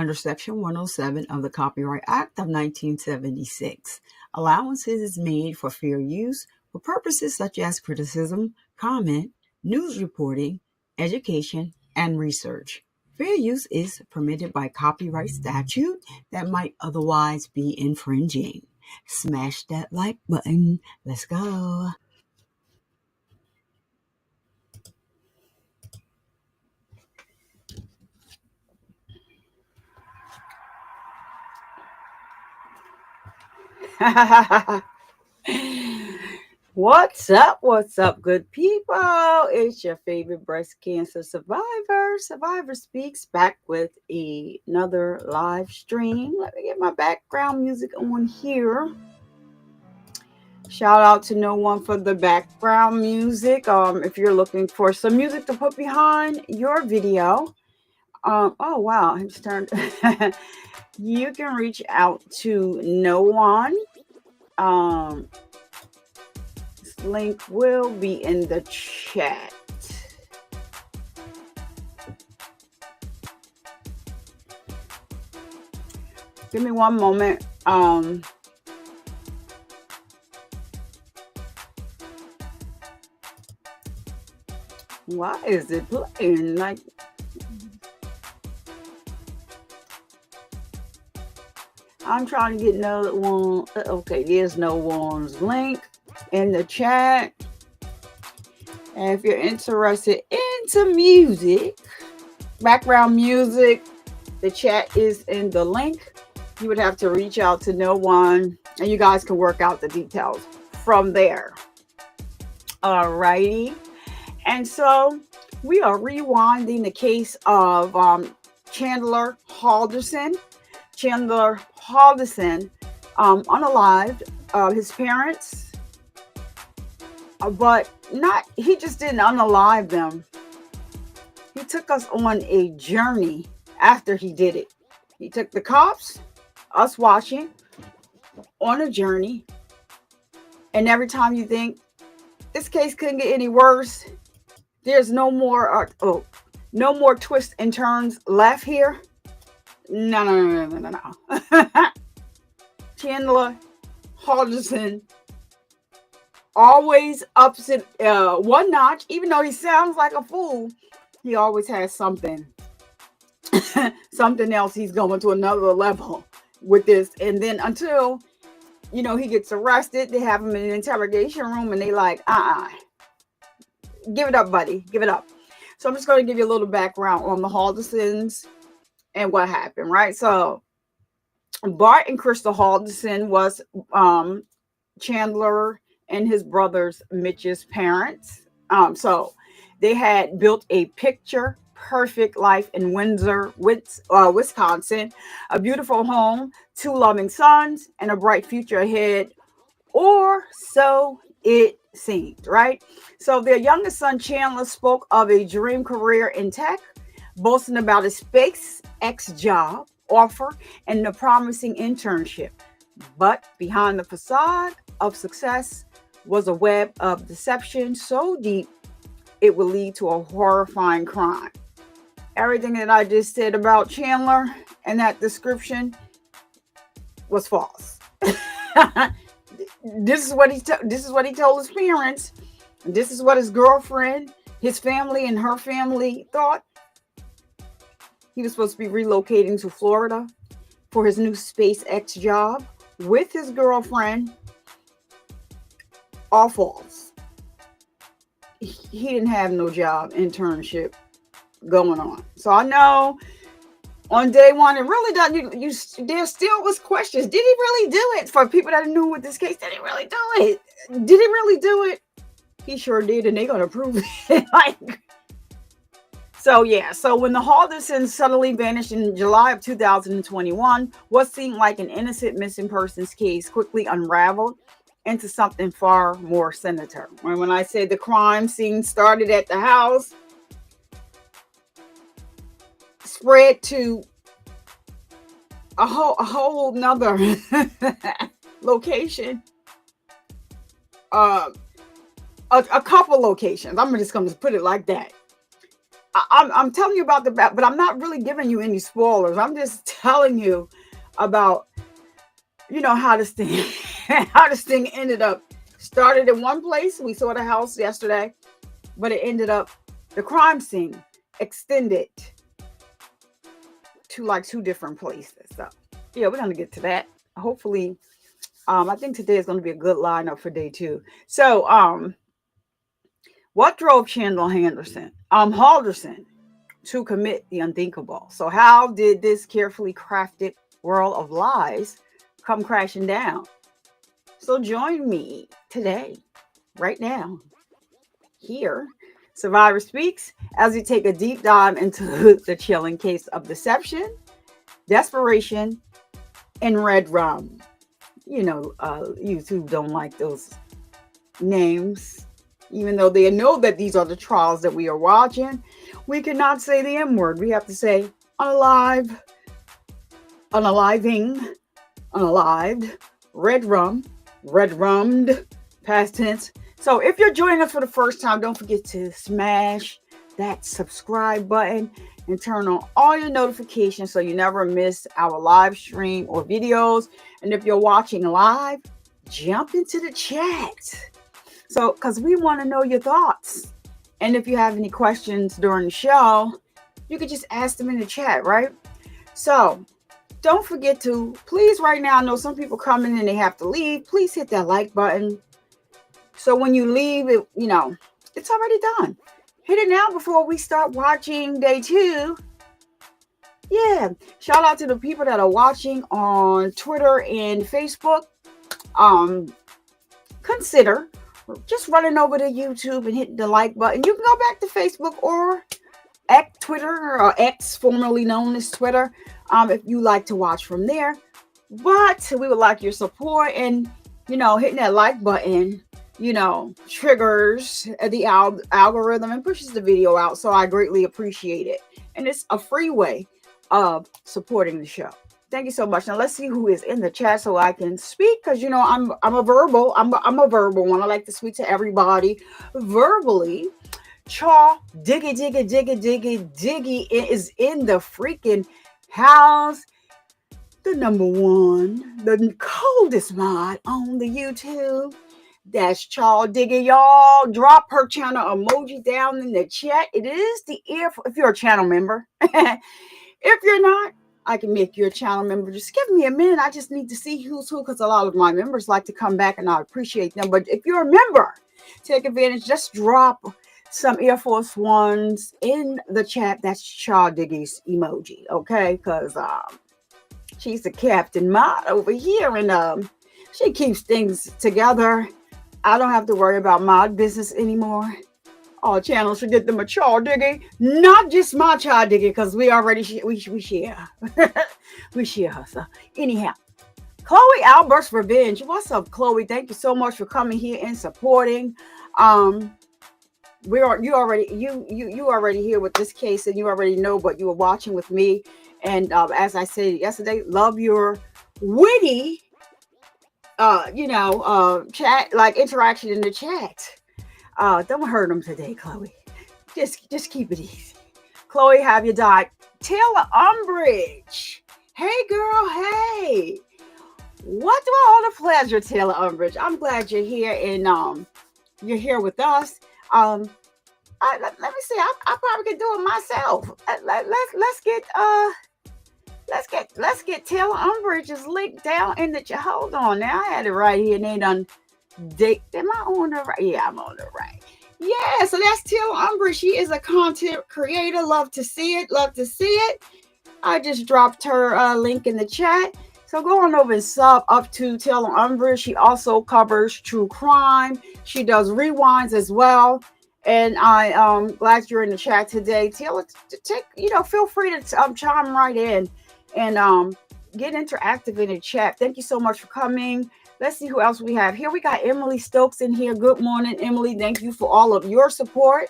under Section 107 of the Copyright Act of 1976. Allowances is made for fair use for purposes such as criticism, comment, news reporting, education, and research. Fair use is permitted by copyright statute that might otherwise be infringing. Smash that like button. Let's go. What's up? What's up, good people? It's your favorite breast cancer survivor. Survivor Speaks back with another live stream. Let me get my background music on here. Shout out to No One for the background music. If you're looking for some music to put behind your video. Oh wow, it's turned. You can reach out to No One. This link will be in the chat. Give me one moment. Why is it playing like? I'm trying to get another one. Okay, there's No One's link in the chat. And if you're interested into music, background music, the chat is in the link. You would have to reach out to No One, and you guys can work out the details from there. Alrighty. And so we are rewinding the case of Chandler Halderson. Chandler Halderson, unalived his parents, but he just didn't unalive them. He took us on a journey after he did it. He took the cops, us watching, on a journey. And every time you think this case couldn't get any worse, there's no more twists and turns left here. No. Chandler Halderson always ups it one notch. Even though he sounds like a fool, he always has something else. He's going to another level with this. And then until, he gets arrested, they have him in an interrogation room and they like, give it up, buddy. Give it up. So I'm just going to give you a little background on the Haldersons and what happened, right? So Bart and Krista Halderson was Chandler and his brother's Mitch's parents. So they had built a picture perfect life in Windsor, Wisconsin, a beautiful home, 2 loving sons, and a bright future ahead, or so it seemed, right? So their youngest son, Chandler, spoke of a dream career in tech, boasting about a SpaceX job offer and a promising internship. But behind the facade of success was a web of deception so deep it would lead to a horrifying crime. Everything that I just said about Chandler and that description was false. This is what he told his parents. This is what his girlfriend, his family, and her family thought. He was supposed to be relocating to Florida for his new SpaceX job with his girlfriend. All false. He didn't have no job internship going on. So I know on day one, it really doesn't. There still was questions. Did he really do it? For people that knew with this case, did he really do it? Did he really do it? He sure did, and they're gonna prove it. So when the Haldersons suddenly vanished in July of 2021, what seemed like an innocent missing persons case quickly unraveled into something far more sinister. When I say the crime scene started at the house, spread to a whole nother location, a couple locations. I'm just going to put it like that. I'm telling you about the back, but I'm not really giving you any spoilers. I'm just telling you about, how this thing how this thing ended up. Started in one place. We saw the house yesterday, but it ended up, the crime scene extended to like two different places. So yeah, we're gonna get to that. Hopefully, I think today is gonna be a good lineup for day two. So what drove Chandler Halderson to commit the unthinkable? So how did this carefully crafted world of lies come crashing down? So join me today, right now, here, Survivor Speaks, as we take a deep dive into the chilling case of deception, desperation, and red rum. YouTube don't like those names, even though they know that these are the trials that we are watching. We cannot say the M word. We have to say unalive, unaliving, unalived, red rum, red rummed, past tense. So if you're joining us for the first time, don't forget to smash that subscribe button and turn on all your notifications so you never miss our live stream or videos. And if you're watching live, jump into the chat. So, because we want to know your thoughts. And if you have any questions during the show, you could just ask them in the chat, right? So, don't forget to, please, right now, I know some people come in and they have to leave. Please hit that like button. So when you leave, it's already done. Hit it now before we start watching day two. Yeah. Shout out to the people that are watching on Twitter and Facebook. Consider just running over to YouTube and hitting the like button. You can go back to Facebook or Twitter, or X, formerly known as Twitter, if you like to watch from there. But we would like your support, and hitting that like button triggers the algorithm and pushes the video out. So I greatly appreciate it. And it's a free way of supporting the show. Thank you so much. Now let's see who is in the chat so I can speak, because I'm a verbal one. I like to speak to everybody verbally. Chaw diggy is in the freaking house. The number one, the coldest mod on the YouTube. That's Chaw Diggy, y'all. Drop her channel emoji down in the chat. It is the ear if you're a channel member. If you're not, I can make you a channel member. Just give me a minute. I just need to see who's who, because a lot of my members like to come back and I appreciate them. But if you're a member, take advantage. Just drop some Air Force Ones in the chat. That's Chaw Diggy's emoji, okay? Because she's the captain mod over here, and she keeps things together. I don't have to worry about mod business anymore. All channels should get them a Chaw Diggy, not just my Chaw Diggy, because we already we share. We share her. So anyhow, Chloe Albert's Revenge. What's up, Chloe? Thank you so much for coming here and supporting. You already here with this case, and you already know, but you were watching with me. And as I said yesterday, love your witty chat, like interaction in the chat. Don't hurt them today, Chloe. Just keep it easy. Chloe, have you died? Taylor Umbridge. Hey, girl. Hey. What do all the pleasure, Taylor Umbridge? I'm glad you're here, and you're here with us. Let me see. I probably could do it myself. Let's get Taylor Umbridge's link down in the chat. Hold on, now I had it right here. And they done date. Am I on the right? Yeah, I'm on the right. Yeah, so that's Taylor Umbridge. She is a content creator. Love to see it. Love to see it. I just dropped her link in the chat. So go on over and sub up to Taylor Umbridge. She also covers true crime. She does rewinds as well. And I'm glad you're in the chat today. Taylor, feel free to chime right in and get interactive in the chat. Thank you so much for coming. Let's see who else we have here. We got Emily Stokes in here. Good morning, Emily. Thank you for all of your support.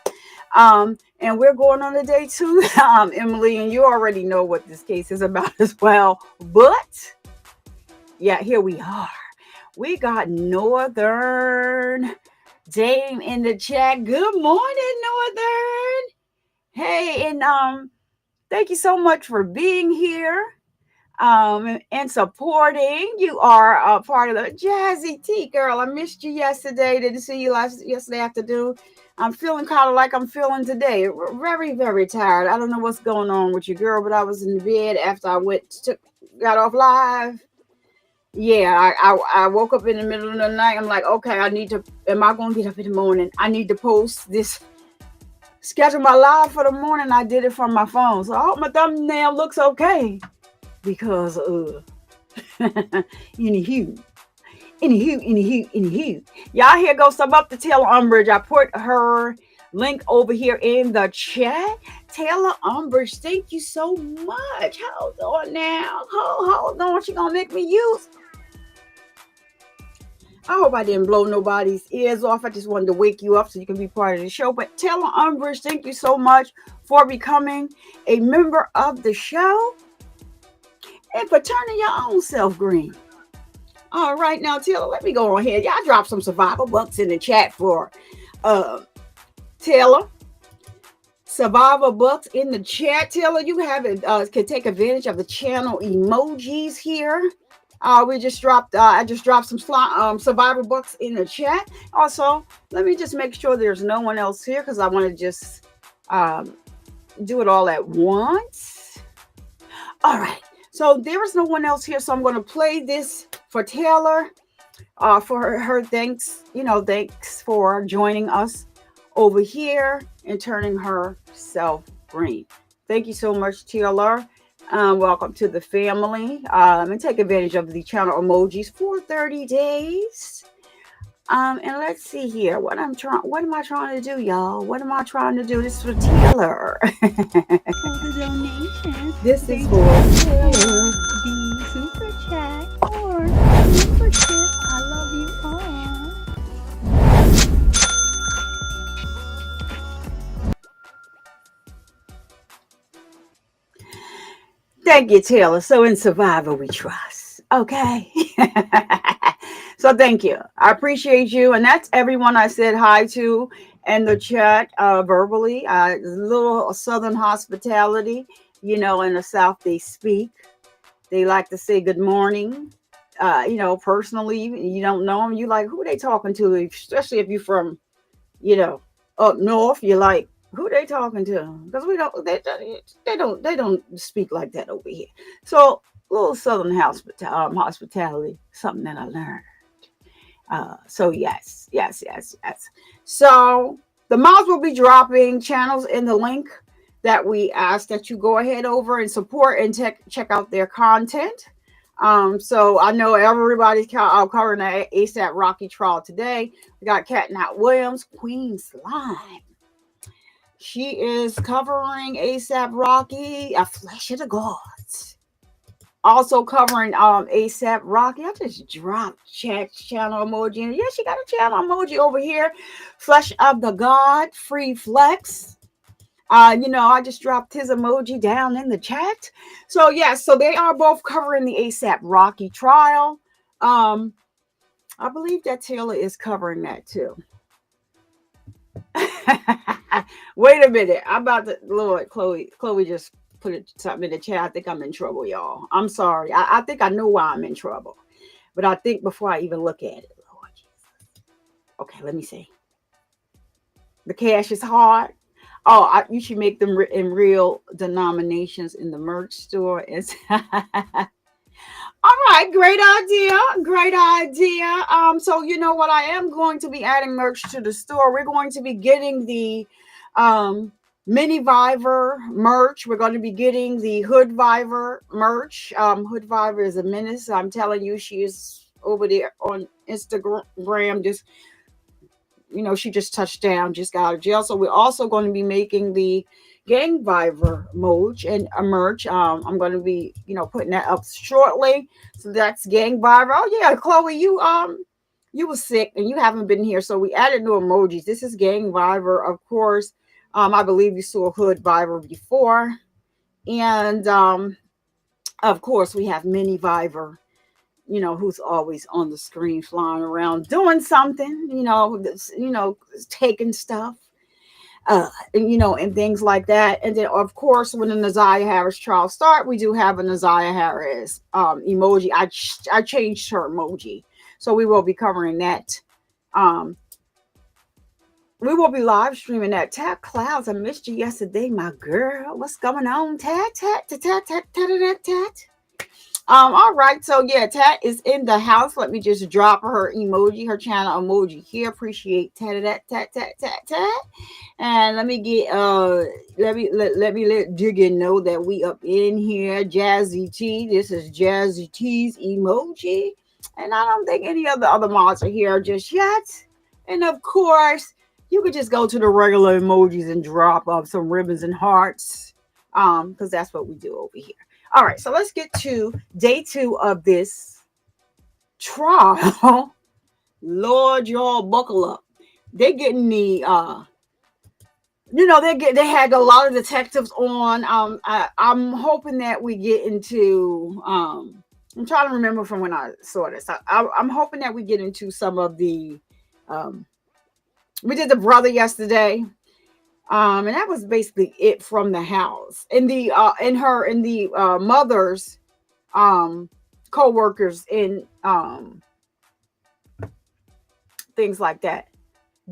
And we're going on to day two, Emily, and you already know what this case is about as well. But yeah, here we are. We got Northern Dame in the chat. Good morning, Northern. Hey, and thank you so much for being here and supporting. You are a part of the Jazzy T girl. I missed you yesterday. Didn't see you yesterday afternoon. I'm feeling kind of like I'm feeling today. Very, very tired. I don't know what's going on with you, girl, but I was in the bed after got off live. Yeah, I woke up in the middle of the night. I'm like, okay, am I going to get up in the morning? I need to post this, schedule my live for the morning. I did it from my phone. So I hope my thumbnail looks okay because, anywho, anywho. Y'all here goes some up to Taylor Umbridge. I put her link over here in the chat. Taylor Umbridge, thank you so much. Hold on now. Hold on. She gonna make me use. I hope I didn't blow nobody's ears off. I just wanted to wake you up so you can be part of the show. But Taylor Umbridge, thank you so much for becoming a member of the show and for turning your own self green. All right, now, Taylor, let me go on ahead. Y'all drop some survival bucks in the chat for Taylor. Survivor bucks in the chat. Taylor, you have it, can take advantage of the channel emojis here. I just dropped some survivor bucks in the chat. Also, let me just make sure there's no one else here because I want to just do it all at once. All right. So there is no one else here. So I'm going to play this for Taylor for her thanks. Thanks for joining us over here and turning herself green. Thank you so much, Taylor. Welcome to the family. And take advantage of the channel emojis for 30 days. And let's see here. What am I trying to do, y'all? What am I trying to do? This is for Taylor. For the donations. This is for Taylor. The super chat or membership. I love you all. Thank you, Taylor. So in Survivor we trust. Okay. So thank you. I appreciate you. And that's everyone I said hi to in the chat verbally. Little Southern hospitality. In the South they speak. They like to say good morning. Personally, you don't know them. You like, who they talking to? Especially if you're from, up north. You're like, who they talking to? Because they don't speak like that over here. So little Southern hospitality, something that I learned. So yes. So the moms will be dropping channels in the link that we ask that you go ahead over and support and check out their content. So I know everybody's covering the ASAP Rocky trial today. We got Cat Nat Williams, Queen Slime. She is covering ASAP Rocky, A Flesh of the Gods. Also covering ASAP Rocky. I just dropped chat channel emoji. Yeah, she got a channel emoji over here. Flesh of the God, Free Flex. I just dropped his emoji down in the chat. So so they are both covering the ASAP Rocky trial. I believe that Taylor is covering that too. Wait a minute. I'm about to, Lord, Chloe just put something in the chat. I think I'm in trouble, y'all. I'm sorry. I think I know why I'm in trouble. But I think before I even look at it, Lord Jesus. Okay, let me see. The cash is hard. Oh, you should make them in real denominations in the merch store. All right, great idea. So you know what? I am going to be adding merch to the store. We're going to be getting the Mini Viver merch. We're going to be getting the Hood Viver merch. Hood Viver is a menace. I'm telling you, she is over there on Instagram. Just she just touched down, just got out of jail. So we're also going to be making the Gang Viver merch and a merch. I'm going to be, putting that up shortly. So that's Gang Viver. Oh yeah, Chloe, you were sick and you haven't been here. So we added new emojis. This is Gang Viver, of course. I believe you saw Hood Viver before. And of course we have Mini Viver, who's always on the screen flying around doing something, taking stuff. and things like that. And then, of course, when the Naziah Harris trial start, we do have a Naziah Harris emoji. I changed her emoji, so we will be covering that. Um, we will be live streaming that. Tat Clouds, I missed you yesterday, my girl. What's going on, Tat? Tat, tat, tat, tat, tat, tat, tat. All right, so yeah, Tat is in the house. Let me just drop her emoji, her channel emoji here. Appreciate tat, tat, tat, tat, tat, tat. And let me get let Diggin know that we up in here. Jazzy T. This is Jazzy T's emoji. And I don't think any of the other mods are here just yet. And of course, you could just go to the regular emojis and drop up some ribbons and hearts. Because that's what we do over here. All right, so let's get to day 2 of this trial. Lord, y'all buckle up. They're getting the they had a lot of detectives on. I'm hoping that we get into I'm trying to remember from when I saw this. I'm hoping that we get into some of the we did the brother yesterday. And that was basically it from the house. And the mother's co-workers in things like that.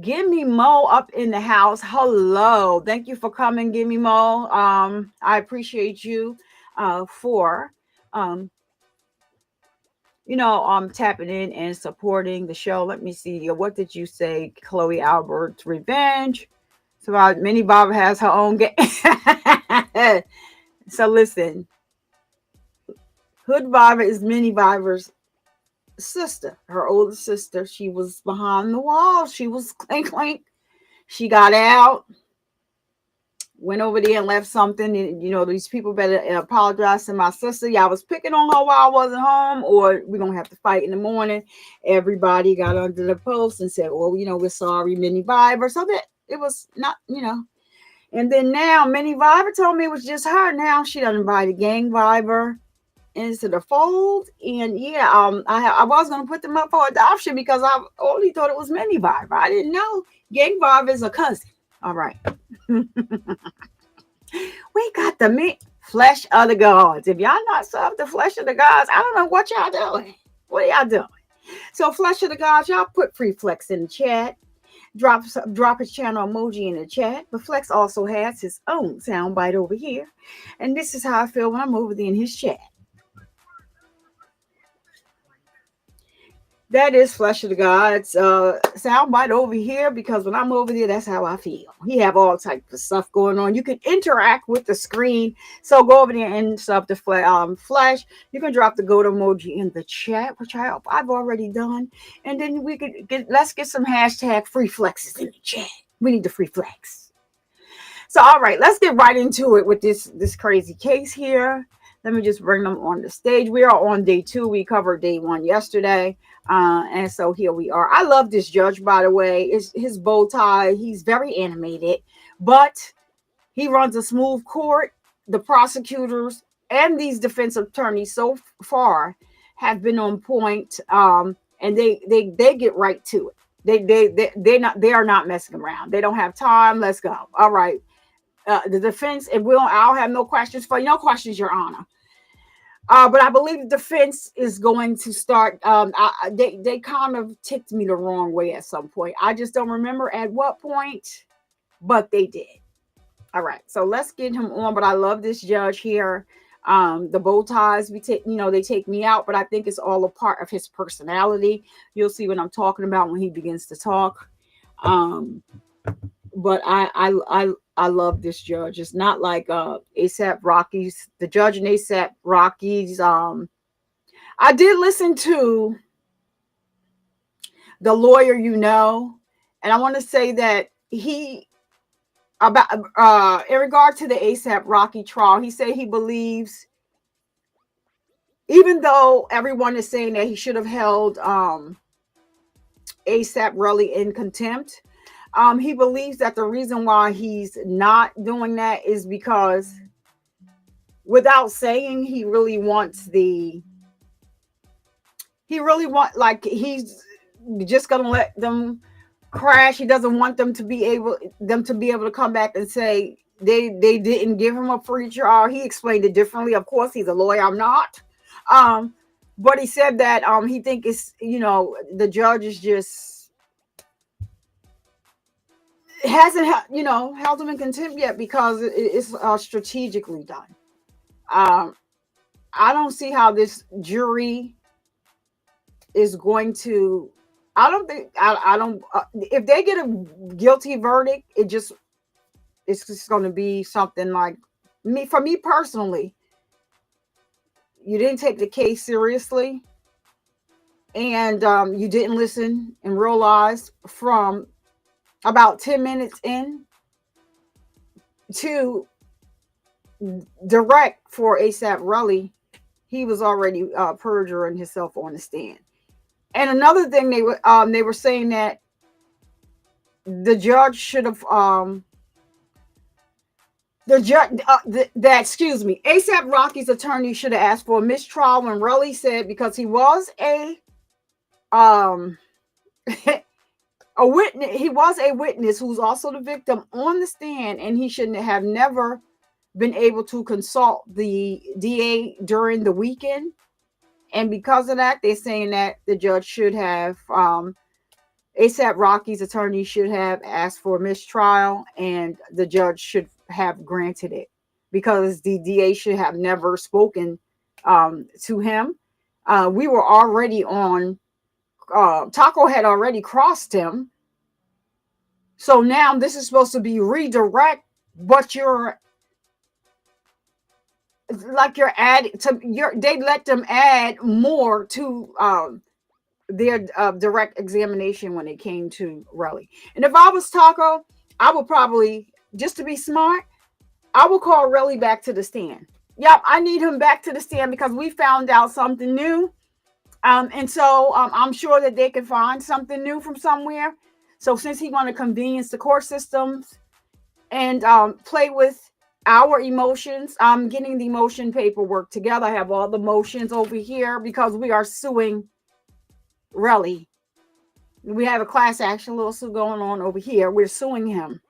Gimme Mo up in the house. Hello. Thank you for coming, Gimme Mo. I appreciate you for tapping in and supporting the show. Let me see. What did you say, Chloe Albert's Revenge? So Minnie Bobber has her own game. So listen, Hood Bobber is Minnie Bobber's sister, her older sister. She was behind the wall. She was clink clink. She got out, went over there and left something. And, these people better apologize to my sister. Y'all was picking on her while I wasn't home, or we're going to have to fight in the morning. Everybody got under the post and said, well, we're sorry, Minnie Bobber. So that it was not, And then now Minnie Bobber told me it was just her. Now she done invited Gang Bobber into the fold. And yeah, I was going to put them up for adoption because I only thought it was Minnie Bobber. I didn't know Gang Bobber is a cousin. All right. We got the flesh of the gods. If y'all not serve the flesh of the gods, I don't know what y'all doing. What are y'all doing? So flesh of the gods, y'all put Free Flex in the chat. Drop his channel emoji in the chat. But Flex also has his own soundbite over here. And this is how I feel when I'm over there in his chat. That is Flesh of the Gods soundbite over here, because when I'm over there, that's how I feel. He have all types of stuff going on. You can interact with the screen. So go over there and sub the Flesh. You can drop the goat emoji in the chat, which I've already done. And then let's get some hashtag free flexes in the chat. We need the free flex. So all right, let's get right into it with this crazy case here. Let me just bring them on the stage. We are on day 2. We covered day 1 yesterday. And so here we are. I love this judge, by the way. It's his bow tie. He's very animated, but he runs a smooth court. The prosecutors and these defense attorneys so far have been on point. And they get right to it. They are not messing around. They don't have time. Let's go. All right. The defense, and I'll have no questions for you. No questions, Your Honor. But I believe the defense is going to start. They kind of ticked me the wrong way at some point. I just don't remember at what point, but they did. All right, so let's get him on. But I love this judge here. The bow ties, they take me out, but I think it's all a part of his personality. You'll see what I'm talking about when he begins to talk. But I love this judge. It's not like ASAP Rocky's, the judge in ASAP Rocky's. I did listen to The Lawyer You Know, and I want to say that in regard to the ASAP Rocky trial, he said he believes, even though everyone is saying that he should have held ASAP Rocky in contempt, he believes that the reason why he's not doing that is because, without saying, he's just gonna let them crash. He doesn't want them to be able to come back and say they didn't give him a free trial. He explained it differently. Of course, he's a lawyer. I'm not. Um, but he said that he think it's the judge is just hasn't held him in contempt yet because it's strategically done. Um, I don't see how this jury is going to. I don't think I don't. If they get a guilty verdict, it's just going to be something like me. For me personally, you didn't take the case seriously, and you didn't listen and realize from about 10 minutes in to direct for ASAP Rocky, he was already perjuring himself on the stand. And another thing they were saying that the judge should have ASAP Rocky's attorney should have asked for a mistrial when Relly said because he was a a witness. He was a witness who's also the victim on the stand, and he shouldn't have never been able to consult the DA during the weekend. And because of that, they're saying that the judge should have, ASAP Rocky's attorney should have asked for a mistrial, and the judge should have granted it because the DA should have never spoken to him. We were already on, Taco had already crossed him. So now this is supposed to be redirect, but you're adding to they let them add more to their direct examination when it came to Relly. And if I was Taco, I would probably, just to be smart, I will call Relly back to the stand. Yep, I need him back to the stand because we found out something new. And so I'm sure that they can find something new from somewhere. So since he want to convenience the court systems and play with our emotions, I'm getting the motion paperwork together. I have all the motions over here because we are suing Relly. We have a class action lawsuit going on over here. We're suing him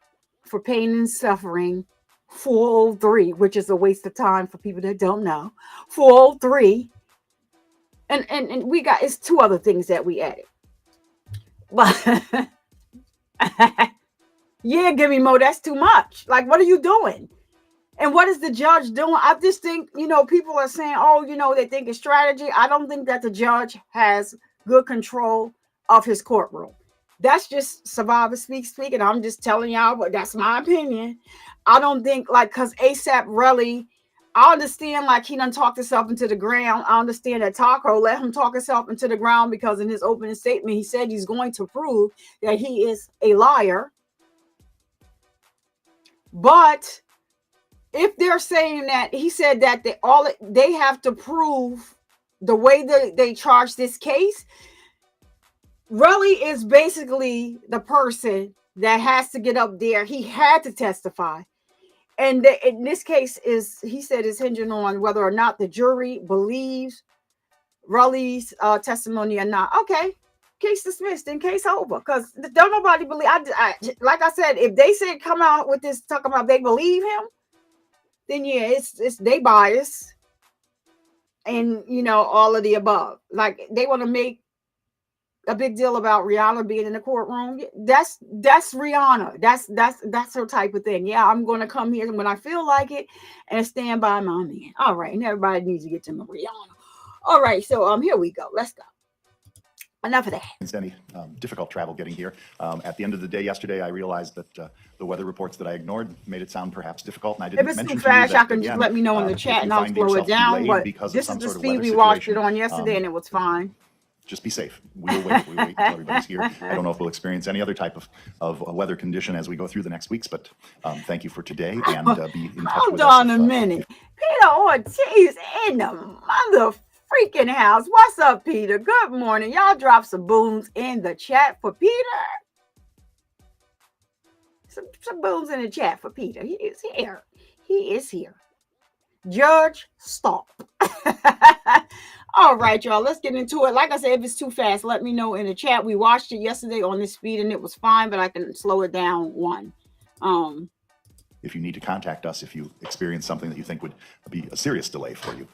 for pain and suffering 403, which is a waste of time for people that don't know. 403. And we got, it's two other things that we added. But yeah, give me more. That's too much. Like, what are you doing? And what is the judge doing? I just think, people are saying, oh, they think it's strategy. I don't think that the judge has good control of his courtroom. That's just survivor speaking. I'm just telling y'all, but that's my opinion. I don't think, because ASAP Relly, I understand, he done talked himself into the ground. I understand that Taco let him talk himself into the ground because in his opening statement, he said he's going to prove that he is a liar. But if they're saying that, he said that they have to prove the way that they charge this case, Relly is basically the person that has to get up there. He had to testify. And in this case, he said is hinging on whether or not the jury believes Relly's testimony or not. Okay, case dismissed and case over. Because don't nobody believe. Like I said, if they said come out with this talking about they believe him, then yeah, it's they bias and all of the above. Like they want to make a big deal about Rihanna being in the courtroom. That's Rihanna. That's her type of thing. Yeah, I'm going to come here when I feel like it and stand by my man. All right, and everybody needs to get to know Rihanna. All right, so here we go. Let's go. Enough of that. It's any difficult travel getting here. At the end of the day yesterday, I realized that the weather reports that I ignored made it sound perhaps difficult, and I didn't mention to you that, if it's too fast, y'all can just let me know in the chat and I'll slow it down. But this is the speed we watched it on yesterday, and it was fine. Just be safe. We'll wait. We'll wait until everybody's here. I don't know if we'll experience any other type of weather condition as we go through the next weeks, but thank you for today, and be in touch Hold with on us. a minute. Peter Ortiz in the mother freaking house. What's up, Peter? Good morning. Y'all drop some booms in the chat for Peter. Some booms in the chat for Peter. He is here. He is here. Judge, stop. All right, y'all, let's get into it. Like I said, if it's too fast, let me know in the chat. We watched it yesterday on this speed and it was fine, but I can slow it down one. If you need to contact us, if you experience something that you think would be a serious delay for you.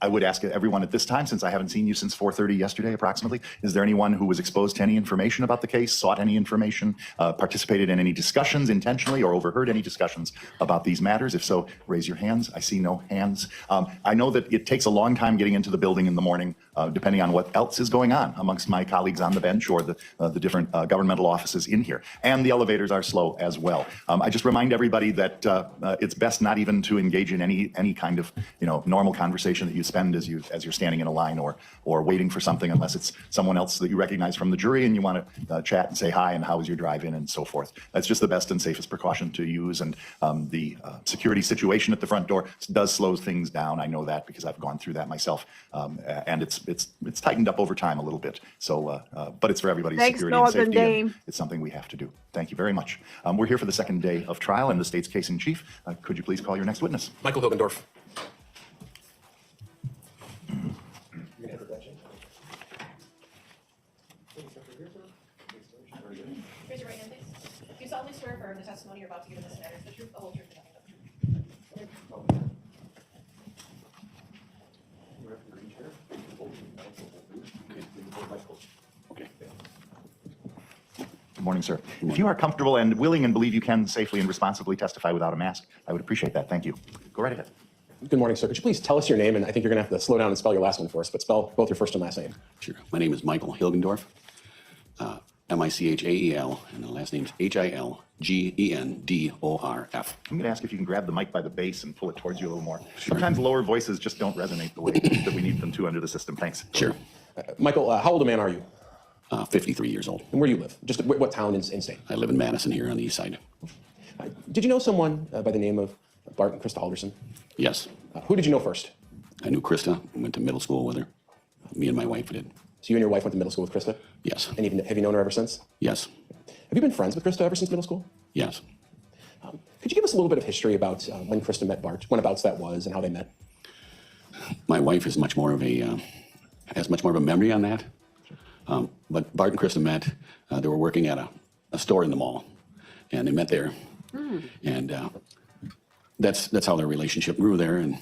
I would ask everyone at this time, since I haven't seen you since 4:30 yesterday approximately, is there anyone who was exposed to any information about the case, sought any information, participated in any discussions intentionally, or overheard any discussions about these matters? If so, raise your hands. I see no hands. I know that it takes a long time getting into the building in the morning, depending on what else is going on amongst my colleagues on the bench or the different governmental offices in here. And the elevators are slow as well. I just remind everybody that it's best not even to engage in any kind of normal conversation that you spend as you're standing in a line or waiting for something, unless it's someone else that you recognize from the jury and you want to chat and say hi and how was your drive in and so forth. That's just the best and safest precaution to use. And the security situation at the front door does slow things down. I know that because I've gone through that myself, and it's tightened up over time a little bit. So, but it's for everybody's security and safety. And it's something we have to do. Thank you very much. We're here for the second day of trial and the state's case in chief. Could you please call your next witness? Michael Hilgendorf. Raise your right hand, please. Do you solemnly swear or affirm the testimony you're about to give in this matter is the truth, the whole truth, and nothing but the truth? Okay. Good morning, sir. If you are comfortable and willing and believe you can safely and responsibly testify without a mask, I would appreciate that. Thank you. Go right ahead. Good morning, sir. Could you please tell us your name? And I think you're going to have to slow down and spell your last one for us, but spell both your first and last name. Sure. My name is Michael Hilgendorf, Michael, and the last name is Hilgendorf. I'm going to ask if you can grab the mic by the base and pull it towards you a little more. Sometimes lower voices just don't resonate the way that we need them to under the system. Thanks. Sure. Michael, how old a man are you? 53 years old. And where do you live? Just what town in state? I live in Madison here on the east side. Did you know someone by the name of Bart and Krista Halderson? Yes. Who did you know first? I knew Krista. Went to middle school with her. Me and my wife did. So you and your wife went to middle school with Krista? Yes. And have you known her ever since? Yes. Have you been friends with Krista ever since middle school? Yes. Could you give us a little bit of history about when Krista met Bart, whenabouts that was, and how they met? My wife is much more of a has much more of a memory on that. But Bart and Krista met. They were working at a store in the mall, and they met there. And that's how their relationship grew there. And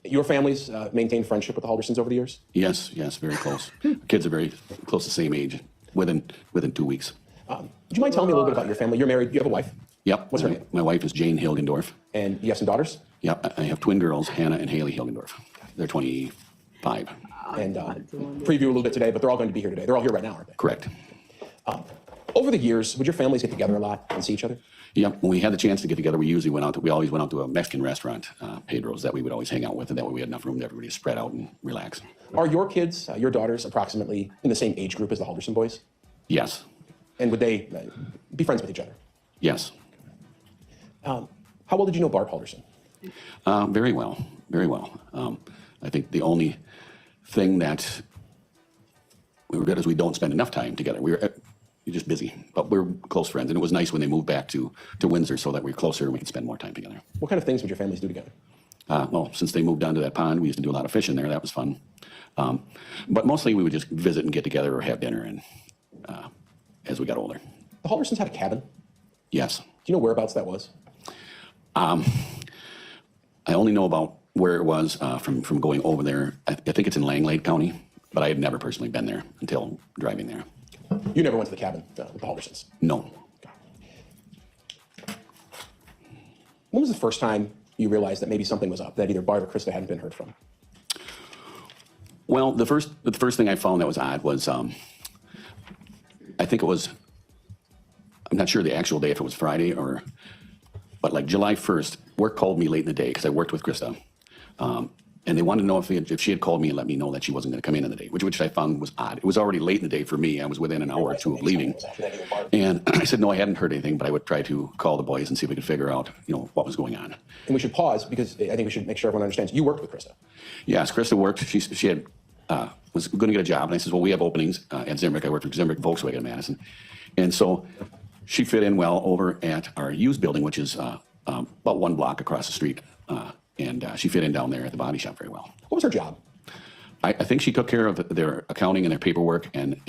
your families maintained friendship with the Haldersons over the years? yes, very close. Kids are very close to the same age, within 2 weeks. Would you mind telling me a little bit about your family? You're married. You have a wife. Yep. What's her name? My wife is Jane Hilgendorf. And you have some daughters? Yep. I have twin girls, Hannah and Haley Hilgendorf. They're 25. And preview a little bit today, but they're all going to be here today. They're all here right now, aren't they? Correct. Over the years, would your families get together a lot and see each other? Yep. When we had the chance to get together, we always went out to a Mexican restaurant, Pedro's, that we would always hang out with, and that way we had enough room to everybody to spread out and relax. Are your kids, your daughters, approximately in the same age group as the Halderson boys? Yes. And would they be friends with each other? Yes. How well did you know Bart Halderson? Very well. Very well. I think the only thing that we were good is we don't spend enough time together. We're just busy, but we're close friends. And it was nice when they moved back to Windsor so that we're closer and we could spend more time together. What kind of things would your families do together? Well, since they moved down to that pond, we used to do a lot of fishing there. That was fun. But mostly we would just visit and get together or have dinner and as we got older. The Haldersons had a cabin. Yes. Do you know whereabouts that was? I only know about where it was from going over there. I think it's in Langlade County, but I had never personally been there until driving there. You never went to the cabin with the Haldersons? No. When was the first time you realized that maybe something was up, that either Bart or Krista hadn't been heard from? Well, the first thing I found that was odd was, I think it was, I'm not sure the actual day, if it was Friday but like July 1st, work called me late in the day because I worked with Krista. And they wanted to know if she had called me and let me know that she wasn't going to come in the day, which I found was odd. It was already late in the day for me. I was within an hour or two of leaving. And I said, no, I hadn't heard anything, but I would try to call the boys and see if we could figure out, what was going on. And we should pause because I think we should make sure everyone understands. You worked with Krista. Yes, Krista worked. She had was going to get a job. And I said, well, we have openings at Zimrick. I worked with Zimrick Volkswagen in Madison. And so she fit in well over at our used building, which is about one block across the street. And she fit in down there at the body shop very well. What was her job? I think she took care of their accounting and their paperwork and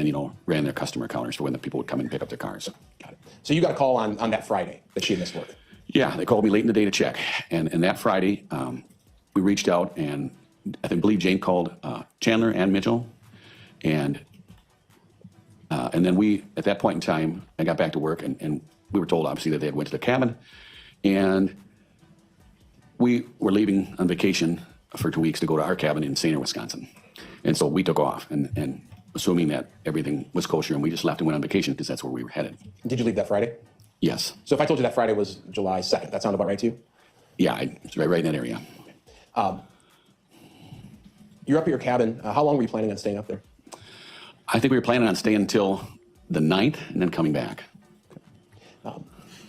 ran their customer counters for when the people would come and pick up their cars. Got it. So you got a call on that Friday that she had missed work. Yeah, they called me late in the day to check. And that Friday, we reached out, and I believe Jane called Chandler and Mitchell. And then at that point in time, I got back to work, and we were told, obviously, that they had went to the cabin. And we were leaving on vacation for 2 weeks to go to our cabin in Sainer, Wisconsin. And so we took off, and assuming that everything was kosher, and we just left and went on vacation because that's where we were headed. Did you leave that Friday? Yes. So if I told you that Friday was July 2nd, that sound about right to you? Yeah, it's right in that area. You're up at your cabin. How long were you planning on staying up there? I think we were planning on staying until the 9th and then coming back.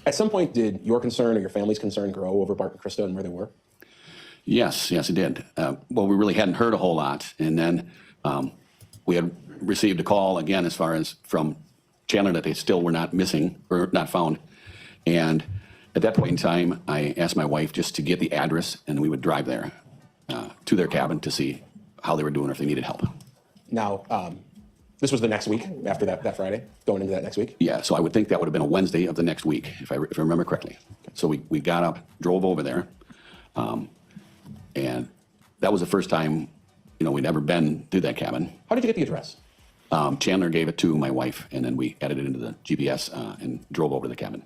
At some point, did your concern or your family's concern grow over Bart and Krista and where they were? Yes, it did. Well, we really hadn't heard a whole lot. And then we had received a call again as far as from Chandler that they still were not missing or not found. And at that point in time, I asked my wife just to get the address, and we would drive there to their cabin to see how they were doing or if they needed help. Now, this was the next week after that Friday, going into that next week? Yeah, so I would think that would have been a Wednesday of the next week, if I remember correctly. So we got up, drove over there, and that was the first time, we'd ever been to that cabin. How did you get the address? Chandler gave it to my wife, and then we added it into the GPS and drove over to the cabin.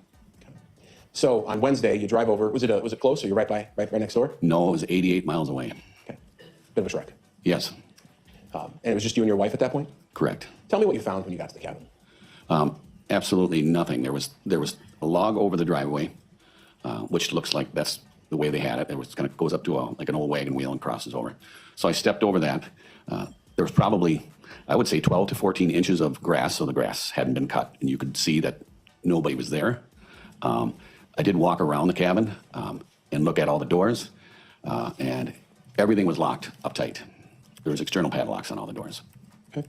So on Wednesday, you drive over. Was it close? Or you right next door? No, it was 88 miles away. Okay, bit of a trek. Yes. And it was just you and your wife at that point? Correct. Tell me what you found when you got to the cabin. Absolutely nothing. There was a log over the driveway, which looks like that's the way they had it. It was kind of goes up to like an old wagon wheel and crosses over. So I stepped over that. There was probably, I would say, 12 to 14 inches of grass, so the grass hadn't been cut, and you could see that nobody was there. I did walk around the cabin and look at all the doors, and everything was locked up tight. There was external padlocks on all the doors. Okay.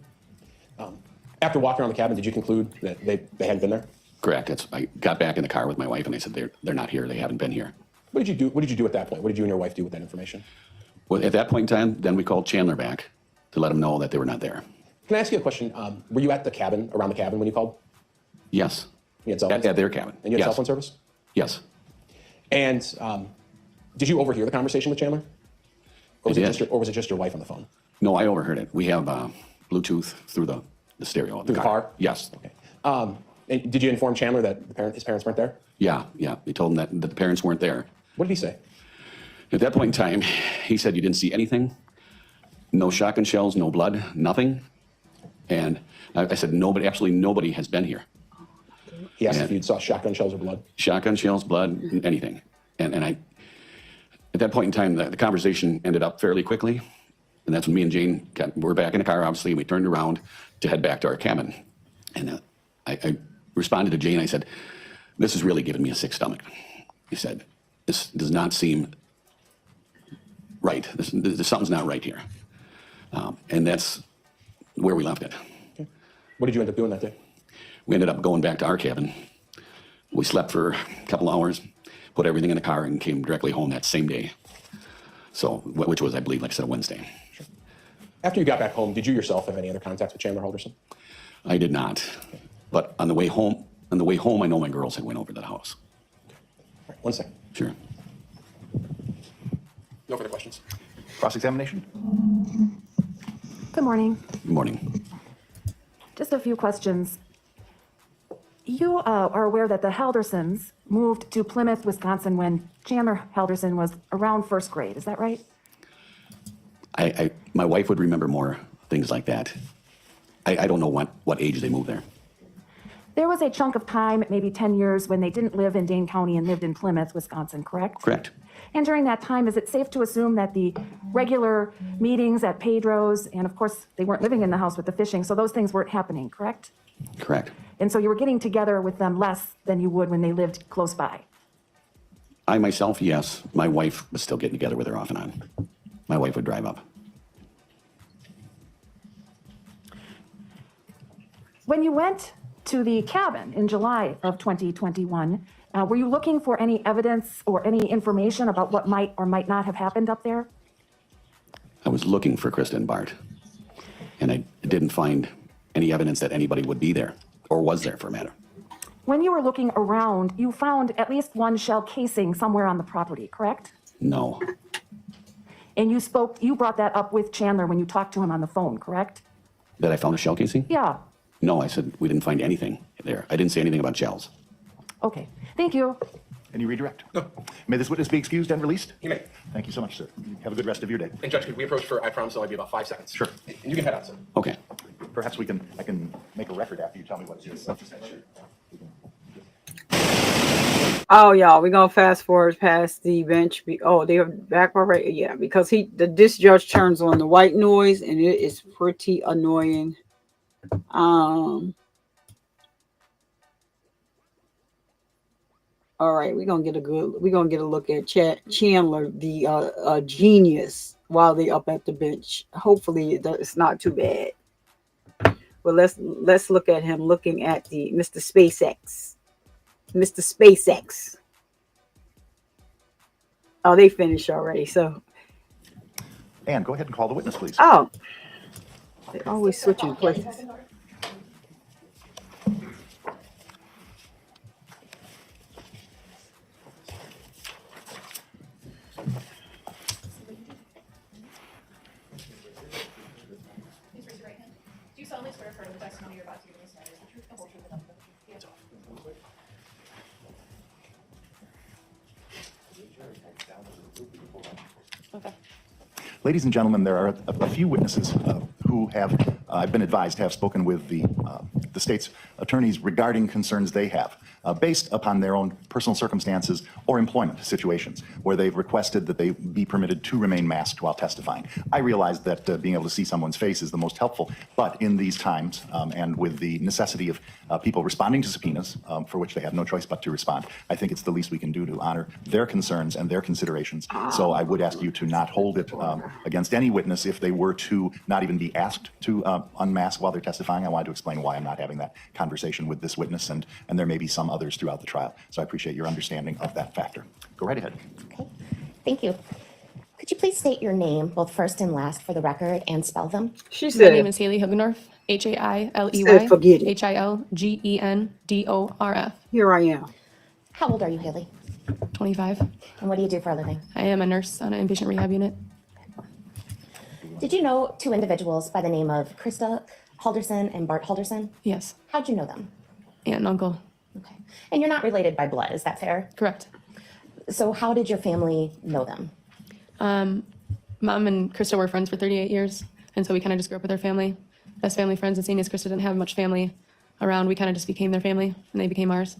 After walking around the cabin, did you conclude that they hadn't been there? Correct. I got back in the car with my wife, and I said, they're not here. They haven't been here. What did you do? What did you do at that point? What did you and your wife do with that information? Well, at that point in time, then we called Chandler back to let him know that they were not there. Can I ask you a question? Were you at the cabin, around the cabin when you called? Yes. You had cell phone at their cabin. And you had Yes. cell phone service? Yes. And did you overhear the conversation with Chandler? Or was, I it did. or was it just your wife on the phone? No, I overheard it. We have Bluetooth through the stereo of the Through the car? Yes. Okay. And did you inform Chandler that his parents weren't there? Yeah. We told him that the parents weren't there. What did he say? At that point in time, he said you didn't see anything. No shotgun shells, no blood, nothing. And I said, absolutely nobody has been here. He asked if you saw shotgun shells or blood. Shotgun shells, blood, anything. And at that point in time, the conversation ended up fairly quickly. And that's when me and Jane were back in the car, obviously, and we turned around to head back to our cabin. And I responded to Jane. I said, this is really giving me a sick stomach. He said, this does not seem right. Something's not right here. And that's where we left it. Okay. What did you end up doing that day? We ended up going back to our cabin. We slept for a couple hours, put everything in the car, and came directly home that same day. So, which was, I believe, like I said, a Wednesday. Sure. After you got back home, did you yourself have any other contacts with Chandler Halderson? I did not. Okay. But on the way home, I know my girls had went over to the house. Okay. All right, 1 second. Sure. No further questions. Cross-examination? Good morning. Good morning. Just a few questions. You are aware that the Haldersons moved to Plymouth, Wisconsin when Chandler Halderson was around first grade, is that right? My wife would remember more things like that. I don't know what age they moved there. There was a chunk of time, maybe 10 years, when they didn't live in Dane County and lived in Plymouth, Wisconsin, correct? Correct. And during that time, is it safe to assume that the regular meetings at Pedro's, and of course, they weren't living in the house with the fishing, so those things weren't happening, correct? Correct. And so you were getting together with them less than you would when they lived close by? I myself, yes. My wife was still getting together with her off and on. My wife would drive up. When you went to the cabin in July of 2021, were you looking for any evidence or any information about what might or might not have happened up there? I was looking for Krista and Bart. and I didn't find any evidence that anybody would be there, or was there for a matter. When you were looking around, you found at least one shell casing somewhere on the property, correct? No, And you brought that up with Chandler when you talked to him on the phone, correct? that I found a shell casing? Yeah. No, I said we didn't find anything there. I didn't say anything about shells. Okay. Thank you. Any redirect? No. May this witness be excused and released? You may. Thank you so much, sir. Have a good rest of your day. And Judge, could we approach for, I promise it'll be about 5 seconds. Sure. And you can head out, sir. Okay. Perhaps I can make a record after you tell me what you said. Oh, y'all, we're gonna fast forward past the bench. They're back already. Yeah, because this judge turns on the white noise, and it is pretty annoying. All right, we're gonna get a look at Chandler, the genius, while they up at the bench. Hopefully, it's not too bad. But let's look at him looking at the Mr. SpaceX. Mr. SpaceX. Oh, they finished already. So, Ann, go ahead and call the witness, please. oh, they always switching places. Please raise your right hand. Do you solemnly swear affirm the testimony you're about to give in this matter is the truth, the whole truth, and nothing but the truth? Okay. Ladies and gentlemen, there are a few witnesses who have, I've been advised, have spoken with the state's attorneys regarding concerns they have based upon their own personal circumstances or employment situations where they've requested that they be permitted to remain masked while testifying. I realize that being able to see someone's face is the most helpful, but in these times and with the necessity of people responding to subpoenas for which they have no choice but to respond, I think it's the least we can do to honor their concerns and their considerations. So I would ask you to not hold it against any witness if they were to not even be asked to unmask while they're testifying. I wanted to explain why I'm not having that conversation with this witness, and there may be some others throughout the trial. So I appreciate your understanding of that factor. Go right ahead. Okay, thank you. Could you please state your name, both first and last, for the record, and spell them? She My name said, is Haley Hilgendorf, Said forget it. HILGENDORF, here I am. How old are you, Haley? 25. And what do you do for a living? I am a nurse on an inpatient rehab unit. Did you know two individuals by the name of Krista Halderson and Bart Halderson? Yes, How'd you know them? aunt and uncle. Okay. And you're not related by blood, is that fair? Correct. So how did your family know them? Mom and Krista were friends for 38 years, and so we kind of just grew up with their family. Best family friends, and seeing as Krista didn't have much family around, we kind of just became their family, and they became ours.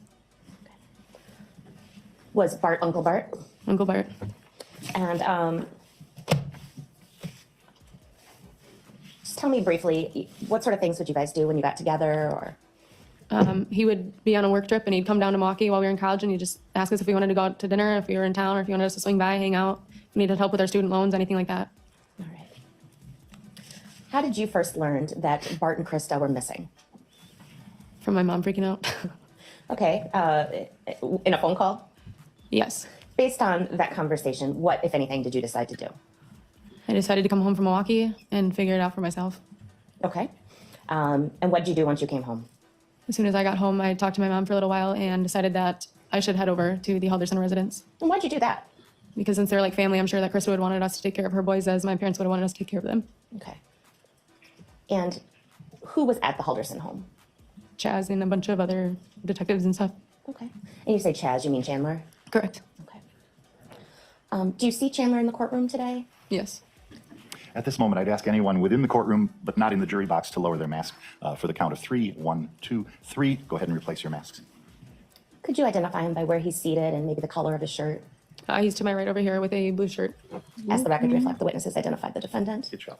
Was Bart Uncle Bart? Uncle Bart. And just tell me briefly, what sort of things would you guys do when you got together, or? He would be on a work trip, and he'd come down to Milwaukee while we were in college, and he'd just ask us if we wanted to go out to dinner, if we were in town, or if he wanted us to swing by, hang out, if we needed help with our student loans, anything like that. All right. How did you first learn that Bart and Krista were missing? From my mom freaking out. Okay, in a phone call? Yes. Based on that conversation, what, if anything, did you decide to do? I decided to come home from Milwaukee and figure it out for myself. Okay. And what did you do once you came home? As soon as I got home, I talked to my mom for a little while and decided that I should head over to the Halderson residence. And why'd you do that? Because since they're like family, I'm sure that Krista would wanted us to take care of her boys as my parents would have wanted us to take care of them. Okay. And who was at the Halderson home? Chaz and a bunch of other detectives and stuff. Okay. And you say Chaz, you mean Chandler? Correct. Okay. Do you see Chandler in the courtroom today? Yes. At this moment, I'd ask anyone within the courtroom, but not in the jury box, to lower their mask for the count of 3. 1, 2, 3. Go ahead and replace your masks. Could you identify him by where he's seated and maybe the color of his shirt? He's to my right over here with a blue shirt. As the record reflect, the witnesses identified the defendant. It shall.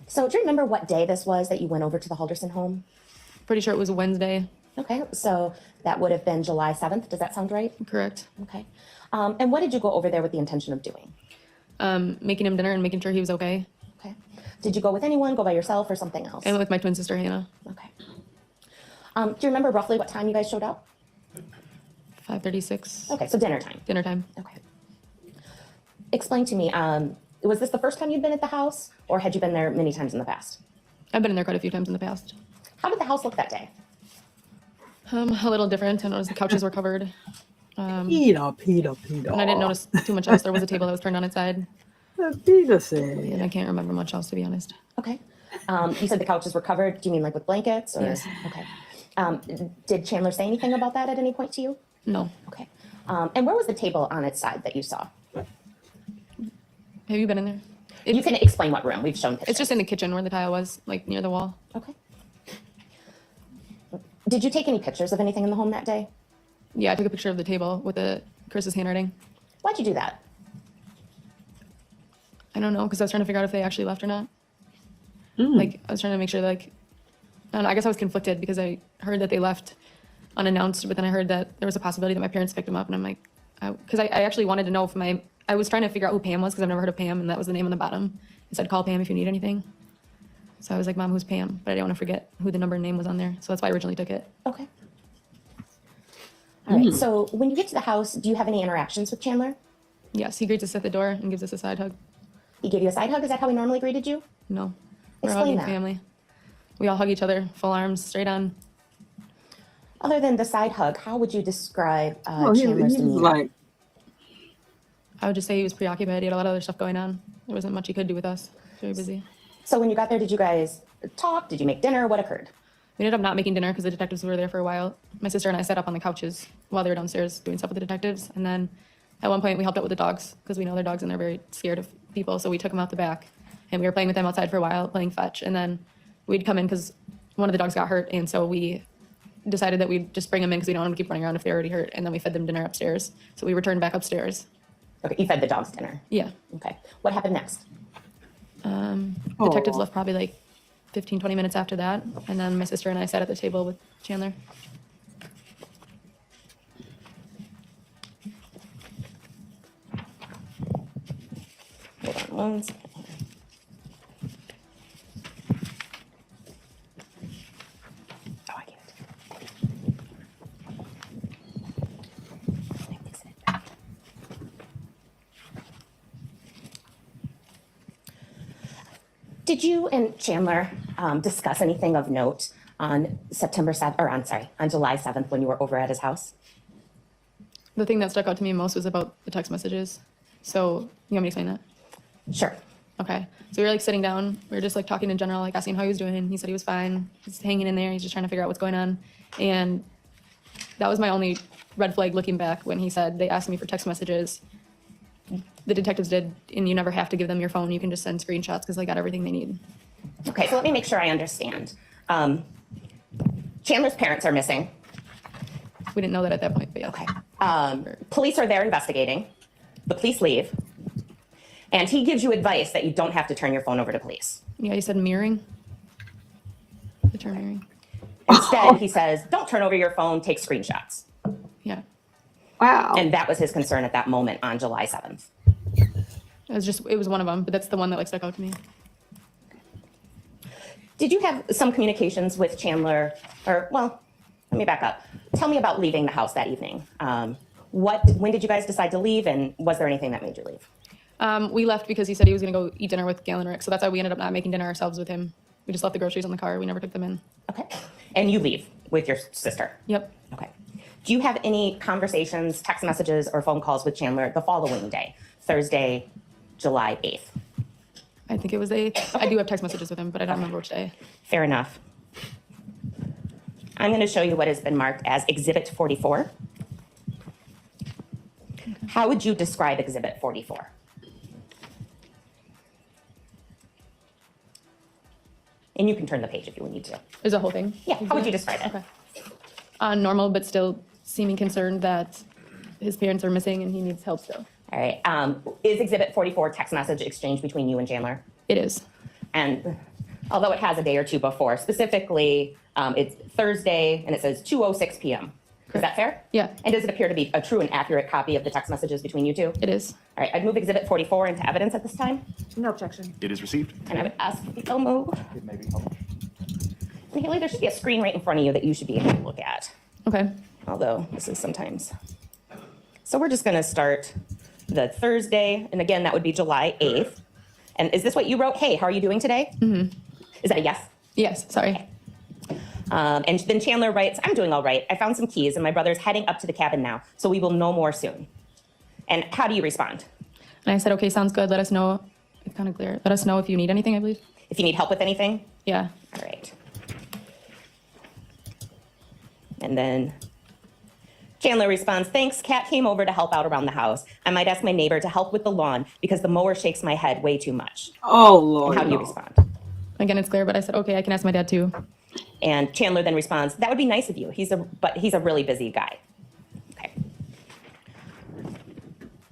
So do you remember what day this was that you went over to the Halderson home? Pretty sure it was a Wednesday. Okay, so that would have been July 7th. Does that sound right? Correct. Okay. And what did you go over there with the intention of doing? Making him dinner and making sure he was okay. Okay. Did you go with anyone, go by yourself, or something else? I went with my twin sister, Hannah. Okay. Do you remember roughly what time you guys showed up? 5:36. Okay, so dinner time. Dinner time. Okay. Explain to me, Was this the first time you'd been at the house, or had you been there many times in the past? I've been in there quite a few times in the past. How did the house look that day? A little different. I noticed the couches were covered. Peter. And I didn't notice too much else. There was a table that was turned on its side. Peter said. And I can't remember much else, to be honest. Okay. You said the couches were covered. Do you mean like with blankets? Or? Yes. Okay. Did Chandler say anything about that at any point to you? No. Okay. And where was the table on its side that you saw? Have you been in there? You can explain what room. We've shown pictures. It's just in the kitchen where the tile was, like near the wall. Okay. Did you take any pictures of anything in the home that day? Yeah, I took a picture of the table with Chris's handwriting. Why'd you do that? I don't know, because I was trying to figure out if they actually left or not. Like, I was trying to make sure, like, I don't know, I guess I was conflicted because I heard that they left unannounced, but then I heard that there was a possibility that my parents picked them up, and I'm like, because I actually wanted to know if I was trying to figure out who Pam was, because I've never heard of Pam, and that was the name on the bottom. It said, call Pam if you need anything. So I was like, Mom, who's Pam? But I didn't want to forget who the number and name was on there, so that's why I originally took it. Okay. All right, so when you get to the house, do you have any interactions with Chandler? Yes, he greets us at the door and gives us a side hug. He gave you a side hug? Is that how he normally greeted you? No, we're Explain hugging that. family. We all hug each other, full arms, straight on. Other than the side hug, how would you describe He Chandler's was demeanor? like, I would just say he was preoccupied. He had a lot of other stuff going on. There wasn't much he could do with us. Very busy. So when you got there, did you guys talk? Did you make dinner? What occurred? We ended up not making dinner because the detectives were there for a while. My sister and I sat up on the couches while they were downstairs doing stuff with the detectives. And then at one point we helped out with the dogs because we know they're dogs and they're very scared of people. So we took them out the back and we were playing with them outside for a while, playing fetch. And then we'd come in because one of the dogs got hurt. And so we decided that we'd just bring them in because we don't want them to keep running around if they're already hurt. And then we fed them dinner upstairs. So we returned back upstairs. Okay, you fed the dogs dinner. Yeah. Okay. What happened next? Detectives left probably like 15, 20 minutes after that. And then my sister and I sat at the table with Chandler. Hold on one second. Oh, I can't. Did you and Chandler discuss anything of note on on July 7th when you were over at his house? The thing that stuck out to me most was about the text messages. So you want me to explain that? Sure. Okay. So we were like sitting down. We were just like talking in general, like asking how he was doing. He said he was fine. He's hanging in there. He's just trying to figure out what's going on. And that was my only red flag looking back when he said they asked me for text messages. The detectives did, and you never have to give them your phone. You can just send screenshots because they got everything they need. Okay, so let me make sure I understand. Chandler's parents are missing. We didn't know that at that point, but yeah. Okay. Police are there investigating. The police leave. And he gives you advice that you don't have to turn your phone over to police. Yeah, he said mirroring. The term mirroring. Instead, he says, don't turn over your phone, take screenshots. Yeah. wow. And that was his concern at that moment on July 7th. It was one of them, but that's the one that like stuck out to me. Did you have some communications with Chandler, let me back up. Tell me about leaving the house that evening. When did you guys decide to leave, and was there anything that made you leave? We left because he said he was going to go eat dinner with Gail and Rick, so that's why we ended up not making dinner ourselves with him. We just left the groceries on the car. We never took them in. Okay. And you leave with your sister? Yep. Okay. Do you have any conversations, text messages, or phone calls with Chandler the following day, Thursday, July 8th? I think it was the 8th. I do have text messages with him, but I don't remember which day. Fair enough. I'm going to show you what has been marked as Exhibit 44. How would you describe Exhibit 44? And you can turn the page if you need to. There's a whole thing. Yeah, how would you describe it? Okay. Normal, but still seeming concerned that his parents are missing and he needs help still. All right. Is Exhibit 44 text message exchange between you and Chandler? It is. And although it has a day or two before, specifically, it's Thursday and it says 2:06 p.m. Is that fair? Yeah. And does it appear to be a true and accurate copy of the text messages between you two? It is. All right. I'd move Exhibit 44 into evidence at this time. No objection. It is received. And I would ask if you'll move. It may be published. And Haley, there should be a screen right in front of you that you should be able to look at. Okay. Although this is sometimes. So we're just going to start the Thursday. And again, that would be July 8th. And is this what you wrote? Hey, how are you doing today? Mm-hmm. Is that a yes? Yes, sorry. And then Chandler writes, I'm doing all right. I found some keys and my brother's heading up to the cabin now, so we will know more soon. And how do you respond? And I said, okay, sounds good. Let us know. It's kind of clear. Let us know if you need anything, I believe. If you need help with anything? Yeah. All right. And then Chandler responds, thanks, Kat came over to help out around the house. I might ask my neighbor to help with the lawn because the mower shakes my head way too much. Oh, Lord. And how do you respond? Again, it's clear, but I said, okay, I can ask my dad too. And Chandler then responds, that would be nice of you. But he's a really busy guy. Okay.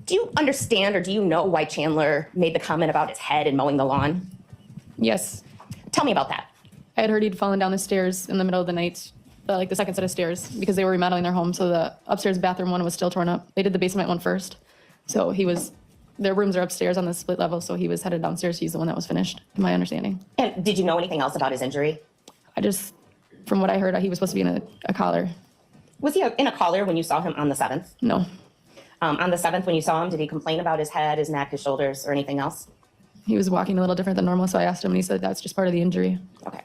Do you understand or do you know why Chandler made the comment about his head and mowing the lawn? Yes. Tell me about that. I had heard he'd fallen down the stairs in the middle of the night, like the second set of stairs, because they were remodeling their home. So the upstairs bathroom one was still torn up. They did the basement one first. So their rooms are upstairs on the split level. So he was headed downstairs. He's the one that was finished, in my understanding. And did you know anything else about his injury? From what I heard, he was supposed to be in a collar. Was he in a collar when you saw him on the 7th? No. On the 7th when you saw him, did he complain about his head, his neck, his shoulders, or anything else? He was walking a little different than normal. So I asked him and he said that's just part of the injury. Okay.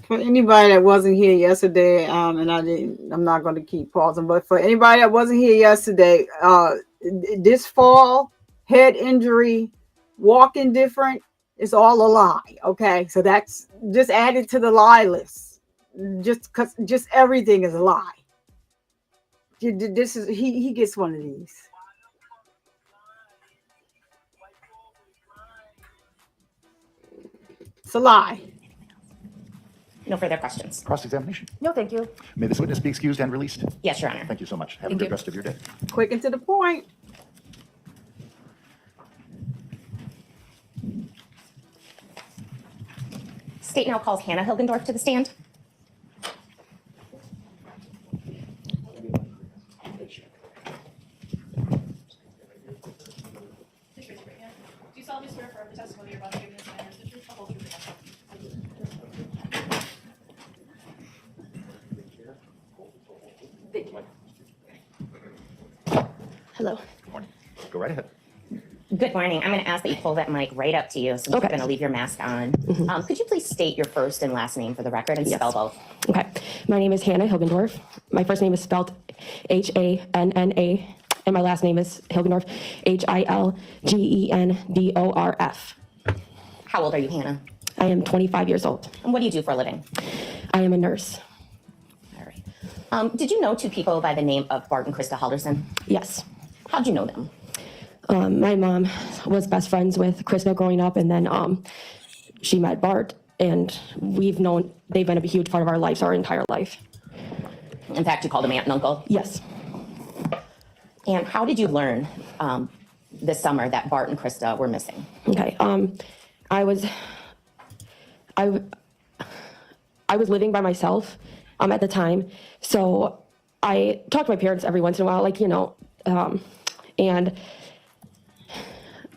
For anybody that wasn't here yesterday, and I'm not going to keep pausing, but for anybody that wasn't here yesterday, this fall, head injury, walking different, it's all a lie. Okay, so that's just added to the lie list. Just everything is a lie. This is he gets one of these. It's a lie. No further questions. Cross-examination. No, thank you. May this witness be excused and released. Yes, Your Honor. Thank you so much. Have a Thank good you. rest of your day. Quick and to the point. State now calls Hannah Hilgendorf to the stand. Do you solemnly swear for the testimony you're about to give this matter is the truth, the whole truth, Hello. Good morning. Go right ahead. Good morning. I'm going to ask that you pull that mic right up to you since you're going to leave your mask on. Could you please state your first and last name for the record and spell both? Okay. My name is Hannah Hilgendorf. My first name is spelled Hanna, and my last name is Hilgendorf, Hilgendorf. How old are you, Hannah? I am 25 years old. And what do you do for a living? I am a nurse. All right. Did you know two people by the name of Bart and Krista Halderson? Yes. How'd you know them? My mom was best friends with Krista growing up, and then she met Bart, and they've been a huge part of our lives our entire life. In fact, you called them aunt and uncle? Yes. And how did you learn this summer that Bart and Krista were missing? Okay. I was living by myself at the time, so I talked to my parents every once in a while, and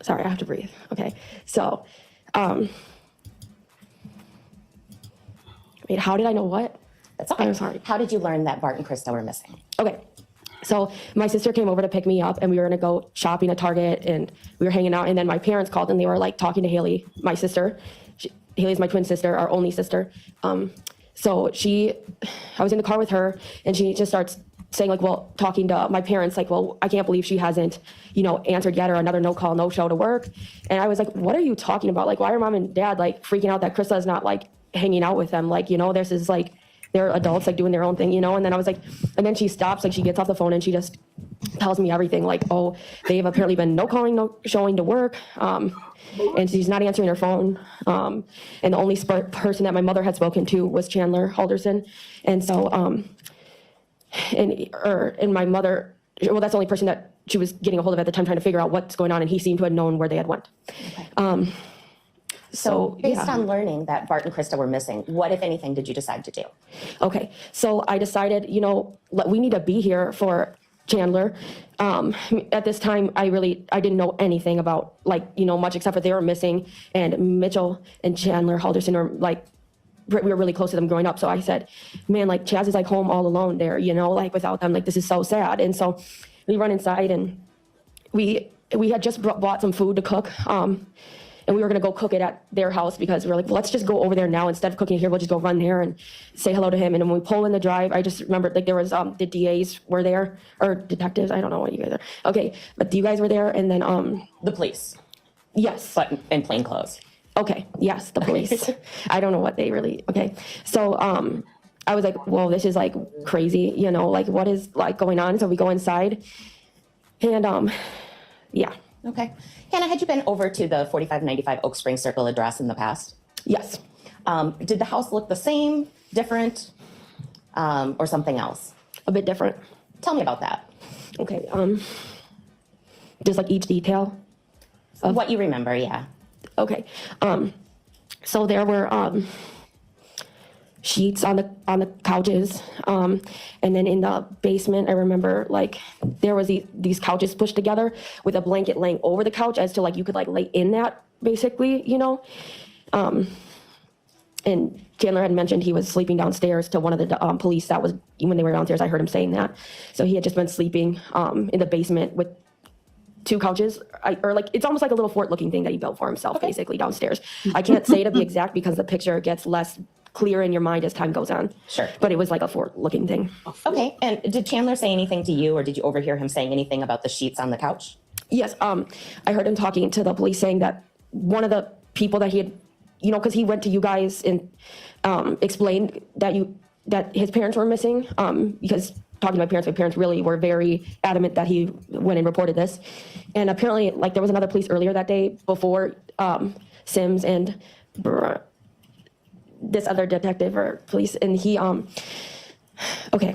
sorry, I have to breathe. Okay, so wait, how did I know what? That's okay. I'm sorry. How did you learn that Bart and Krista were missing? Okay. So my sister came over to pick me up, and we were gonna go shopping at Target, and we were hanging out, and then my parents called, and they were talking to Haley, my sister. Haley's my twin sister, our only sister. So I was in the car with her, and she just starts saying talking to my parents, I can't believe she hasn't, answered yet, or another no call, no show to work. And I was like, what are you talking about? Why are mom and dad freaking out that Krista is not hanging out with them? This is they're adults doing their own thing, And then I was and then she stops, she gets off the phone and she just tells me everything, oh, they've apparently been no calling, no showing to work. And she's not answering her phone. And the only person that my mother had spoken to was Chandler Halderson. And so, and my mother, that's the only person that she was getting a hold of at the time, trying to figure out what's going on. And he seemed to have known where they had went. Okay. So based on learning that Bart and Krista were missing, what, if anything, did you decide to do? Okay. So I decided, we need to be here for Chandler. At this time, I didn't know anything about much except for they were missing, and Mitchell and Chandler Halderson are we were really close to them growing up. So I said, man, Chaz is home all alone there, without them, this is so sad. And so we run inside and we we had just bought some food to cook. And we were going to go cook it at their house because we were like, well, let's just go over there now. Instead of cooking here, we'll just go run there and say hello to him. And when we pull in the drive, I just remembered like there was the DAs were there, or detectives. I don't know what you guys are. Okay, but you guys were there, and then The police, yes. but in plain clothes. Okay, yes, the police. I don't know what they really. Okay, so I was like, well, this is like crazy, you know, like what is like going on? So we go inside, and yeah. Okay. Hannah, had you been over to the 4595 Oak Spring Circle address in the past? Yes. Did the house look the same, different, or something else? A bit different. Tell me about that. Okay. Just like each detail. What you remember, yeah. Okay. So there were sheets on the couches, and then in the basement, I remember like there was these couches pushed together with a blanket laying over the couch as to like you could like lay in that basically, you know. And Chandler had mentioned he was sleeping downstairs to one of the police. That was when they were downstairs. I heard him saying that. So he had just been sleeping in the basement with 2 couches, or like it's almost like a little fort-looking thing that he built for himself, basically downstairs. I can't say to be exact because the picture gets less clear in your mind as time goes on. Sure. But it was like a fort-looking thing. Okay. And did Chandler say anything to you, or did you overhear him saying anything about the sheets on the couch? Yes, I heard him talking to the police saying that one of the people that he had, you know, because he went to you guys and explained that his parents were missing, because talking to my parents really were very adamant that he went and reported this. And apparently, like, there was another police earlier that day before Sims and this other detective or police, and he, okay,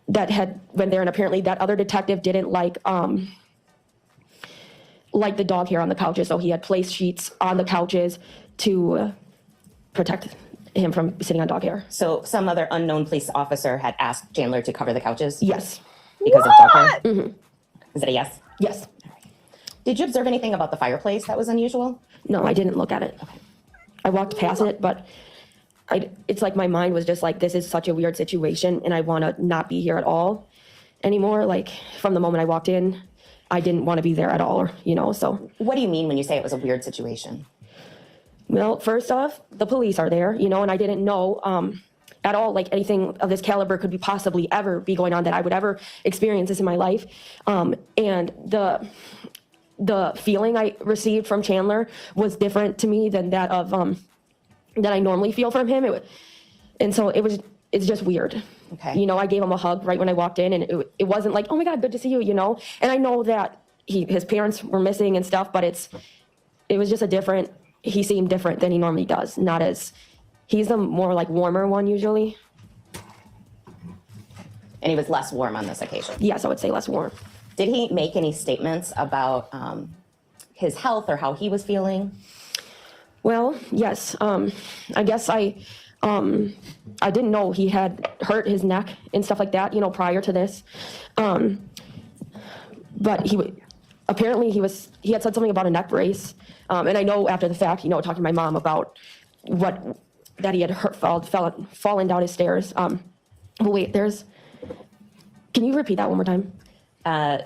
that had went there, and apparently that other detective didn't like the dog hair on the couches, so he had placed sheets on the couches to protect him from sitting on dog hair. So some other unknown police officer had asked Chandler to cover the couches? Yes. Because of dog hair? Mm-hmm. Is it a yes? Yes. Did you observe anything about the fireplace that was unusual? No, I didn't look at it. Okay. I walked past it, but it's like my mind was just like, this is such a weird situation, and I want to not be here at all anymore. Like, from the moment I walked in, I didn't want to be there at all, you know, so. What do you mean when you say it was a weird situation? Well, first off, the police are there, you know, and I didn't know at all, like, anything of this caliber could be possibly ever be going on, that I would ever experience this in my life. And the feeling I received from Chandler was different to me than that of that I normally feel from him. And so it's just weird. Okay. You know, I gave him a hug right when I walked in, and it wasn't like, oh my God, good to see you, you know. And I know that his parents were missing and stuff, but it was just he seemed different than he normally does. Not as, he's the more like warmer one usually. And he was less warm on this occasion? Yes, I would say less warm. Did he make any statements about his health or how he was feeling? Well, yes. I guess I didn't know he had hurt his neck and stuff like that, you know, prior to this. But apparently he had said something about a neck brace. And I know after the fact, you know, talking to my mom about that he had fallen down his stairs. But wait, can you repeat that one more time?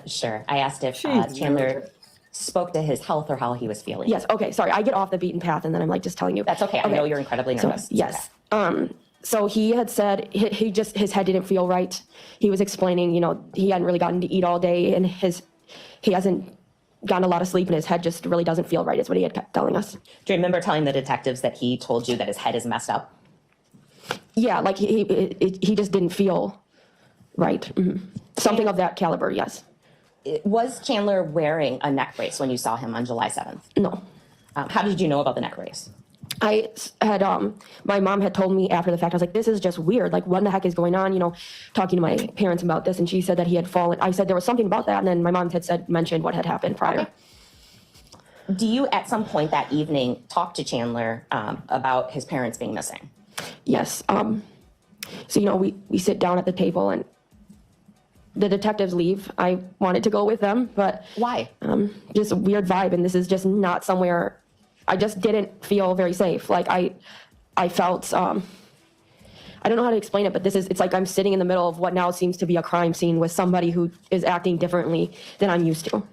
Sure. I asked if Chandler spoke to his health or how he was feeling. Yes. Okay. Sorry. I get off the beaten path and then I'm like just telling you. That's okay. I know you're incredibly nervous. So, yes. Okay. So he had said his head didn't feel right. He was explaining, you know, he hadn't really gotten to eat all day, and he hasn't gotten a lot of sleep, and his head just really doesn't feel right, is what he had kept telling us. Do you remember telling the detectives that he told you that his head is messed up? Yeah, like he just didn't feel right. Mm-hmm. Something of that caliber, yes. Was Chandler wearing a neck brace when you saw him on July 7th? No. How did you know about the neck brace? I had, my mom had told me after the fact, I was like, this is just weird. Like, what the heck is going on? You know, talking to my parents about this, and she said that he had fallen. I said there was something about that, and then my mom had mentioned what had happened prior. Okay. Do you, at some point that evening, talk to Chandler about his parents being missing? Yes. So, you know, we sit down at the table, and the detectives leave. I wanted to go with them, but why? Just a weird vibe, and this is just not somewhere. I just didn't feel very safe. Like I felt, I don't know how to explain it, but it's like I'm sitting in the middle of what now seems to be a crime scene with somebody who is acting differently than I'm used to.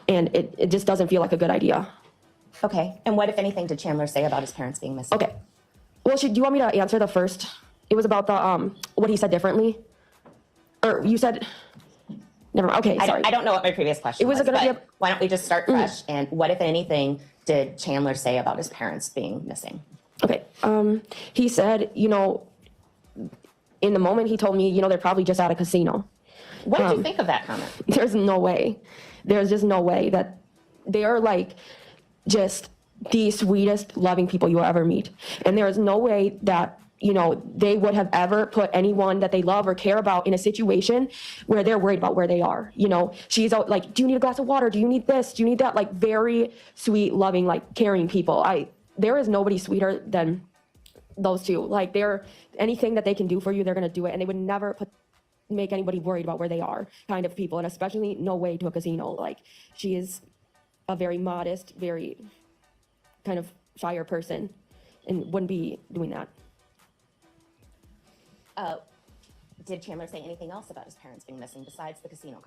And it just doesn't feel like a good idea. Okay, and what, if anything, did Chandler say about his parents being missing? Okay. Well, do you want me to answer the first? It was about the, what he said differently? Or you said, never mind, okay, sorry. I don't know what my previous question was, gonna be but why don't we just start fresh? And what, if anything, did Chandler say about his parents being missing? Okay, he said, you know, in the moment he told me, you know, they're probably just at a casino. What did you think of that comment? There's no way. There's just no way that they are like just the sweetest, loving people you'll ever meet. And there is no way that, you know, they would have ever put anyone that they love or care about in a situation where they're worried about where they are. You know, she's out like, do you need a glass of water? Do you need this? Do you need that? Like very sweet, loving, like caring people. There is nobody sweeter than those two. Like anything that they can do for you, they're going to do it. And they would never make anybody worried about where they are kind of people. And especially no way to a casino. Like she is a very modest, very kind of shyer person and wouldn't be doing that. Did Chandler say anything else about his parents being missing besides the casino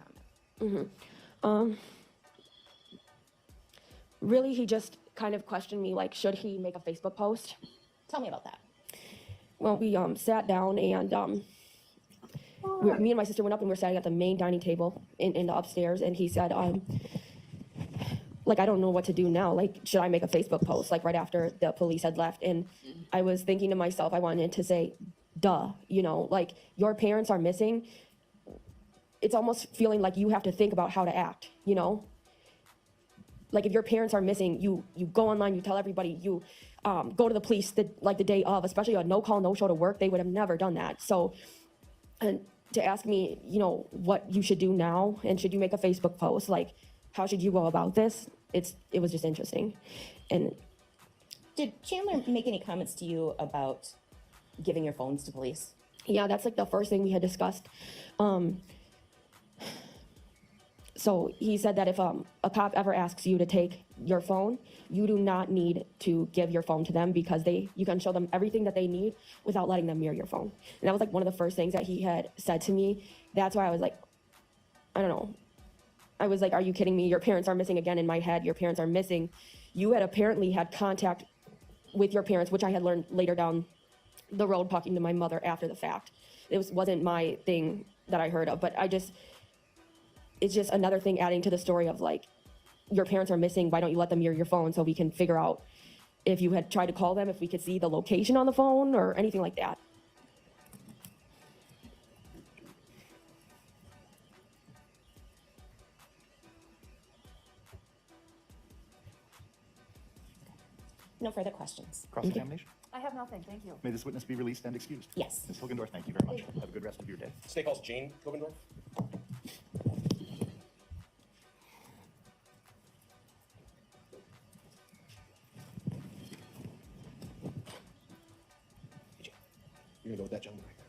comment? Really, he just kind of questioned me, like, should he make a Facebook post? Tell me about that. Well, we sat down and me and my sister went up and we were sitting at the main dining table in the upstairs, and he said, like, I don't know what to do now. Like, should I make a Facebook post, like, right after the police had left? And I was thinking to myself, I wanted to say, duh, you know, like, your parents are missing. It's almost feeling like you have to think about how to act, you know? Like, if your parents are missing, you go online, you tell everybody, you go to the police the day of, especially a no-call, no-show to work. They would have never done that. So, and to ask me, you know, what you should do now, and should you make a Facebook post, like, how should you go about this? It was just interesting. And did Chandler make any comments to you about giving your phones to police? Yeah, that's like the first thing we had discussed. So he said that if a cop ever asks you to take your phone, you do not need to give your phone to them, because you can show them everything that they need without letting them mirror your phone. And that was like one of the first things that he had said to me. That's why I was like, I don't know. I was like, are you kidding me? Your parents are missing again. In my head, your parents are missing. You had apparently had contact with your parents, which I had learned later down the road talking to my mother after the fact. It wasn't my thing that I heard of, but it's just another thing adding to the story of like, your parents are missing. Why don't you let them mirror your phone so we can figure out if you had tried to call them, if we could see the location on the phone or anything like that. No further questions. Cross-examination? I have nothing, thank you. May this witness be released and excused? Yes. Ms. Hilgendorf, thank you very much. Have a good rest of your day. State calls Jane Hilgendorf. You're gonna go with that gentleman right there.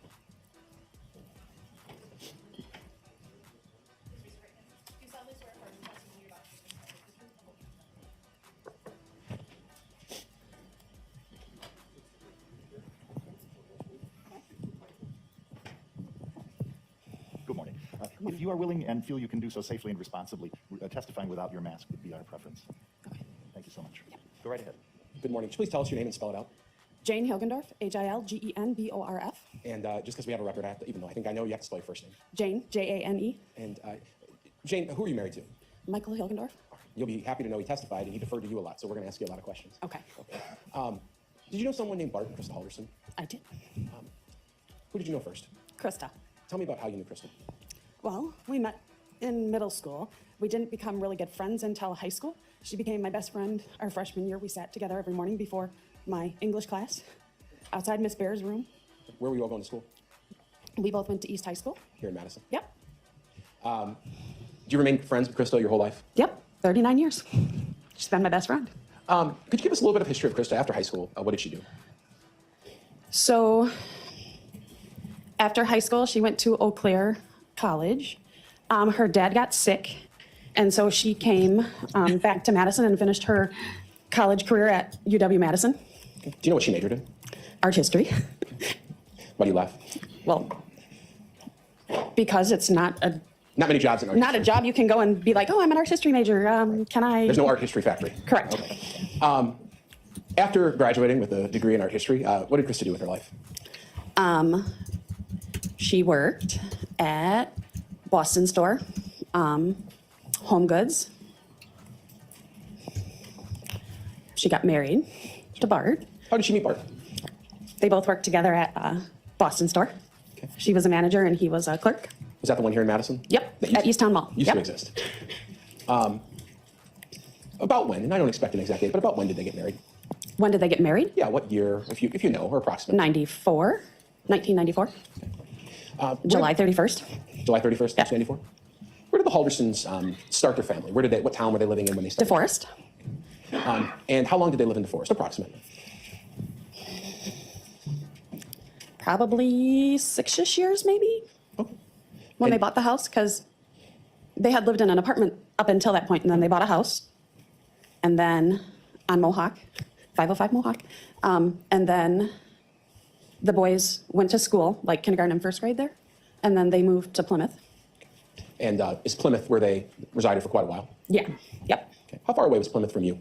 Good morning. If you are willing and feel you can do so safely and responsibly, testifying without your mask would be our preference. Okay. Thank you so much. Go right ahead. Good morning. Could you please tell us your name and spell it out? Jane Hilgendorf, Hilgenborf. And just because we have a record, even though I think I know, you have to spell your first name. Jane, Jane. And Jane, who are you married to? Michael Hilgendorf. You'll be happy to know he testified and he deferred to you a lot, so we're going to ask you a lot of questions. Okay. Did you know someone named Bart and Krista Halderson? I did. Who did you know first? Krista. Tell me about how you knew Krista. Well, we met in middle school. We didn't become really good friends until high school. She became my best friend our freshman year. We sat together every morning before my English class outside Miss Bear's room. Where were you all going to school? We both went to East High School. Here in Madison? Yep. Do you remain friends with Krista your whole life? Yep. 39 years. She's been my best friend. Could you give us a little bit of history of Krista after high school? What did she do? So after high school, she went to Eau Claire College. Her dad got sick, and so she came back to Madison and finished her college career at UW-Madison. Do you know what she majored in? Art history. Why do you laugh? Well, because it's not a Not many jobs in art Not a history. job you can go and be like, oh, I'm an art history major. Can I? There's no art history factory. Correct. Okay. After graduating with a degree in art history, what did Krista do with her life? She worked at Boston store, Home Goods. She got married to Bart. How did she meet Bart? They both worked together at Boston store. Okay. She was a manager and he was a clerk. Was that the one here in Madison? Yep, That at Easttown Mall. Used Yep. to exist. About when, and I don't expect an exact date, but about when did they get married? When did they get married? Yeah, what year, if you know, or approximately? 1994. July 31st. July 31st, 1994? Where did the Haldersons start their family? What town were they living in when they started? DeForest. And how long did they live in DeForest, approximately? Probably 6-ish years, maybe, Okay. when they And- bought the house, because they had lived in an apartment up until that point, and then they bought a house. And then on Mohawk, 505 Mohawk. And then the boys went to school, like kindergarten and first grade there. And then they moved to Plymouth. And is Plymouth where they resided for quite a while? Yeah, yep. Okay. How far away was Plymouth from you?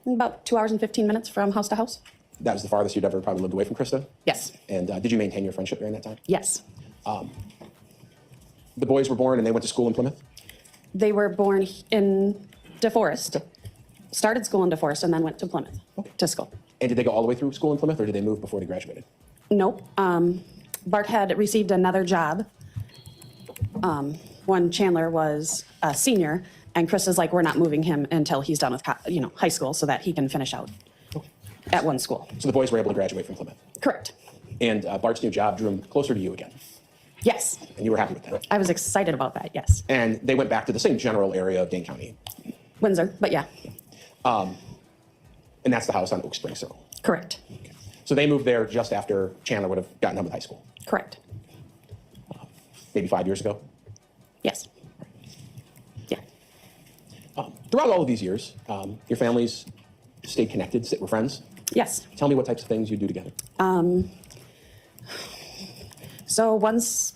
About 2 hours and 15 minutes from house to house. That was the farthest you'd ever probably lived away from Krista? Yes, And did you maintain your friendship during that time? yes. The boys were born and they went to school in Plymouth? They were born in DeForest, started school in DeForest, and then went to Plymouth to school. And did they go all the way through school in Plymouth, or did they move before they graduated? Nope. Bart had received another job when Chandler was a senior, and Krista's like, we're not moving him until he's done with high school so that he can finish out at one school. So the boys were able to graduate from Plymouth. Correct. And Bart's new job drew him closer to you again. Yes. And you were happy with that. I was excited about that, yes. And they went back to the same general area of Dane County. Windsor, but yeah, And that's the house on Oak Spring Circle. correct. So they moved there just after Chandler would have gotten done with high school, Correct. maybe 5 years ago. Yes. Yeah. Throughout all of these years, your families stayed connected, were friends. Yes. Tell me what types of things you do together. So once,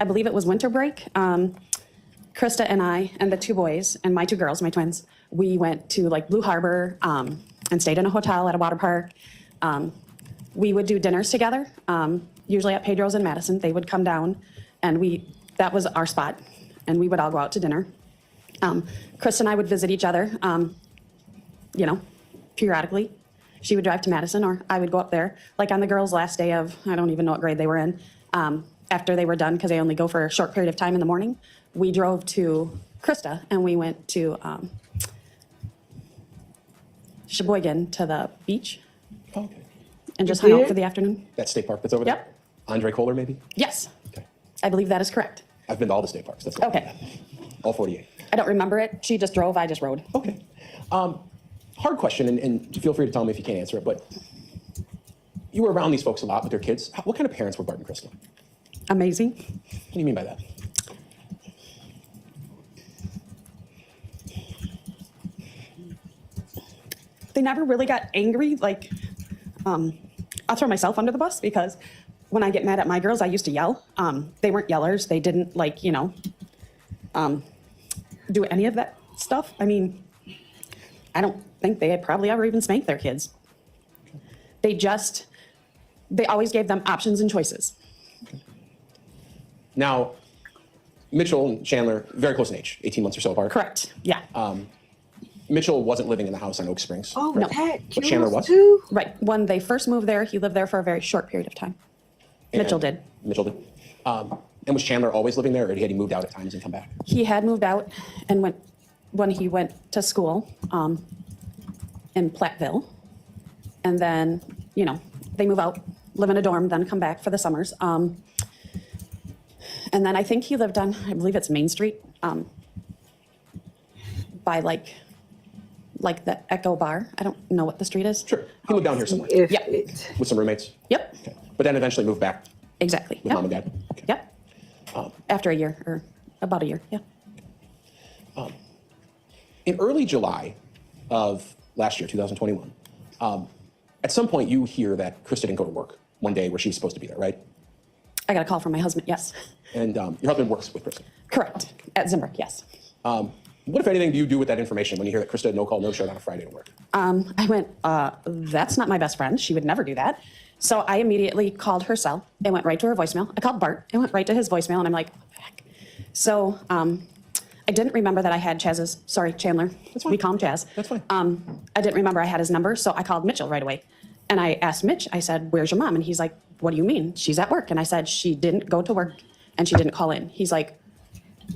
I believe it was winter break, Krista and I and the two boys and my two girls, my twins, we went to like Blue Harbor and stayed in a hotel at a water park. We would do dinners together, usually at Pedro's in Madison. They would come down and that was our spot, and we would all go out to dinner. Krista and I would visit each other, periodically. She would drive to Madison or I would go up there. Like on the girls' last day of, I don't even know what grade they were in, after they were done, because they only go for a short period of time in the morning, we drove to Krista and we went to Sheboygan to the beach Oh, okay. and just You hung out did? for the afternoon. That state park that's over there? Yep. Andre Kohler, maybe? Yes, Okay. I believe that is correct. I've been to all the state parks. That's Okay. All 48. I don't remember it. She just drove, I just rode. Okay. Hard question, and feel free to tell me if you can't answer it, but you were around these folks a lot with their kids. What kind of parents were Bart and Krista? What Amazing. do you mean by that? They never really got angry. Like, I'll throw myself under the bus because when I get mad at my girls, I used to yell. They weren't yellers. They didn't do any of that stuff. I mean, I don't think they had probably ever even spanked their kids. They always gave them options and choices. Now, Mitchell and Chandler, very close in age, 18 months or so apart. Correct. Yeah. Mitchell wasn't living in the house on Oak Springs. Oh, No. Pat, But Chandler was? too? Right. When they first moved there, he lived there for a very short period of time. Mitchell did. Mitchell did. And was Chandler always living there, or had he moved out at times and come back? He had moved out and when he went to school in Platteville. And then, they move out, live in a dorm, then come back for the summers. And then I think he lived on, I believe it's Main Street, by like the Echo Bar. I don't know what the street is. Sure. He lived down here somewhere If Yep. it- with some roommates. Yep, Okay. But then eventually moved back exactly. with Yep. mom and dad. Okay. Yep. After a year, or about a year, yeah. In early July of last year, 2021, at some point you hear that Krista didn't go to work one day where she was supposed to be there, right? I got a call from my husband, yes. And your husband works with Krista. Correct, at Zimbrick, yes. What, if anything, do you do with that information when you hear that Krista had no call, no showed on a Friday to work? I went, that's not my best friend. She would never do that. So I immediately called her cell and went right to her voicemail. I called Bart and went right to his voicemail, and I'm like, what the heck? So I didn't remember that I had Chandler. That's fine. We call him Chaz. That's fine. I didn't remember I had his number, so I called Mitchell right away. And I asked Mitch, I said, where's your mom? And he's like, what do you mean? She's at work. And I said, she didn't go to work and she didn't call in. He's like,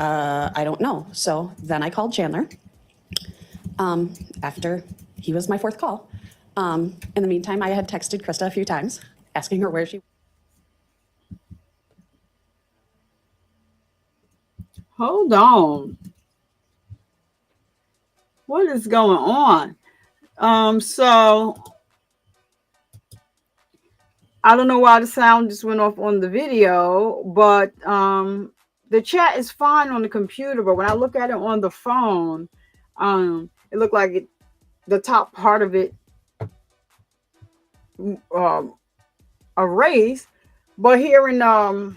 I don't know. So then I called Chandler after he was my fourth call. In the meantime, I had texted Krista a few times asking her where she. Hold on. What is going on? So I don't know why the sound just went off on the video, but the chat is fine on the computer, but when I look at it on the phone, it looked like the top part of it erased. But here in the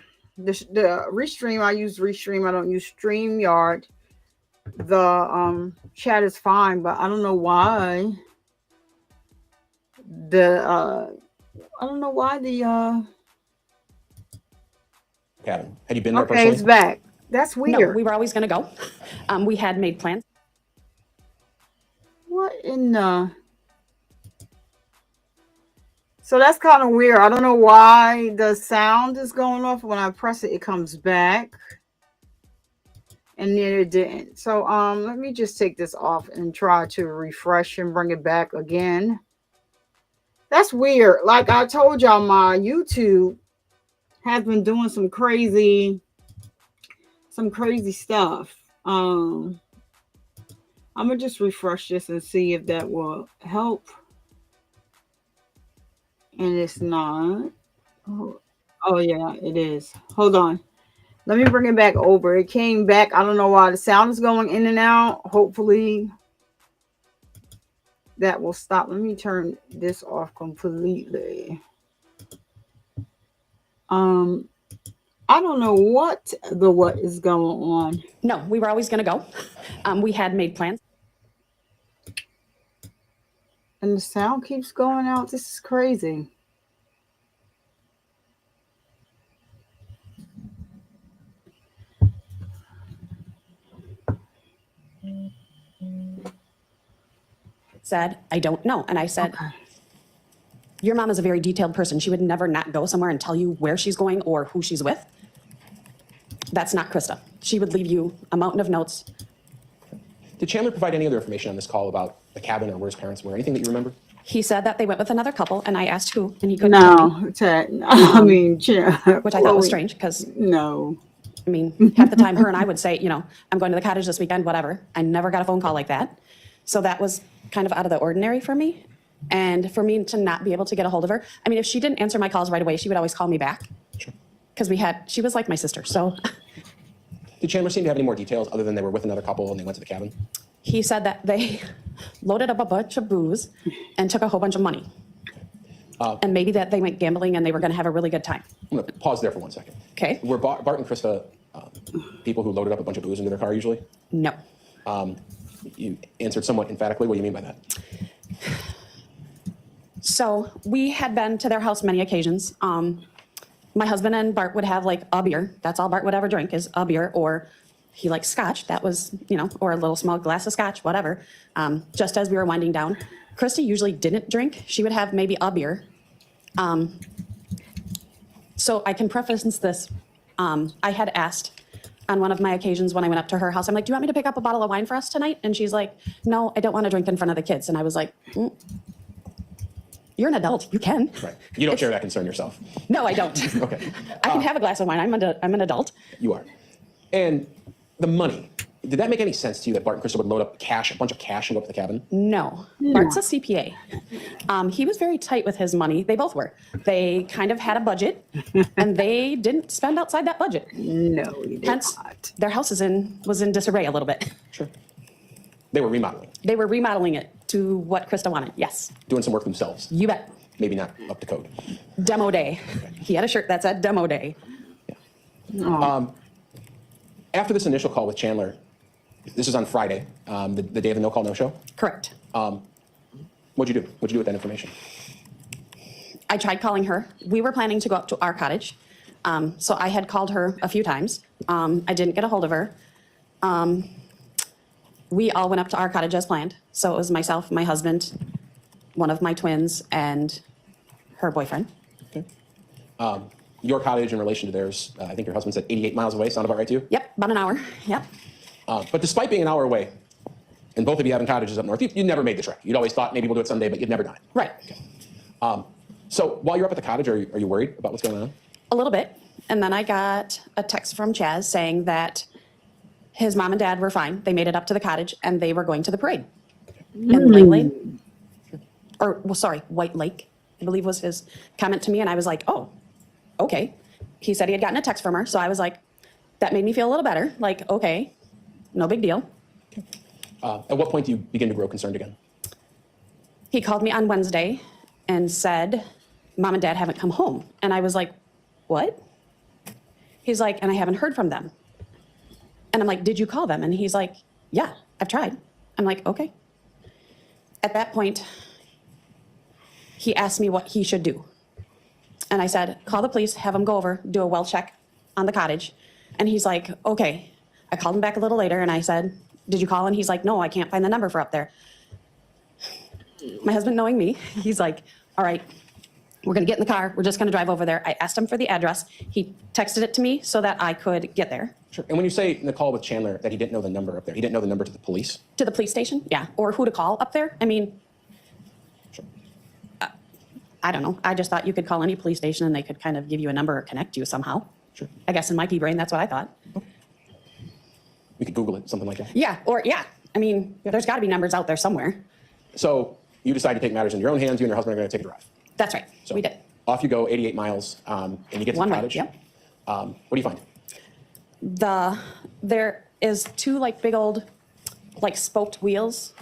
Restream, I use Restream. I don't use StreamYard. The chat is fine, but I don't know why the Cabin. Had you been there okay, personally? it's back. That's weird. No, we were always going to go. We had made plans. What in the? So that's kind of weird. I don't know why the sound is going off. When I press it, it comes back. And then it didn't. So let me just take this off and try to refresh and bring it back again. That's weird. Like I told y'all, my YouTube has been doing some crazy stuff. I'm gonna just refresh this and see if that will help. And it's not. Oh yeah, it is. Hold on. Let me bring it back over. It came back. I don't know why the sound is going in and out. Hopefully that will stop. Let me turn this off completely. I don't know what is going on. No, we were always going to go. We had made plans. And the sound keeps going out. This is crazy. Said, I don't know. And I said, okay. Your mom is a very detailed person. She would never not go somewhere and tell you where she's going or who she's with. That's not Krista. She would leave you a mountain of notes. Did Chandler provide any other information on this call about the cabin or where his parents were? Anything that you remember? He said that they went with another couple, and I asked who, and he couldn't tell me. I mean, which I thought was strange, because no. I mean, half the time her and I would say, I'm going to the cottage this weekend, whatever. I never got a phone call like that. So that was kind of out of the ordinary for me. And for me to not be able to get a hold of her. I mean, if she didn't answer my calls right away, she would always call me back. Sure. Because she was like my sister, so. Did Chandler seem to have any more details other than they were with another couple and they went to the cabin? He said that they loaded up a bunch of booze and took a whole bunch of money. And maybe that they went gambling and they were going to have a really good time. I'm going to pause there for 1 second. Okay. Were Bart and Krista people who loaded up a bunch of booze into their car usually? No. You answered somewhat emphatically. What do you mean by that? So we had been to their house many occasions. My husband and Bart would have like a beer. That's all Bart would ever drink is a beer, or he likes scotch. That was, or a little small glass of scotch, whatever. Just as we were winding down. Krista usually didn't drink. She would have maybe a beer. So I can preface this. I had asked on one of my occasions when I went up to her house, I'm like, do you want me to pick up a bottle of wine for us tonight? And she's like, no, I don't want to drink in front of the kids. And I was like, you're an adult. You can. Right. You don't share that concern yourself. No, I don't. Okay. I can have a glass of wine. I'm an adult. You are. And the money, did that make any sense to you that Bart and Krista would load up a bunch of cash and go up to the cabin? No. Bart's a CPA. He was very tight with his money. They both were. They kind of had a budget, and they didn't spend outside that budget. No, he did Hence, not. their house was in disarray a little bit. Sure. They were remodeling. They were remodeling it to what Krista wanted, yes. Doing some work themselves. You bet. Maybe not up to code. Demo day. Okay. He had a shirt that said demo day. After this initial call with Chandler, this is on Friday, the day of the no-call, no-show. Correct. What'd you do? What'd you do with that information? I tried calling her. We were planning to go up to our cottage. So I had called her a few times. I didn't get a hold of her. We all went up to our cottage as planned. So it was myself, my husband, one of my twins, and her boyfriend. Okay. Your cottage in relation to theirs, I think your husband said 88 miles away. Sound about right to you? Yep, about an hour. Yep. But despite being an hour away, and both of you having cottages up north, you never made the trek. You'd always thought maybe we'll do it someday, but you'd never done it. Right. Okay. So while you're up at the cottage, are you worried about what's going on? A little bit. And then I got a text from Chaz saying that his mom and dad were fine. They made it up to the cottage and they were going to the parade. And White Lake, I believe was his comment to me. And I was like, oh, okay. He said he had gotten a text from her. So I was like, that made me feel a little better. Like, okay, no big deal. Okay. At what point do you begin to grow concerned again? He called me on Wednesday and said, Mom and Dad haven't come home. And I was like, what? He's like, and I haven't heard from them. And I'm like, did you call them? And he's like, yeah, I've tried. I'm like, okay. At that point, he asked me what he should do. And I said, call the police, have them go over, do a well check on the cottage. And he's like, okay. I called him back a little later and I said, did you call? And he's like, no, I can't find the number for up there. My husband, knowing me, he's like, all right, we're going to get in the car. We're just going to drive over there. I asked him for the address. He texted it to me so that I could get there. Sure. And when you say in the call with Chandler that he didn't know the number up there, he didn't know the number to the police? To the police station? Yeah. Or who to call up there? I mean, Sure. I don't know. I just thought you could call any police station and they could kind of give you a number or connect you somehow. Sure. I guess in my pea brain, that's what I thought. We could Google it, something like that. Yeah. I mean, there's got to be numbers out there somewhere. So you decide to take matters into your own hands. You and your husband are going to take a drive. That's right. So We did. Off you go, 88 miles, and you get to One the way, cottage. yep. What do you find? There is two like big old like spoked wheels.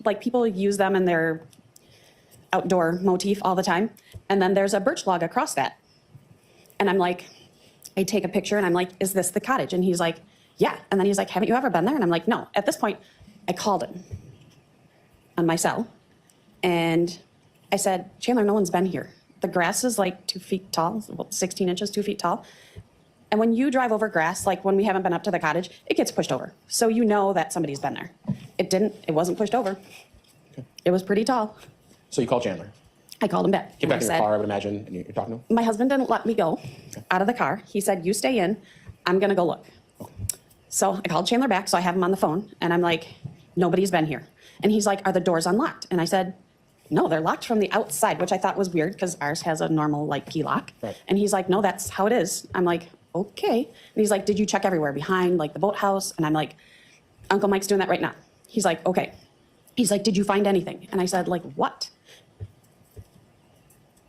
Like people use them in their outdoor motif all the time. And then there's a birch log across that. And I'm like, I take a picture and I'm like, is this the cottage? And he's like, yeah. And then he's like, haven't you ever been there? And I'm like, no. At this point, I called him on my cell. And I said, Chandler, no one's been here. The grass is like 2 feet tall, well, 16 inches, 2 feet tall. And when you drive over grass, like when we haven't been up to the cottage, it gets pushed over. So you know that somebody's been there. It wasn't pushed over. Okay. It was pretty tall. So you call Chandler. I called him back. Get back and in I your said, car, I would imagine, and you're talking to him? my husband didn't let me go out of the car. He said, you stay in, I'm gonna go look. Okay. So I called Chandler back, so I have him on the phone, and I'm like, nobody's been here. And he's like, are the doors unlocked? And I said, no, they're locked from the outside, which I thought was weird because ours has a normal like key lock. Right. And he's like, no, that's how it is. I'm like, okay. And he's like, did you check everywhere behind like the boathouse? And I'm like, Uncle Mike's doing that right now. He's like, okay. He's like, did you find anything? And I said, like, what?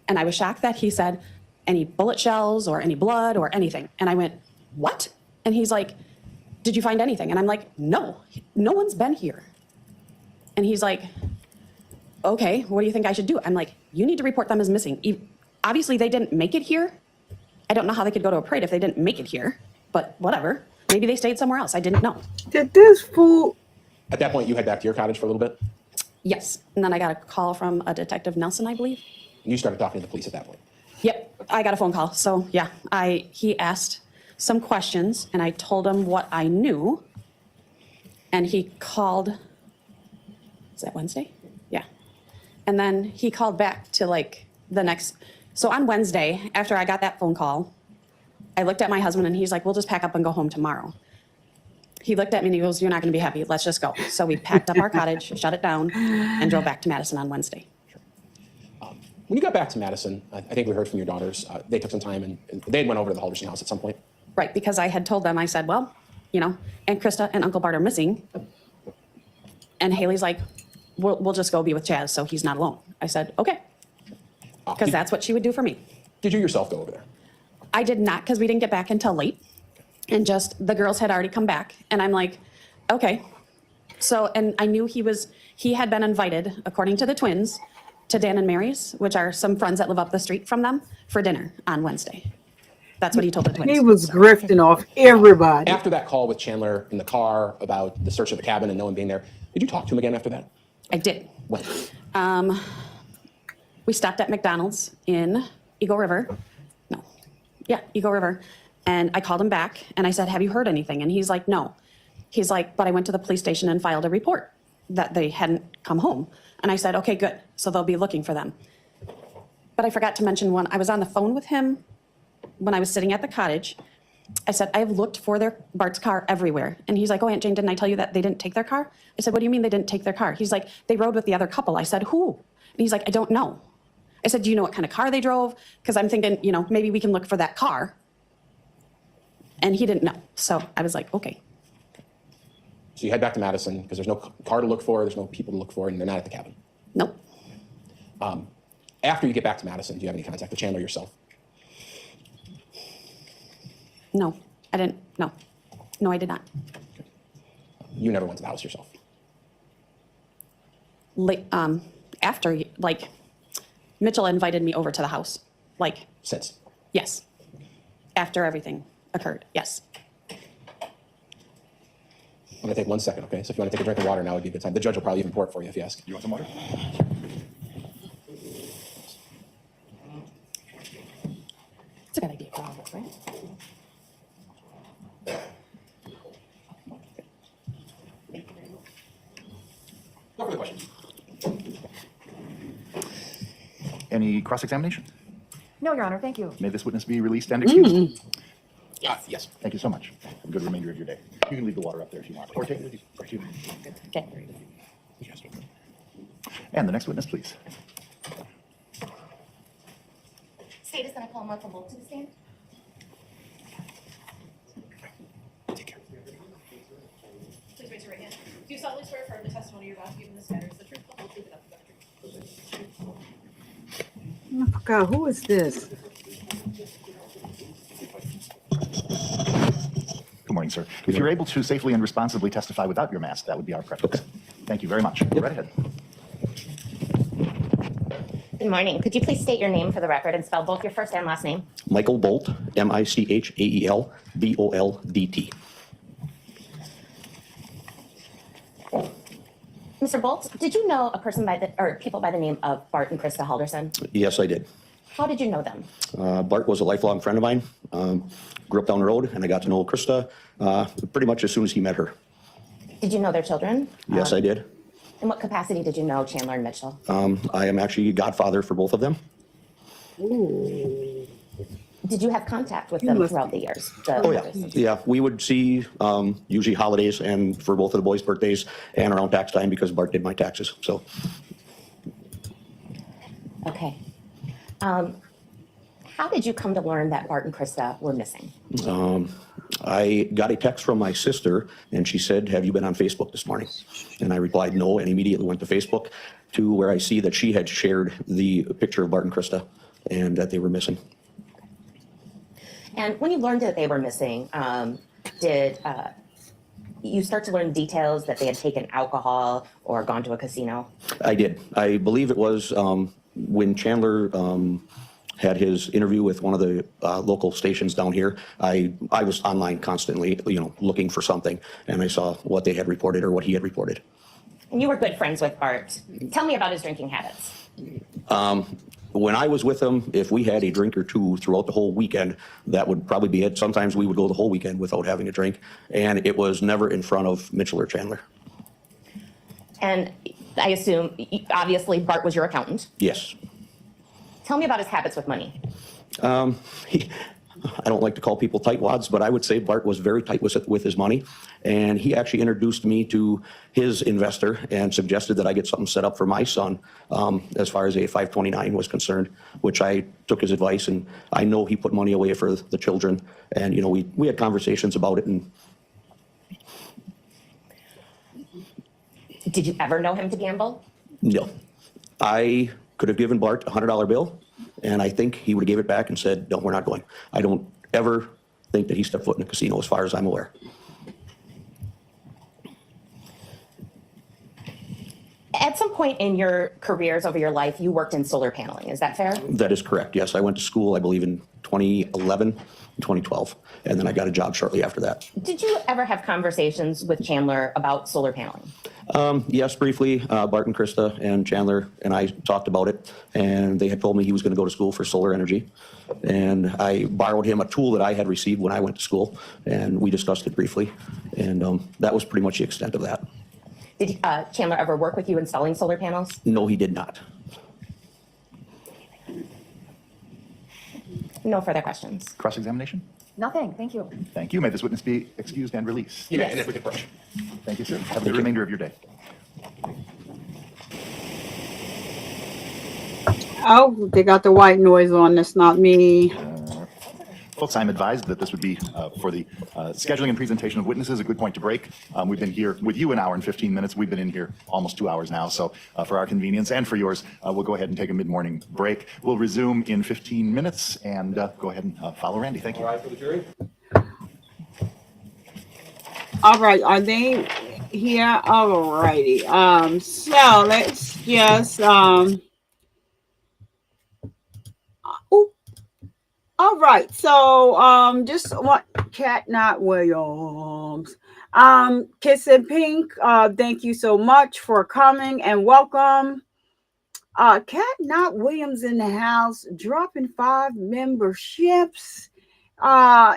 And I was shocked that he said, any bullet shells or any blood or anything. And I went, what? And he's like, did you find anything? And I'm like, no one's been here. And he's like, okay, what do you think I should do? I'm like, you need to report them as missing. Obviously, they didn't make it here. I don't know how they could go to a parade if they didn't make it here, but whatever. Maybe they stayed somewhere else. I didn't know. Did this fool? At that point, you head back to your cottage for a little bit, Yes. And then I got a call from a Detective Nelson, I believe. and you started talking to the police at that point. Yep, I got a phone call. So yeah, he asked some questions and I told him what I knew. And he called, is that Wednesday? Yeah. And then he called back to like the next, so on Wednesday, after I got that phone call, I looked at my husband and he's like, we'll just pack up and go home tomorrow. He looked at me and he goes, you're not gonna be happy, let's just go. So we packed up our cottage, shut it down, and drove back to Madison on Wednesday. When you got back to Madison, I think we heard from your daughters, they took some time and they had went over to the Halderson house at some point. Right, because I had told them, I said, well, you know, and Krista and Uncle Bart are missing. And Haley's like, we'll just go be with Chaz so he's not alone. I said, okay, because that's what she would do for me. Did you yourself go over there? I did not, because we didn't get back until late. And just the girls had already come back. And I'm like, okay. So, and I knew he had been invited, according to the twins, to Dan and Mary's, which are some friends that live up the street from them, for dinner on Wednesday. That's what he told the twins. He was grifting off everybody. After that call with Chandler in the car about the search of the cabin and no one being there, did you talk to him again after that? I did. When? We stopped at McDonald's in Eagle River. No. Yeah, Eagle River. And I called him back and I said, have you heard anything? And he's like, no. He's like, but I went to the police station and filed a report that they hadn't come home. And I said, okay, good. So they'll be looking for them. But I forgot to mention one. I was on the phone with him when I was sitting at the cottage. I said, I've looked for Bart's car everywhere. And he's like, oh, Aunt Jane, didn't I tell you that they didn't take their car? I said, what do you mean they didn't take their car? He's like, they rode with the other couple. I said, who? And he's like, I don't know. I said, do you know what kind of car they drove? Because I'm thinking, you know, maybe we can look for that car. And he didn't know. So I was like, okay. So you head back to Madison because there's no car to look for, there's no people to look for, and they're not at the cabin. Nope. After you get back to Madison, do you have any contact with Chandler yourself? No, I didn't. No. No, I did not. Okay. You never went to the house yourself? After, like, Mitchell invited me over to the house. Like, Since? yes. After everything occurred, yes. I'm gonna take 1 second, okay? So if you want to take a drink of water now would be a good time. The judge will probably even pour it for you if you ask. You want some water? It's a good idea for all of us, right? No further questions. Any cross-examination? No, Your Honor, thank you. May this witness be released and excused? Yes. Thank you so much. Have a good remainder of your day. You can leave the water up there if you want, or take it with you. Okay. And the next witness, please. State is going to call Michael Bolt to the stand. Take care. Please raise your right hand. Do you solemnly swear affirm the testimony you're about to give in this matter is the truth, the whole truth, and nothing but the truth? I forgot, who is this? Good morning, sir. If you're able to safely and responsibly testify without your mask, that would be our preference. Thank you very much. Go right ahead. Good morning. Could you please state your name for the record and spell both your first and last name? Michael Bolt, Michael Boldt. Mr. Bolt, did you know a person people by the name of Bart and Krista Halderson? Yes, I did. How did you know them? Bart was a lifelong friend of mine. Grew up down the road, and I got to know Krista pretty much as soon as he met her. Did you know their children? Yes, I did. In what capacity did you know Chandler and Mitchell? I am actually godfather for both of them. Ooh. Did you have contact with them throughout the years? Oh, yeah. Yeah, we would see usually holidays and for both of the boys' birthdays and around tax time because Bart did my taxes, so. Okay. How did you come to learn that Bart and Krista were missing? I got a text from my sister, and she said, have you been on Facebook this morning? And I replied, no, and immediately went to Facebook to where I see that she had shared the picture of Bart and Krista and that they were missing. And when you learned that they were missing, did you start to learn details that they had taken alcohol or gone to a casino? I did. I believe it was when Chandler had his interview with one of the local stations down here. I was online constantly, looking for something, and I saw what they had reported or what he had reported. And you were good friends with Bart. Tell me about his drinking habits. When I was with him, if we had a drink or two throughout the whole weekend, that would probably be it. Sometimes we would go the whole weekend without having a drink, and it was never in front of Mitchell or Chandler. And I assume, obviously, Bart was your accountant. Yes. Tell me about his habits with money. I don't like to call people tightwads, but I would say Bart was very tight with his money. And he actually introduced me to his investor and suggested that I get something set up for my son as far as a 529 was concerned, which I took his advice. And I know he put money away for the children. And, we had conversations about it. And did you ever know him to gamble? no, I could have given Bart a $100 bill, and I think he would have gave it back and said, no, we're not going. I don't ever think that he stepped foot in a casino as far as I'm aware. At some point in your careers over your life, you worked in solar paneling. Is that fair? That is correct. Yes, I went to school, I believe, in 2011, 2012. And then I got a job shortly after that. Did you ever have conversations with Chandler about solar paneling? Yes, briefly. Bart and Krista and Chandler and I talked about it, and they had told me he was going to go to school for solar energy. And I borrowed him a tool that I had received when I went to school, and we discussed it briefly. And that was pretty much the extent of that. Did Chandler ever work with you installing solar panels? No, he did not. No further questions. Cross-examination? Nothing, thank you. Thank you. May this witness be excused and released. Yeah, and if we could push. Thank you, sir. Have the remainder of your day. Oh, they got the white noise on. That's not me. Folks, I'm advised that this would be for the scheduling and presentation of witnesses, a good point to break. We've been here with you an hour and 15 minutes. We've been in here almost 2 hours now. So for our convenience and for yours, we'll go ahead and take a mid-morning break. We'll resume in 15 minutes and go ahead and follow Randy. Thank you. All right, for the jury. All right, are they here? All righty. So let's just oop. All right, so just what Cat Not Williams. Kiss and Pink, thank you so much for coming and welcome. Cat Not Williams in the house, dropping 5 memberships. Now,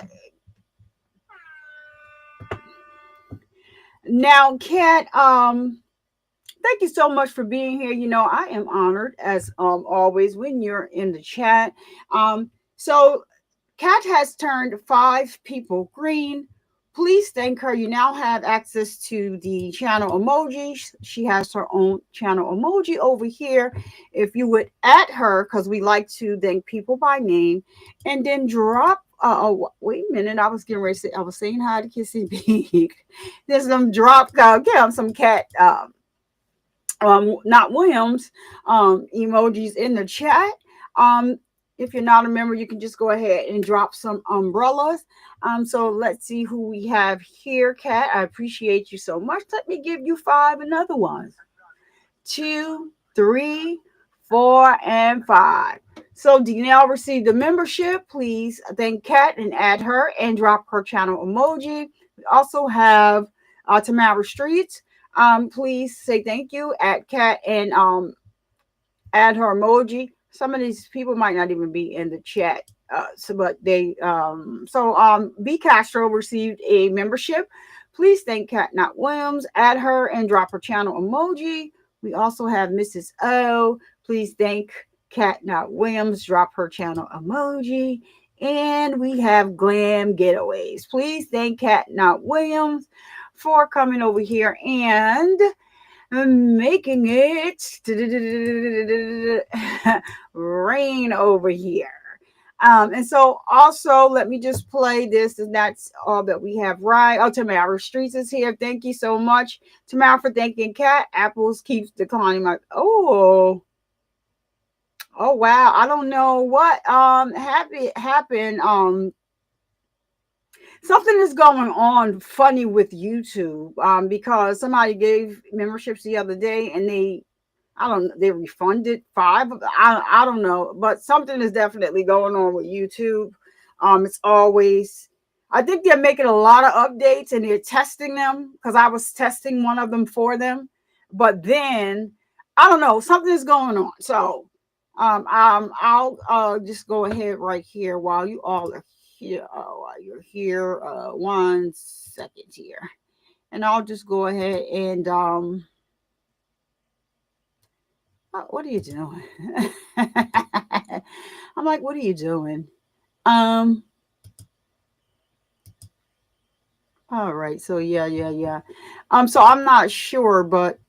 Cat, thank you so much for being here. You know, I am honored as always when you're in the chat. So Kat has turned 5 people green. Please thank her. You now have access to the channel emojis. She has her own channel emoji over here. If you would add her, because we like to thank people by name, and then drop. Wait a minute. I was getting ready to say, I was saying hi to Kissy Pink. There's some drop, some Cat, not Williams, emojis in the chat. If you're not a member, you can just go ahead and drop some umbrellas. So let's see who we have here, Kat. I appreciate you so much. Let me give you 5 another ones. 2, 3, 4, and 5. So Danielle received the membership. Please thank Kat and add her and drop her channel emoji. We also have Tamara Streets. Please say thank you at Kat and add her emoji. Some of these people might not even be in the chat. But they B Castro received a membership. Please thank Kat Not Williams, add her and drop her channel emoji. We also have Mrs. O. Please thank Kat Not Williams, drop her channel emoji. And we have Glam Getaways. Please thank Kat Not Williams for coming over here and making it rain over here. And so also let me just play this, and that's all that we have, right? Oh, Tamara Streets is here. Thank you so much, Tamara, for thanking Cat. Apples keeps declining. Oh wow, I don't know what happened. Something is going on funny with YouTube because somebody gave memberships the other day and they refunded 5. I don't know, but something is definitely going on with YouTube. It's always, I think they're making a lot of updates and they're testing them because I was testing one of them for them, but then I don't know, something is going on. So I'll just go ahead right here while you all are here. While you're here, 1 second here, and I'll just go ahead and what are you doing? I'm like, what are you doing? All right, so yeah. So I'm not sure, but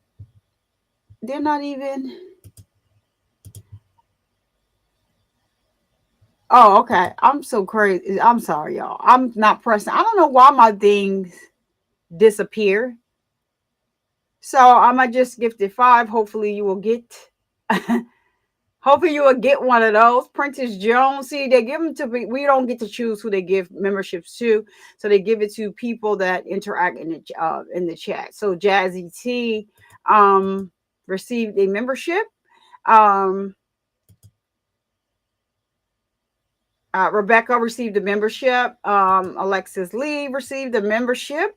they're not even. Oh, okay. I'm so crazy. I'm sorry, y'all. I'm not pressing. I don't know why my things disappear. So I might just gifted 5. Hopefully you will get. Hopefully you will get one of those. Princess Jones. See, they give them to. We don't get to choose who they give memberships to, so they give it to people that interact in the chat. So Jazzy T received a membership. Rebecca received a membership. Alexis Lee received a membership.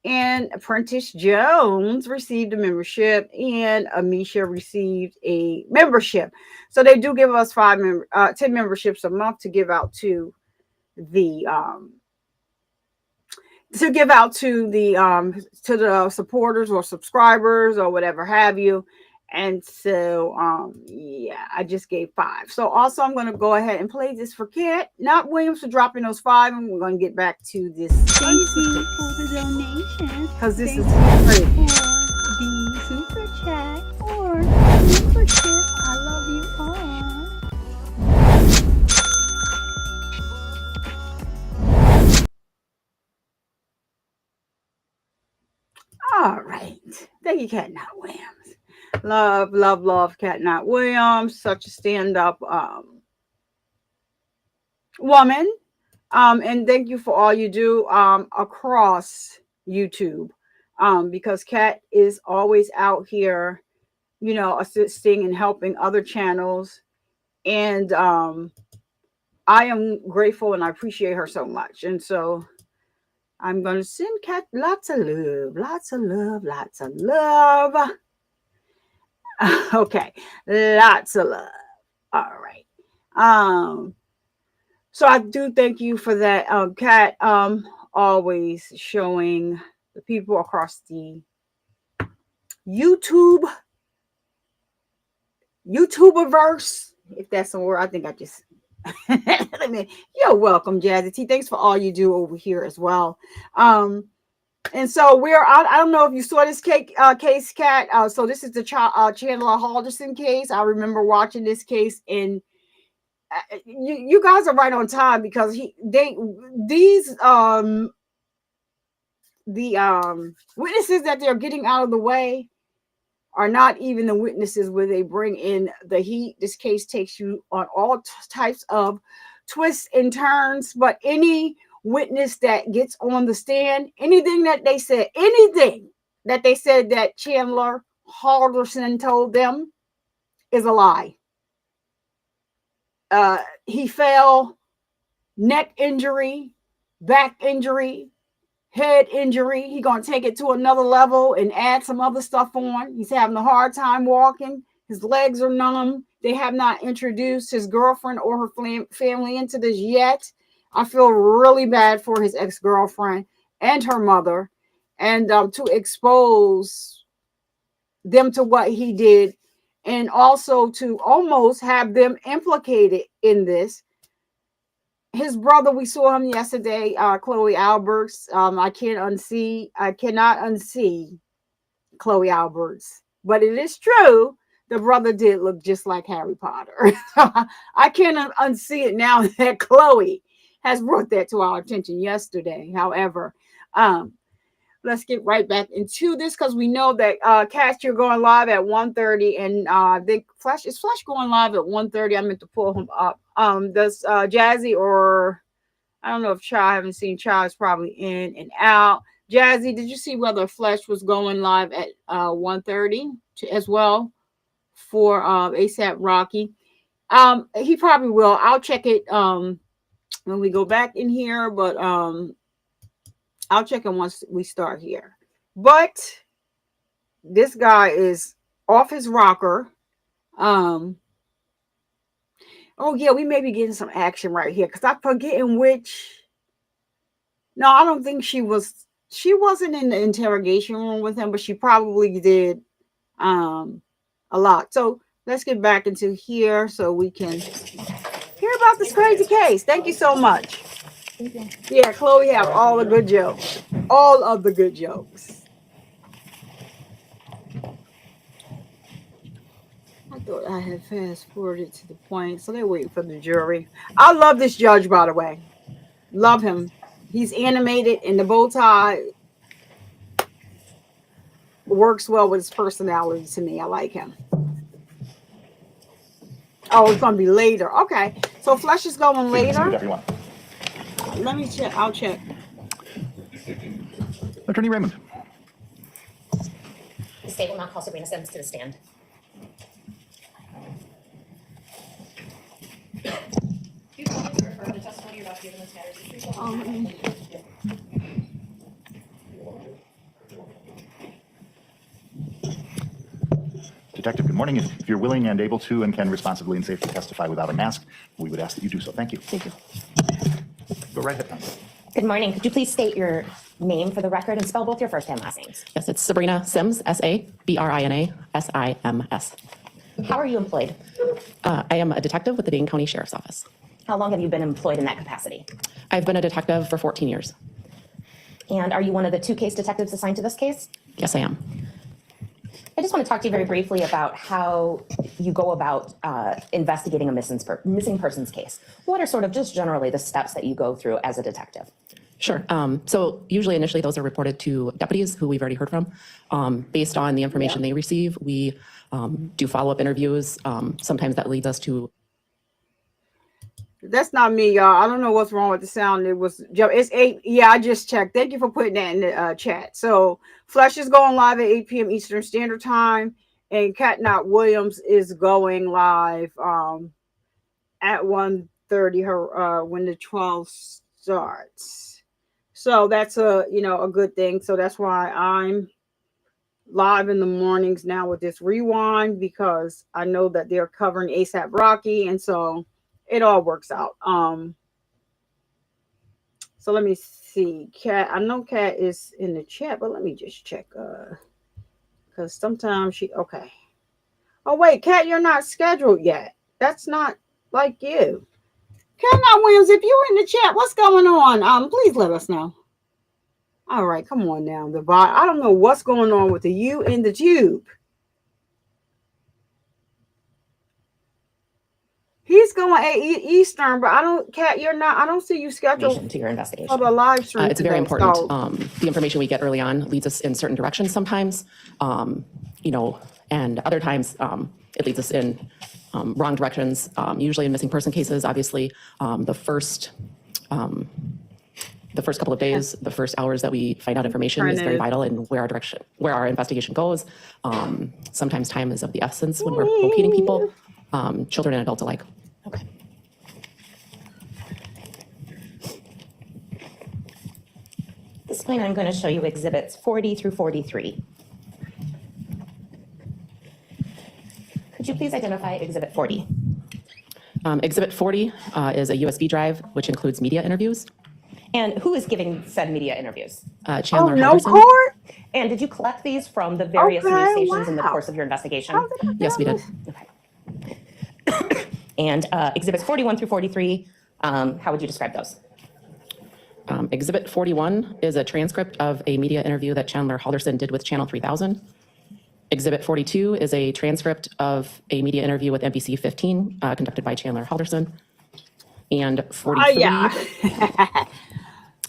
And Apprentice Jones received a membership. And Amisha received a membership. So they do give us 10 memberships a month to give out to the to the supporters or subscribers or whatever have you. And so yeah, I just gave 5. So also I'm going to go ahead and play this for Kat, not Williams, for dropping those 5, and we're going to get back to this. Thank you for the donation. Because this Thank is you great. for the super chat or membership. I love you all. All right. Thank you, Kat Not Williams. Love, love, love Kat Not Williams. Such a stand-up woman. And thank you for all you do across YouTube. Because Kat is always out here, you know, assisting and helping other channels. And I am grateful and I appreciate her so much. And so I'm going to send Kat lots of love, lots of love, lots of love. Okay, lots of love. All right. So I do thank you for that, Kat. Always showing the people across the YouTuberverse, if that's a word. I think I just I mean, you're welcome, Jazzy T. Thanks for all you do over here as well. And so I don't know if you saw this case, Kat. So this is the Chandler Halderson case. I remember watching this case, and you guys are right on time, because the witnesses that they're getting out of the way are not even the witnesses where they bring in the heat. This case takes you on all types of twists and turns, but any witness that gets on the stand, anything that they said that Chandler Halderson told them is a lie. He fell, neck injury, back injury, head injury. He's going to take it to another level and add some other stuff on. He's having a hard time walking. His legs are numb. They have not introduced his girlfriend or her family into this yet. I feel really bad for his ex-girlfriend and her mother, and to expose them to what he did, and also to almost have them implicated in this. His brother, we saw him yesterday, Chloe Alberts. I cannot unsee Chloe Alberts, but it is true. The brother did look just like Harry Potter. I cannot unsee it now that Chloe has brought that to our attention yesterday. However, let's get right back into this, because we know that Cash, you're going live at 1:30, and Flash going live at 1:30. I meant to pull him up. Does Jazzy, or I don't know if Cha, I haven't seen Cha, is probably in and out. Jazzy, did you see whether Flesh was going live at 1:30 as well for ASAP Rocky? He probably will. I'll check it when we go back in here, but I'll check it once we start here. But this guy is off his rocker. Oh yeah, we may be getting some action right here, because I'm forgetting which. No, I don't think she wasn't in the interrogation room with him, but she probably did a lot. So let's get back into here so we can hear about this crazy case. Thank you so much. Yeah, Chloe have all the good jokes. All of the good jokes. I thought I had fast forwarded to the point. So they're waiting for the jury. I love this judge, by the way. Love him. He's animated, and the bow tie works well with his personality to me. I like him. Oh, it's going to be later. Okay. So Flesh is going later. Let me check. I'll check. Attorney Raymond. The state will not call Sabrina Sims to the stand. Detective, good morning. If you're willing and able to and can responsibly and safely testify without a mask, we would ask that you do so. Thank you. Thank you. Go right ahead. Good morning. Could you please state your name for the record and spell both your first and last names? Yes, it's Sabrina Sims, S-A-B-R-I-N-A-S-I-M-S. How are you employed? I am a detective with the Dane County Sheriff's Office. How long have you been employed in that capacity? I've been a detective for 14 years. And are you one of the 2 case detectives assigned to this case? Yes, I am. I just want to talk to you very briefly about how you go about investigating a missing persons case. What are sort of just generally the steps that you go through as a detective? Sure. So usually initially those are reported to deputies who we've already heard from. Based on the information they receive, we do follow-up interviews. Sometimes that leads us to. That's not me, y'all. I don't know what's wrong with the sound. It's 8. Yeah, I just checked. Thank you for putting that in the chat. So Flesh is going live at 8 p.m. Eastern Standard Time, and Katnot Williams is going live at 1:30 her when the 12 starts. So that's a good thing. So that's why I'm live in the mornings now with this rewind, because I know that they're covering ASAP Rocky, and so it all works out. So let me see. Kat, I know Kat is in the chat, but let me just check. Because sometimes okay. Oh wait, Kat, you're not scheduled yet. That's not like you. Kat Williams, if you're in the chat, what's going on? Please let us know. All right, come on now, the bot. I don't know what's going on with the U in the tube. He's going 8 Eastern, but I don't, Kat, you're not, I don't see you scheduled To your investigation. for the live stream. It's very today, important. so- The information we get early on leads us in certain directions sometimes, and other times it leads us in wrong directions. Usually in missing person cases, obviously, the first couple of days, the first hours that we find out information is very vital in where our investigation goes. Sometimes time is of the essence when we're locating people, children and adults alike. Okay. At this point, I'm going to show you exhibits 40 through 43. Could you please identify exhibit 40? Exhibit 40 is a USB drive, which includes media interviews. And who is giving said media interviews? Chandler no Halderson. court? And did you collect these from the various Okay, news stations in the wow. course of your investigation? Yes, we did. Okay. And exhibits 41 through 43, how would you describe those? Exhibit 41 is a transcript of a media interview that Chandler Halderson did with Channel 3000. Exhibit 42 is a transcript of a media interview with NBC 15 conducted by Chandler Halderson. And 43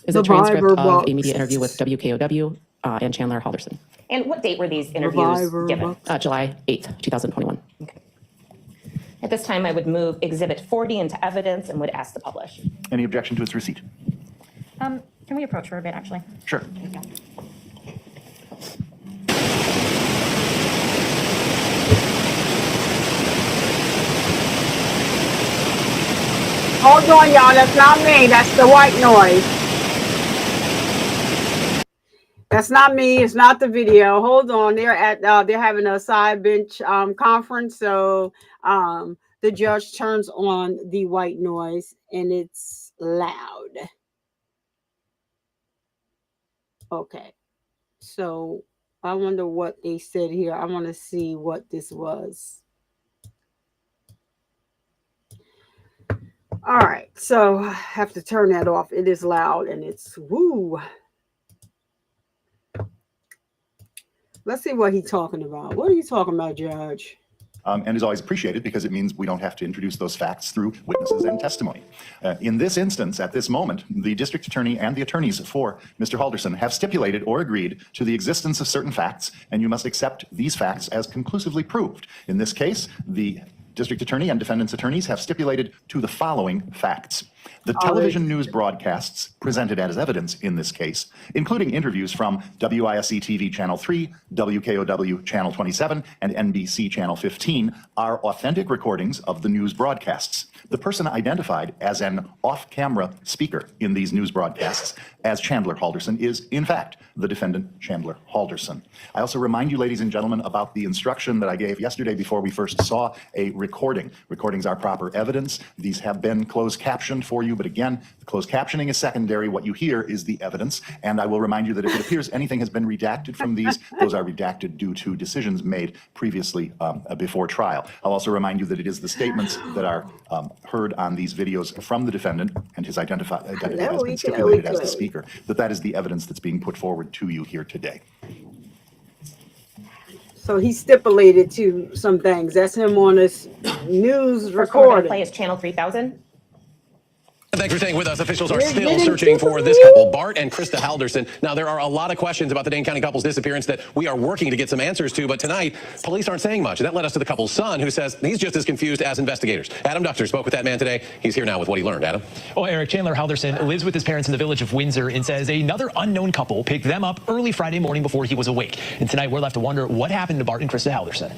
is a transcript of a media interview with WKOW and Chandler Halderson. And what date were these interviews given? July 8th, 2021. Okay. At this time, I would move exhibit 40 into evidence and would ask to publish. Any objection to its receipt? Can we approach her a bit, actually? Sure. Hold on, y'all. That's not me. That's the white noise. That's not me. It's not the video. Hold on. They're having a side bench conference. So the judge turns on the white noise and it's loud. Okay. So I wonder what they said here. I want to see what this was. All right. So I have to turn that off. It is loud and it's woo. Let's see what he's talking about. What are you talking about, Judge? And is always appreciated because it means we don't have to introduce those facts through witnesses and testimony. In this instance, at this moment, the district attorney and the attorneys for Mr. Halderson have stipulated or agreed to the existence of certain facts, and you must accept these facts as conclusively proved. In this case, the district attorney and defendant's attorneys have stipulated to the following facts. The television news broadcasts presented as evidence in this case, including interviews from WISC TV Channel 3, WKOW Channel 27, and NBC Channel 15, are authentic recordings of the news broadcasts. The person identified as an off-camera speaker in these news broadcasts as Chandler Halderson is, in fact, the defendant Chandler Halderson. I also remind you, ladies and gentlemen, about the instruction that I gave yesterday before we first saw a recording. Recordings are proper evidence. These have been closed captioned for you, but again, the closed captioning is secondary. What you hear is the evidence, and I will remind you that if it appears anything has been redacted from these, those are redacted due to decisions made previously before trial. I'll also remind you that it is the statements that are heard on these videos from the defendant, and his identity has been stipulated as the speaker, that is the evidence that's being put forward to you here today. So he stipulated to some things. That's him on this news recording. Play is Channel 3000. Thanks for staying with us. Officials are still searching for this couple, Bart and Krista Halderson. Now, there are a lot of questions about the Dane County couple's disappearance that we are working to get some answers to, but tonight, police aren't saying much. And that led us to the couple's son, who says he's just as confused as investigators. Adam Duxter spoke with that man today. He's here now with what he learned. Adam? Well, Eric, Chandler Halderson lives with his parents in the village of Windsor and says another unknown couple picked them up early Friday morning before he was awake. And tonight, we're left to wonder what happened to Bart and Krista Halderson.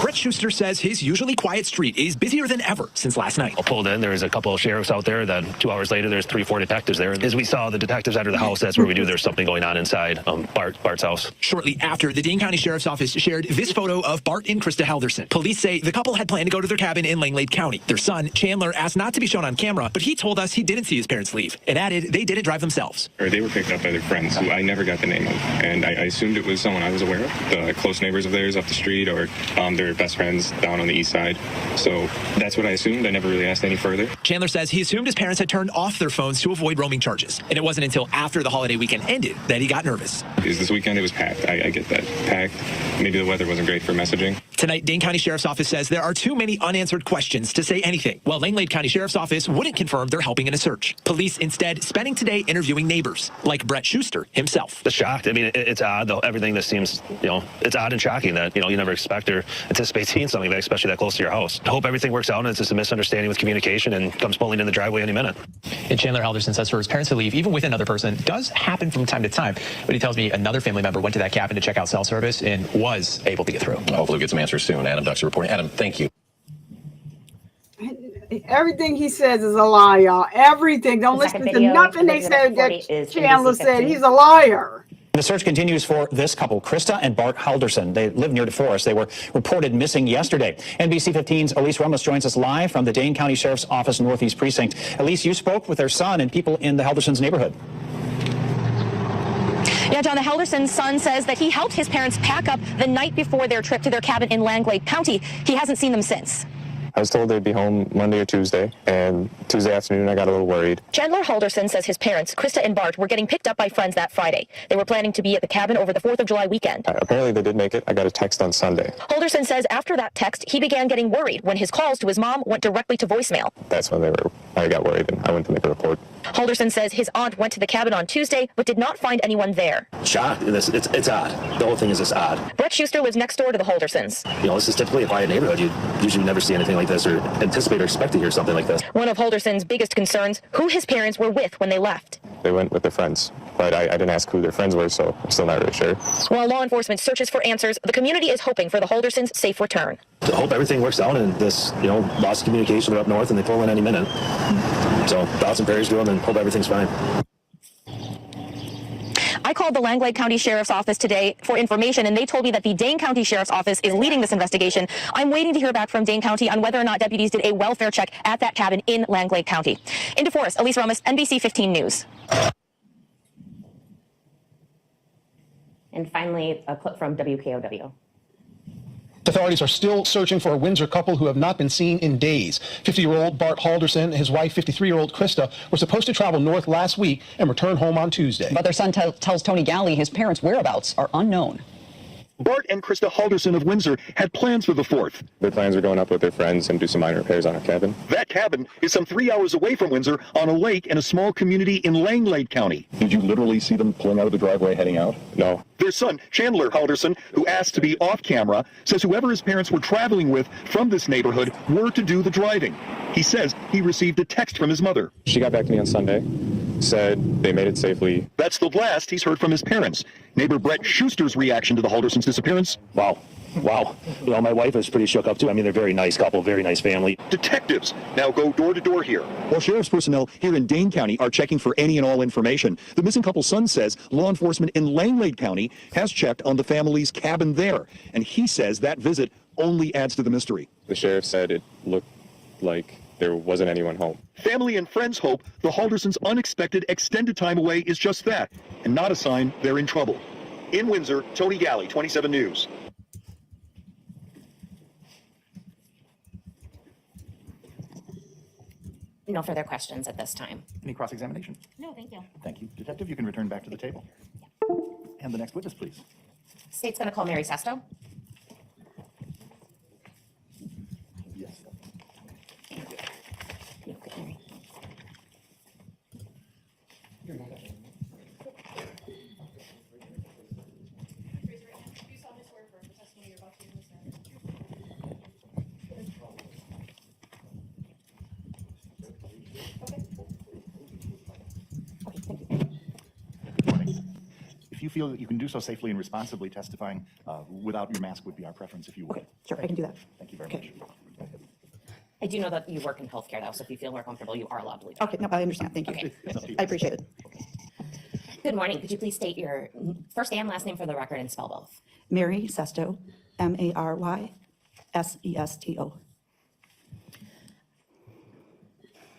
Brett Schuster says his usually quiet street is busier than ever since last night. I pulled in, there was a couple of sheriffs out there, then 2 hours later there's 3 or 4 detectives there. As we saw the detectives enter the house, that's where we knew there's something going on inside Bart's house. Shortly after, the Dane County Sheriff's Office shared this photo of Bart and Krista Halderson. Police say the couple had planned to go to their cabin in Langlade County. Their son, Chandler, asked not to be shown on camera, but he told us he didn't see his parents leave and added they didn't drive themselves. They were picked up by their friends, who I never got the name of, and I assumed it was someone I was aware of, the close neighbors of theirs up the street, or their best friends down on the east side. So that's what I assumed. I never really asked any further. Chandler says he assumed his parents had turned off their phones to avoid roaming charges. And it wasn't until after the holiday weekend ended that he got nervous. Because this weekend it was packed. I get that. Packed. Maybe the weather wasn't great for messaging. Tonight, Dane County Sheriff's Office says there are too many unanswered questions to say anything, while Langlade County Sheriff's Office wouldn't confirm they're helping in a search. Police instead spending today interviewing neighbors, like Brett Schuster himself. It's shocked. I mean, it's odd, though. Everything that seems, it's odd and shocking that, you never expect or anticipate seeing something that, especially that close to your house. I hope everything works out and it's just a misunderstanding with communication and comes pulling in the driveway any minute. And Chandler Halderson says for his parents to leave, even with another person, does happen from time to time. But he tells me another family member went to that cabin to check out cell service and was able to get through. Hopefully we'll get some answers soon. Adam Duxter reporting. Adam, thank you. Everything he says is a lie, y'all. Everything. Don't listen to nothing they said that Chandler said. He's a liar. The search continues for this couple, Krista and Bart Halderson. They live near DeForest. They were reported missing yesterday. NBC 15's Elise Ramos joins us live from the Dane County Sheriff's Office Northeast Precinct. Elise, you spoke with their son and people in the Haldersons neighborhood. Yeah, John, the Halderson's son says that he helped his parents pack up the night before their trip to their cabin in Langlade County. He hasn't seen them since. I was told they'd be home Monday or Tuesday, and Tuesday afternoon I got a little worried. Chandler Halderson says his parents, Krista and Bart, were getting picked up by friends that Friday. They were planning to be at the cabin over the 4th of July weekend. Apparently they did make it. I got a text on Sunday. Halderson says after that text, he began getting worried when his calls to his mom went directly to voicemail. That's when I got worried and I went to make a report. Halderson says his aunt went to the cabin on Tuesday, but did not find anyone there. Shocked. It's odd. The whole thing is just odd. Brett Schuster lives next door to the Haldersons. This is typically a quiet neighborhood. You usually never see anything like this or anticipate or expect to hear something like this. One of Halderson's biggest concerns, who his parents were with when they left. They went with their friends, but I didn't ask who their friends were, so I'm still not really sure. While law enforcement searches for answers, the community is hoping for the Haldersons' safe return. I hope everything works out and this, lost communication, they're up north and they pull in any minute. So thoughts and prayers to them and hope everything's fine. I called the Langlade County Sheriff's Office today for information, and they told me that the Dane County Sheriff's Office is leading this investigation. I'm waiting to hear back from Dane County on whether or not deputies did a welfare check at that cabin in Langlade County. In DeForest, Elise Ramos, NBC 15 News. And finally, a clip from WKOW. Authorities are still searching for a Windsor couple who have not been seen in days. 50-year-old Bart Halderson and his wife, 53-year-old Krista, were supposed to travel north last week and return home on Tuesday. But their son tells Tony Galley his parents' whereabouts are unknown. Bart and Krista Halderson of Windsor had plans for the 4th. Their plans were going up with their friends and do some minor repairs on our cabin. That cabin is some 3 hours away from Windsor on a lake in a small community in Langlade County. Did you literally see them pulling out of the driveway heading out? No. Their son, Chandler Halderson, who asked to be off camera, says whoever his parents were traveling with from this neighborhood were to do the driving. He says he received a text from his mother. She got back to me on Sunday, said they made it safely. That's the last he's heard from his parents. Neighbor Brett Schuster's reaction to the Haldersons' disappearance. Wow. You know, my wife is pretty shook up too. I mean, they're a very nice couple, very nice family. Detectives now go door to door here. While sheriff's personnel here in Dane County are checking for any and all information, the missing couple's son says law enforcement in Langlade County has checked on the family's cabin there. And he says that visit only adds to the mystery. The sheriff said it looked like there wasn't anyone home. Family and friends hope the Haldersons' unexpected extended time away is just that, and not a sign they're in trouble. In Windsor, Tony Galley, 27 News. No further questions at this time. Any cross-examination? No, thank you. Thank you. Detective, you can return back to the table. And the next witness, please. State's going to call Mary Sesto. Yes. Mary. If you feel that you can do so safely and responsibly, testifying without your mask would be our preference, if you would. Okay, sure, I can do that. Thank you very much. I do know that you work in healthcare, though, so if you feel more comfortable, you are allowed to leave. Okay, no, I understand. Thank you. Okay. I appreciate it. Good morning. Could you please state your first and last name for the record and spell both? Mary Sesto, Maryesto.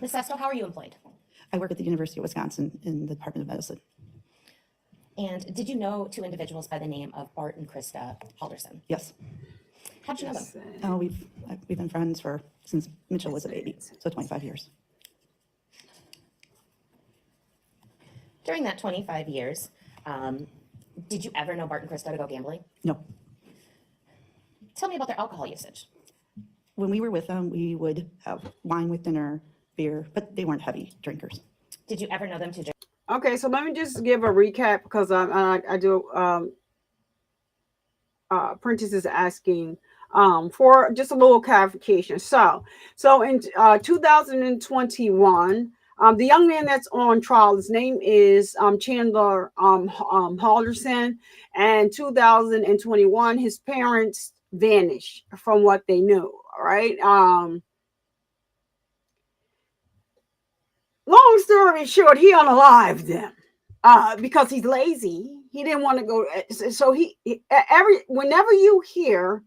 Ms. Sesto, how are you employed? I work at the University of Wisconsin in the Department of Medicine. And did you know two individuals by the name of Bart and Krista Halderson? Yes. How'd you know them? Oh, we've been friends since Mitchell was a baby, so 25 years. During that 25 years, did you ever know Bart and Krista to go gambling? No. Tell me about their alcohol usage. When we were with them, we would have wine with dinner, beer, but they weren't heavy drinkers. Did you ever know them to drink? Okay, so let me just give a recap because I do. Prentice is asking for just a little clarification. So in 2021, the young man that's on trial, his name is Chandler Halderson, and 2021, his parents vanished from what they knew. Right. Long story short, he unalived them because he's lazy. He didn't want to go. So whenever you hear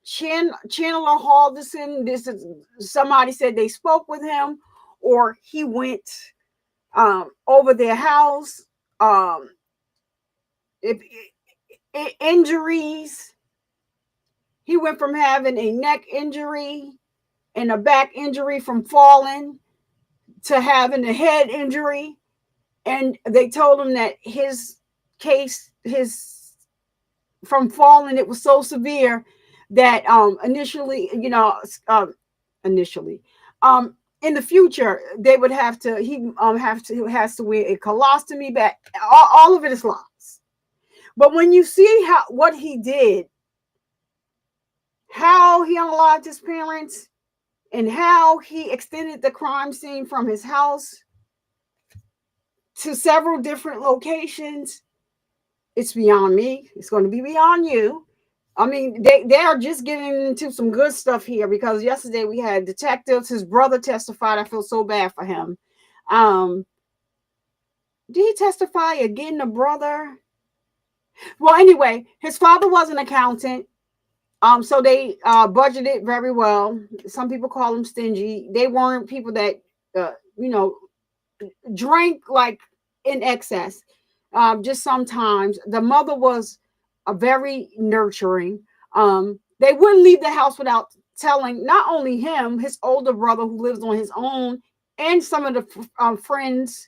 Chandler Halderson, this is somebody said they spoke with him, or he went over their house. Injuries. He went from having a neck injury and a back injury from falling to having a head injury, and they told him that his case, from falling, it was so severe that initially in the future they would has to wear a colostomy bag. All of it is lies. But when you see what he did, how he unalived his parents, and how he extended the crime scene from his house to several different locations, it's beyond me. It's going to be beyond you. I mean, they are just getting into some good stuff here, because yesterday we had detectives. His brother testified. I feel so bad for him. Did he testify again, the brother? Well, anyway, his father was an accountant. So they budgeted very well. Some people call them stingy. They weren't people that, drank like in excess. Just sometimes. The mother was very nurturing. They wouldn't leave the house without telling not only him, his older brother who lives on his own, and some of the friends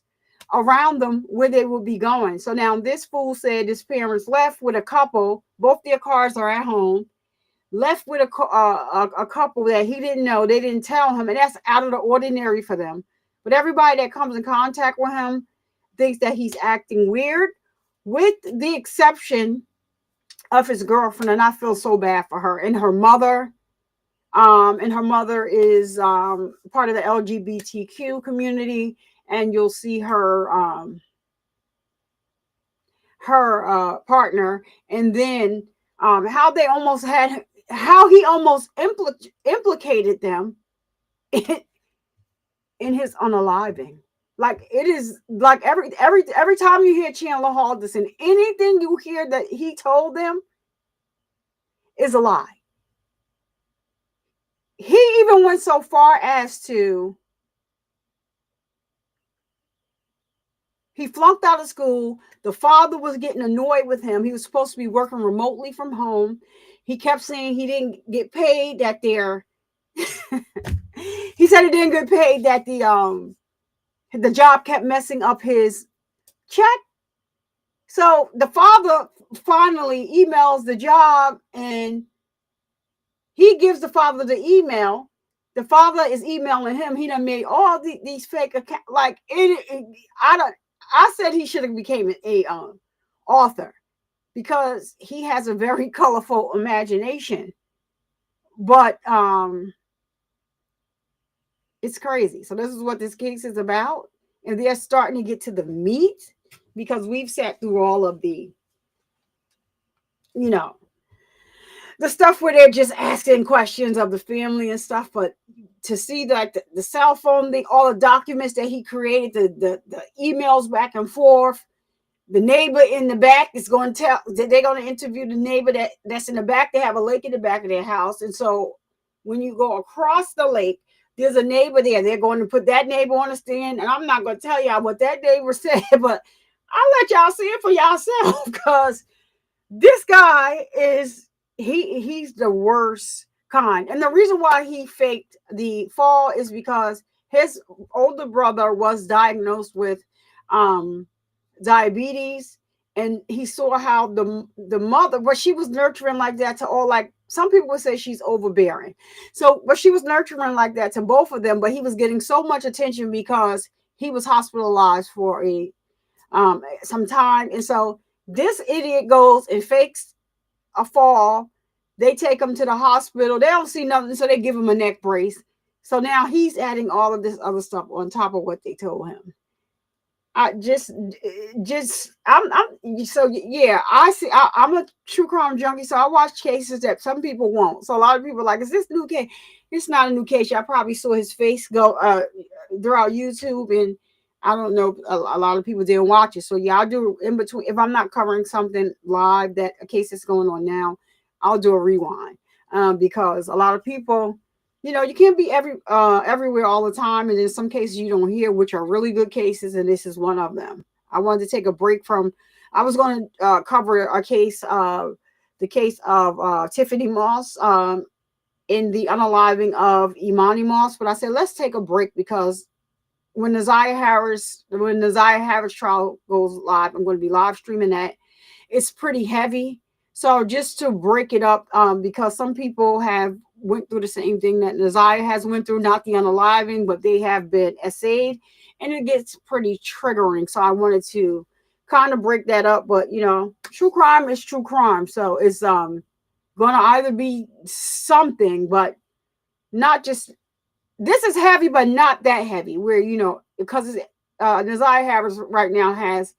around them where they would be going. So now this fool said his parents left with a couple, both their cars are at home, left with a couple that he didn't know, they didn't tell him, and that's out of the ordinary for them. But everybody that comes in contact with him thinks that he's acting weird, with the exception of his girlfriend, and I feel so bad for her, and her mother. And her mother is part of the LGBTQ community, and you'll see her partner, and then how he almost implicated them in his unaliving. Like, it is like every time you hear Chandler Halderson, anything you hear that he told them is a lie. He even went so far as to, he flunked out of school. The father was getting annoyed with him. He was supposed to be working remotely from home. He kept saying he didn't get paid, that he said he didn't get paid, that the job kept messing up his check. So the father finally emails the job, and he gives the father the email. The father is emailing him. He done made all these fake accounts. Like, I said he should have became an author, because he has a very colorful imagination. But it's crazy. So this is what this case is about, and they're starting to get to the meat, because we've sat through all of the, the stuff where they're just asking questions of the family and stuff. But to see like the cell phone thing, all the documents that he created, the emails back and forth, the neighbor in the back is going to they're going to interview the neighbor that's in the back. They have a lake in the back of their house, and so when you go across the lake, there's a neighbor there. They're going to put that neighbor on the stand, and I'm not going to tell y'all what that neighbor said, but I'll let y'all see it for yourself, because this guy is he's the worst kind. And the reason why he faked the fall is because his older brother was diagnosed with diabetes, and he saw how the mother, but she was nurturing like that to all, like some people would say she's overbearing. So, but she was nurturing like that to both of them, but he was getting so much attention because he was hospitalized for some time. And so this idiot goes and fakes a fall. They take him to the hospital. They don't see nothing, so they give him a neck brace. So now he's adding all of this other stuff on top of what they told him. I'm a true crime junkie, so I watch cases that some people won't. So a lot of people are like, is this new case? It's not a new case. Y'all probably saw his face go throughout YouTube, and I don't know, a lot of people didn't watch it. So yeah, I'll do in between. If I'm not covering something live, that a case that's going on now, I'll do a rewind, because a lot of people, you can't be everywhere all the time. And in some cases you don't hear, which are really good cases. And this is one of them. I wanted to take a break I was going to cover a case, the case of Tiffany Moss in the unaliving of Imani Moss. But I said, let's take a break, because when the Naziah Harris trial goes live, I'm going to be live streaming that. It's pretty heavy. So just to break it up, because some people have went through the same thing that Naziah has went through, not the unaliving, but they have been essayed, and it gets pretty triggering. So I wanted to kind of break that up. But true crime is true crime. So it's going to either be something, but not just, this is heavy, but not that heavy, where, because Naziah Harris right now has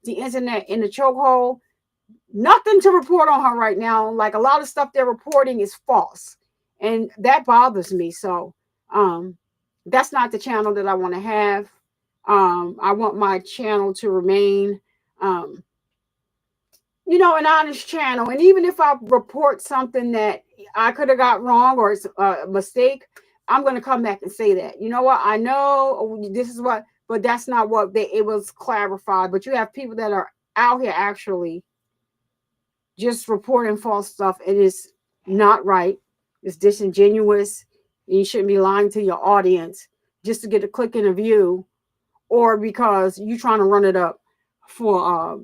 the internet in the chokehold. Nothing to report on her right now. Like, a lot of stuff they're reporting is false, and that bothers me. So that's not the channel that I want to have. I want my channel to remain an honest channel. And even if I report something that I could have got wrong, or it's a mistake, I'm going to come back and say that, what, I know this is what, but that's not what it was clarified. But you have people that are out here actually just reporting false stuff. It is not right. It's disingenuous. And you shouldn't be lying to your audience just to get a click and a view or because you trying to run it up for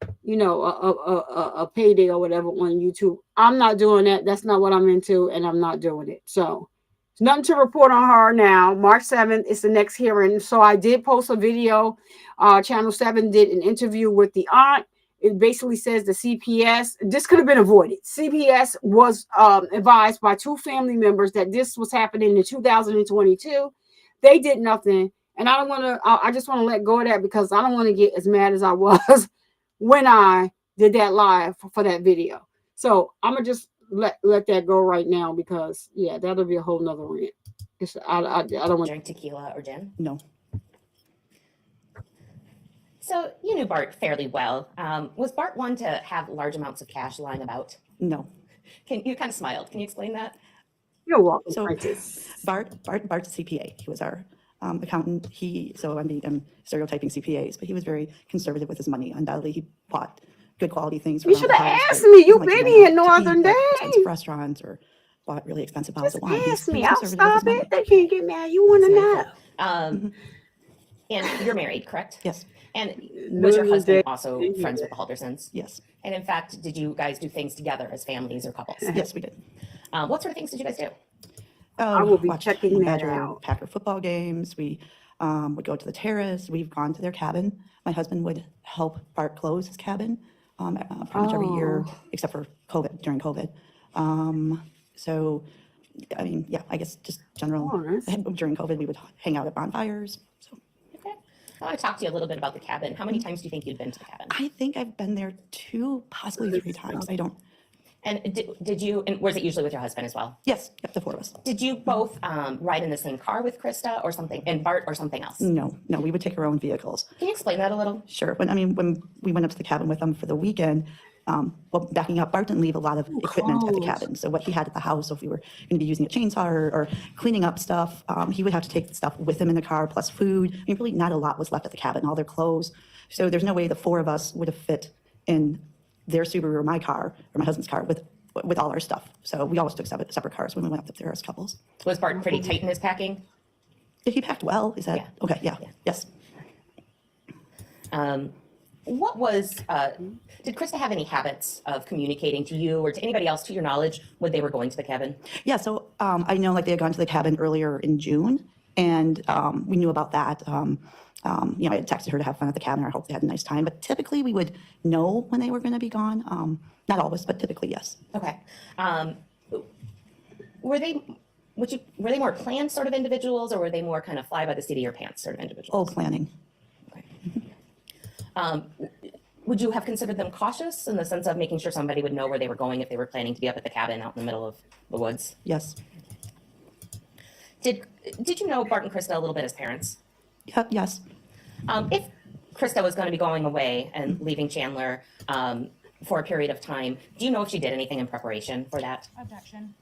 a payday or whatever on YouTube. I'm not doing that. That's not what I'm into, and I'm not doing it. So there's nothing to report on her now. March 7th is the next hearing. So I did post a video. Channel 7 did an interview with the aunt. It basically says the CPS, this could have been avoided. CPS was advised by 2 family members that this was happening in 2022. They did nothing. And I just want to let go of that because I don't want to get as mad as I was when I did that live for that video. So I'm going to just let that go right now because, yeah, that'll be a whole nother rant. I don't want to drink tequila or gin. No. So you knew Bart fairly well. Was Bart one to have large amounts of cash lying about? No. You kind of smiled. Can you explain that? You're welcome. So Bart's a CPA. He was our accountant. I'm stereotyping CPAs, but he was very conservative with his money. Undoubtedly, he bought good quality things. You should have asked me. You've been here Northern Day. Expensive restaurants or bought really expensive bottles of wine. Ask me. I'll stop it. They can't get mad. You want to know. And you're married, correct? Yes. And was your husband also friends with the Haldersons? Yes. And in fact, did you guys do things together as families or couples? Yes, we did. What sort of things did you guys do? I will be checking that out. Packer football games. We would go to the terrace. We've gone to their cabin. My husband would help Bart close his cabin pretty much every year, except for COVID, during COVID. So, I mean, yeah, I guess just general. During COVID, we would hang out at bonfires. So. Okay. I want to talk to you a little bit about the cabin. How many times do you think you've been to the cabin? I think I've been there 2, possibly 3 times. I don't. And did you, and was it usually with your husband as well? Yes, yep, the 4 of us. Did you both ride in the same car with Krista or something, and Bart or something else? No, we would take our own vehicles. Can you explain that a little? Sure. When we went up to the cabin with them for the weekend, backing up, Bart didn't leave a lot of equipment at the cabin. So what he had at the house, so if we were going to be using a chainsaw or cleaning up stuff, he would have to take the stuff with him in the car, plus food. I mean, really not a lot was left at the cabin, all their clothes. So there's no way the 4 of us would have fit in their Subaru or my car, or my husband's car, with all our stuff. So we always took separate cars when we went up there as couples. Was Bart pretty tight in his packing? He packed well. Is that okay? Yeah. Yes. What was, did Krista have any habits of communicating to you or to anybody else, to your knowledge, when they were going to the cabin? Yeah, so I know they had gone to the cabin earlier in June, and we knew about that. I had texted her to have fun at the cabin. I hope they had a nice time. But typically we would know when they were going to be gone. Not always, but typically, yes. Okay. Were they more planned sort of individuals, or were they more kind of fly by the seat of your pants sort of individuals? Oh, planning. Okay. Would you have considered them cautious in the sense of making sure somebody would know where they were going if they were planning to be up at the cabin out in the middle of the woods? Yes. Did you know Bart and Krista a little bit as parents? Yes. If Krista was going to be going away and leaving Chandler for a period of time, do you know if she did anything in preparation for that? Objection.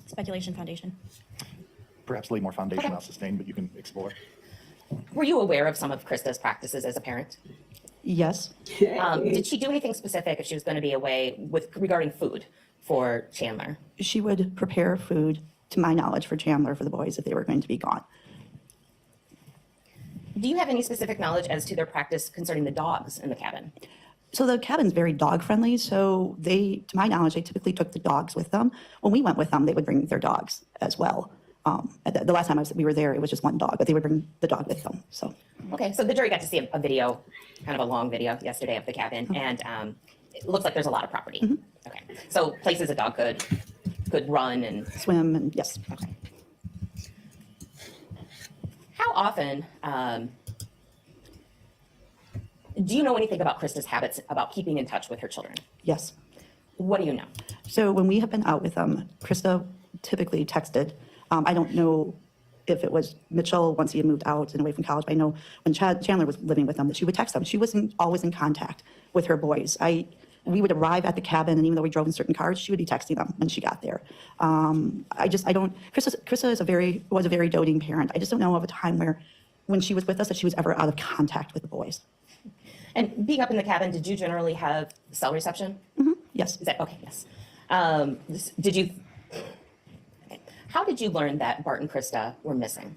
Speculation foundation. Perhaps lay more foundation I'll sustain, but you can explore. Were you aware of some of Krista's practices as a parent? Yes. Did she do anything specific if she was going to be away regarding food for Chandler? She would prepare food, to my knowledge, for Chandler, for the boys, if they were going to be gone. Do you have any specific knowledge as to their practice concerning the dogs in the cabin? So the cabin's very dog friendly. So to my knowledge, they typically took the dogs with them. When we went with them, they would bring their dogs as well. The last time we were there, it was just one dog, but they would bring the dog with them. So. Okay, so the jury got to see a video, kind of a long video yesterday of the cabin, and it looks like there's a lot of property. Mm-hmm. Okay, so places a dog could run and swim, and yes. Okay. How often do you know anything about Krista's habits about keeping in touch with her children? Yes. What do you know? So when we have been out with them, Krista typically texted. I don't know if it was Mitchell once he had moved out and away from college. I know when Chandler was living with them that she would text them. She wasn't always in contact with her boys. We would arrive at the cabin, and even though we drove in certain cars, she would be texting them when she got there. Krista was a very doting parent. I just don't know of a time when she was with us that she was ever out of contact with the boys. And being up in the cabin, did you generally have cell reception? Mm-hmm. Yes. Is that okay? Yes. How did you learn that Bart and Krista were missing?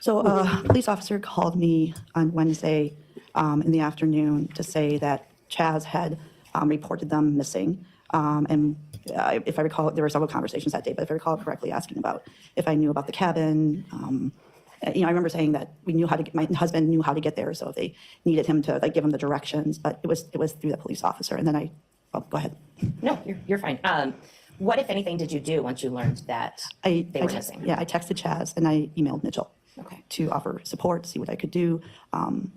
So a police officer called me on Wednesday in the afternoon to say that Chaz had reported them missing. And if I recall, there were several conversations that day, but if I recall correctly, asking about if I knew about the cabin. I remember saying that we knew how to get, my husband knew how to get there, so if they needed him to give him the directions, but it was through the police officer. And then go ahead. No, you're fine. What, if anything, did you do once you learned that they were missing? Yeah, I texted Chaz and I emailed Mitchell. Okay. To offer support, see what I could do.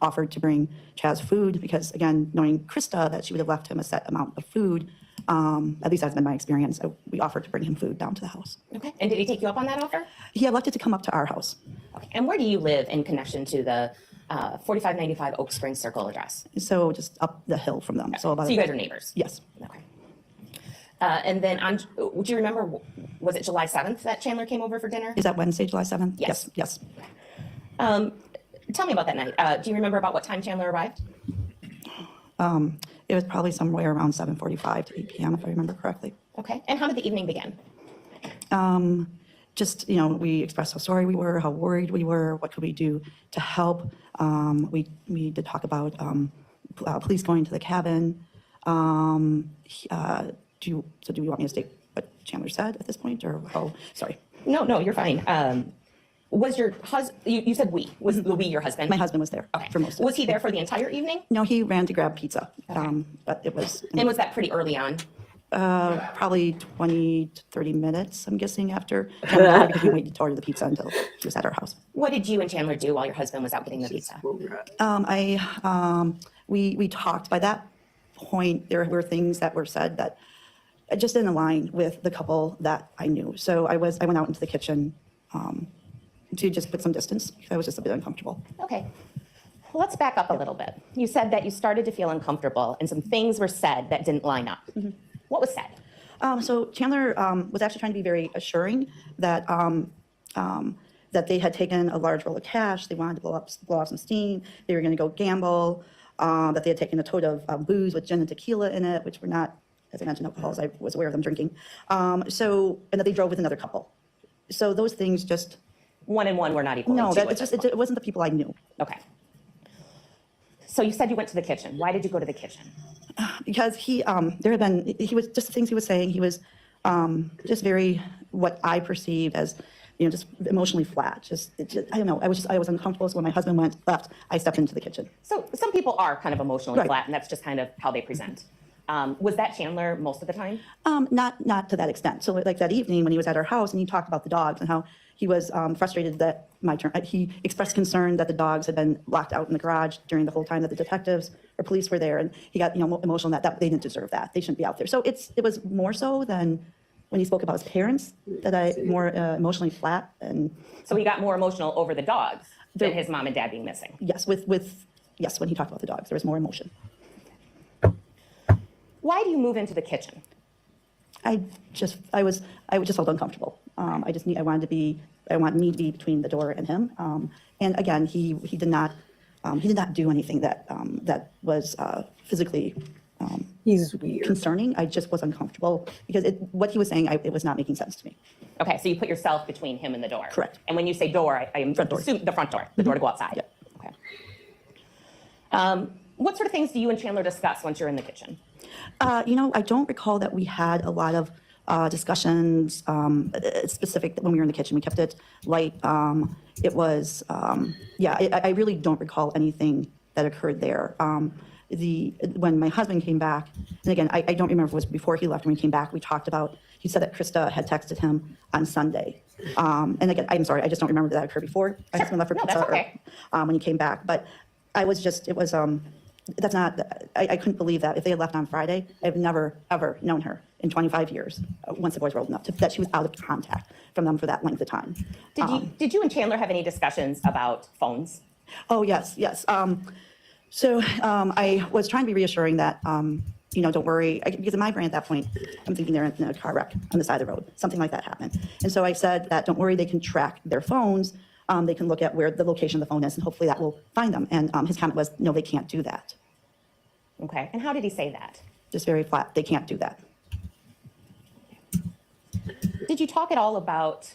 Offered to bring Chaz food because, again, knowing Krista that she would have left him a set amount of food, at least that's been my experience. We offered to bring him food down to the house. Okay. And did he take you up on that offer? He elected to come up to our house. Okay. And where do you live in connection to the 4595 Oak Springs Circle address? So just up the hill from them. Okay. So you guys are neighbors? Yes. Okay. And then, do you remember, was it July 7th that Chandler came over for dinner? Is that Wednesday, July 7th? Yes. Yes. Tell me about that night. Do you remember about what time Chandler arrived? It was probably somewhere around 7:45 to 8 p.m., if I remember correctly. Okay. And how did the evening begin? Just, we expressed how sorry we were, how worried we were, what could we do to help. We did talk about police going to the cabin. Do you want me to state what Chandler said at this point, or sorry? No, you're fine. Was your husband, you said we, was the we your husband? My husband was there for most of it. Was he there for the entire evening? No, he ran to grab pizza, but it was... And was that pretty early on? Probably 20 to 30 minutes, I'm guessing, after Chandler, because we waited to order the pizza until he was at our house. What did you and Chandler do while your husband was out getting the pizza? We talked. By that point, there were things that were said that just didn't align with the couple that I knew. So I went out into the kitchen to just put some distance. I was just a bit uncomfortable. Okay. Well, let's back up a little bit. You said that you started to feel uncomfortable and some things were said that didn't line up. Mm-hmm. What was said? So Chandler was actually trying to be very assuring that that they had taken a large roll of cash. They wanted to blow off some steam. They were going to go gamble. That they had taken a tote of booze with gin and tequila in it, which were not, as I mentioned, alcohols. I was aware of them drinking. And that they drove with another couple. So those things just... One and one were not equal. No, it wasn't the people I knew. Okay. So you said you went to the kitchen. Why did you go to the kitchen? Because he was just the things he was saying. He was just very, what I perceived as, just emotionally flat. I don't know. I was uncomfortable. So when my husband left, I stepped into the kitchen. So some people are kind of emotionally flat, and that's just kind of how they present. Was that Chandler most of the time? Not to that extent. So like that evening when he was at our house and he talked about the dogs and how he was frustrated that he expressed concern that the dogs had been locked out in the garage during the whole time that the detectives or police were there, and he got emotional that they didn't deserve that. They shouldn't be out there. So it was more so than when he spoke about his parents that I more emotionally flat. And so he got more emotional over the dogs than his mom and dad being missing. Yes, yes, when he talked about the dogs, there was more emotion. Why do you move into the kitchen? I just felt uncomfortable. I wanted me to be between the door and him. And again, he did not do anything that was physically he's weird, concerning. I just was uncomfortable because what he was saying, it was not making sense to me. Okay, so you put yourself between him and the door. Correct. And when you say door, I assume the front door, the door to go outside. Yeah. Okay. What sort of things do you and Chandler discuss once you're in the kitchen? I don't recall that we had a lot of discussions specific when we were in the kitchen. We kept it light. It was, I really don't recall anything that occurred there. When my husband came back, and again, I don't remember if it was before he left or when he came back, we talked about, he said that Krista had texted him on Sunday. And again, I'm sorry, I just don't remember that occurred before my husband left for pizza or when he came back. But that's not, I couldn't believe that if they had left on Friday. I've never, ever known her in 25 years, once the boys were old enough, that she was out of contact from them for that length of time. Did you and Chandler have any discussions about phones? Oh, yes. So I was trying to be reassuring that, don't worry, because in my brain at that point, I'm thinking they're in a car wreck on the side of the road. Something like that happened. And so I said that, don't worry, they can track their phones. They can look at where the location of the phone is, and hopefully that will find them. And his comment was, no, they can't do that. Okay. And how did he say that? Just very flat. They can't do that. Did you talk at all about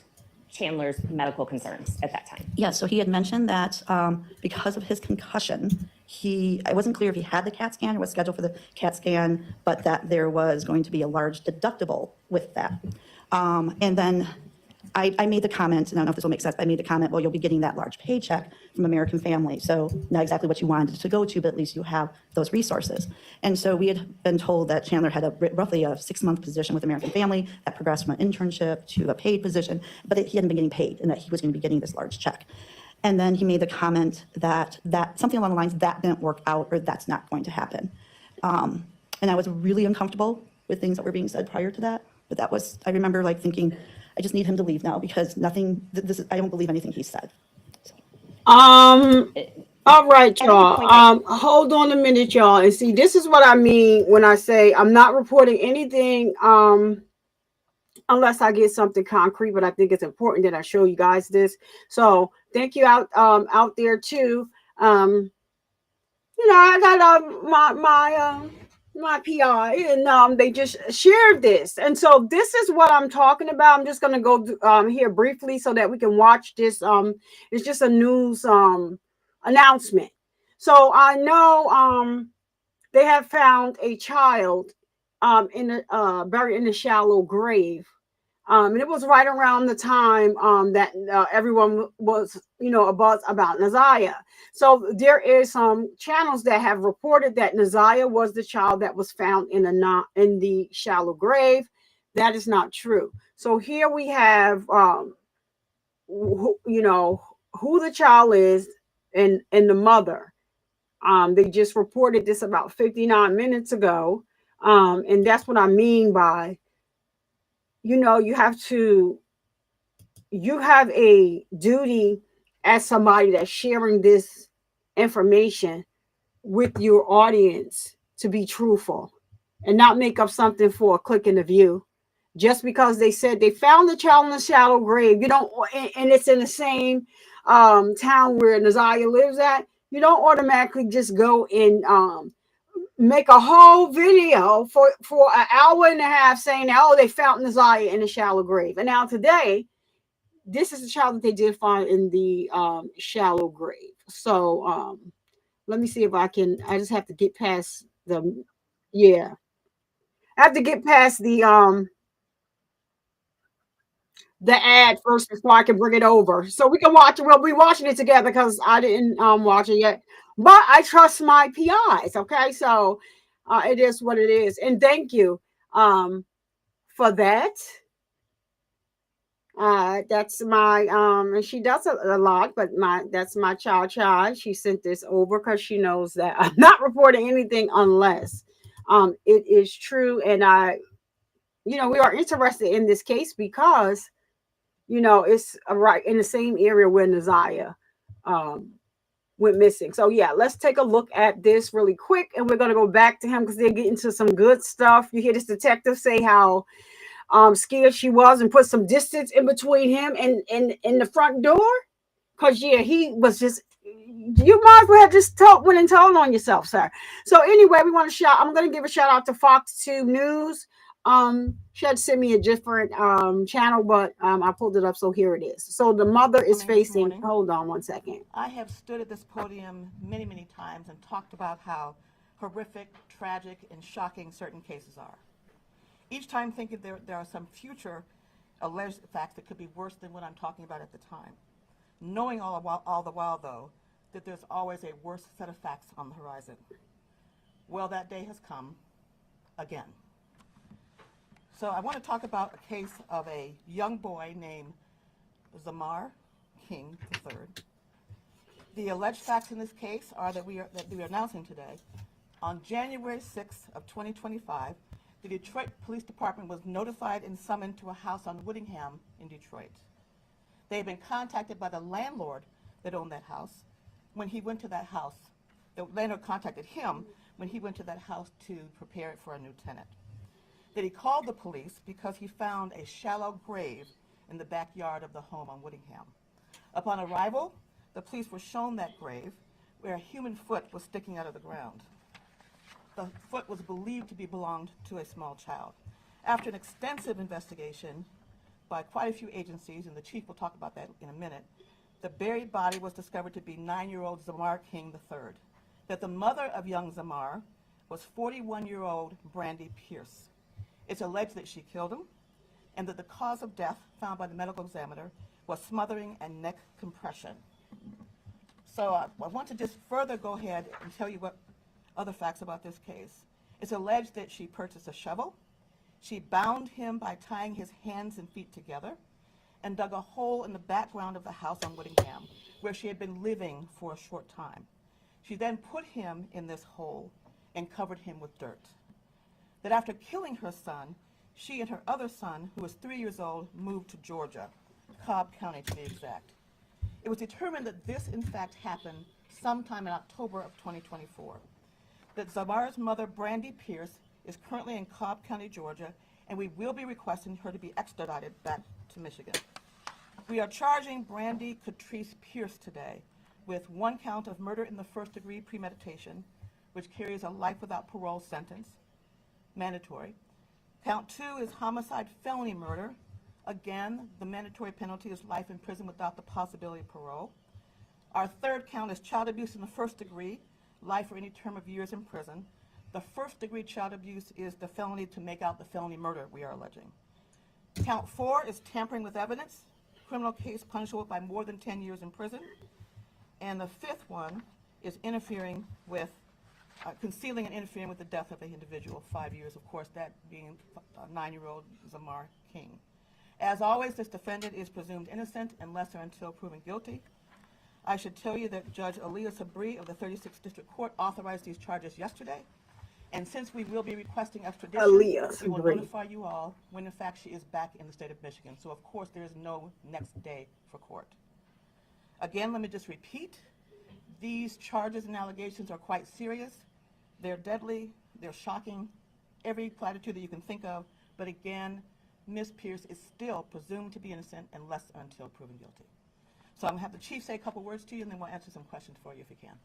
Chandler's medical concerns at that time? Yeah, so he had mentioned that because of his concussion, it wasn't clear if he had the CAT scan or was scheduled for the CAT scan, but that there was going to be a large deductible with that. And then I made the comment, and I don't know if this will make sense, but I made the comment, well, you'll be getting that large paycheck from American Family. So not exactly what you wanted to go to, but at least you have those resources. And so we had been told that Chandler had roughly a 6-month position with American Family that progressed from an internship to a paid position, but he hadn't been getting paid and that he was going to be getting this large check. And then he made the comment that something along the lines, that didn't work out or that's not going to happen. And I was really uncomfortable with things that were being said prior to that. But that was, I remember like thinking, I just need him to leave now because I don't believe anything he said. All right, y'all. Hold on a minute, y'all. And see, this is what I mean when I say I'm not reporting anything unless I get something concrete, but I think it's important that I show you guys this. So thank you out there too. You know, I got my PI, and they just shared this, and so this is what I'm talking about. I'm just gonna go here briefly so that we can watch this. It's just a news announcement. So I know they have found a child buried in a shallow grave. And it was right around the time that everyone was, abuzz about Naziah. So there is some channels that have reported that Naziah was the child that was found in the shallow grave. That is not true. So here we have, who the child is and the mother. They just reported this about 59 minutes ago, and that's what I mean by. You have a duty as somebody that's sharing this information with your audience to be truthful and not make up something for a click in the view. Just because they said they found the child in the shallow grave, and it's in the same town where Naziah lives at, you don't automatically just go and make a whole video for an hour and a half saying, oh, they found Naziah in a shallow grave. And now today, this is the child that they did find in the shallow grave. So let me see if I just have to get past I have to get past the ad first before I can bring it over. So we can watch it. We'll be watching it together because I didn't watch it yet. But I trust my PIs, okay? So it is what it is. And thank you for that. That's my and she does a lot, but that's my child. She sent this over because she knows that I'm not reporting anything unless it is true. And we are interested in this case because it's right in the same area where Naziah went missing. So yeah, let's take a look at this really quick, and we're going to go back to him because they're getting to some good stuff. You hear this detective say how scared she was and put some distance in between him and the front door, because he was just, you might as well have just went and told on yourself, sir. So anyway, I'm going to give a shout out to Fox 2 News. She had to send me a different channel, but I pulled it up, so here it is. So the mother is facing, hold on one second. I have stood at this podium many, many times and talked about how horrific, tragic, and shocking certain cases are. Each time thinking there are some future alleged facts that could be worse than what I'm talking about at the time. Knowing all the while, though, that there's always a worse set of facts on the horizon. Well, that day has come again. So I want to talk about a case of a young boy named Zamar King III. The alleged facts in this case are that we are announcing today. On January 6th of 2025, the Detroit Police Department was notified and summoned to a house on Whittingham in Detroit. They had been contacted by the landlord that owned that house. When he went to that house, the landlord contacted him when he went to that house to prepare it for a new tenant. That he called the police because he found a shallow grave in the backyard of the home on Whittingham. Upon arrival, the police were shown that grave where a human foot was sticking out of the ground. The foot was believed to belonged to a small child. After an extensive investigation, by quite a few agencies, and the chief will talk about that in a minute, the buried body was discovered to be 9-year-old Zamar King III. That the mother of young Zamar was 41-year-old Brandy Pierce. It's alleged that she killed him, and that the cause of death found by the medical examiner was smothering and neck compression. So I want to just further go ahead and tell you what other facts about this case. It's alleged that she purchased a shovel, she bound him by tying his hands and feet together, and dug a hole in the background of the house on Whittingham, where she had been living for a short time. She then put him in this hole and covered him with dirt. That after killing her son, she and her other son, who was 3 years old, moved to Georgia, Cobb County to be exact. It was determined that this in fact happened sometime in October of 2024. That Zamar's mother, Brandy Pierce, is currently in Cobb County, Georgia, and we will be requesting her to be extradited back to Michigan. We are charging Brandy Catrice Pierce today with 1 count of murder in the first degree premeditation, which carries a life without parole sentence, mandatory. Count 2 is homicide felony murder. Again, the mandatory penalty is life in prison without the possibility of parole. Our 3rd count is child abuse in the first degree, life or any term of years in prison. The first degree child abuse is the felony to make out the felony murder we are alleging. Count 4 is tampering with evidence, criminal case punishable by more than 10 years in prison. And the 5th one is interfering with, concealing and interfering with the death of an individual, 5 years, of course, that being 9-year-old Zamar King. As always, this defendant is presumed innocent unless or until proven guilty. I should tell you that Judge Aaliyah Sabri of the 36th District Court authorized these charges yesterday. And since we will be requesting extradition, we will notify you all when in fact she is back in the state of Michigan. So of course there is no next day for court. Again, let me just repeat, these charges and allegations are quite serious. They're deadly, they're shocking, every platitude that you can think of. But again, Ms. Pierce is still presumed to be innocent unless or until proven guilty. So I'm going to have the chief say a couple words to you, and then we'll answer some questions for you if you can.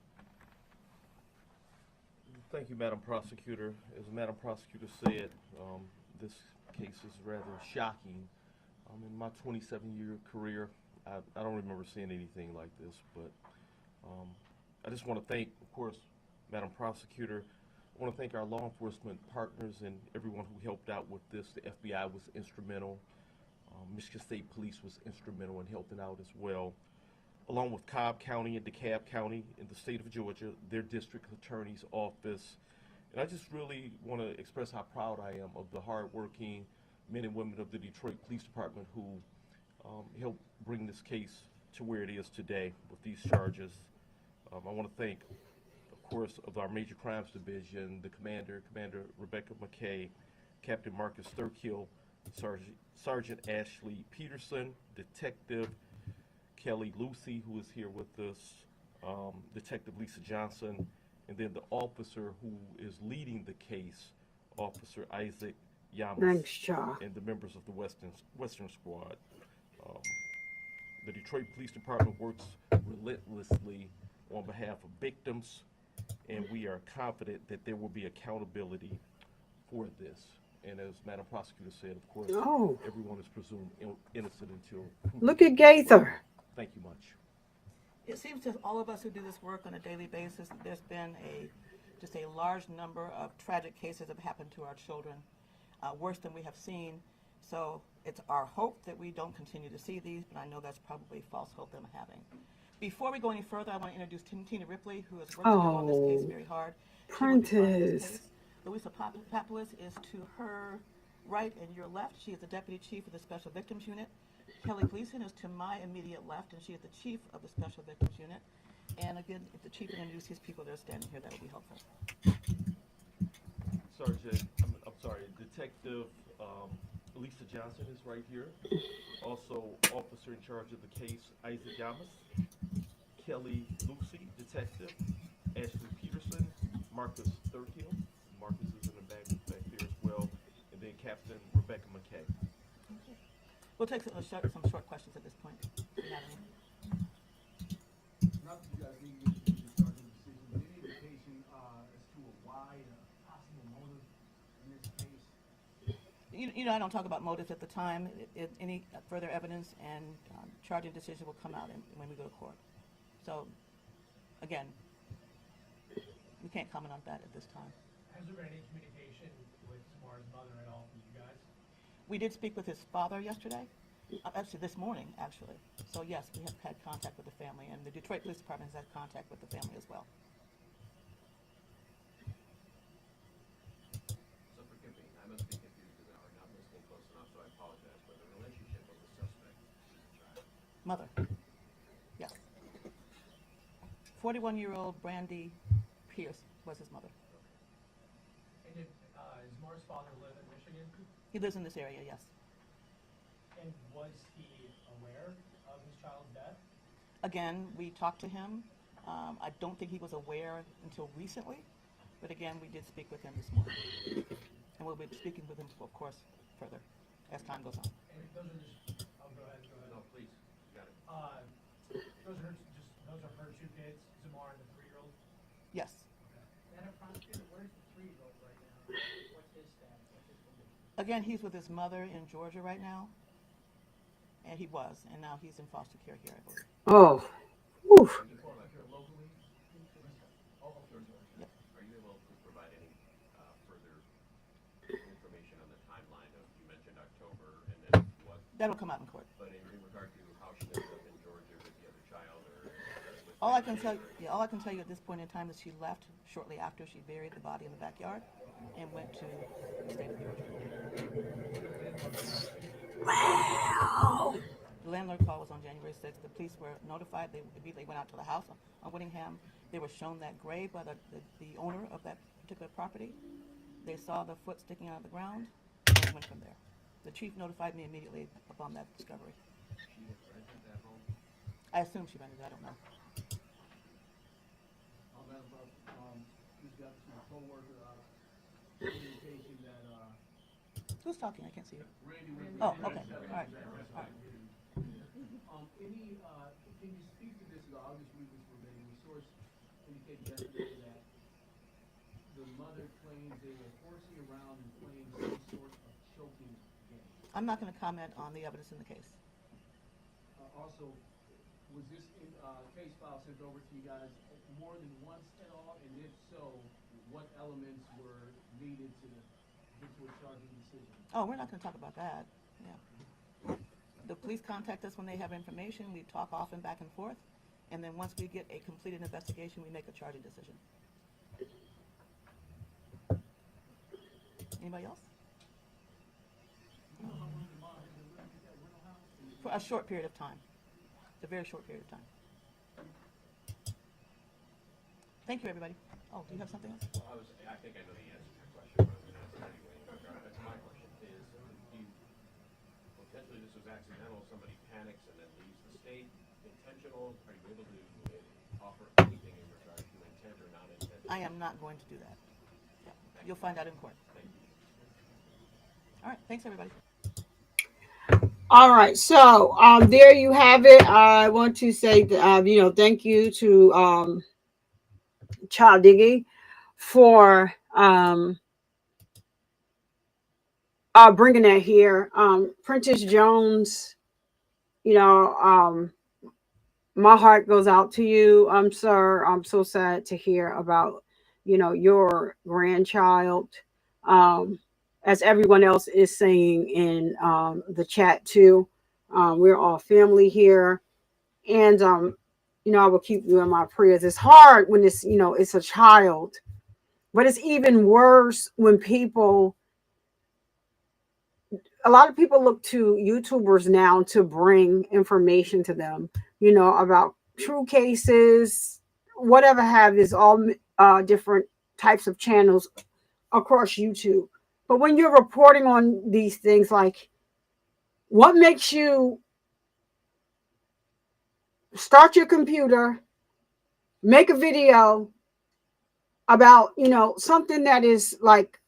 Thank you, Madam Prosecutor. As Madam Prosecutor said, this case is rather shocking. In my 27-year career, I don't remember seeing anything like this, but I just want to thank, of course, Madam Prosecutor. I want to thank our law enforcement partners and everyone who helped out with this. The FBI was instrumental. Michigan State Police was instrumental in helping out as well, along with Cobb County and DeKalb County in the state of Georgia, their district attorney's office. And I just really want to express how proud I am of the hardworking men and women of the Detroit Police Department who helped bring this case to where it is today with these charges. I want to thank, of course, of our Major Crimes Division, the Commander Rebecca McKay, Captain Marcus Thurkill, Sergeant Ashley Peterson, Detective Kelly Lucy, who is here with us, Detective Lisa Johnson, and then the officer who is leading the case, Officer Isaac Yamas. Thanks, Shaw. And the members of the Western Squad. The Detroit Police Department works relentlessly on behalf of victims, and we are confident that there will be accountability for this. And as Madam Prosecutor said, of course, everyone is presumed innocent until... Look at Gaither. Thank you much. It seems to all of us who do this work on a daily basis that there's been just a large number of tragic cases that have happened to our children, worse than we have seen. So it's our hope that we don't continue to see these, but I know that's probably false hope that I'm having. Before we go any further, I want to introduce Tina Ripley, who has worked on this case very hard. Prentice. Louisa Papoulis is to her right and your left. She is the Deputy Chief of the Special Victims Unit. Kelly Gleason is to my immediate left, and she is the Chief of the Special Victims Unit. And again, if the Chief can introduce his people that are standing here, that would be helpful. Sergeant, I'm sorry, Detective Lisa Johnson is right here. Also, officer in charge of the case, Isaac Yamas. Kelly Lucy, Detective. Ashley Peterson, Marcus Thurkill. Marcus is in the back there as well. And then Captain Rebecca McKay. Okay. We'll take some short questions at this point. Not that you guys need to make a decision, but any indication as to a why, a possible motive in this case? I don't talk about motives at the time. Any further evidence and charging decision will come out when we go to court. So, again, we can't comment on that at this time. Has there been any communication with Samar's mother at all from you guys? We did speak with his father yesterday, actually this morning, actually. So yes, we have had contact with the family, and the Detroit Police Department has had contact with the family as well. So forgive me, I must be confused because I'm not listening close enough, so I apologize. But the relationship of the suspect to the child. Mother. Yes. 41-year-old Brandy Pierce was his mother. And did Samar's father live in Michigan? He lives in this area, yes. And was he aware of his child's death? Again, we talked to him. I don't think he was aware until recently, but again, we did speak with him this morning. And we'll be speaking with him, of course, further as time goes on. And those are just, oh, go ahead. No, please, you got it. Those are her two kids, Samar and the 3-year-old? Yes. Madam Prosecutor, where's the 3-year-old right now? What's his status? What's his condition? Again, he's with his mother in Georgia right now. And he was, and now he's in foster care here, I believe. Oh. Oof. Yep. Are you able to provide any further information on the timeline of, you mentioned October, and then what? That'll come out in court. But in regard to how she ended up in Georgia with the other child, or All I can tell you at this point in time is she left shortly after she buried the body in the backyard and went to the state of Georgia. Wow. The landlord call was on January 6th. The police were notified. They immediately went out to the house on Whittingham. They were shown that grave by the owner of that particular property. They saw the foot sticking out of the ground and went from there. The chief notified me immediately upon that discovery. she rented that home? I assume she rented it. I don't know. Madam Prosecutor, he's got some co-worker communication that Who's talking? I can't see you. Randy was. Oh, okay. All right. Can you speak to this? I'll just read this verbatim. The source indicated yesterday that the mother claims they were horsing around and playing some sort of choking game. I'm not going to comment on the evidence in the case. Also, was this case file sent over to you guys more than once at all? And if so, what elements were needed to get to a charging decision? Oh, we're not going to talk about that. Yeah. The police contact us when they have information. We talk often back and forth. And then once we get a completed investigation, we make a charging decision. Anybody else? For a short period of time. A very short period of time. Thank you, everybody. Oh, do you have something else? Well, I think I know the answer to your question, but I'm going to ask it anyway. That's my question. Potentially this was accidental, somebody panics and then leaves the state. Intentional? Are you able to offer anything in regard to intent or non-intent? I am not going to do that. Yeah. You'll find out in court. Thank you. All right. Thanks, everybody. All right, so there you have it. I want to say, thank you to Child Diggy for bringing that here. Prentice Jones, my heart goes out to you, sir. I'm so sad to hear about, your grandchild. As everyone else is saying in the chat too, we're all family here, and I will keep you in my prayers. It's hard when it's it's a child, but it's even worse when a lot of people look to YouTubers now to bring information to them, about true cases, whatever have is all different types of channels across YouTube. But when you're reporting on these things, like, what makes you start your computer, make a video about, something that is like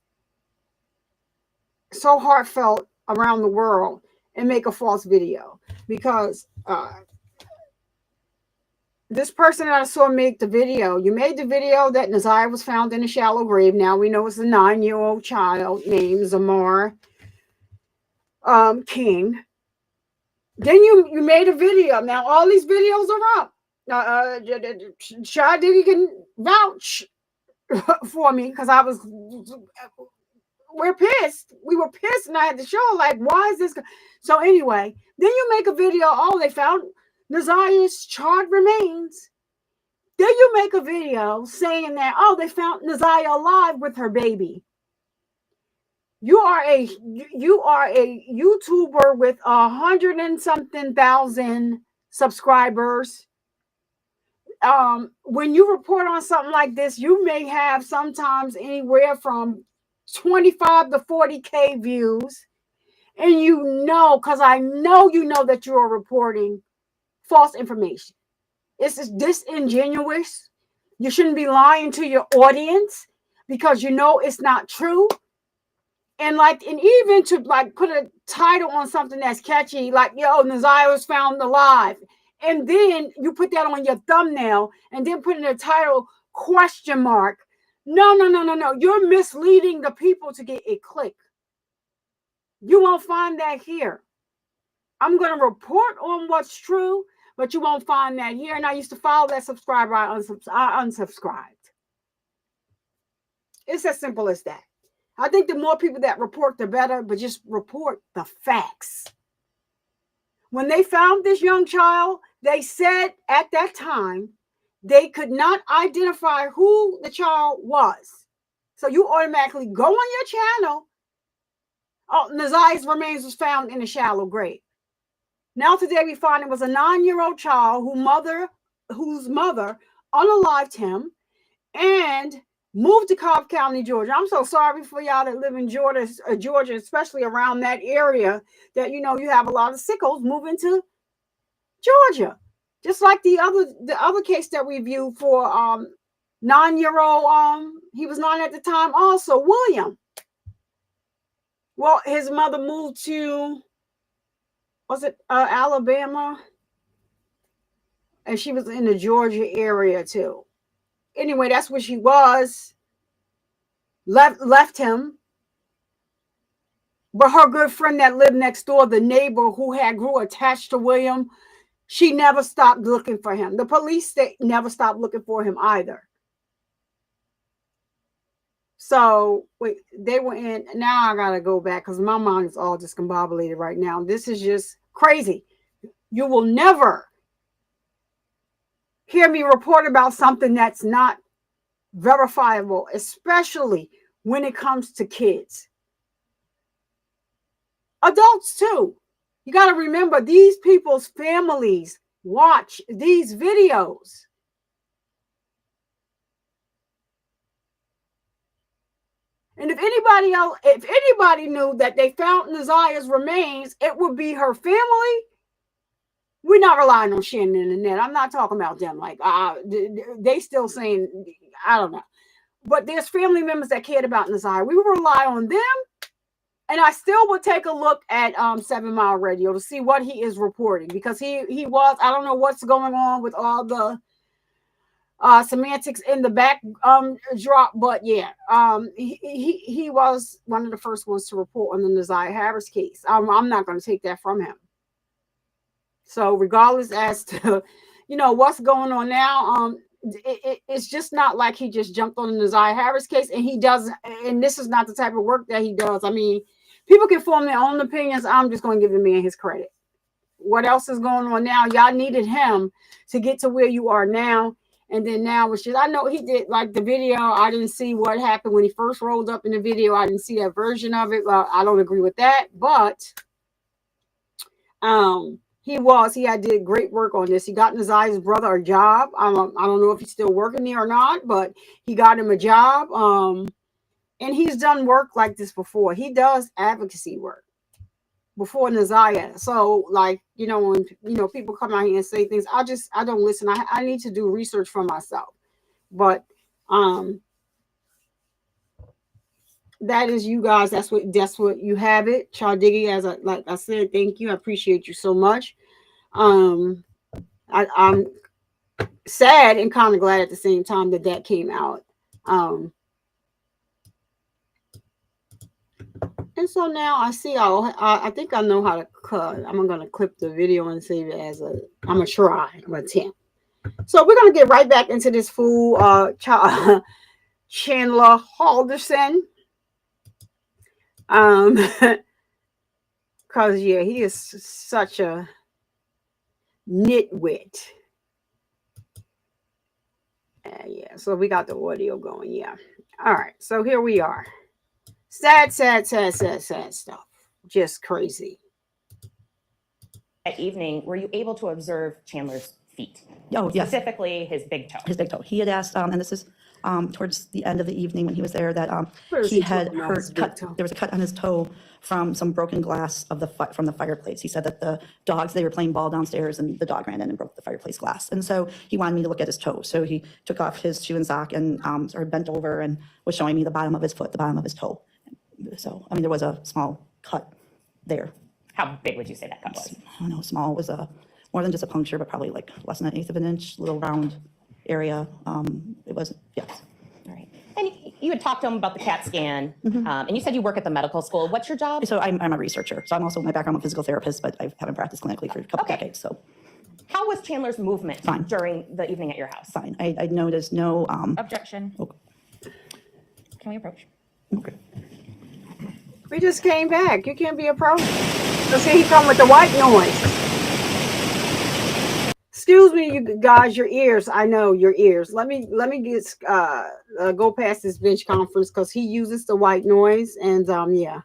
so heartfelt around the world and make a false video? Because this person that I saw make the video, you made the video that Naziah was found in a shallow grave. Now we know it's a 9-year-old child named Zamar. King. Then you made a video. Now all these videos are up. Shy Diddy can vouch for me because we're pissed. We were pissed, and I had to show like, why is this? So anyway, then you make a video. Oh, they found Nazia's charred remains. Then you make a video saying that, oh, they found Nazia alive with her baby. You are a YouTuber with 100 and something thousand subscribers. When you report on something like this, you may have sometimes anywhere from 25 to 40K views. And you know, because I know you know that you are reporting false information. This is disingenuous. You shouldn't be lying to your audience because you know it's not true. And even to like put a title on something that's catchy, like, yo, Nazia was found alive. And then you put that on your thumbnail and then put in the title question mark. No. You're misleading the people to get a click. You won't find that here. I'm going to report on what's true, but you won't find that here. And I used to follow that subscriber. I unsubscribed. It's as simple as that. I think the more people that report, the better, but just report the facts. When they found this young child, they said at that time they could not identify who the child was. So you automatically go on your channel. Oh, Nazia's remains was found in a shallow grave. Now today we find it was a 9-year-old child whose mother unalived him and moved to Cobb County, Georgia. I'm so sorry for y'all that live in Georgia, especially around that area, that you have a lot of sickos moving to Georgia. Just like the other case that we viewed for 9-year-old, he was 9 at the time also, William. Well, his mother moved to, was it Alabama? And she was in the Georgia area too. Anyway, that's where she was. Left him. But her good friend that lived next door, the neighbor who grew attached to William, she never stopped looking for him. The police never stopped looking for him either. So wait, they were in. Now I gotta go back because my mind is all discombobulated right now. This is just crazy. You will never hear me report about something that's not verifiable, especially when it comes to kids. Adults too. You got to remember, these people's families watch these videos. And if anybody knew that they found Nazia's remains, it would be her family. We're not relying on sharing the internet. I'm not talking about them. Like, they still saying, I don't know. But there's family members that cared about Nazia. We would rely on them. And I still would take a look at 7 Mile Radio to see what he is reporting. Because he was, I don't know what's going on with all the semantics in the back drop. But yeah, he was one of the first ones to report on the Nazia Harris case. I'm not going to take that from him. So regardless as to, what's going on now, it's just not like he just jumped on the Nazia Harris case, and this is not the type of work that he does. I mean, people can form their own opinions. I'm just going to give the man his credit. What else is going on now? Y'all needed him to get to where you are now. And then now it's just, I know he did like the video. I didn't see what happened when he first rolled up in the video. I didn't see that version of it. Well, I don't agree with that, but he did great work on this. He got Nazia's brother a job. I don't know if he's still working there or not, but he got him a job. And he's done work like this before. He does advocacy work before Nazia. So like, when, people come out here and say things, I don't listen. I need to do research for myself. But, that is you guys. That's what you have it. Chardiggy, like I said, thank you. I appreciate you so much. I'm sad and kind of glad at the same time that came out. And so now I see. I think I know how to cut. I'm gonna clip the video and save it as a. I'm gonna try. I'm gonna attempt. So we're gonna get right back into this fool, Chandler Halderson. Cause yeah, he is such a nitwit. Yeah. So we got the audio going. Yeah. All right. So here we are. Sad stuff. Just crazy. That evening, were you able to observe Chandler's feet? Oh, yes. Specifically, his big toe. His big toe. He had asked, and this is towards the end of the evening when he was there, that he had there was a cut on his toe from some broken glass of from the fireplace. He said that the dogs, they were playing ball downstairs and the dog ran in and broke the fireplace glass. And so he wanted me to look at his toe. So he took off his shoe and sock and sort of bent over and was showing me the bottom of his foot, the bottom of his toe. So, I mean, there was a small cut there. How big would you say that cut was? I don't know, small was more than just a puncture, but probably like less than 1/8 of an inch, little round area. It was, yes. All right. And you had talked to him about the CAT scan, and you said you work at the medical school. What's your job? So I'm a researcher. So I'm also, my background, I'm a physical therapist, but I haven't practiced clinically for a couple decades. So how was Chandler's movement during the evening at your house? Fine. I noticed no... Objection. Okay. Can we approach? Okay. We just came back. You can't be approached. So see, he come with the white noise. Excuse me, you guys, your ears. I know your ears. Let me get go past this bench conference because he uses the white noise and yeah.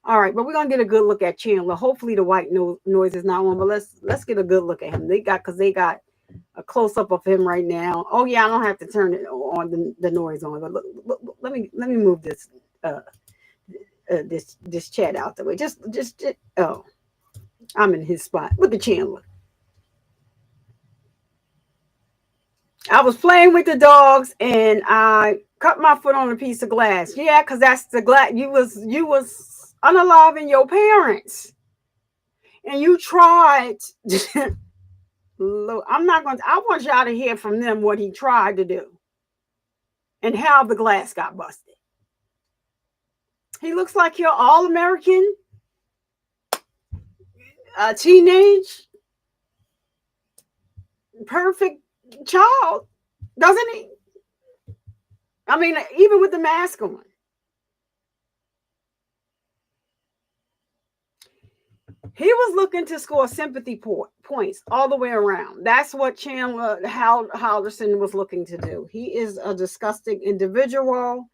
All right, but we're gonna get a good look at Chandler. Hopefully the white noise is not on, but let's get a good look at him. They got a close up of him right now. Oh yeah, I don't have to turn it on the noise on, but look, let me move this this chat out the way. Just oh, I'm in his spot. Look at Chandler. I was playing with the dogs and I cut my foot on a piece of glass. Yeah, because that's the glass. You was unaliving your parents, and you tried. Look, I want y'all to hear from them what he tried to do and how the glass got busted. He looks like your all-American teenage perfect child, doesn't he? I mean, even with the mask on. He was looking to score sympathy points all the way around. That's what Chandler Halderson was looking to do. He is a disgusting individual,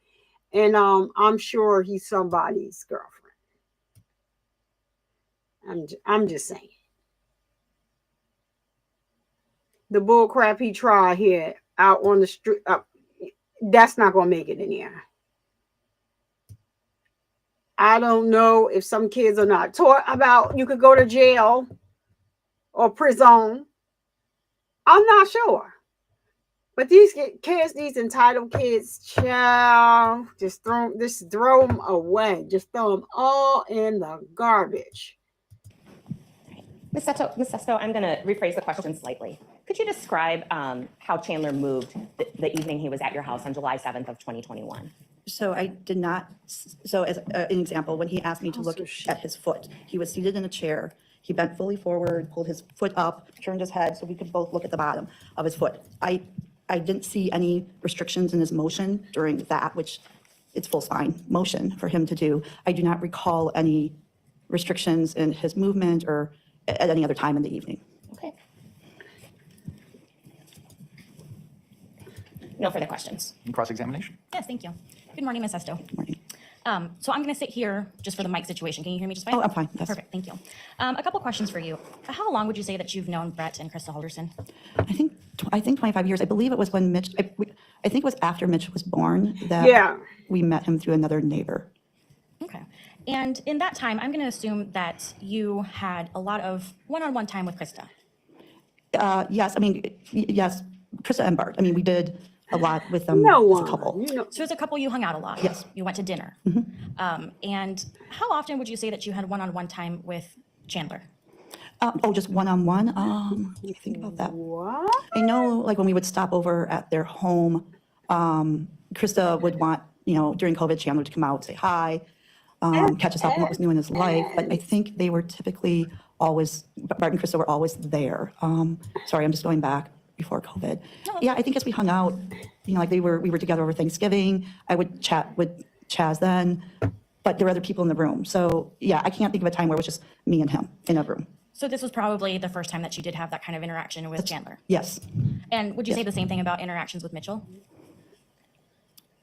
and I'm sure he's somebody's girlfriend. I'm just saying. The bull crap he tried here out on the street, that's not going to make it in here. I don't know if some kids are not taught about you could go to jail or prison. I'm not sure. But these kids, these entitled kids, child, just throw them away. Just throw them all in the garbage. Ms. Sesto, I'm going to rephrase the question slightly. Could you describe how Chandler moved the evening he was at your house on July 7th of 2021? So I did not, so as an example, when he asked me to look at his foot, he was seated in a chair. He bent fully forward, pulled his foot up, turned his head so we could both look at the bottom of his foot. I didn't see any restrictions in his motion during that, which it's full spine motion for him to do. I do not recall any restrictions in his movement or at any other time in the evening. Okay. No further questions. Cross-examination. Yes, thank you. Good morning, Ms. Sesto. Good morning. So I'm going to sit here just for the mic situation. Can you hear me just fine? Oh, I'm fine. Yes. Perfect. Thank you. A couple questions for you. How long would you say that you've known Bart and Krista Halderson? I think 25 years. I believe it was when Mitch, I think it was after Mitch was born that we met him through another neighbor. Okay. And in that time, I'm going to assume that you had a lot of one-on-one time with Krista. Yes. I mean, yes, Krista and Bart. I mean, we did a lot with them as a couple. So as a couple, you hung out a lot. Yes. You went to dinner. And how often would you say that you had one-on-one time with Chandler? Just one-on-one? Let me think about that. What? I know, like, when we would stop over at their home, Krista would want during COVID, Chandler would come out, say hi, catch us up on what was new in his life. But I think they were typically always, Bart and Krista were always there. Sorry, I'm just going back before COVID. Yeah, I think as we hung out, like we were together over Thanksgiving. I would chat with Chaz then, but there were other people in the room. So yeah, I can't think of a time where it was just me and him in a room. So this was probably the first time that you did have that kind of interaction with Chandler. Yes. And would you say the same thing about interactions with Mitchell?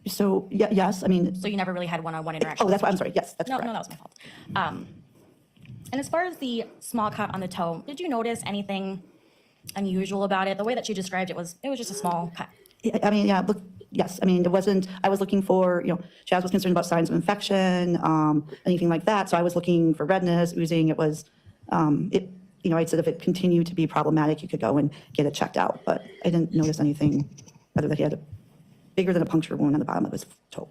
So yeah, yes, I mean. So you never really had one-on-one interaction? Oh, that's why I'm sorry. Yes, that's correct. No, that was my fault. And as far as the small cut on the toe, did you notice anything unusual about it? The way that you described it was just a small cut. Yeah, I mean, yeah, look, yes. I mean, it wasn't, I was looking for, Chaz was concerned about signs of infection, anything like that. So I was looking for redness, oozing. It was, I said if it continued to be problematic, you could go and get it checked out. But I didn't notice anything other than he had a bigger than a puncture wound on the bottom of his toe.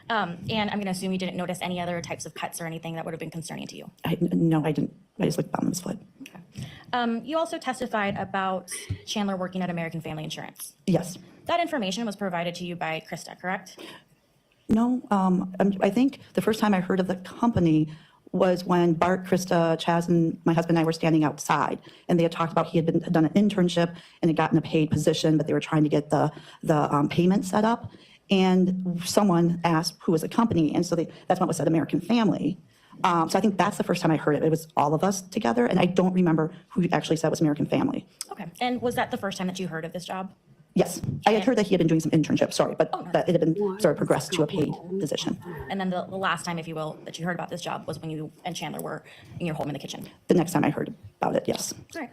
And I'm going to assume you didn't notice any other types of cuts or anything that would have been concerning to you. No, I didn't. I just looked at the bottom of his foot. Okay. You also testified about Chandler working at American Family Insurance. Yes. That information was provided to you by Krista, correct? No, I think the first time I heard of the company was when Bart, Krista, Chaz, and my husband and I were standing outside, and they had talked about he had done an internship and had gotten a paid position, but they were trying to get the payment set up. And someone asked who was the company, and so that's when it was said American Family. So I think that's the first time I heard it. It was all of us together, and I don't remember who actually said it was American Family. Okay. And was that the first time that you heard of this job? Yes, I had heard that he had been doing some internship, but that it had been sort of progressed to a paid position. And then the last time, if you will, that you heard about this job was when you and Chandler were in your home in the kitchen? The next time I heard about it, yes. All right.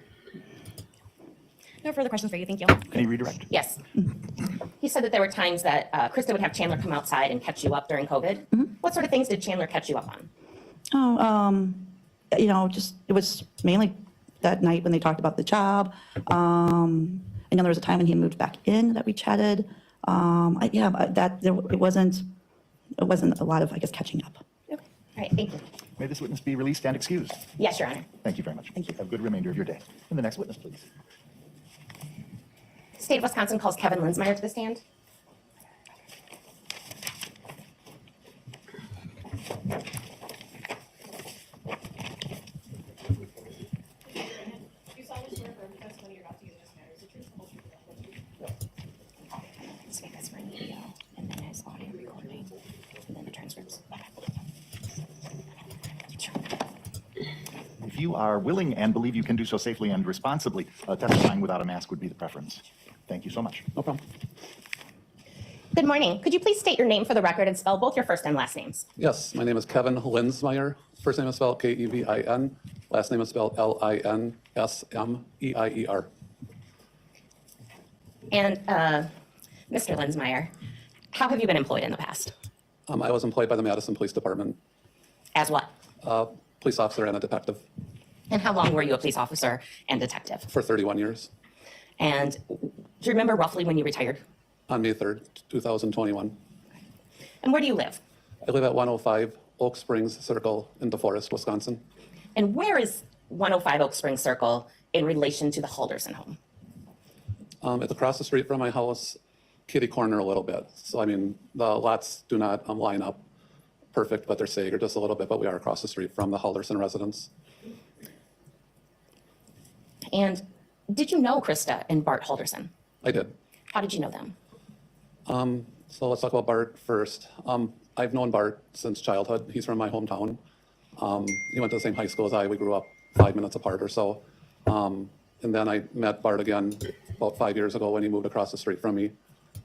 No further questions for you. Thank you. Can you redirect? Yes. You said that there were times that Krista would have Chandler come outside and catch you up during COVID. What sort of things did Chandler catch you up on? Oh, just it was mainly that night when they talked about the job. I know there was a time when he moved back in that we chatted. It wasn't a lot of, I guess, catching up. Okay. All right. Thank you. May this witness be released and excused? Yes, Your Honor. Thank you very much. Thank you. Have a good remainder of your day. And the next witness, please. State of Wisconsin calls Kevin Linsmeyer to the stand. If you are willing and believe you can do so safely and responsibly, testifying without a mask would be the preference. Thank you so much. No problem. Good morning. Could you please state your name for the record and spell both your first and last names? Yes, my name is Kevin Linsmeyer. First name is spelled Kevin. Last name is spelled Linsmeyer. And Mr. Linsmeyer, how have you been employed in the past? I was employed by the Madison Police Department. As what? Police officer and a detective. And how long were you a police officer and detective? For 31 years. And do you remember roughly when you retired? On May 3rd, 2021. And where do you live? I live at 105 Oak Springs Circle in DeForest, Wisconsin. And where is 105 Oak Springs Circle in relation to the Halderson home? It's across the street from my house, kitty corner a little bit. So, I mean, the lots do not line up perfect, but they're staggered just a little bit, but we are across the street from the Halderson residence. And did you know Krista and Bart Halderson? I did. How did you know them? So let's talk about Bart first. I've known Bart since childhood. He's from my hometown. He went to the same high school as I. We grew up 5 minutes apart or so. And then I met Bart again about 5 years ago when he moved across the street from me.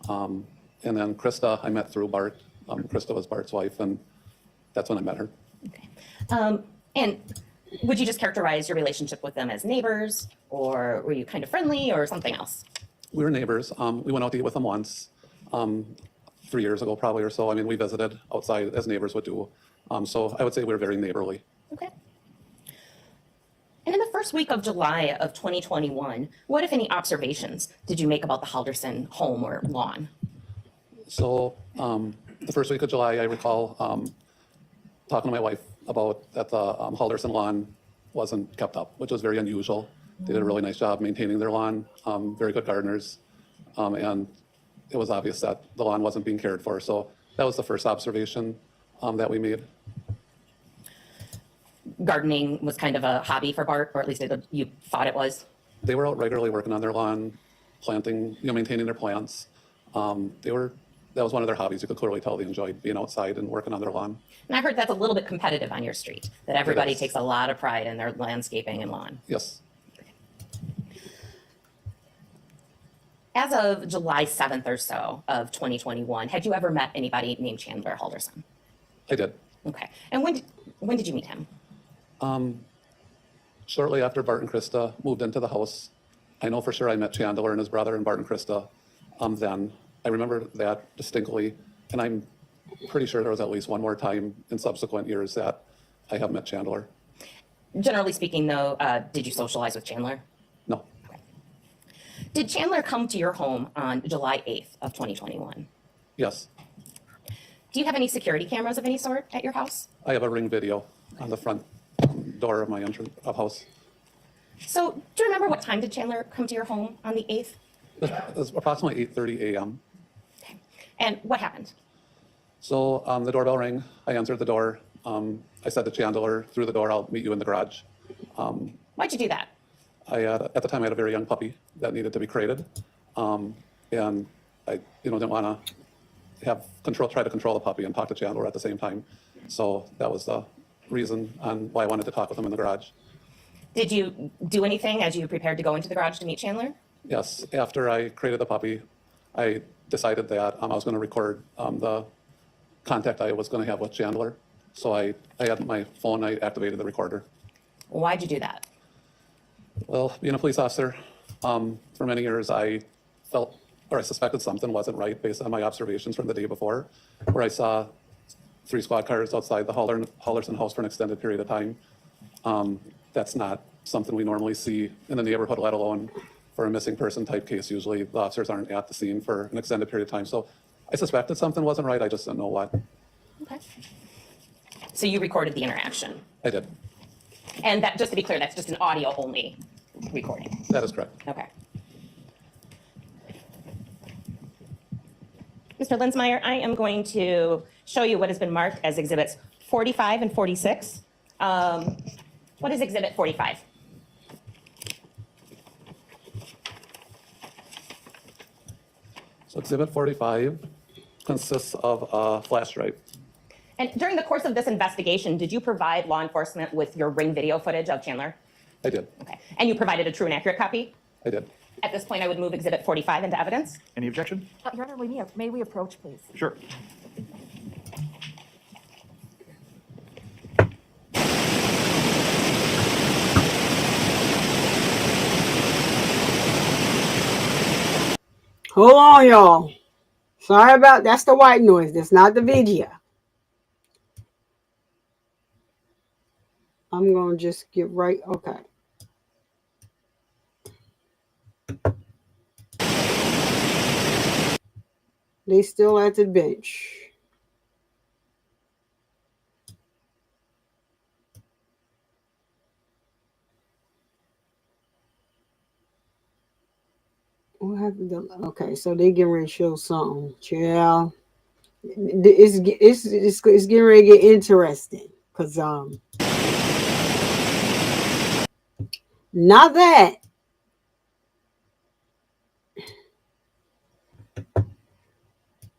And then Krista, I met through Bart. Krista was Bart's wife, and that's when I met her. Okay. And would you just characterize your relationship with them as neighbors, or were you kind of friendly, or something else? We were neighbors. We went out to eat with them once, 3 years ago probably or so. I mean, we visited outside as neighbors would do. So I would say we were very neighborly. Okay. And in the first week of July of 2021, what, if any, observations did you make about the Halderson home or lawn? So the first week of July, I recall talking to my wife about that the Halderson lawn wasn't kept up, which was very unusual. They did a really nice job maintaining their lawn, very good gardeners, and it was obvious that the lawn wasn't being cared for. So That was the first observation that we made. Gardening was kind of a hobby for Bart, or at least you thought it was? They were out regularly working on their lawn, planting, maintaining their plants. That was one of their hobbies. You could clearly tell they enjoyed being outside and working on their lawn. And I heard that's a little bit competitive on your street, that everybody takes a lot of pride in their landscaping and lawn. Yes. As of July 7th or so of 2021, had you ever met anybody named Chandler Halderson? I did. Okay. And when did you meet him? Shortly after Bart and Krista moved into the house. I know for sure I met Chandler and his brother and Bart and Krista then. I remember that distinctly, and I'm pretty sure there was at least one more time in subsequent years that I have met Chandler. Generally speaking, though, did you socialize with Chandler? No. Okay. Did Chandler come to your home on July 8th of 2021? Yes. Do you have any security cameras of any sort at your house? I have a Ring video on the front door of my house. So do you remember what time did Chandler come to your home on the 8th? It was approximately 8:30 a.m. And what happened? So the doorbell rang. I answered the door. I said to Chandler through the door, "I'll meet you in the garage." Why'd you do that? At the time, I had a very young puppy that needed to be crated, and I, didn't want to try to control the puppy and talk to Chandler at the same time. So that was the reason on why I wanted to talk with him in the garage. Did you do anything as you prepared to go into the garage to meet Chandler? Yes. After I created the puppy, I decided that I was going to record the contact I was going to have with Chandler. So I had my phone, I activated the recorder. Why'd you do that? Well, being a police officer, for many years I felt, or I suspected something wasn't right based on my observations from the day before, where I saw 3 squad cars outside the Halderson house for an extended period of time. That's not something we normally see in the neighborhood, let alone for a missing person type case. Usually the officers aren't at the scene for an extended period of time. So I suspected something wasn't right. I just didn't know what. Okay. So you recorded the interaction? I did. And that, just to be clear, that's just an audio only recording? That is correct. Okay. Mr. Linsmeyer, I am going to show you what has been marked as exhibits 45 and 46. What is exhibit 45? So exhibit 45 consists of a flash drive. And during the course of this investigation, did you provide law enforcement with your Ring video footage of Chandler? I did. Okay. And you provided a true and accurate copy? I did. At this point, I would move exhibit 45 into evidence. Any objection? Your Honor, may we approach, please? Sure. Hold on, y'all. Sorry about that's the white noise. That's not the video. I'm gonna just get right. Okay. They still at the bench. What happened to, okay, so they getting ready to show something. Yeah. It's getting ready to get interesting. Cause not that.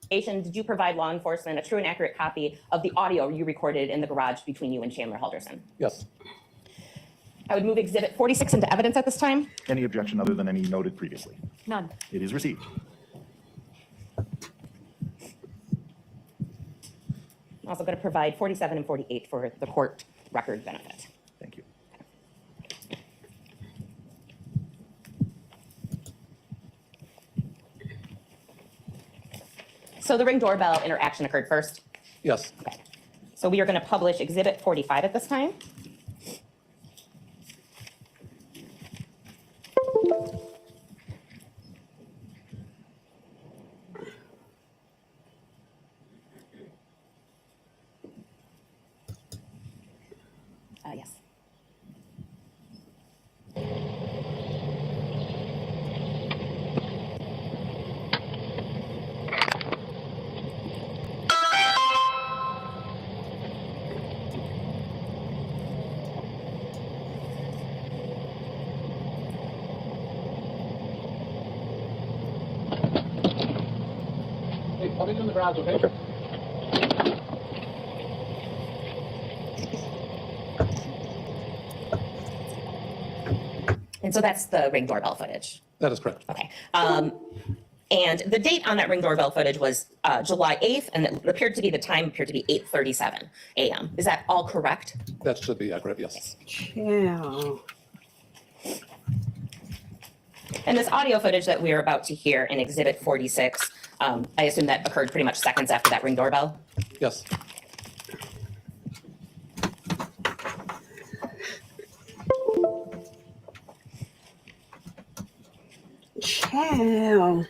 Did you provide law enforcement a true and accurate copy of the audio you recorded in the garage between you and Chandler Halderson? Yes. I would move exhibit 46 into evidence at this time. Any objection other than any noted previously? None. It is received. I'm also going to provide 47 and 48 for the court record benefit. Thank you. So the Ring doorbell interaction occurred first? Yes. Okay. So we are going to publish exhibit 45 at this time. Yes. I'll be in the garage, okay? Okay. And so that's the Ring doorbell footage. That is correct. Okay. And the date on that Ring doorbell footage was July 8th, and it appeared to be, the time appeared to be 8:37 a.m. Is that all correct? That should be accurate, yes. Yeah. And this audio footage that we are about to hear in Exhibit 46, I assume that occurred pretty much seconds after that Ring doorbell? Yes. Yeah.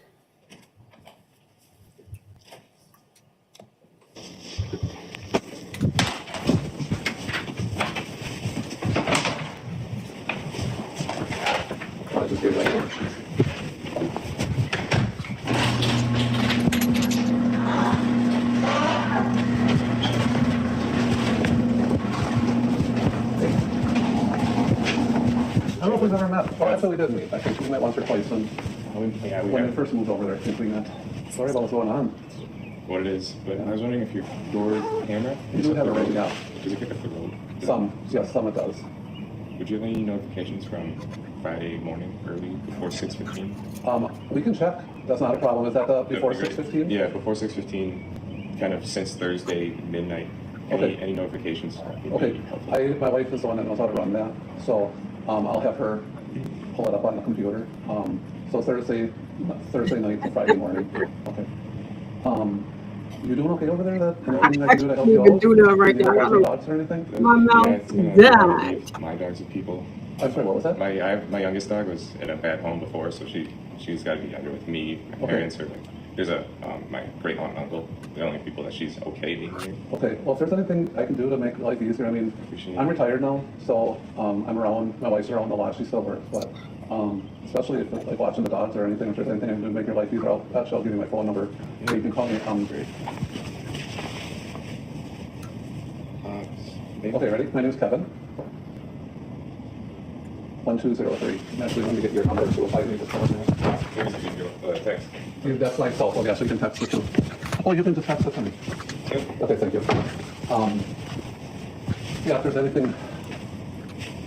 I don't know if we've ever met. Well, actually, we did meet. I think we met once or twice when we first moved over there. I think we met. Sorry about what's going on. What it is, but I was wondering if your door camera. You do have a ring, yeah. Does it pick up the road? Some, yes, some it does. Would you have any notifications from Friday morning early before 6:15? We can check. That's not a problem. Is that before That'd be great. 6:15? Yeah, before 6:15, kind of since Thursday midnight. Any notifications? Okay. My wife is the one that knows how to run that, so I'll have her pull it up on the computer. So Thursday night to Friday morning. Okay. You doing okay over there? Anything I can do to help you out? Do that right now. Any dogs or anything? My mouth died. My dogs are people. I'm sorry, what was that? My youngest dog was at a bad home before, so she's got to be under with me, my parents, or there's my great aunt and uncle, the only people that she's okay being here. Okay, well, if there's anything I can do to make life easier, I mean, I'm retired now, so I'm around, my wife's around a lot, she still works, but especially if like watching the dogs or anything, if there's anything I can do to make your life easier, I'll give you my phone number, and you can call me. Okay, ready? My name's Kevin. 1203. I'm actually going to get your number, so if I need to call you. Text. That's my cell phone, yeah, so you can text it too. Oh, you can just text it to me. Okay, thank you. Yeah, if there's anything,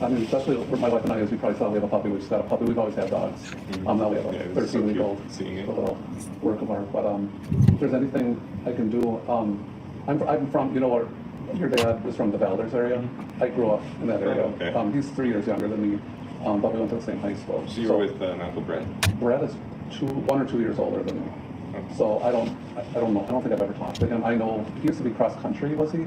I mean, especially for my wife and I, as you probably saw, we have a puppy. We just got a puppy. We've always had dogs. Now we have a 13-week-old little work of art. But if there's anything I can do, I'm from, you know what, your dad was from the Valders area. I grew up in that area. Okay. He's 3 years younger than me, but we went to the same high school. So you were with Uncle Brett? Brett is 1 or 2 years older than me. So I don't know. I don't think I've ever talked to him. I know he used to be cross country, was he?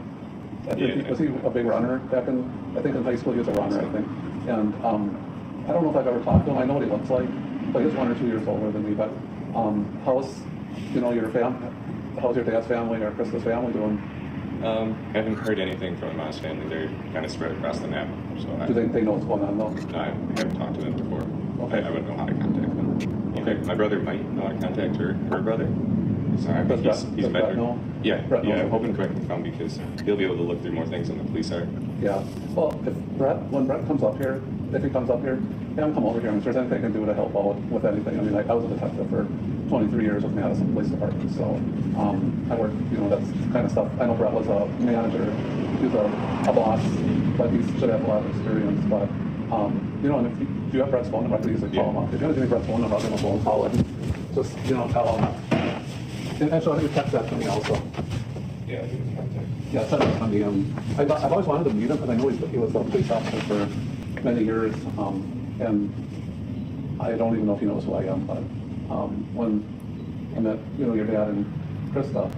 Was he a big runner back in, I think in high school he was a runner, I think. And I don't know if I've ever talked to him. I know what he looks like, but he's 1 or 2 years older than me. But how's your dad's family or Krista's family doing? I haven't heard anything from Ma's family. They're kind of spread across the map. So do they know what's going on though? No, I haven't talked to them before. Okay. I wouldn't know how to contact them. Okay. My brother might know how to contact her brother. Sorry, he's met her. Yeah, I'm hoping Brett can come because he'll be able to look through more things than the police are. Yeah. Well, when Brett comes up here, if he comes up here, have him come over here. And if there's anything I can do to help out with anything, I mean, I was a detective for 23 years with Madison Police Department, so I work, that's kind of stuff. I know Brett was a manager, he was a boss, but he should have a lot of experience. But and if you have Brett's phone number, I could easily call him up. If you want to give me Brett's phone number, I'll give him a phone call and just tell him. And actually, I think you text that to me also. Yeah, he was contact. Yeah, send it to me. I've always wanted to meet him because I know he was a police officer for many years, and I don't even know if he knows who I am. But when I met, your dad and Krista,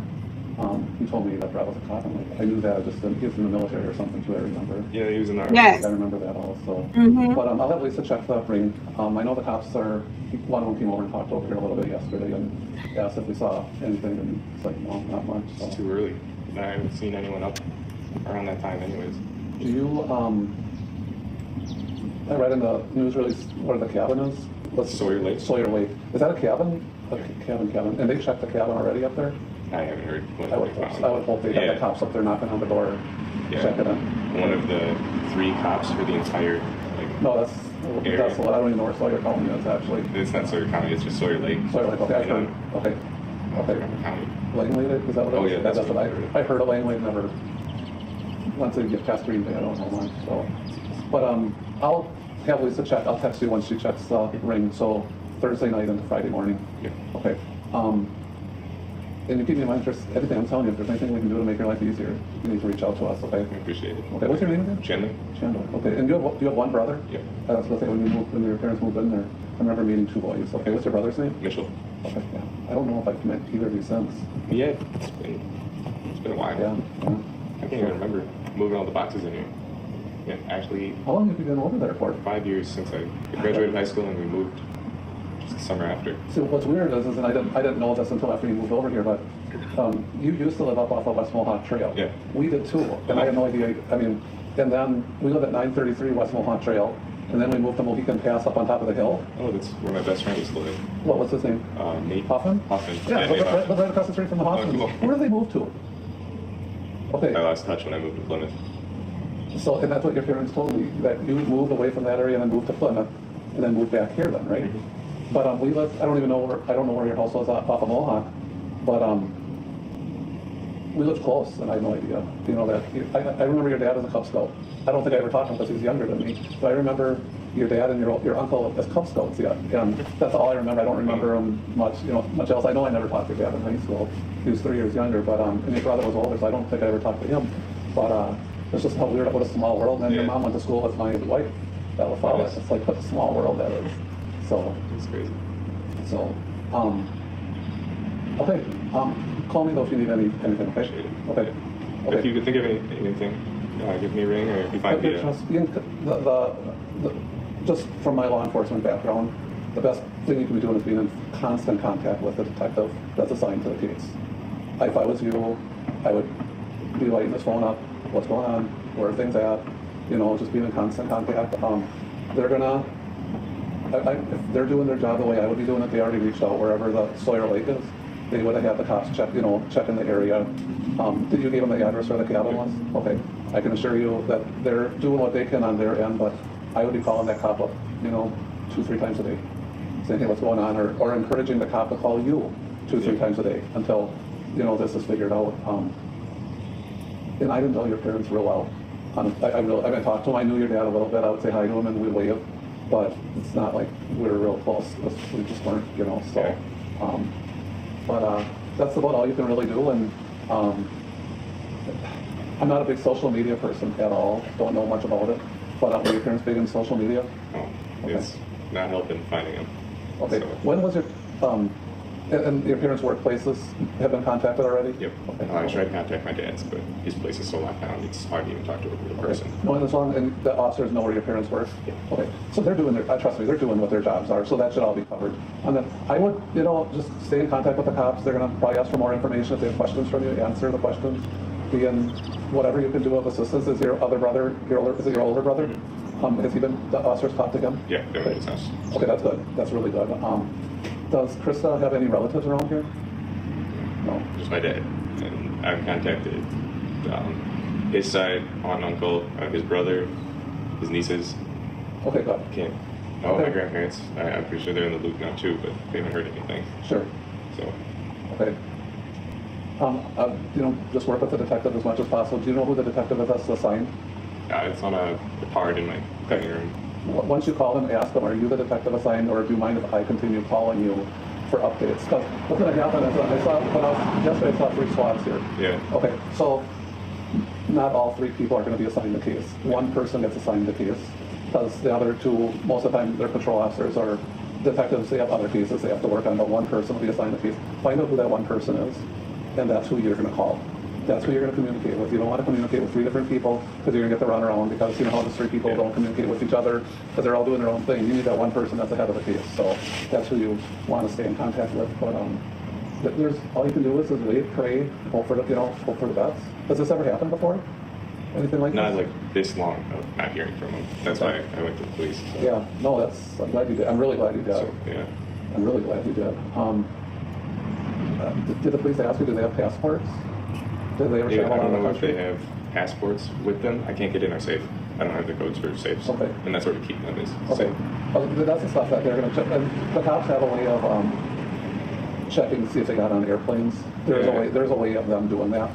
he told me that Brett was a cop. I knew that. He was in the military or something too. I remember. Yeah, he was in the Army. Yes. I remember that also. Mm-hmm. But I'll have Lisa check the ring. I know the cops one of them came over and talked over here a little bit yesterday and asked if we saw anything, and it's like, no, not much. So. It's too early. I haven't seen anyone up around that time anyways. Do you, I read in the news release where the cabin is. Sawyer Lake. Sawyer Lake. Is that a cabin? Cabin. And they checked the cabin already up there? I haven't heard what I would hope they have the cops up there knocking on the door, checking it. One of the 3 cops for the entire No, that's I don't even know where Sawyer County is actually. It's not Sawyer County, it's just Sawyer Lake. Sawyer Lake, okay, I've heard. Okay. County. Langley, is that what it Oh, was? yeah, That's that's what I heard of Langley, never, once they get past Green Bay, I don't know much, so. But, I'll have Lisa check, I'll text you once she checks the ring, so Thursday night into Friday morning. Yeah. Okay, and you keep me in mind for everything I'm telling you, if there's anything we can do to make your life easier, you need to reach out to us, okay? I appreciate it. Okay, what's your name again? Chandler. Chandler, okay, and do you have one brother? Yeah. I was gonna say, when your parents moved in there, I remember meeting two boys, okay, what's your brother's name? Mitchell. Okay, yeah, I don't know if I've met either of you since. Yeah, it's been a while. Yeah, yeah. I can't even remember moving all the boxes in here. Yeah, actually. How long have you been over there for? 5 years since I graduated high school and we moved just the summer after. So what's weird is and I didn't know this until after you moved over here, but you used to live up off of West Mohawk Trail. Yeah. We did too, and I had no idea. I mean, and then we lived at 933 West Mohawk Trail, and then we moved to Mohican Pass up on top of the hill. Oh, that's where my best friend used to live. What was his name? Nate Hoffman? Hoffman. Yeah, Nate right across the street from the Hoffmans. cool. Where did they move to? Okay. I lost touch when I moved to Plymouth. So, and that's what your parents told me, that you moved away from that area and then moved to Plymouth, and then moved back here then, right? Mm-hmm. But we lived, I don't know where your house was off of Mohawk, but we lived close, and I had no idea. You know that, I remember your dad as a Cub Scout. I don't think I ever talked to him because he's younger than me, but I remember your dad and your uncle as Cub Scouts, yeah. And that's all I remember. I don't remember him much else. I know I never talked to your dad in high school. He was 3 years younger, but, and your brother was older, so I don't think I ever talked to him. But, it's just how weird, what a small world. And then your mom went to school with my wife, Bella Fowler. It's like, what a small world that is. So. It's crazy. So, okay, call me though if you need anything, okay? Okay. If you could think of anything, give me a ring, or if you find me just from my law enforcement background, the best thing you can be doing is being in constant contact with the detective that's assigned to the case. If I was you, I would be lighting this phone up. What's going on? Where are things at? You know, just being in constant contact. They're gonna, if they're doing their job the way I would be doing it, they already reached out wherever the Sawyer Lake is. They would have had the cops check in the area. Did you give them the address where the cabin was? Okay. I can assure you that they're doing what they can on their end, but I would be calling that cop up, 2-3 times a day, saying, hey, what's going on? Or encouraging the cop to call you 2-3 times a day until, this is figured out. And I didn't know your parents real well. I haven't talked to them. I knew your dad a little bit. I would say hi to him and we'd wave, but it's not like we were real close. We just weren't, so. But that's about all you can really do. And I'm not a big social media person at all. Don't know much about it. But were your parents big in social media? Oh, it's not helping finding them. Okay. So. When was your and your parents' workplaces have been contacted already? Yep. I tried to contact my dad's, but his place is so locked down, it's hard to even talk to a real person. No, and as long as the officers know where your parents work? Yeah. Okay. So they're doing trust me, they're doing what their jobs are, so that should all be covered. And then I would, just stay in contact with the cops. They're going to probably ask for more information. If they have questions from you, answer the questions. Be in whatever you can do of assistance. Is your other brother, is it your older brother? Has he been, the officers talked to him? Yeah, they're in his house. Okay, that's good. That's really good. Does Krista have any relatives around here? No. Just my dad. And I've contacted his side, aunt, uncle, his brother, his nieces. Okay, good. My grandparents. I'm pretty sure they're in the loop now too, but they haven't heard anything. Sure. So. Okay. Just work with the detective as much as possible. Do you know who the detective is that's assigned? It's on a card in my cutting room. Once you call them, ask them, are you the detective assigned, or do you mind if I continue calling you for updates? Because what's going to happen is, yesterday I saw 3 squads here. Yeah. Okay, so not all 3 people are going to be assigned the case. One person gets assigned the case, because the other 2, most of the time, they're patrol officers or detectives. They have other cases they have to work on, but one person will be assigned the case. Find out who that one person is, and that's who you're going to call. That's who you're going to communicate with. You don't want to communicate with 3 different people because you're going to get the runaround, because you know how the 3 people don't communicate with each other because they're all doing their own thing. You need that one person that's ahead of the case. So that's who you want to stay in contact with. But all you can do is wait, pray, hope for the best. Has this ever happened before? Anything like Not this? like this long of not hearing from them. That's why I went to the police. So. Yeah, no, I'm glad you did. I'm really glad you did. So, yeah. I'm really glad you did. Did the police ask you, do they have passports? Did they ever travel I don't around the know if country? they have passports with them. I can't get in our safe. I don't have the codes for safes. Okay. And that's where we keep them is. Okay. Well, that's the stuff that they're going to check. And the cops have a way of checking to see if they got on airplanes. There's a way of them doing that.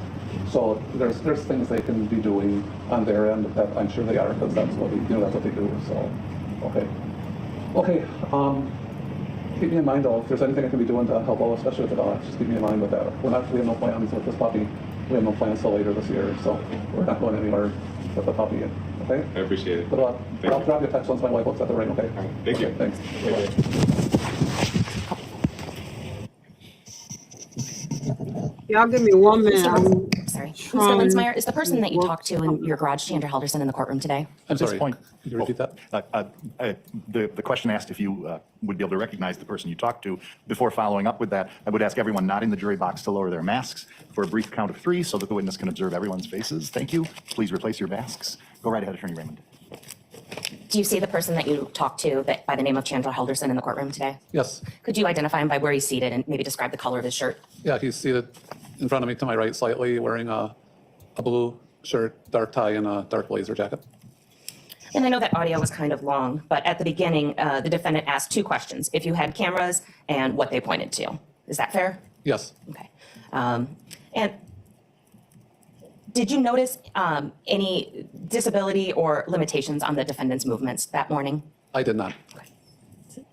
So there's things they can be doing on their end that I'm sure they are, because that's what that's what they do. So okay. Keep me in mind though, if there's anything I can be doing to help out, especially with the dogs, just keep me in mind with that. We have no plans with this puppy. We have no plans till later this year, so we're not going anywhere with the puppy. Okay? I appreciate it. Good luck. I'll drop you a text once my wife looks at the ring, okay? Thank you. Thanks. Y'all give me 1 minute. Sorry. Mr. Linsmeyer, is the person that you talked to in your garage, Chandler Halderson, in the courtroom today? At this point, could you repeat that? The question asked if you would be able to recognize the person you talked to. Before following up with that, I would ask everyone not in the jury box to lower their masks for a brief count of 3 so that the witness can observe everyone's faces. Thank you. Please replace your masks. Go right ahead, Attorney Raymond. Do you see the person that you talked to by the name of Chandler Halderson in the courtroom today? Yes. Could you identify him by where he's seated and maybe describe the color of his shirt? Yeah, he's seated in front of me to my right slightly, wearing a blue shirt, dark tie, and a dark blazer jacket. And I know that audio was kind of long, but at the beginning, the defendant asked 2 questions. If you had cameras and what they pointed to. Is that fair? Yes. Okay. And did you notice any disability or limitations on the defendant's movements that morning? I did not. Okay.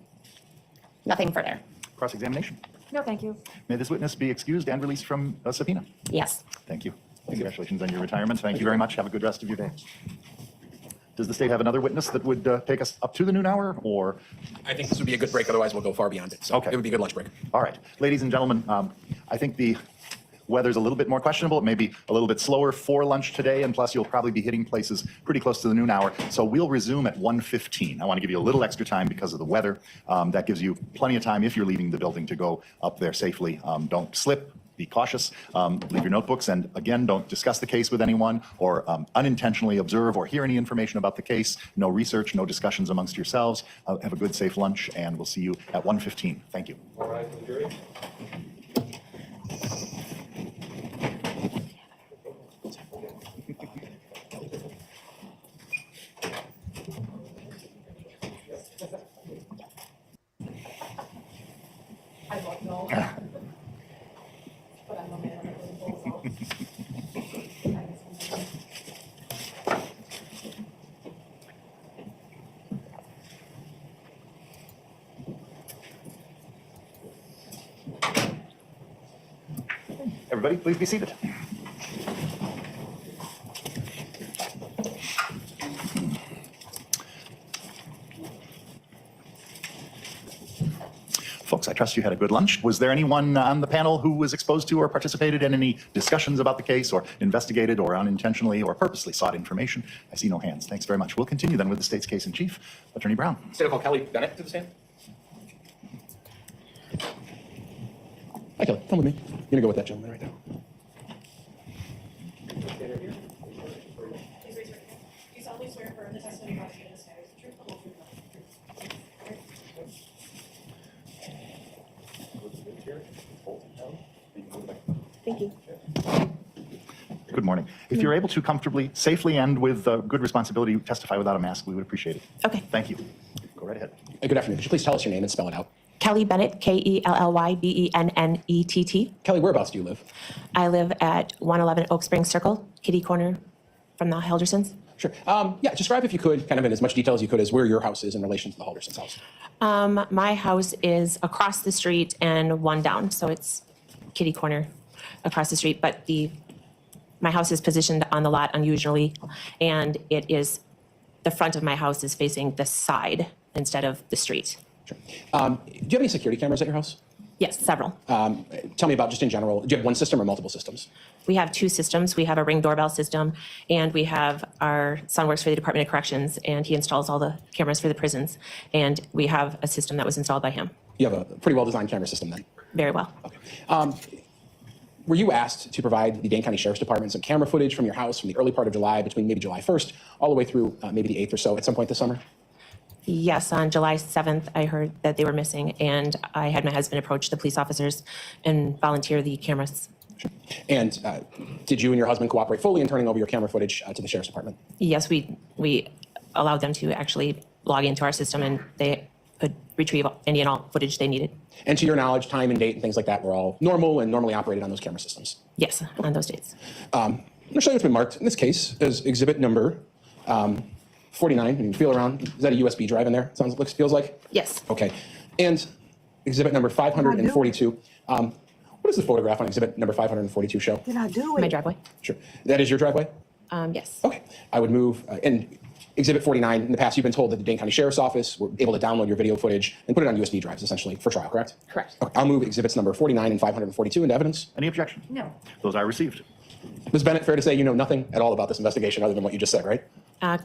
Nothing further. Cross-examination. No, thank you. May this witness be excused and released from a subpoena. Yes. Thank you. Congratulations on your retirement. Thank you very much. Have a good rest of your day. Does the state have another witness that would take us up to the noon hour, or? I think this would be a good break, otherwise we'll go far beyond it. So Okay. It would be a good lunch break. All right. Ladies and gentlemen, I think the weather's a little bit more questionable. It may be a little bit slower for lunch today, and plus you'll probably be hitting places pretty close to the noon hour. So we'll resume at 1:15. I want to give you a little extra time because of the weather. That gives you plenty of time if you're leaving the building to go up there safely. Don't slip. Be cautious. Leave your notebooks, and again, don't discuss the case with anyone or unintentionally observe or hear any information about the case. No research, no discussions amongst yourselves. Have a good, safe lunch, and we'll see you at 1:15. Thank you. All right, jury. I don't know. But I'm a man. Everybody, please be seated. Folks, I trust you had a good lunch. Was there anyone on the panel who was exposed to or participated in any discussions about the case or investigated or unintentionally or purposely sought information? I see no hands. Thanks very much. We'll continue then with the state's case in chief. Attorney Brown. State of Kelly Bennett to the stand. Hi, Kelly. Come with me. I'm going to go with that gentleman right now. Thank you. Good morning. If you're able to comfortably, safely, and with good responsibility testify without a mask, we would appreciate it. Okay. Thank you. Go right ahead. Good afternoon. Could you please tell us your name and spell it out? Kelly Bennett, Kellybennett. Kelly, whereabouts do you live? I live at 111 Oak Springs Circle, kitty corner from the Haldersons. Sure. Yeah, describe if you could, kind of in as much detail as you could, as where your house is in relation to the Haldersons' house. My house is across the street and one down, so it's kitty corner across the street, but my house is positioned on the lot unusually, and the front of my house is facing the side instead of the street. Sure. Do you have any security cameras at your house? Yes, several. Tell me about, just in general, do you have one system or multiple systems? We have 2 systems. We have a Ring doorbell system, and we have our son works for the Department of Corrections, and he installs all the cameras for the prisons, and we have a system that was installed by him. You have a pretty well-designed camera system then? Very well. Okay. Were you asked to provide the Dane County Sheriff's Department some camera footage from your house from the early part of July, between maybe July 1st, all the way through maybe the 8th or so, at some point this summer? Yes, on July 7th, I heard that they were missing, and I had my husband approach the police officers and volunteer the cameras. Sure. And did you and your husband cooperate fully in turning over your camera footage to the Sheriff's Department? Yes, we allowed them to actually log into our system, and they could retrieve any and all footage they needed. And to your knowledge, time and date and things like that were all normal and normally operated on those camera systems? Yes, on those dates. I'm going to show you what's been marked in this case as exhibit number 49. You can feel around. Is that a USB drive in there? Feels like? Yes. Okay. And exhibit number 542. What does the photograph on exhibit number 542 show? Did I do it? My driveway. Sure. That is your driveway? Yes. Okay. I would move, and exhibit 49, in the past you've been told that the Dane County Sheriff's Office were able to download your video footage and put it on USB drives, essentially, for trial, correct? Correct. Okay. I'll move exhibits number 49 and 542 into evidence. Any objection? No. Those are received. Ms. Bennett, fair to say you know nothing at all about this investigation other than what you just said, right?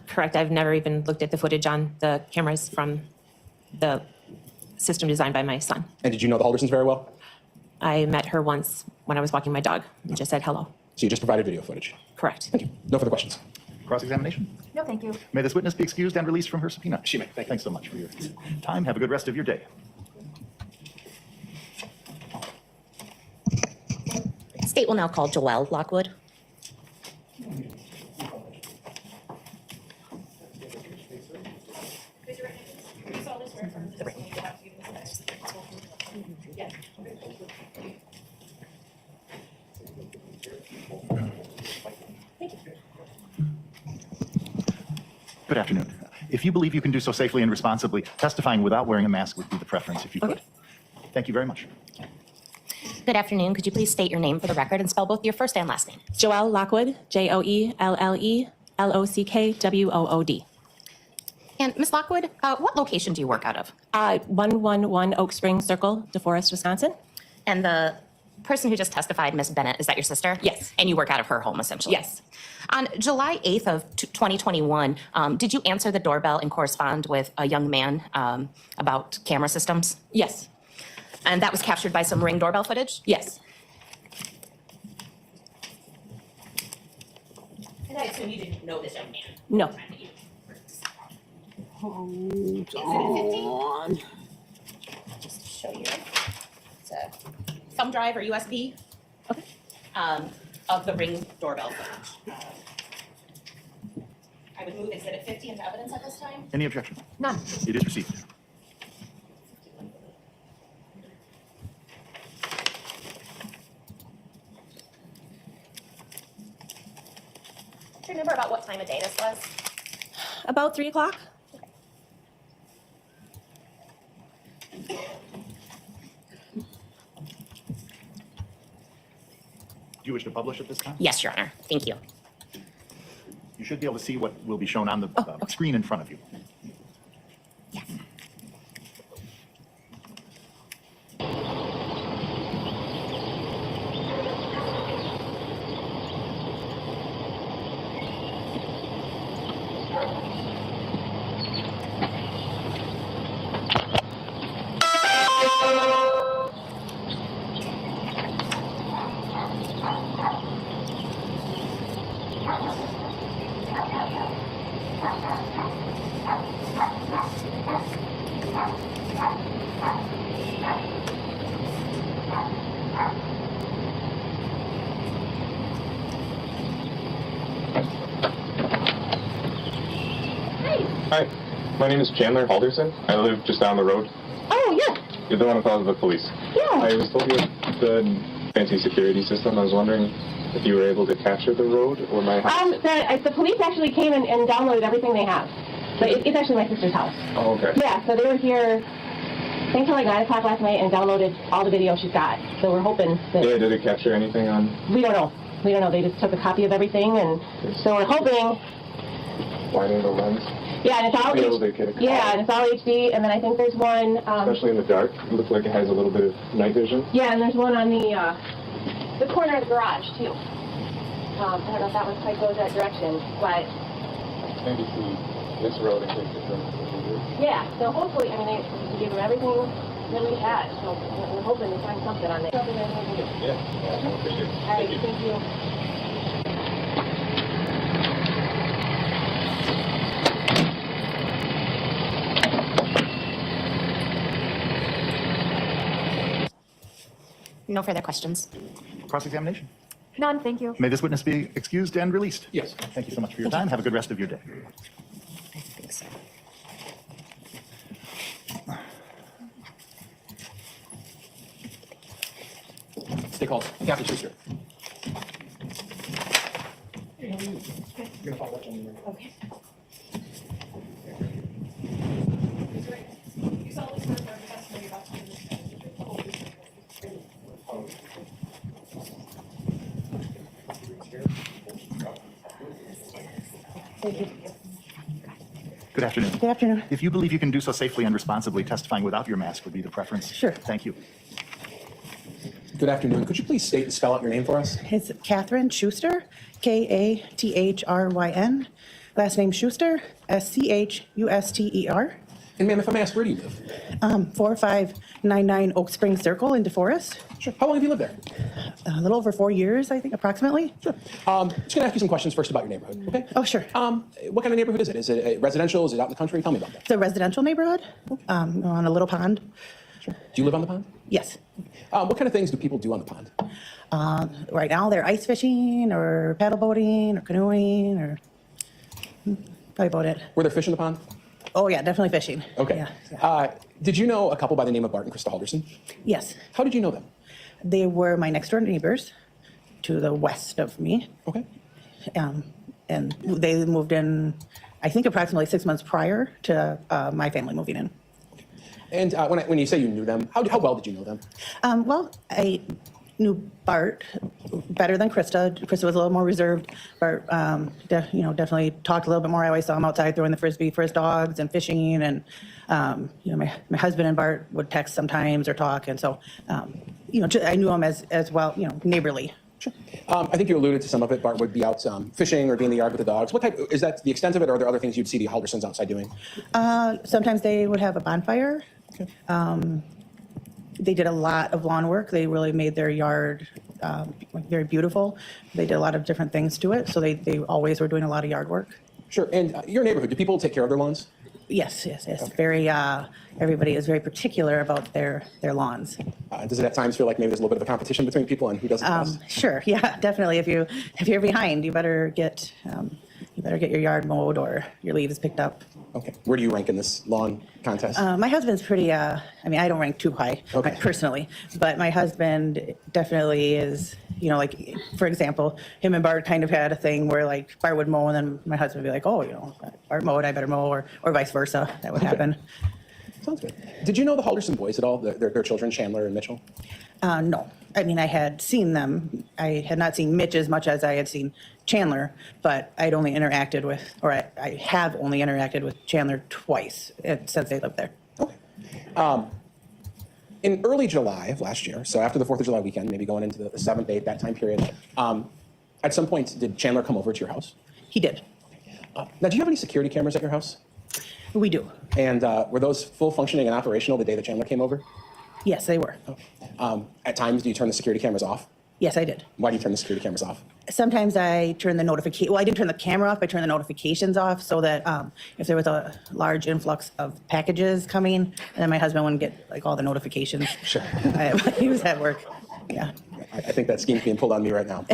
Correct. I've never even looked at the footage on the cameras from the system designed by my son. And did you know the Haldersons very well? I met her once when I was walking my dog and just said hello. So you just provided video footage? Correct. Thank you. No further questions. Cross-examination? No, thank you. May this witness be excused and released from her subpoena. She may. Thank you. Thanks so much for your time. Have a good rest of your day. State will now call Joelle Lockwood. Good afternoon. If you believe you can do so safely and responsibly, testifying without wearing a mask would be the preference if you could. Thank you very much. Good afternoon. Could you please state your name for the record and spell both your first and last name? Joelle Lockwood, JoelleLeLockwood. And Ms. Lockwood, what location do you work out of? 111 Oak Springs Circle, DeForest, Wisconsin. And the person who just testified, Ms. Bennett, is that your sister? Yes. And you work out of her home, essentially? Yes. On July 8th of 2021, did you answer the doorbell and correspond with a young man about camera systems? Yes. And that was captured by some Ring doorbell footage? Yes. And I assume you didn't know this young man? No. Hold on. Just to show you. It's a thumb drive or USB. Okay. Of the Ring doorbell footage. I would move exhibit 50 into evidence at this time. Any objection? None. It is received. Do you remember about what time of day this was? About 3 o'clock. Do you wish to publish at this time? Yes, Your Honor. Thank you. You should be able to see what will be shown on the screen in front of you. Hi, my name is Chandler Halderson. I live just down the road. Oh, yeah. You're the one who called the police. Yeah. I was told you had the fancy security system. I was wondering if you were able to capture the road or my house. The police actually came and downloaded everything they have. So it's actually my sister's house. Oh, okay. Yeah, so they were here, I think till like 9 o'clock last night and downloaded all the video she's got. So we're hoping that... Yeah, did it capture anything on... We don't know. We don't know. They just took a copy of everything, and so we're hoping... Wide angle lens? Yeah, and it's all... Be able to get a copy. Yeah, and it's all HD, and then I think there's one... Especially in the dark. It looks like it has a little bit of night vision. Yeah, and there's one on the corner of the garage, too. I don't know if that one quite goes that direction, but... Maybe see this road and take this road. Yeah, so hopefully, I mean, we gave them everything that we had, so we're hoping to find something on there. Yeah, I appreciate it. All right, thank you. No further questions. Cross-examination? None, thank you. May this witness be excused and released? Yes. Thank you so much for your time. Have a good rest of your day. I think so. They called Kathy Schuster. Okay. Good afternoon. Good afternoon. If you believe you can do so safely and responsibly, testifying without your mask would be the preference. Sure. Thank you. Good afternoon. Could you please state and spell out your name for us? It's Catherine Schuster, Kathryn. Last name Schuster, Schuster. And ma'am, if I may ask, where do you live? 4599 Oak Spring Circle in DeForest. Sure. How long have you lived there? A little over 4 years, I think, approximately. Sure. Just going to ask you some questions first about your neighborhood, okay? Oh, sure. What kind of neighborhood is it? Is it residential? Is it out in the country? Tell me about that. It's a residential neighborhood on a little pond. Sure. Do you live on the pond? Yes. What kind of things do people do on the pond? Right now, they're ice fishing or paddle boating or canoeing or probably about it. Were there fish in the pond? Oh, yeah, definitely fishing. Okay. Yeah. Did you know a couple by the name of Bart and Krista Halderson? Yes. How did you know them? They were my next door neighbors to the west of me. Okay. And they moved in, I think, approximately 6 months prior to my family moving in. And when you say you knew them, how well did you know them? Well, I knew Bart better than Krista. Krista was a little more reserved. Bart, definitely talked a little bit more. I always saw him outside throwing the frisbee for his dogs and fishing. And my husband and Bart would text sometimes or talk. And so, I knew him as well, neighborly. Sure. I think you alluded to some of it. Bart would be out fishing or be in the yard with the dogs. What type? Is that the extent of it, or are there other things you'd see the Haldersons outside doing? Sometimes they would have a bonfire. Okay. They did a lot of lawn work. They really made their yard very beautiful. They did a lot of different things to it. So they always were doing a lot of yard work. Sure. And your neighborhood, do people take care of their lawns? Yes. Okay. Very. Everybody is very particular about their lawns. Does it at times feel like maybe there's a little bit of a competition between people and who does it best? Sure. Yeah. Definitely. If you're behind, you better get your yard mowed or your leaves picked up. Okay. Where do you rank in this lawn contest? My husband's pretty, I don't rank too high personally, but my husband definitely is, like, for example, him and Bart kind of had a thing where, like, Bart would mow and then my husband would be like, oh, Bart mowed, I better mow, or vice versa. That would happen. Sounds good. Did you know the Halderson boys at all, their children, Chandler and Mitchell? No. I mean, I had seen them. I had not seen Mitch as much as I had seen Chandler, but I'd only interacted with, or I have only interacted with Chandler twice since they lived there. Okay. In early July of last year, so after the 4th of July weekend, maybe going into the 7th, 8th, that time period, at some point, did Chandler come over to your house? He did. Now, do you have any security cameras at your house? We do. And were those full functioning and operational the day that Chandler came over? Yes, they were. Okay. At times, do you turn the security cameras off? Yes, I did. Why do you turn the security cameras off? Sometimes I turn the notification. Well, I didn't turn the camera off. I turned the notifications off so that if there was a large influx of packages coming, then my husband wouldn't get like all the notifications. Sure. He was at work. Yeah. I think that scheme's being pulled on me right now.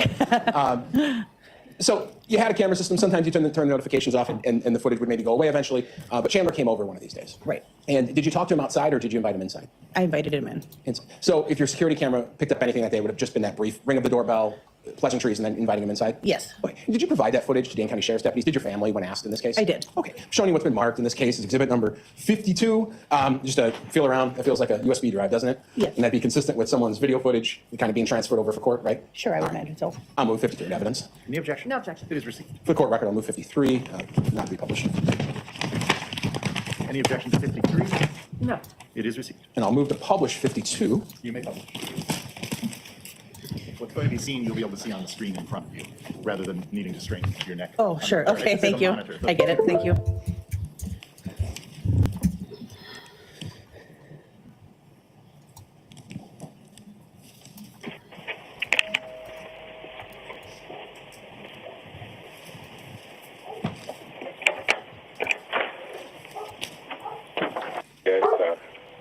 So you had a camera system. Sometimes you turn the notifications off, and the footage would maybe go away eventually. But Chandler came over one of these days. Right. And did you talk to him outside, or did you invite him inside? I invited him in. So if your security camera picked up anything that day, it would have just been that brief ring of the doorbell, pleasantries, and then inviting him inside? Yes. Okay. Did you provide that footage to Dane County Sheriff's deputies? Did your family when asked in this case? I did. Okay. Showing you what's been marked in this case is exhibit number 52. Just to feel around, it feels like a USB drive, doesn't it? Yes. And that'd be consistent with someone's video footage kind of being transferred over for court, right? Sure, I would imagine so. I'll move 53 in evidence. Any objection? No objection. It is received. For the court record, I'll move 53, not to be published. Any objection to 53? No. It is received. And I'll move to publish 52. You may publish. What's going to be seen, you'll be able to see on the screen in front of you, rather than needing to strain your neck. Oh, sure. Okay, This is a thank you. monitor. I get it. Thank you.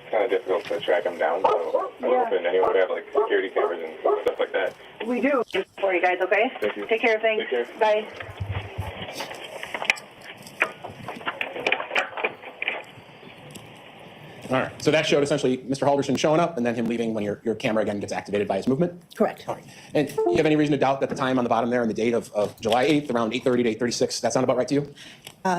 It's kind of difficult to track them down, so I was hoping anyone would have like security cameras and stuff like that. We do. For you guys, okay? Thank you. Take care of things. Take care. Bye. All right. So that showed essentially Mr. Halderson showing up and then him leaving when your camera again gets activated by his movement? Correct. All right. And you have any reason to doubt that the time on the bottom there and the date of July 8th, around 8:30 to 8:36, that sound about right to you?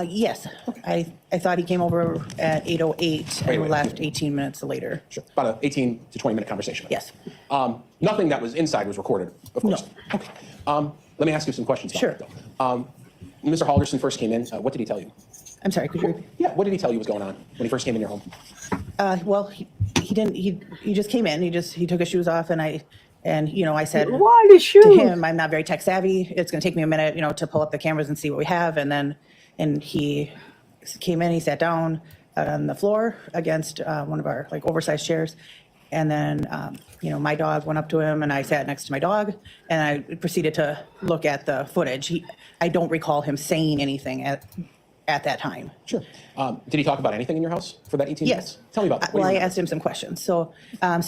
Yes. I thought he came over at 8:08 and left 18 minutes later. Sure. About an 18 to 20 minute conversation. Yes. Nothing that was inside was recorded, of course. No. Okay. Let me ask you some questions about that, though. When Mr. Halderson first came in, what did he tell you? I'm sorry, could you repeat? Yeah, what did he tell you was going on when he first came in your home? Well, he didn't. He just came in. He took his shoes off, and I said Why the shoes? to him, I'm not very tech savvy. It's going to take me a minute, to pull up the cameras and see what we have. And he came in. He sat down on the floor against one of our oversized chairs, and then my dog went up to him, and I sat next to my dog, and I proceeded to look at the footage. I don't recall him saying anything at that time. Sure. Did he talk about anything in your house for that 18 minutes? Yes. Tell me about that. Well, I asked him some questions. So I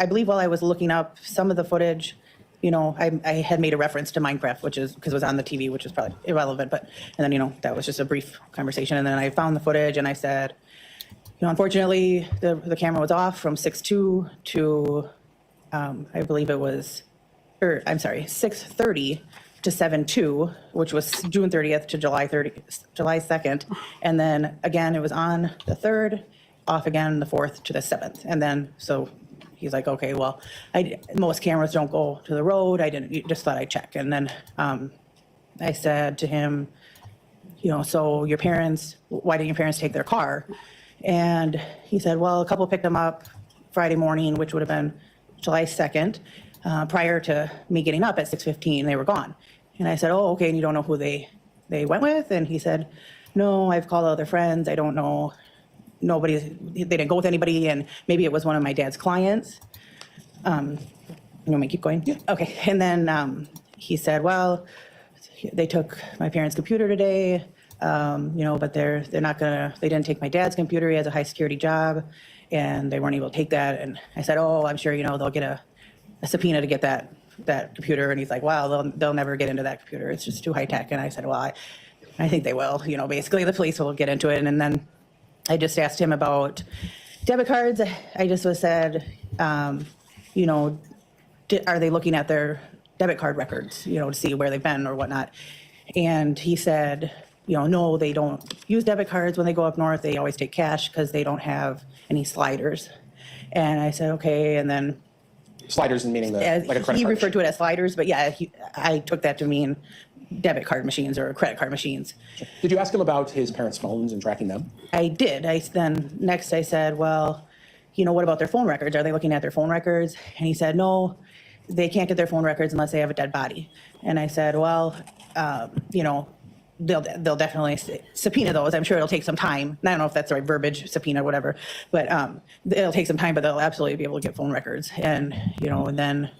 believe while I was looking up some of the footage, I had made a reference to Minecraft, which is because it was on the TV, which is probably irrelevant. And then, that was just a brief conversation. And then I found the footage and I said, unfortunately, the camera was off from 6:02 to, I believe it was, 6:30 to 7:02, which was June 30th to July 2nd. And then again, it was on the 3rd, off again the 4th to the 7th. And then, so he's like, okay, well, most cameras don't go to the road. Just thought I'd check. And then I said to him, so your parents, why didn't your parents take their car? And he said, well, a couple picked them up Friday morning, which would have been July 2nd. Prior to me getting up at 6:15, they were gone. And I said, oh, okay, and you don't know who they went with? And he said, no, I've called other friends. I don't know. They didn't go with anybody, and maybe it was one of my dad's clients. You want me to keep going? Yeah. Okay. And then he said, well, they took my parents' computer today, but they're not gonna, they didn't take my dad's computer. He has a high security job, and they weren't able to take that. And I said, oh, I'm sure, they'll get a subpoena to get that computer. And he's like, wow, they'll never get into that computer. It's just too high tech. And I said, well, I think they will. Basically the police will get into it. And then I just asked him about debit cards. I just said, are they looking at their debit card records, to see where they've been or whatnot? And he said, no, they don't use debit cards when they go up north. They always take cash because they don't have any sliders. And I said, okay. And then sliders meaning like a credit card. He referred to it as sliders, but yeah, I took that to mean debit card machines or credit card machines. Did you ask him about his parents' phones and tracking them? I did. Next I said, well, what about their phone records? Are they looking at their phone records? And he said, no, they can't get their phone records unless they have a dead body. And I said, well, they'll definitely subpoena those. I'm sure it'll take some time. I don't know if that's the right verbiage, subpoena, whatever, but it'll take some time, but they'll absolutely be able to get phone records. And, and then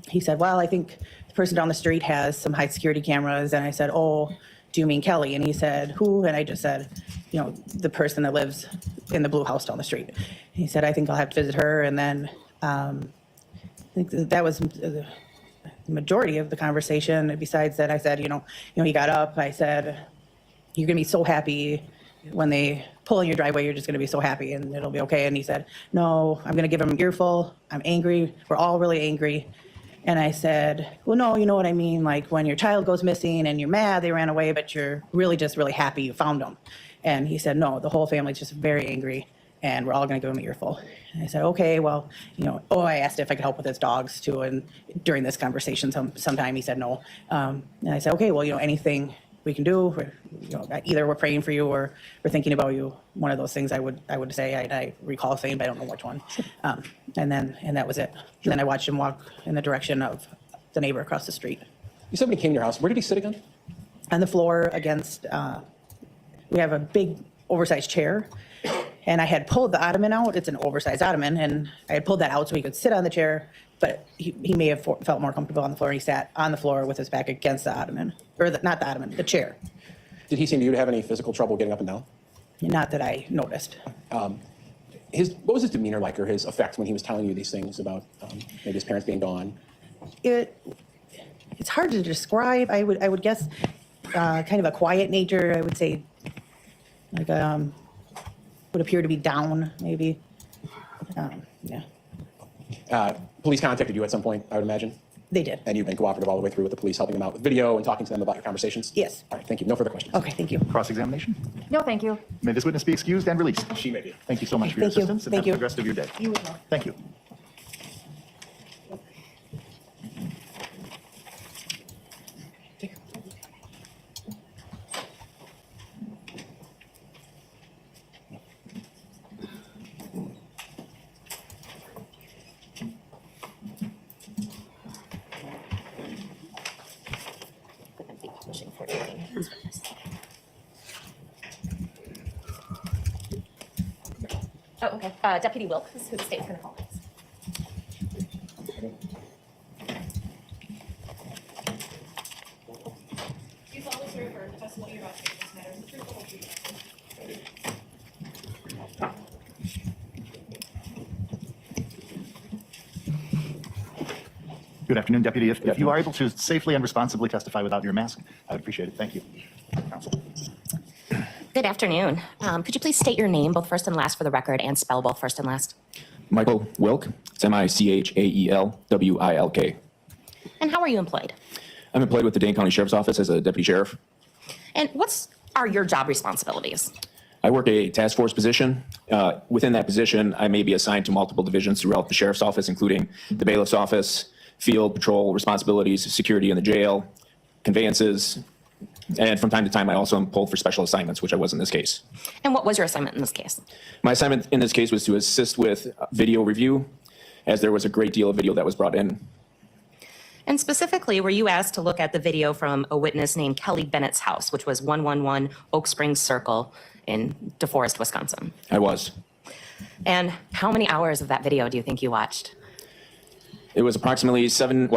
he said, well, I think the person down the street has some high security cameras. And I said, oh, do you mean Kelly? And he said, who? And I just said, the person that lives in the blue house down the street. And he said, I think I'll have to visit her. And then I think that was the majority of the conversation. Besides that, I said, he got up. I said, you're going to be so happy when they pull in your driveway. You're just going to be so happy and it'll be okay. And he said, no, I'm going to give him an earful. I'm angry. We're all really angry. And I said, well, no, you know what I mean? Like when your child goes missing and you're mad they ran away, but you're really just really happy you found them. And he said, no, the whole family's just very angry and we're all going to give him an earful. And I said, okay, well, I asked if I could help with his dogs too. And during this conversation, sometime he said no. And I said, okay, well, anything we can do, either we're praying for you or we're thinking about you. One of those things I would say, I recall saying, but I don't know which one. And that was it. And then I watched him walk in the direction of the neighbor across the street. You said when he came to your house, where did he sit again? On the floor against, we have a big oversized chair. And I had pulled the ottoman out. It's an oversized ottoman. And I had pulled that out so he could sit on the chair. But he may have felt more comfortable on the floor. And he sat on the floor with his back against the ottoman. Or not the ottoman, the chair. Did he seem to you to have any physical trouble getting up and down? Not that I noticed. What was his demeanor like or his effect when he was telling you these things about maybe his parents being gone? It's hard to describe. I would guess kind of a quiet nature. I would say like would appear to be down, maybe. Yeah, Police contacted you at some point, I would imagine? they did. And you've been cooperative all the way through with the police, helping them out with video and talking to them about your conversations? Yes. All right, thank you. No further questions. Okay, thank you. Cross-examination? No, thank you. May this witness be excused and released? She may be. Thank you so much for your Thank you. assistance, and Thank have a you. good rest of your day. You as well. Thank you. Oh, okay. Deputy Wilk, who the state's going to call next. You solemnly swear affirm the testimony you're about to give in this matter is the truth, the whole truth, and nothing but the truth. Good afternoon, Deputy. If you are able to safely and responsibly testify without your mask, I would appreciate it. Thank you. Counsel. Good afternoon. Could you please state your name, both first and last, for the record, and spell both first and last? Michael Wilk. It's Michaelwilk. And how are you employed? I'm employed with the Dane County Sheriff's Office as a deputy sheriff. And what are your job responsibilities? I work a task force position. Within that position, I may be assigned to multiple divisions throughout the sheriff's office, including the bailiff's office, field patrol responsibilities, security in the jail, conveyances, and from time to time, I also am pulled for special assignments, which I was in this case. And what was your assignment in this case? My assignment in this case was to assist with video review, as there was a great deal of video that was brought in. And specifically, were you asked to look at the video from a witness named Kelly Bennett's house, which was 111 Oak Springs Circle in DeForest, Wisconsin? I was. And how many hours of that video do you think you watched? It was approximately 7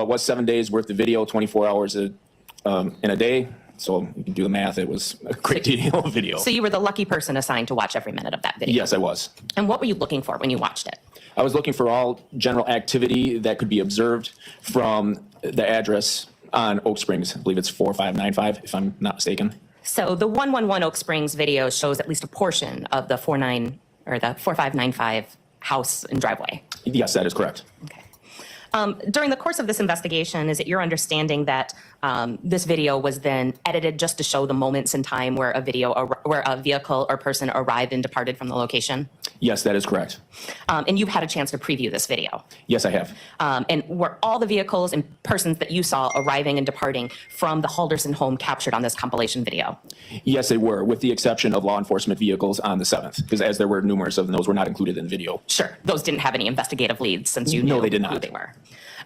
days worth of video, 24 hours in a day. So you can do the math. It was a great deal of video. So you were the lucky person assigned to watch every minute of that video? Yes, I was. And what were you looking for when you watched it? I was looking for all general activity that could be observed from the address on Oak Springs. I believe it's 4595, if I'm not mistaken. So the 111 Oak Springs video shows at least a portion of the 4595 house and driveway. Yes, that is correct. Okay. During the course of this investigation, is it your understanding that this video was then edited just to show the moments in time where a vehicle or person arrived and departed from the location? Yes, that is correct. And you've had a chance to preview this video? Yes, I have. And were all the vehicles and persons that you saw arriving and departing from the Halderson home captured on this compilation video? Yes, they were, with the exception of law enforcement vehicles on the 7th, because as there were numerous of them, those were not included in the video. Sure. Those didn't have any investigative leads since you knew No, they did not. who they were.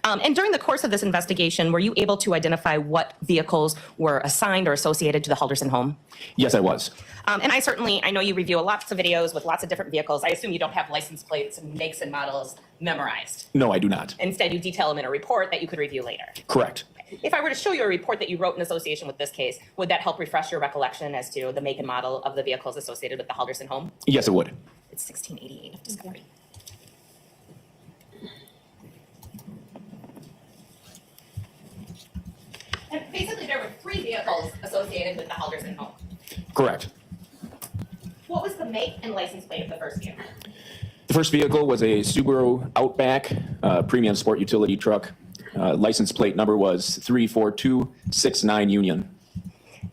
And during the course of this investigation, were you able to identify what vehicles were assigned or associated to the Halderson home? Yes, I was. And I know you review lots of videos with lots of different vehicles. I assume you don't have license plates and makes and models memorized. No, I do not. Instead, you detail them in a report that you could review later. Correct. If I were to show you a report that you wrote in association with this case, would that help refresh your recollection as to the make and model of the vehicles associated with the Halderson home? Yes, it would. It's 1688 of discovery. And basically, there were 3 vehicles associated with the Halderson home. Correct. What was the make and license plate of the first vehicle? The first vehicle was a Subaru Outback premium sport utility truck. License plate number was 34269 Union.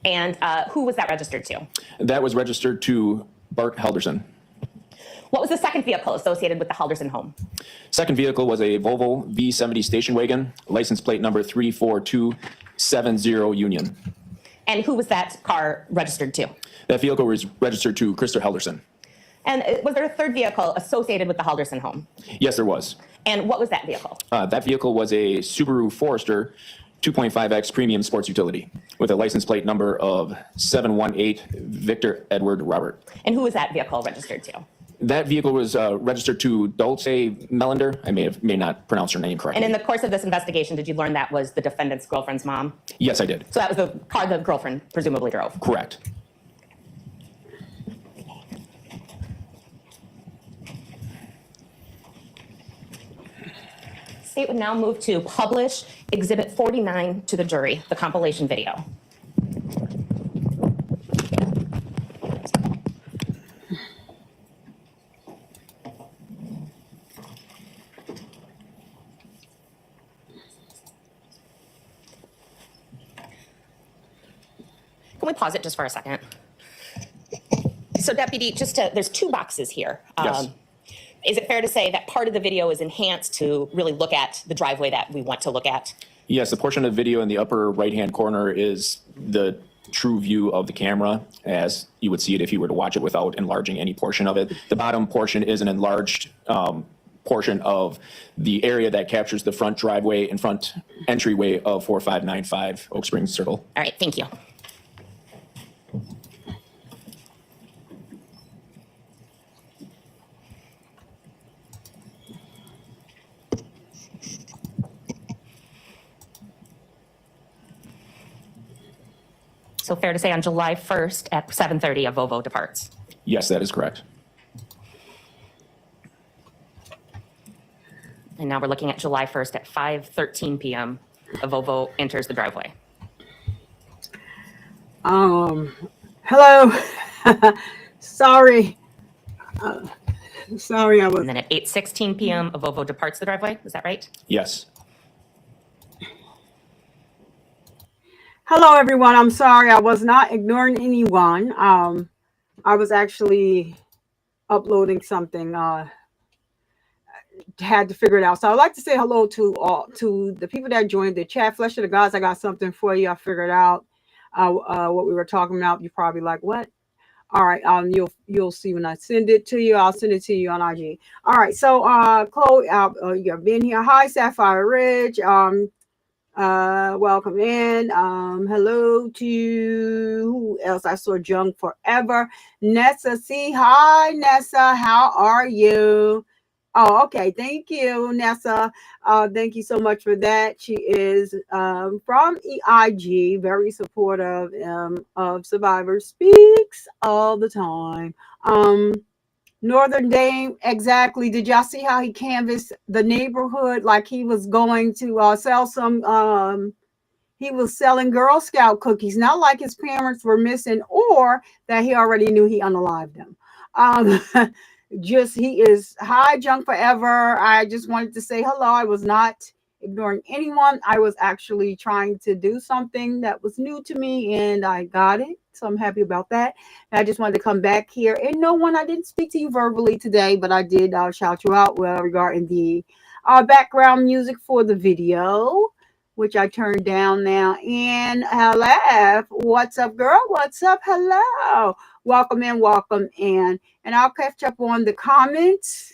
And who was that registered to? That was registered to Bart Halderson. What was the second vehicle associated with the Halderson home? Second vehicle was a Volvo V70 station wagon, license plate number 34270 Union. And who was that car registered to? That vehicle was registered to Krista Halderson. And was there a third vehicle associated with the Halderson home? Yes, there was. And what was that vehicle? That vehicle was a Subaru Forester 2.5X premium sports utility with a license plate number of 718 Victor Edward Robert. And who was that vehicle registered to? That vehicle was registered to Dulce Melander. I may not pronounce her name correctly. And in the course of this investigation, did you learn that was the defendant's girlfriend's mom? Yes, I did. So that was the car the girlfriend presumably drove? Correct. State would now move to publish Exhibit 49 to the jury, the compilation video. Can we pause it just for a second? So Deputy, there's two boxes here. Yes. Is it fair to say that part of the video is enhanced to really look at the driveway that we want to look at? Yes, the portion of the video in the upper right-hand corner is the true view of the camera as you would see it if you were to watch it without enlarging any portion of it. The bottom portion is an enlarged portion of the area that captures the front driveway and front entryway of 4595 Oak Springs Circle. All right, thank you. So fair to say on July 1st at 7:30, a Volvo departs. Yes, that is correct. And now we're looking at July 1st at 5:13 p.m. A Volvo enters the driveway. Hello. Sorry. Sorry, I was. And then at 8:16 p.m., a Volvo departs the driveway. Is that right? Yes. Hello, everyone. I'm sorry. I was not ignoring anyone. I was actually uploading something. Had to figure it out. So I'd like to say hello to the people that joined the chat. Flesh of the Gods, I got something for you. I figured out what we were talking about. You're probably like, what? All right. You'll see when I send it to you. I'll send it to you on IG. All right. So Chloe, you've been here. Hi, Sapphire Ridge. Welcome in. Hello to who else? I saw Jung Forever. Nessa C. Hi, Nessa. How are you? Oh, okay. Thank you, Nessa. Thank you so much for that. She is from EIG, very supportive of Survivor, speaks all the time. Northern Dame, exactly. Did y'all see how he canvassed the neighborhood like he was going to sell some? He was selling Girl Scout cookies, not like his parents were missing or that he already knew he unalived them. He is hi, Junk Forever. I just wanted to say hello. I was not ignoring anyone. I was actually trying to do something that was new to me and I got it. So I'm happy about that. And I just wanted to come back here. And no one, I didn't speak to you verbally today, but I did shout you out regarding the background music for the video, which I turned down now. And hello, what's up, girl? What's up? Hello. Welcome in, welcome in. And I'll catch up on the comments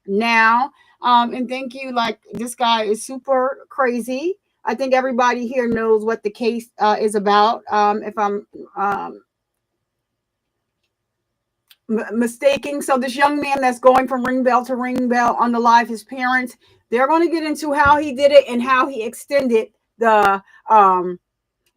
now. And thank you. Like, this guy is super crazy. I think everybody here knows what the case is about. If I'm mistaking. So this young man that's going from ring bell to ring bell on the live, his parents, they're going to get into how he did it and how he extended the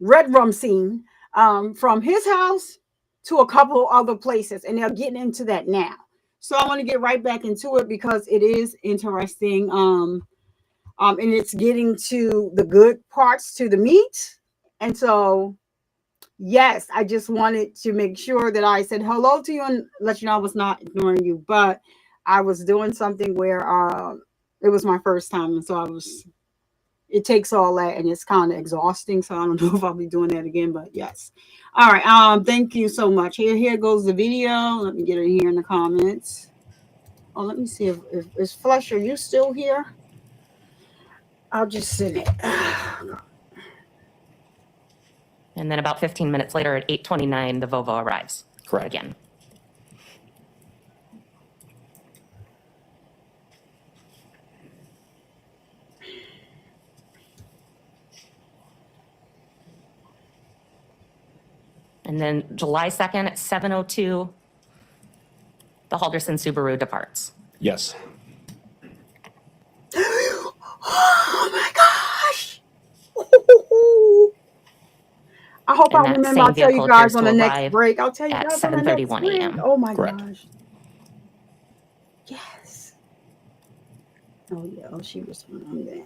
red rum scene from his house to a couple other places. And they're getting into that now. So I want to get right back into it because it is interesting. And it's getting to the good parts, to the meat. And so, yes, I just wanted to make sure that I said hello to you and let you know I was not ignoring you. But I was doing something where it was my first time. And so it takes all that and it's kind of exhausting. So I don't know if I'll be doing that again, but yes. All right. Thank you so much. Here goes the video. Let me get it here in the comments. Oh, let me see if is Flesh, are you still here? I'll just send it. And then about 15 minutes later at 8:29, the Volvo arrives. Correct. Again. And then July 2nd at 7:02, the Halderson Subaru departs. Yes. Oh my gosh. I hope I remember. I'll tell you guys on the next break. I'll tell you guys on the next break. Oh my gosh. Yes. Oh yeah. Oh, she was on that.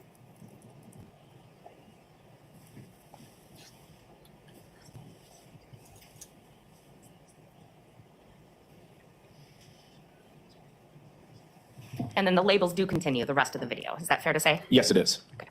And then the labels do continue the rest of the video. Is that fair to say? Yes, it is. Okay.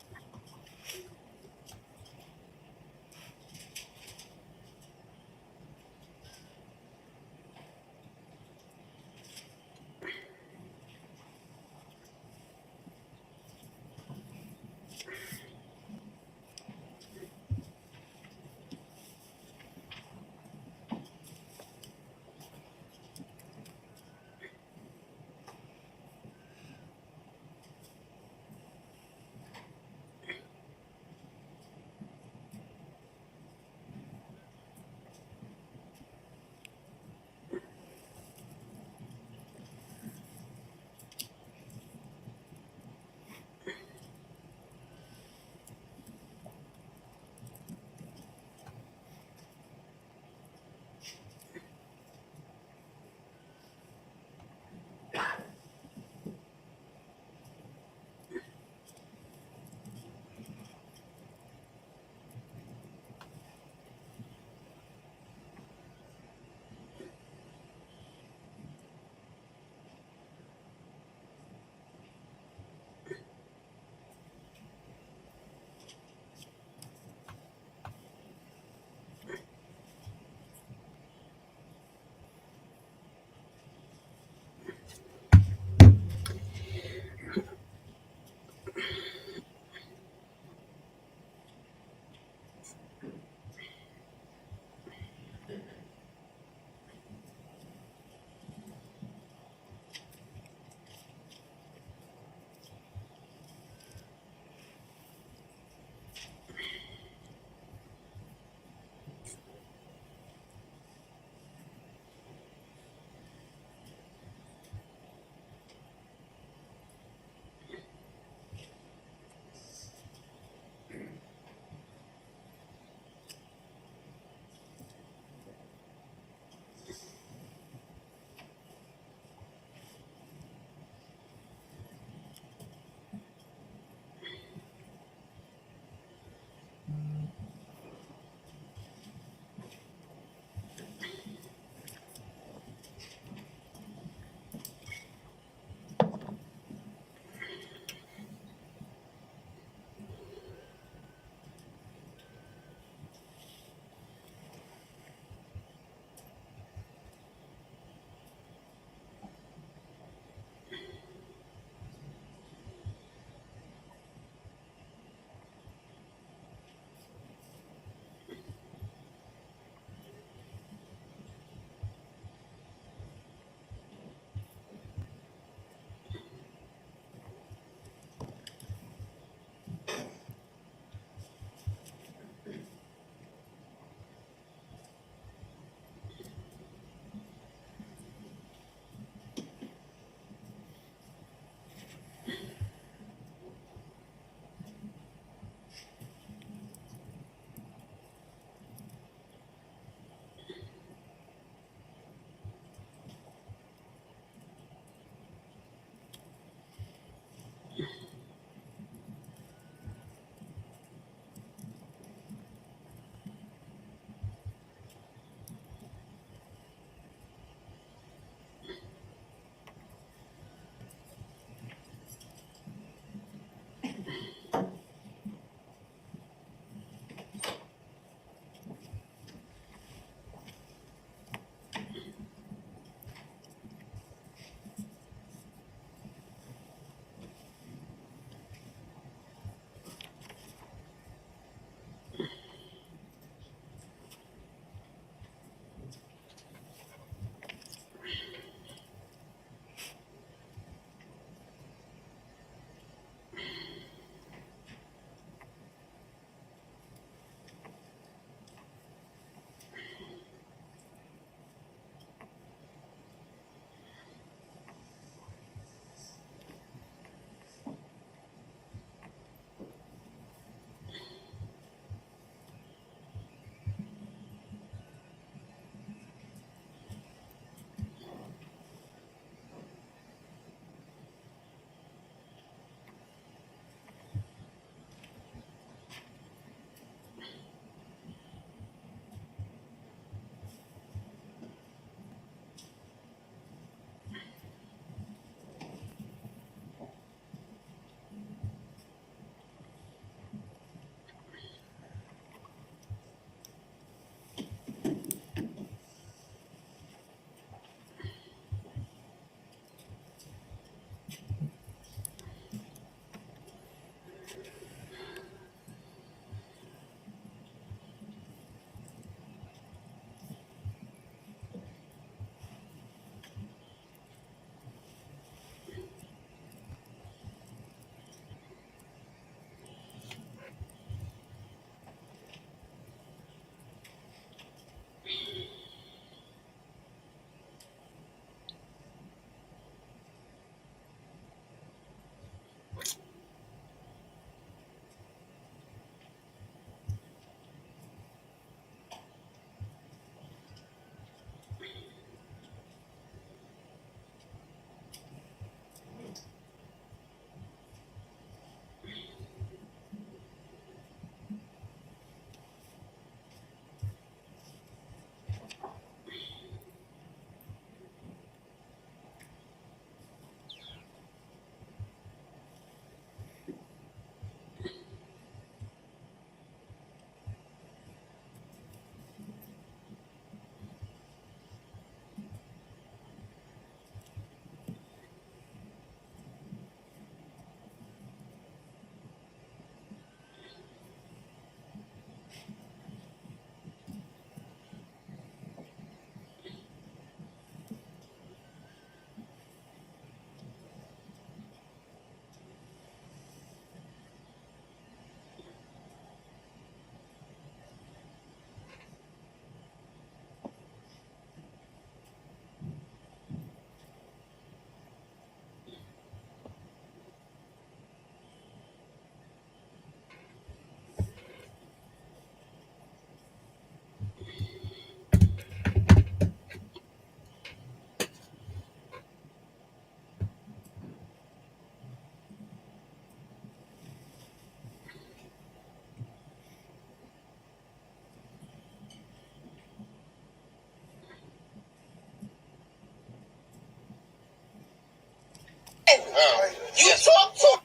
You talk to.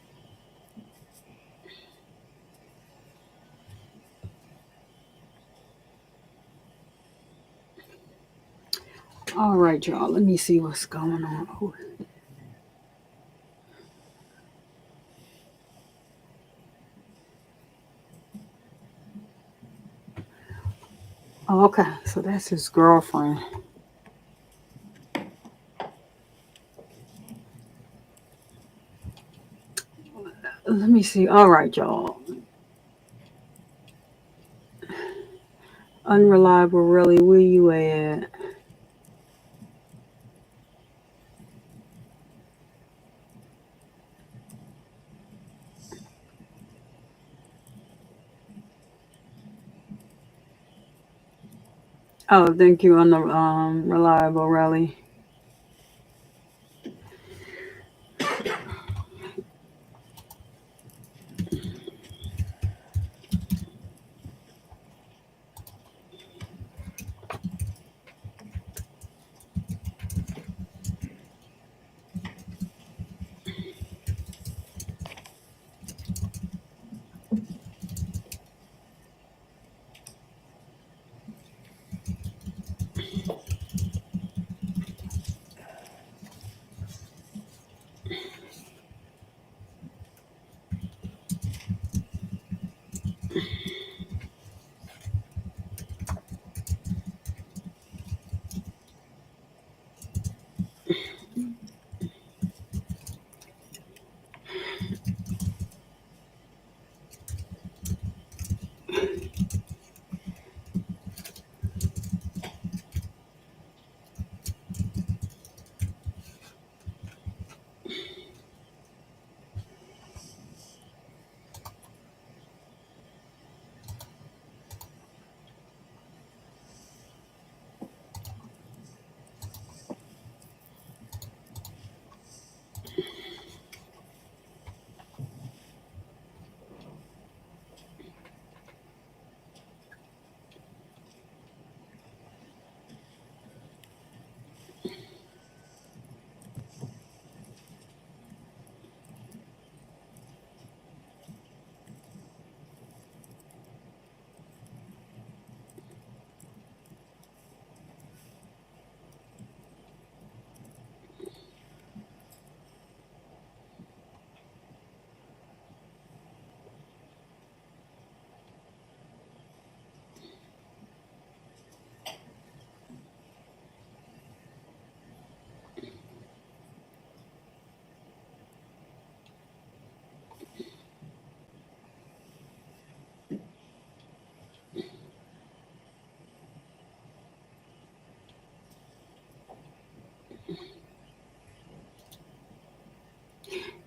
All right, y'all. Let me see what's going on. Oh, okay, so that's his girlfriend. Let me see. All right, y'all. Unreliable, really. Where you at? Oh, thank you, unreliable, really.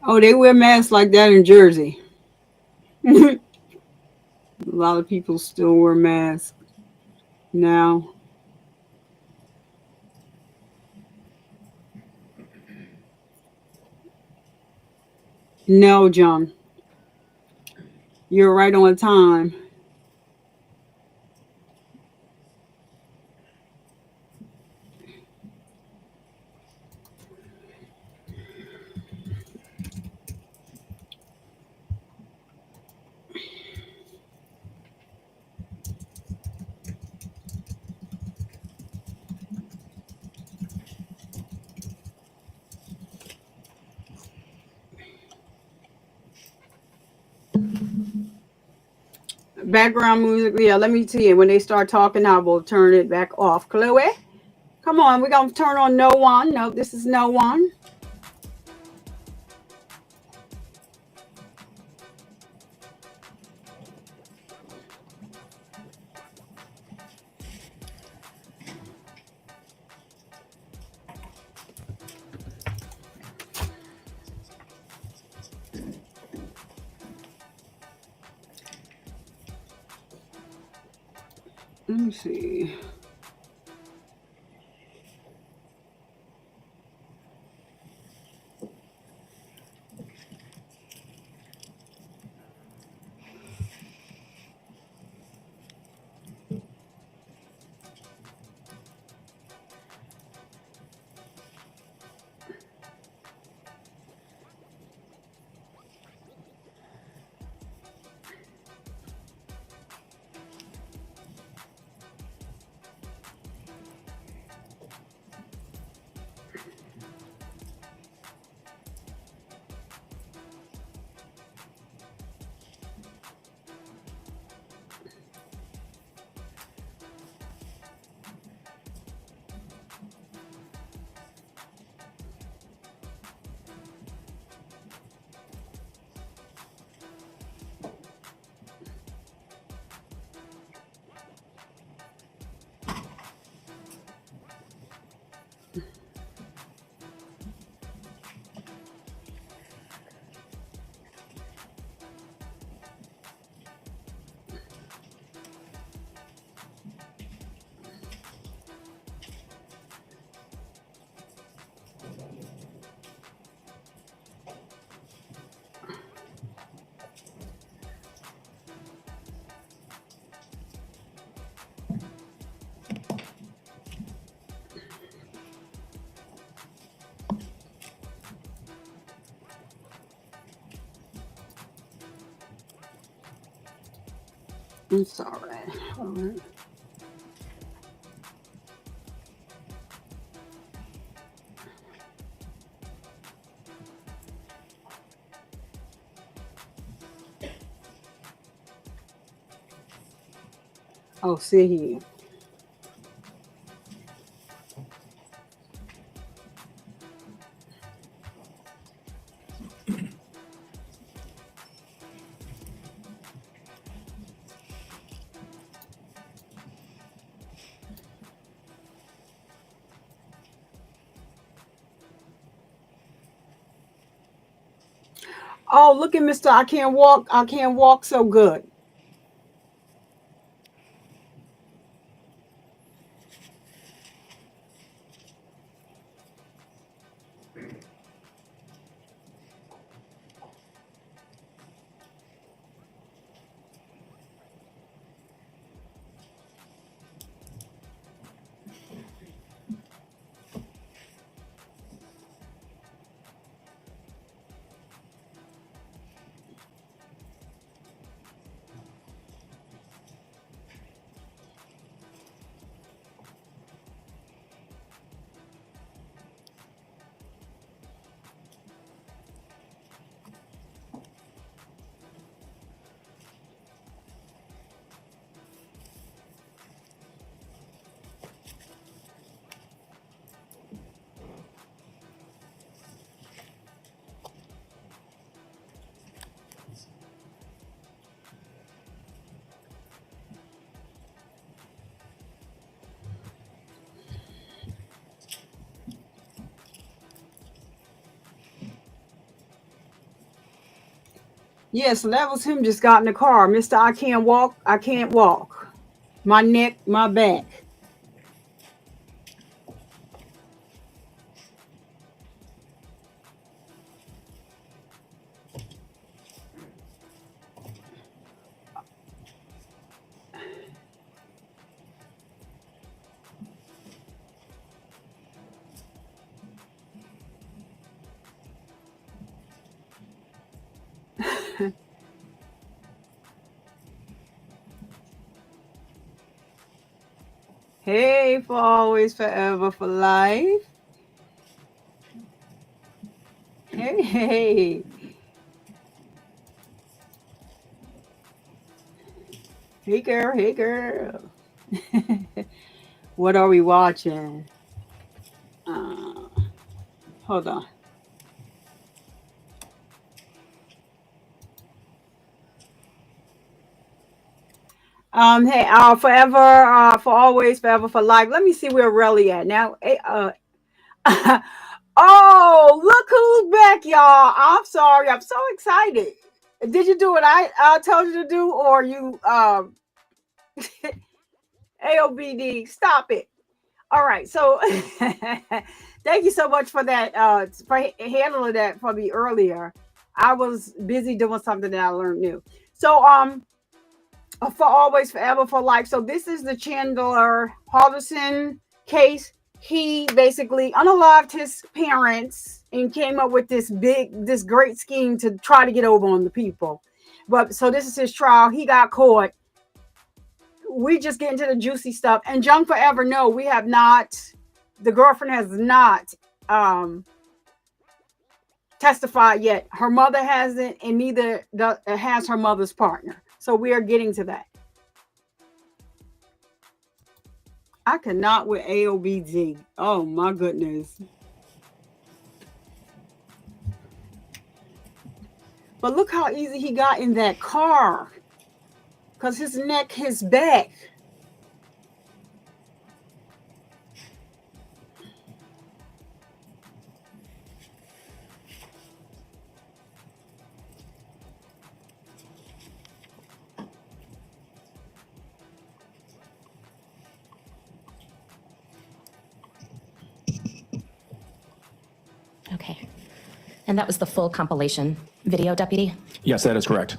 Oh, they wear masks like that in Jersey. A lot of people still wear masks now. No, John. You're right on time. Background music. Yeah, let me see it. When they start talking, I will turn it back off. Chloe, come on. We're going to turn on no one. No, this is no one. Let me see. I'm sorry. All right. Oh, see here. Oh, look at Mr. I can't walk. I can't walk so good. Yeah, so that was him just got in the car. Mr. I can't walk. I can't walk. My neck, my back. Hey, for always, forever, for life. Hey, hey. Hey, girl. Hey, girl. What are we watching? Hold on. Hey, forever, for always, forever, for life. Let me see where Relly at now. Oh, look who's back, y'all. I'm sorry. I'm so excited. Did you do what I told you to do, or you AOBD? Stop it. All right. So thank you so much for that, for handling that for me earlier. I was busy doing something that I learned new. So for always, forever, for life. So this is the Chandler Halderson case. He basically unalived his parents and came up with this great scheme to try to get over on the people. But so this is his trial. He got caught. We just get into the juicy stuff. And Jung Forever, no, we have not. The girlfriend has not testified yet. Her mother hasn't, and neither has her mother's partner. So we are getting to that. I cannot with AOBD. Oh my goodness. But look how easy he got in that car. Because his neck, his back. Okay. And that was the full compilation video, Deputy? Yes, that is correct.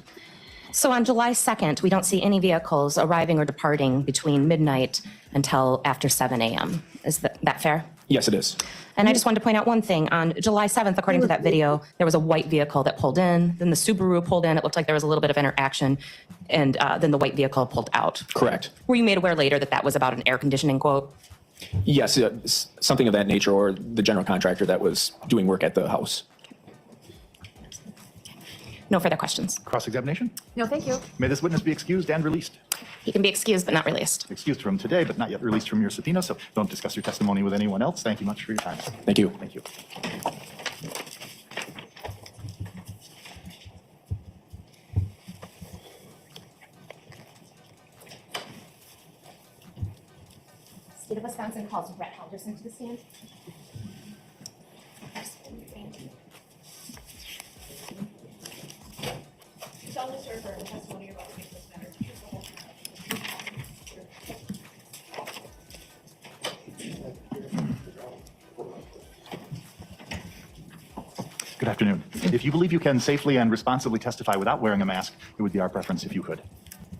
So on July 2nd, we don't see any vehicles arriving or departing between midnight until after 7 a.m. Is that fair? Yes, it is. And I just wanted to point out one thing. On July 7th, according to that video, there was a white vehicle that pulled in. Then the Subaru pulled in. It looked like there was a little bit of interaction. And then the white vehicle pulled out. Correct. Were you made aware later that that was about an air conditioning quote? Yes, something of that nature, or the general contractor that was doing work at the house. No further questions. Cross-examination? No, thank you. May this witness be excused and released? He can be excused, but not released. Excused from today, but not yet released from your subpoena, so don't discuss your testimony with anyone else. Thank you much for your time. Thank you. Thank you. State of Wisconsin calls Brett Halderson to the stand. Good afternoon. If you believe you can safely and responsibly testify without wearing a mask, it would be our preference if you could.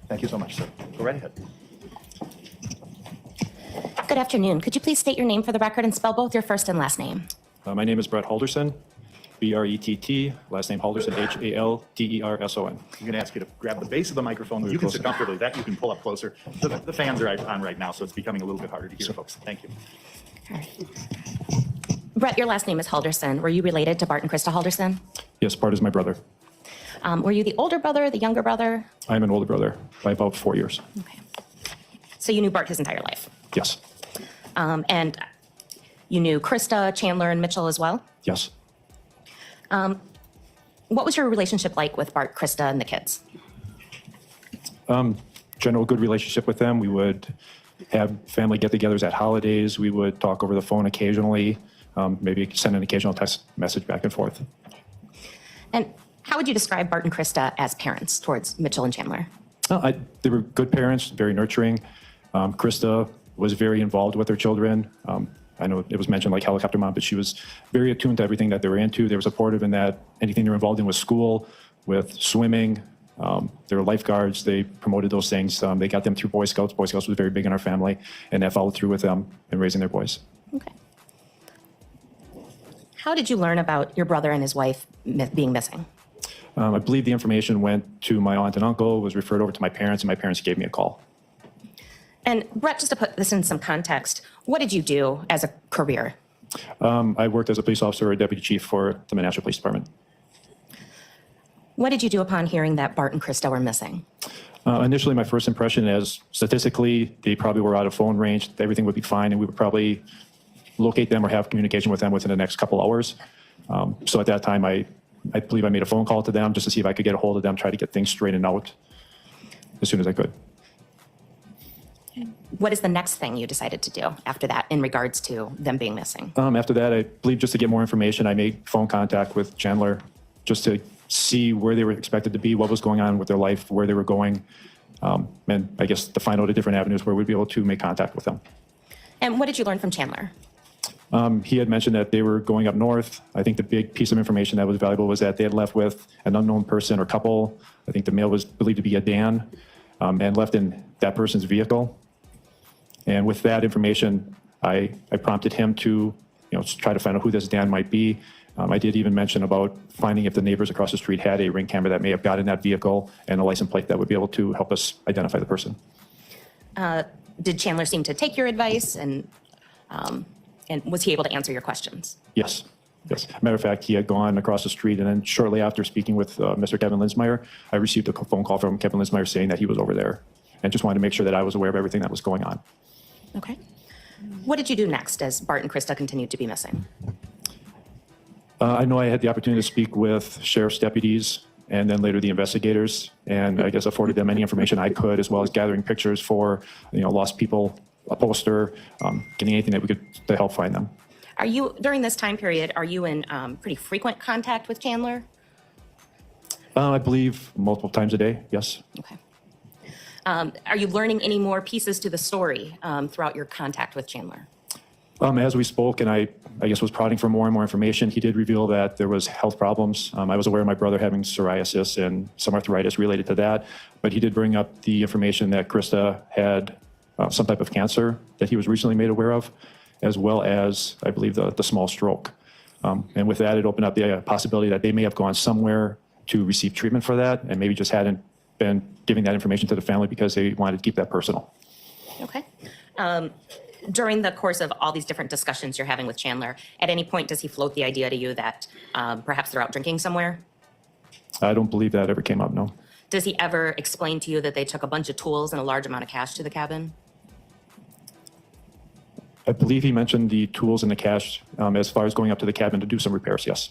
Thank you so much, sir. Go right ahead. Good afternoon. Could you please state your name for the record and spell both your first and last name? My name is Brett Halderson, B-R-E-T-T, last name Halderson, H-A-L-D-E-R-S-O-N. I'm going to ask you to grab the base of the microphone. You can sit comfortably. That you can pull up closer. The fans are on right now, so it's becoming a little bit harder to hear, folks. Thank you. All right. Brett, your last name is Halderson. Were you related to Bart and Krista Halderson? Yes, Bart is my brother. Were you the older brother, the younger brother? I am an older brother by about 4 years. Okay. So you knew Bart his entire life? Yes. And you knew Krista, Chandler, and Mitchell as well? Yes. What was your relationship like with Bart, Krista, and the kids? General good relationship with them. We would have family get-togethers at holidays. We would talk over the phone occasionally, maybe send an occasional text message back and forth. And how would you describe Bart and Krista as parents towards Mitchell and Chandler? They were good parents, very nurturing. Krista was very involved with their children. I know it was mentioned like helicopter mom, but she was very attuned to everything that they were into. They were supportive in that anything they were involved in with school, with swimming. They were lifeguards. They promoted those things. They got them through Boy Scouts. Boy Scouts was very big in our family, and that followed through with them in raising their boys. Okay. How did you learn about your brother and his wife being missing? I believe the information went to my aunt and uncle, was referred over to my parents, and my parents gave me a call. And Brett, just to put this in some context, what did you do as a career? I worked as a police officer or deputy chief for the Menasha Police Department. What did you do upon hearing that Bart and Krista were missing? Initially, my first impression is statistically, they probably were out of phone range. Everything would be fine, and we would probably locate them or have communication with them within the next couple hours. So at that time, I believe I made a phone call to them just to see if I could get a hold of them, try to get things straightened out as soon as I could. What is the next thing you decided to do after that in regards to them being missing? After that, I believe just to get more information, I made phone contact with Chandler just to see where they were expected to be, what was going on with their life, where they were going, and I guess to find out the different avenues where we'd be able to make contact with them. And what did you learn from Chandler? He had mentioned that they were going up north. I think the big piece of information that was valuable was that they had left with an unknown person or couple. I think the male was believed to be a Dan, and left in that person's vehicle. And with that information, I prompted him to, try to find out who this Dan might be. I did even mention about finding if the neighbors across the street had a ring camera that may have got in that vehicle and a license plate that would be able to help us identify the person. Did Chandler seem to take your advice, and was he able to answer your questions? Yes. Yes. Matter of fact, he had gone across the street, and then shortly after speaking with Mr. Kevin Linsmeyer, I received a phone call from Kevin Linsmeyer saying that he was over there, and just wanted to make sure that I was aware of everything that was going on. Okay. What did you do next as Bart and Krista continued to be missing? I know I had the opportunity to speak with sheriff's deputies and then later the investigators, and I guess afforded them any information I could, as well as gathering pictures for, lost people, a poster, getting anything that we could to help find them. Are you, during this time period, are you in pretty frequent contact with Chandler? I believe multiple times a day, yes. Okay. Are you learning any more pieces to the story throughout your contact with Chandler? As we spoke, and I guess was prodding for more and more information, he did reveal that there was health problems. I was aware of my brother having psoriasis and some arthritis related to that, but he did bring up the information that Krista had some type of cancer that he was recently made aware of. as well as, I believe, the small stroke. And with that, it opened up the possibility that they may have gone somewhere to receive treatment for that and maybe just hadn't been giving that information to the family because they wanted to keep that personal. Okay. During the course of all these different discussions you're having with Chandler, at any point does he float the idea to you that perhaps they're out drinking somewhere? I don't believe that ever came up, no. Does he ever explain to you that they took a bunch of tools and a large amount of cash to the cabin? I believe he mentioned the tools and the cash as far as going up to the cabin to do some repairs, yes.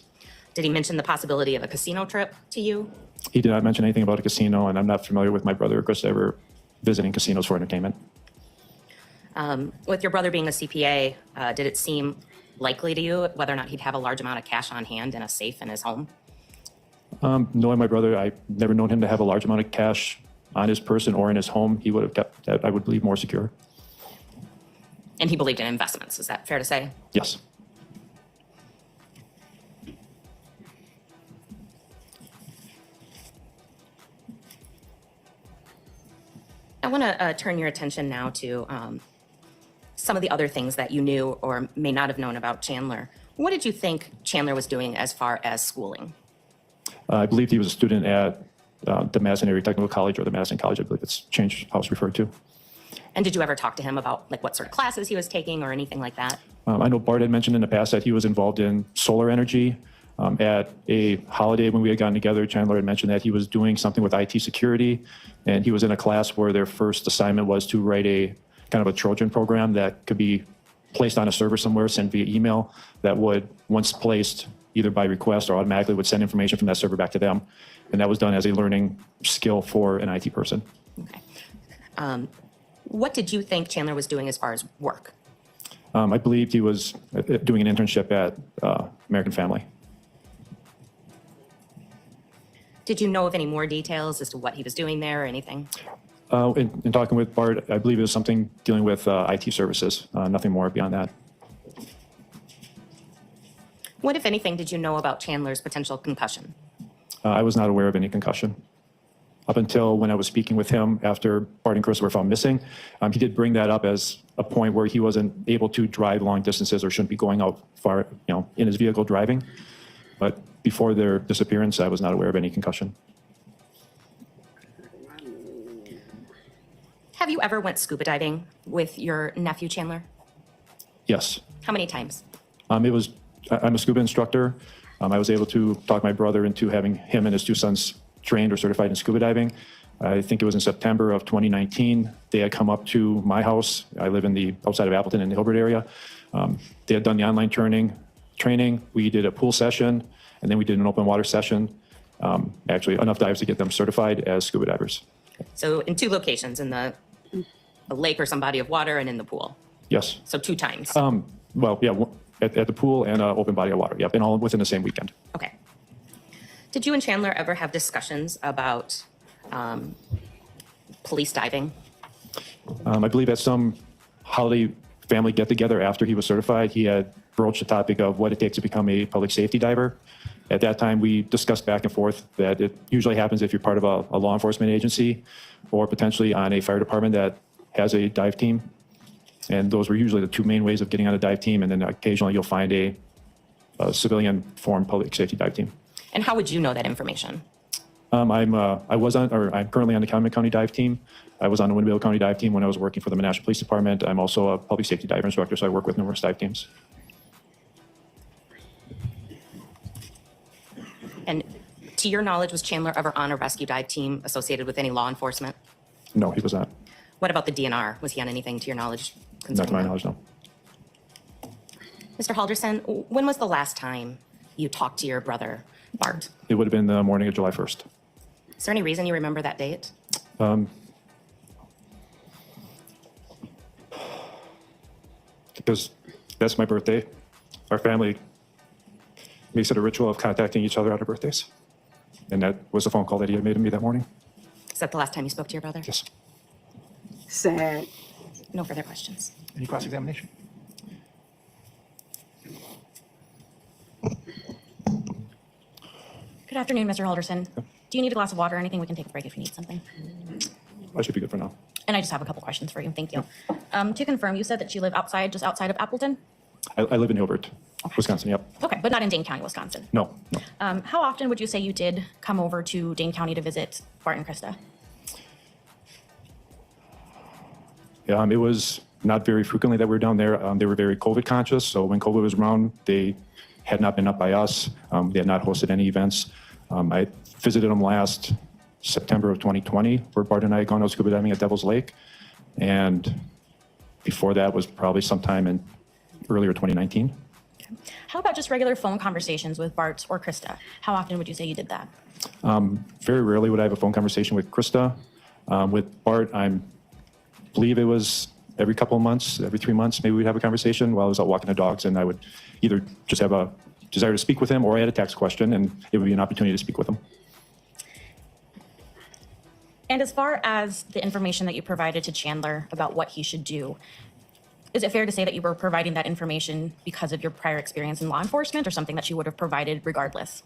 Did he mention the possibility of a casino trip to you? He did not mention anything about a casino, and I'm not familiar with my brother or Krista ever visiting casinos for entertainment. With your brother being a CPA, did it seem likely to you whether or not he'd have a large amount of cash on hand in a safe in his home? Knowing my brother, I've never known him to have a large amount of cash on his person or in his home. He would have kept that, I would believe, more secure. And he believed in investments, is that fair to say? Yes. I want to turn your attention now to some of the other things that you knew or may not have known about Chandler. What did you think Chandler was doing as far as schooling? I believe he was a student at the Madison Area Technical College, or the Madison College, I believe it's changed how it's referred to. And did you ever talk to him about like what sort of classes he was taking or anything like that? I know Bart had mentioned in the past that he was involved in solar energy. At a holiday when we had gotten together, Chandler had mentioned that he was doing something with IT security, and he was in a class where their first assignment was to write a kind of a Trojan program that could be placed on a server somewhere, sent via email, that would, once placed, either by request or automatically, would send information from that server back to them. And that was done as a learning skill for an IT person. Okay. What did you think Chandler was doing as far as work? I believed he was doing an internship at American Family. Did you know of any more details as to what he was doing there or anything? In talking with Bart, I believe it was something dealing with IT services, nothing more beyond that. What, if anything, did you know about Chandler's potential concussion? I was not aware of any concussion. Up until when I was speaking with him after Bart and Krista were found missing, he did bring that up as a point where he wasn't able to drive long distances or shouldn't be going out far, in his vehicle driving. But before their disappearance, I was not aware of any concussion. Have you ever went scuba diving with your nephew Chandler? Yes. How many times? I'm a scuba instructor. I was able to talk my brother into having him and his two sons trained or certified in scuba diving. I think it was in September of 2019. They had come up to my house. I live in the outside of Appleton in the Hilbert area. They had done the online training. We did a pool session, and then we did an open water session. Actually, enough dives to get them certified as scuba divers. So in two locations, in a lake or some body of water and in the pool? Yes. So 2 times? Well, yeah, at the pool and an open body of water. Yep, and all within the same weekend. Okay. Did you and Chandler ever have discussions about police diving? I believe at some holiday family get-together after he was certified, he had broached the topic of what it takes to become a public safety diver. At that time, we discussed back and forth that it usually happens if you're part of a law enforcement agency or potentially on a fire department that has a dive team. And those were usually the 2 main ways of getting on a dive team. And then occasionally you'll find a civilian formed public safety dive team. And how would you know that information? I'm currently on the Calumet County dive team. I was on the Winnebago County dive team when I was working for the Menasha Police Department. I'm also a public safety diver instructor, so I work with numerous dive teams. And to your knowledge, was Chandler ever on a rescue dive team associated with any law enforcement? No, he was not. What about the DNR? Was he on anything to your knowledge? Not to my knowledge, no. Mr. Halderson, when was the last time you talked to your brother, Bart? It would have been the morning of July 1st. Is there any reason you remember that date? Because that's my birthday. Our family makes it a ritual of contacting each other on our birthdays. And that was the phone call that he had made to me that morning. Is that the last time you spoke to your brother? Yes. Sad. No further questions. Any cross-examination? Good afternoon, Mr. Halderson. Do you need a glass of water or anything? We can take a break if you need something. I should be good for now. And I just have a couple questions for you. Thank you. To confirm, you said that you live just outside of Appleton? I live in Hilbert, Wisconsin, yep. Okay, but not in Dane County, Wisconsin. No. How often would you say you did come over to Dane County to visit Bart and Krista? It was not very frequently that we were down there. They were very COVID conscious, so when COVID was around, they had not been up by us. They had not hosted any events. I visited them last September of 2020, where Bart and I had gone out scuba diving at Devil's Lake. And before that was probably sometime in earlier 2019. How about just regular phone conversations with Bart or Krista? How often would you say you did that? Very rarely would I have a phone conversation with Krista. With Bart, I believe it was every couple of months, every 3 months, maybe we'd have a conversation while I was out walking the dogs, and I would either just have a desire to speak with him, or I had a text question, and it would be an opportunity to speak with him. And as far as the information that you provided to Chandler about what he should do, is it fair to say that you were providing that information because of your prior experience in law enforcement, or something that you would have provided regardless?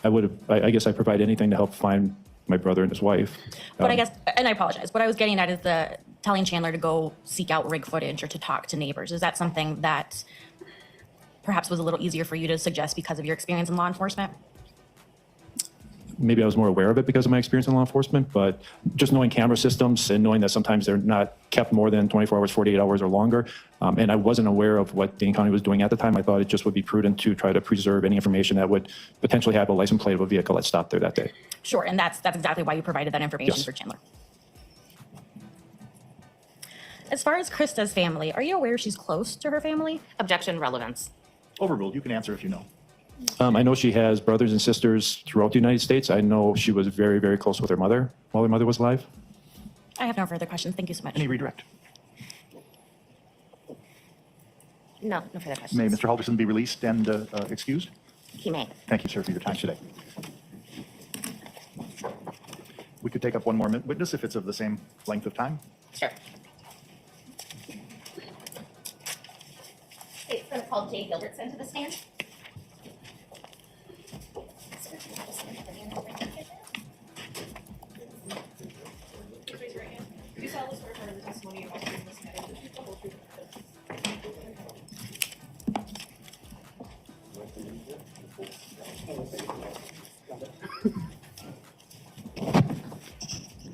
I guess I provide anything to help find my brother and his wife. But I guess, and I apologize, what I was getting at is telling Chandler to go seek out rig footage or to talk to neighbors. Is that something that perhaps was a little easier for you to suggest because of your experience in law enforcement? Maybe I was more aware of it because of my experience in law enforcement, but just knowing camera systems and knowing that sometimes they're not kept more than 24 hours, 48 hours or longer. And I wasn't aware of what Dane County was doing at the time. I thought it just would be prudent to try to preserve any information that would potentially have a license plate of a vehicle that stopped there that day. Sure, and that's exactly why you provided that information for Chandler. As far as Krista's family, are you aware she's close to her family? Objection, relevance. Overruled. You can answer if you know. I know she has brothers and sisters throughout the United States. I know she was very, very close with her mother while her mother was alive. I have no further questions. Thank you so much. Any redirect? No further questions. May Mr. Halderson be released and excused? He may. Thank you, sir, for your time today. We could take up one more witness if it's of the same length of time. Sure. It's going to call Jay Gilbertson to the stand.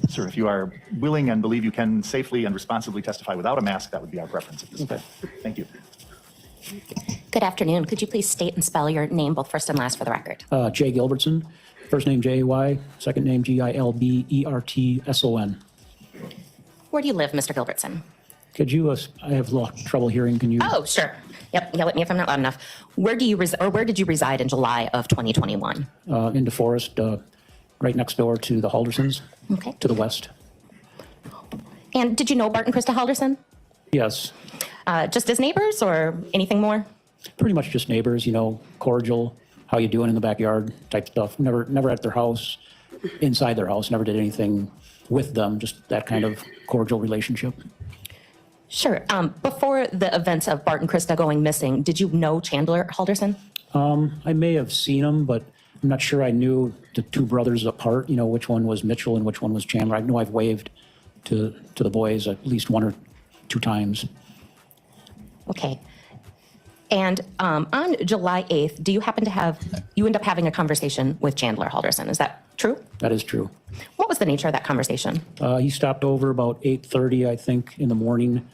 Sir, if you are willing and believe you can safely and responsibly testify without a mask, that would be our preference at this time. Thank you. Good afternoon. Could you please state and spell your name, both first and last, for the record? Jay Gilbertson, first name J-A-Y, second name Gilbertson. Where do you live, Mr. Gilbertson? Could you, I have a lot of trouble hearing, can you? Oh, sure. Yep, yell at me if I'm not loud enough. Where did you reside in July of 2021? In DeForest, right next door to the Haldersons, to the west. And did you know Bart and Krista Halderson? Yes. Just as neighbors or anything more? Pretty much just neighbors, you know, cordial, how you doing in the backyard type stuff. Never at their house, inside their house, never did anything with them, just that kind of cordial relationship. Sure. Before the events of Bart and Krista going missing, did you know Chandler Halderson? I may have seen him, but I'm not sure I knew the two brothers apart, you know, which one was Mitchell and which one was Chandler. I know I've waved to the boys at least one or two times. Okay. And on July 8th, do you happen to you end up having a conversation with Chandler Halderson? Is that true? That is true. What was the nature of that conversation? He stopped over about 8:30, I think, in the morning.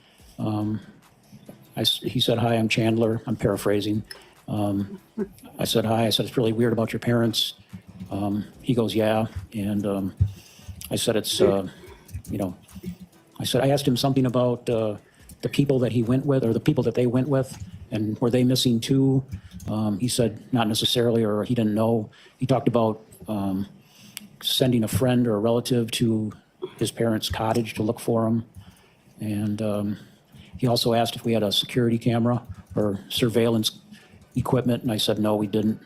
He said, "Hi, I'm Chandler." I'm paraphrasing. I said, "Hi." I said, "It's really weird about your parents." He goes, "Yeah." And I said, "It's, you know," I asked him something about the people that he went with, or the people that they went with, and were they missing too? He said, not necessarily, or he didn't know. He talked about sending a friend or a relative to his parents' cottage to look for him. And he also asked if we had a security camera or surveillance equipment, and I said, no, we didn't.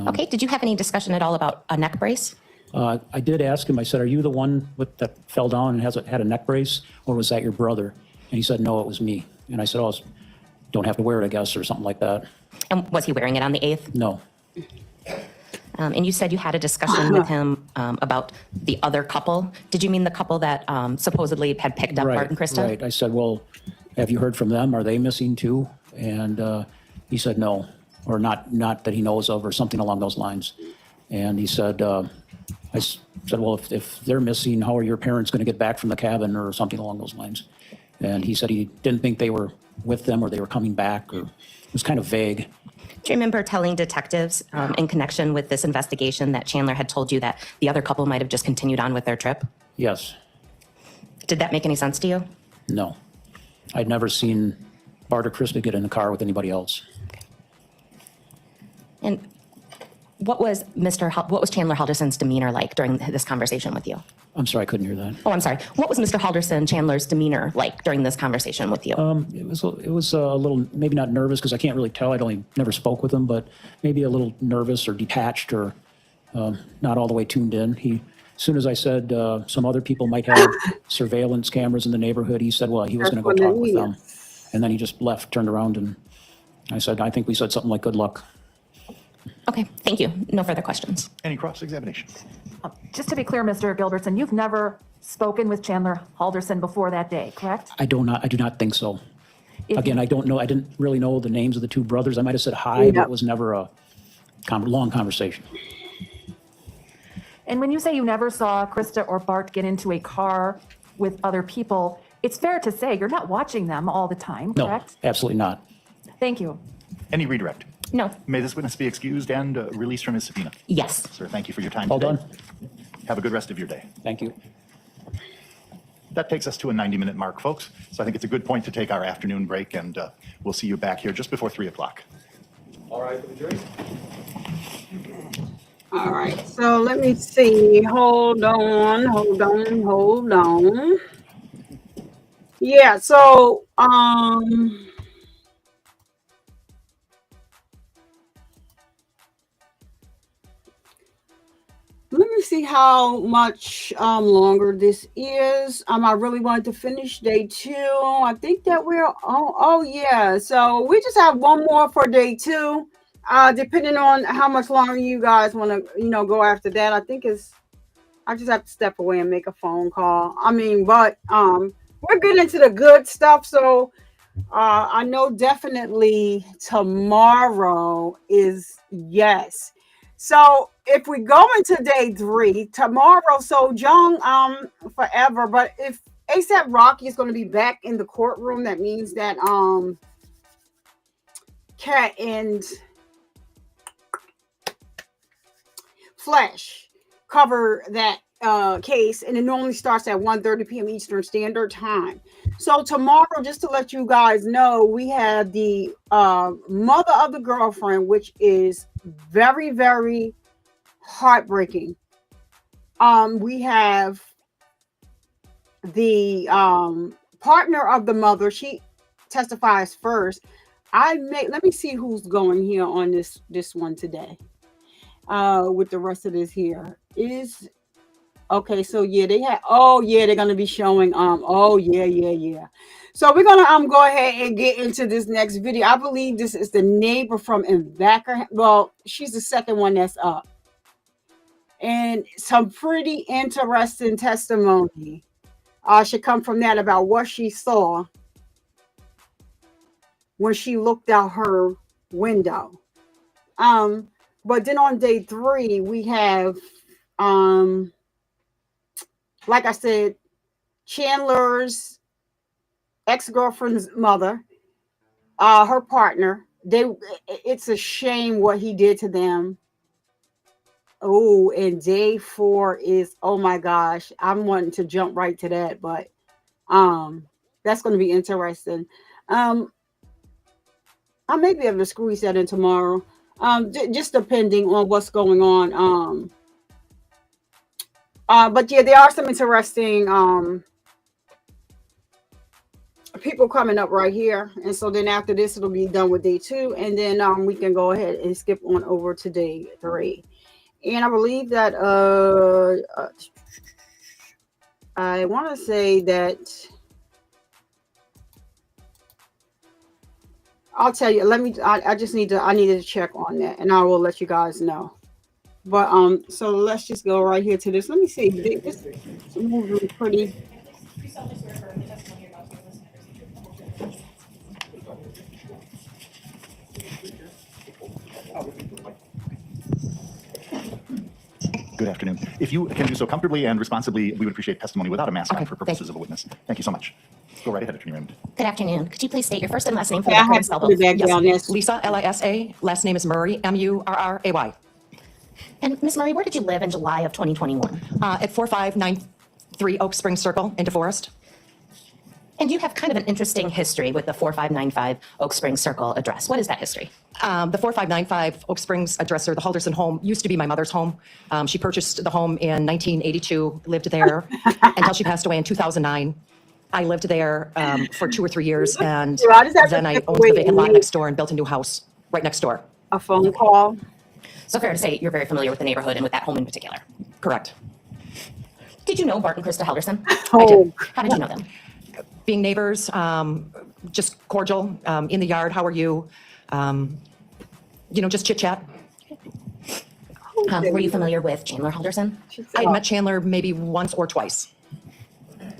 Okay, did you have any discussion at all about a neck brace? I did ask him, I said, are you the one that fell down and had a neck brace, or was that your brother? And he said, no, it was me. And I said, oh, don't have to wear it, I guess, or something like that. And was he wearing it on the 8th? No. And you said you had a discussion with him about the other couple. Did you mean the couple that supposedly had picked up Bart and Krista? Right. I said, well, have you heard from them? Are they missing too? And he said no, or not that he knows of, or something along those lines. And he said, said, well, if they're missing, how are your parents going to get back from the cabin, or something along those lines? And he said he didn't think they were with them, or they were coming back, or it was kind of vague. Do you remember telling detectives in connection with this investigation that Chandler had told you that the other couple might have just continued on with their trip? Yes. Did that make any sense to you? No. I'd never seen Bart or Krista get in the car with anybody else. Okay. And what was Chandler Halderson's demeanor like during this conversation with you? I'm sorry, I couldn't hear that. Oh, I'm sorry. What was Mr. Chandler's demeanor like during this conversation with you? It was a little, maybe not nervous, because I can't really tell. Never spoke with him, but maybe a little nervous or detached, or not all the way tuned in. As soon as I said some other people might have surveillance cameras in the neighborhood, he said, well, he was going to go talk with them. And then he just left, turned around, and I said, I think we said something like, good luck. Okay, thank you. No further questions. Any cross-examination? Just to be clear, Mr. Gilbertson, you've never spoken with Chandler Halderson before that day, correct? I do not think so. Again, I don't know. I didn't really know the names of the two brothers. I might have said hi, but it was never a long conversation. And when you say you never saw Krista or Bart get into a car with other people, it's fair to say you're not watching them all the time, correct? No, absolutely not. Thank you. Any redirect? No. May this witness be excused and released from his subpoena? Yes. Sir, thank you for your time All today. done. Have a good rest of your day. Thank you. That takes us to a 90-minute mark, folks. So I think it's a good point to take our afternoon break, and we'll see you back here just before 3 o'clock. All right, for the jury. All right, so let me see. Hold on. Yeah, so let me see how much longer this is. I really wanted to finish day 2. I think that we're oh yeah. So we just have one more for day 2. Depending on how much longer you guys want to, go after that. I just have to step away and make a phone call. But we're getting into the good stuff. So I know definitely tomorrow is yes. So if we go into day 3 tomorrow, so Jung forever. But if ASAP Rocky is going to be back in the courtroom, that means that Cat and Flesh cover that case, and it normally starts at 1:30 p.m. Eastern Standard Time. So tomorrow, just to let you guys know, we have the mother of the girlfriend, which is very, very heartbreaking. We have the partner of the mother. She testifies first. Let me see who's going here on this one today. With the rest of this here is okay. So yeah, they're gonna be showing yeah. So we're gonna go ahead and get into this next video. I believe this is the neighbor from Invacker. Well, she's the second one that's up, and some pretty interesting testimony should come from that about what she saw when she looked out her window. But then on day 3, we have, like I said, Chandler's ex-girlfriend's mother, her partner. It's a shame what he did to them. Oh, and day 4 is, oh my gosh, I'm wanting to jump right to that, but that's going to be interesting. I may be able to squeeze that in tomorrow. Just depending on what's going on. But yeah, there are some interesting people coming up right here. And so then after this, it'll be done with day 2. And then we can go ahead and skip on over to day 3. And I believe that I want to say that I'll tell you. I needed to check on that, and I will let you guys know. But so let's just go right here to this. Let me see. This is moving pretty. Good afternoon. If you can do so comfortably and responsibly, we would appreciate testimony without a mask on for purposes of a witness. Thank you so much. Go right ahead, Attorney Raymond. Good afternoon. Could you please state your first and last name for Yeah, the I record have and to spell put it both? back down. Yes. Lisa, Lisa, last name is Murray, Murray. And Ms. Murray, where did you live in July of 2021? At 4593 Oak Spring Circle in DeForest. And you have kind of an interesting history with the 4595 Oak Springs Circle address. What is that history? The 4595 Oak Springs address, or the Halderson home, used to be my mother's home. She purchased the home in 1982, lived there until she passed away in 2009. I lived there for 2 or 3 years, and then I owned the vacant lot next door and built a new house right next door. A phone call. So fair to say you're very familiar with the neighborhood and with that home in particular. Correct. Did you know Bart and Krista Halderson? Oh. I did. How did you know them? Being neighbors, just cordial, in the yard, how are you? Just chit chat. Were you familiar with Chandler Halderson? I had met Chandler maybe once or twice.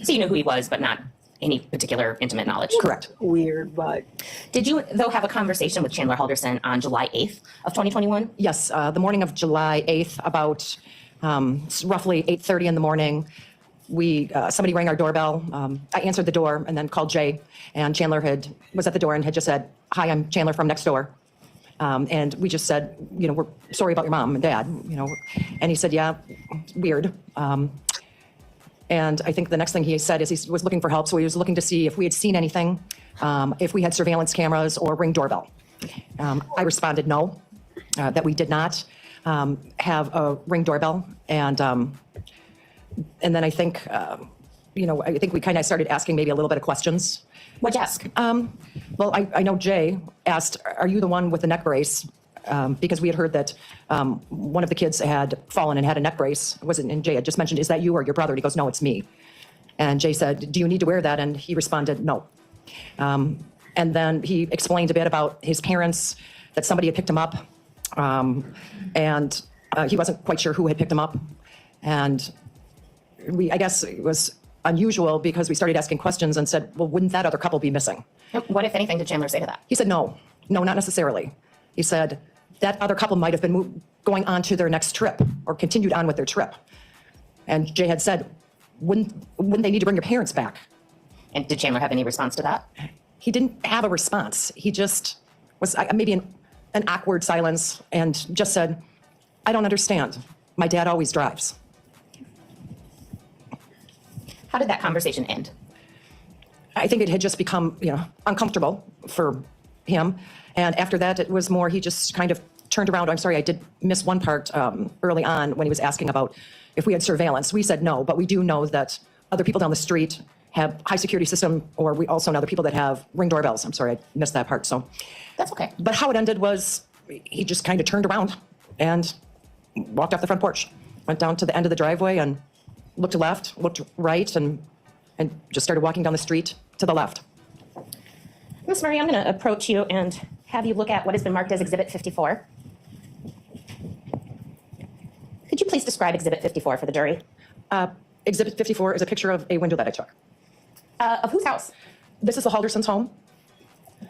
So you knew who he was, but not any particular intimate knowledge? Correct. Weird, but. Did you, though, have a conversation with Chandler Halderson on July 8th of 2021? Yes, the morning of July 8th, about roughly 8:30 in the morning, somebody rang our doorbell. I answered the door and then called Jay, and Chandler was at the door and had just said, "Hi, I'm Chandler from next door." And we just said, we're sorry about your mom and dad, And he said, yeah, weird. And I think the next thing he said is he was looking for help. So he was looking to see if we had seen anything, if we had surveillance cameras or Ring doorbell. I responded no, that we did not have a Ring doorbell. And then I think, I think we kind of started asking maybe a little bit of questions. What'd you ask? Well, I know Jay asked, are you the one with the neck brace? Because we had heard that one of the kids had fallen and had a neck brace. And Jay had just mentioned, is that you or your brother? And he goes, no, it's me. And Jay said, do you need to wear that? And he responded, no. And then he explained a bit about his parents, that somebody had picked him up. And he wasn't quite sure who had picked him up. And I guess it was unusual because we started asking questions and said, well, wouldn't that other couple be missing? What, if anything, did Chandler say to that? He said, no, not necessarily. He said that other couple might have been going on to their next trip or continued on with their trip. And Jay had said, wouldn't they need to bring your parents back? And did Chandler have any response to that? He didn't have a response. He just was maybe an awkward silence and just said, I don't understand. My dad always drives. How did that conversation end? I think it had just become, uncomfortable for him. And after that, it was more, he just kind of turned around. I'm sorry, I did miss one part early on when he was asking about if we had surveillance. We said no, but we do know that other people down the street have high security system, or we also know other people that have Ring doorbells. I'm sorry, I missed that part, so. That's okay. But how it ended was he just kind of turned around and walked off the front porch, went down to the end of the driveway and looked left, looked right, and just started walking down the street to the left. Ms. Murray, I'm going to approach you and have you look at what has been marked as Exhibit 54. Could you please describe Exhibit 54 for the jury? Exhibit 54 is a picture of a window that I took. Of whose house? This is the Haldersons' home.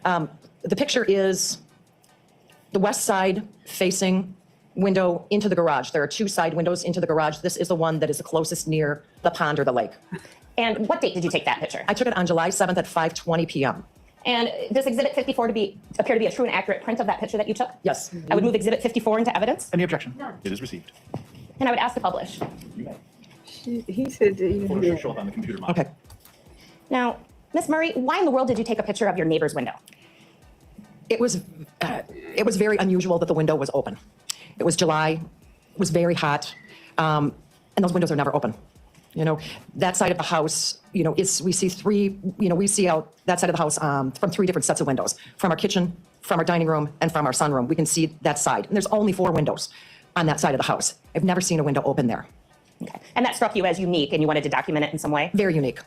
The picture is the west side facing window into the garage. There are 2 side windows into the garage. This is the one that is the closest near the pond or the lake. And what date did you take that picture? I took it on July 7th at 5:20 p.m. And does Exhibit 54 appear to be a true and accurate print of that picture that you took? Yes. I would move Exhibit 54 into evidence. Any objection? No. It is received. And I would ask to publish. He said Photos should show up on the computer monitor. Okay. Now, Ms. Murray, why in the world did you take a picture of your neighbor's window? It was very unusual that the window was open. It was July, it was very hot, and those windows are never open. That side of the house, we see out that side of the house from 3 different sets of windows, from our kitchen, from our dining room, and from our sunroom. We can see that side. And there's only 4 windows on that side of the house. I've never seen a window open there. Okay. And that struck you as unique and you wanted to document it in some way? Very unique.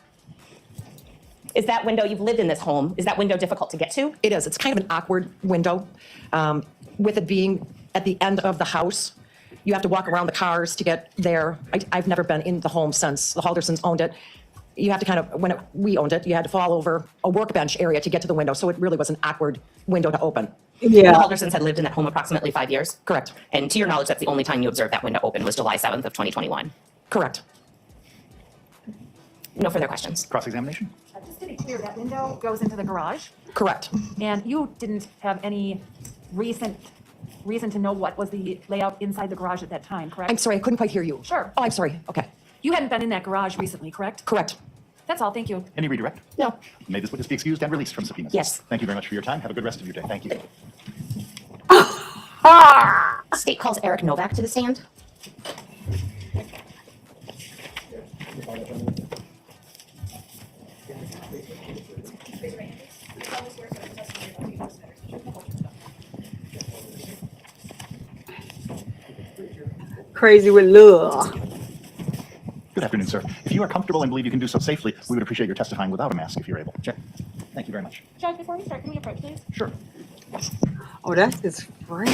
Is that window, you've lived in this home, is that window difficult to get to? It is. It's kind of an awkward window, with it being at the end of the house. You have to walk around the cars to get there. I've never been in the home since the Haldersons owned it. You have to kind of, we owned it, you had to fall over a workbench area to get to the window. So it really was an awkward window to open. The Haldersons had lived in that home approximately 5 years? Correct. And to your knowledge, that's the only time you observed that window open was July 7th of 2021? Correct. No further questions. Cross-examination? Just to be clear, that window goes into the garage? Correct. And you didn't have any reason to know what was the layout inside the garage at that time, correct? I'm sorry, I couldn't quite hear you. Sure. Oh, I'm sorry. Okay. You hadn't been in that garage recently, correct? Correct. That's all, thank you. Any redirect? No. May this witness be excused and released from subpoenas? Yes. Thank you very much for your time. Have a good rest of your day. Thank you. State calls Eric Novak to the stand. Crazy with love. Good afternoon, sir. If you are comfortable and believe you can do so safely, we would appreciate your testifying without a mask if you're able. Sure. Thank you very much. Judge, before we start, can we approach, please? Sure. Oh, that's his friend.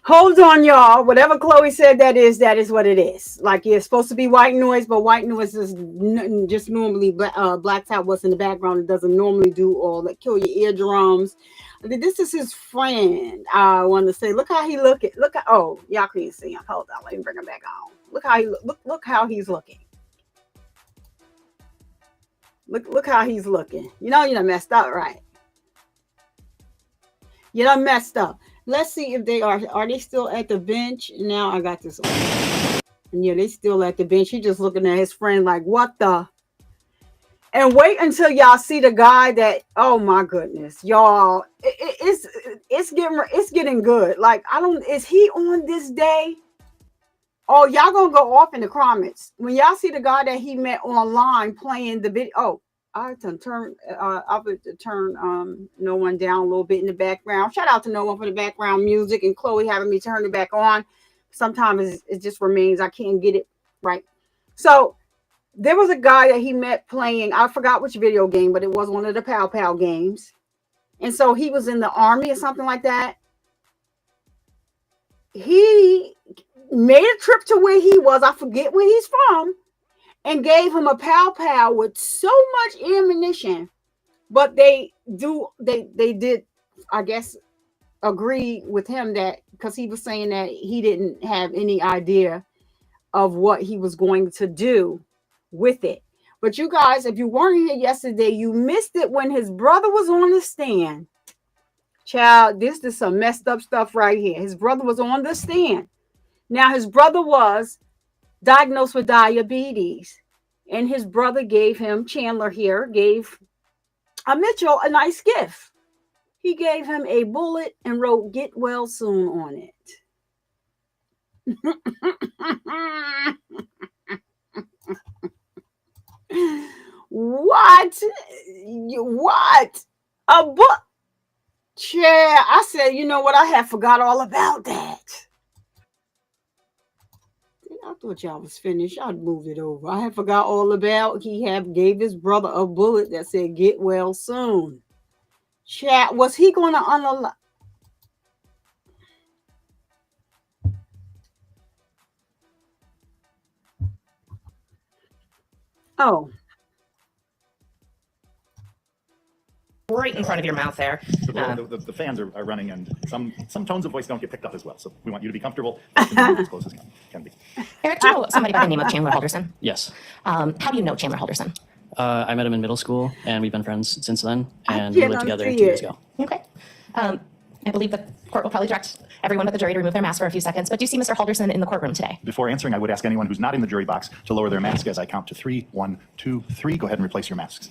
Hold on, y'all. Whatever Chloe said that is what it is. Like, it's supposed to be white noise, but white noise is just normally blacked out what's in the background. It doesn't normally do all that. Kill your eardrums. This is his friend. I want to say, look how he looking. Look at, oh, y'all can't see him. Hold on, let me bring him back on. Look how he look how he's looking. Look how he's looking. You know you done messed up, right? You done messed up. Let's see if they are they still at the bench? Now I got this one. And yeah, they still at the bench. He just looking at his friend like, what the? And wait until y'all see the guy that, oh my goodness, y'all, it's getting good. Like, is he on this day? Oh, y'all gonna go off in the comments when y'all see the guy that he met online playing the video. Oh, I have to turn no one down a little bit in the background. Shout out to no one for the background music and Chloe having me turn it back on. Sometimes it just remains, I can't get it right. So there was a guy that he met playing, I forgot which video game, but it was one of the Pow Pow games. And so he was in the army or something like that. He made a trip to where he was, I forget where he's from, and gave him a Pow Pow with so much ammunition. But they did, I guess, agree with him that, because he was saying that he didn't have any idea of what he was going to do with it. But you guys, if you weren't here yesterday, you missed it when his brother was on the stand. Child, this is some messed up stuff right here. His brother was on the stand. Now, his brother was diagnosed with diabetes, and his brother gave him, Chandler here, gave Mitchell a nice gift. He gave him a bullet and wrote "Get well soon" on it. What? A book? Yeah, I said, you know what? I had forgot all about that. I thought y'all was finished. I'd moved it over. I had forgot all about gave his brother a bullet that said "Get well soon." Chat, was he going to unalive? Oh. Right in front of your mouth there. The fans are running, and some tones of voice don't get picked up as well. So we want you to be comfortable as close as can be. Eric, do you know somebody by the name of Chandler Halderson? Yes. How do you know Chandler Halderson? I met him in middle school, and we've been friends since then, and we lived together 2 years ago. Okay. I believe the court will probably direct everyone but the jury to remove their mask for a few seconds, but do you see Mr. Halderson in the courtroom today? Before answering, I would ask anyone who's not in the jury box to lower their mask as I count to 3. 1, 2, 3. Go ahead and replace your masks.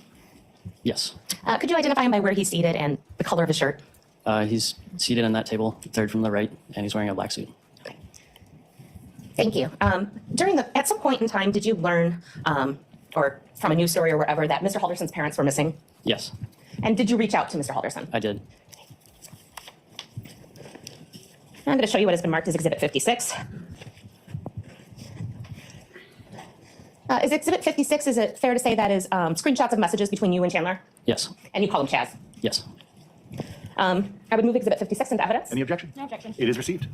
Yes. Could you identify him by where he's seated and the color of his shirt? He's seated in that table, third from the right, and he's wearing a black suit. Thank you. At some point in time, did you learn, or from a news story or wherever, that Mr. Halderson's parents were missing? Yes. And did you reach out to Mr. Halderson? I did. I'm going to show you what has been marked as Exhibit 56. Is Exhibit 56, is it fair to say that is screenshots of messages between you and Chandler? Yes. And you call him Chaz? Yes. I would move Exhibit 56 into evidence. Any objection? No objection. It is received.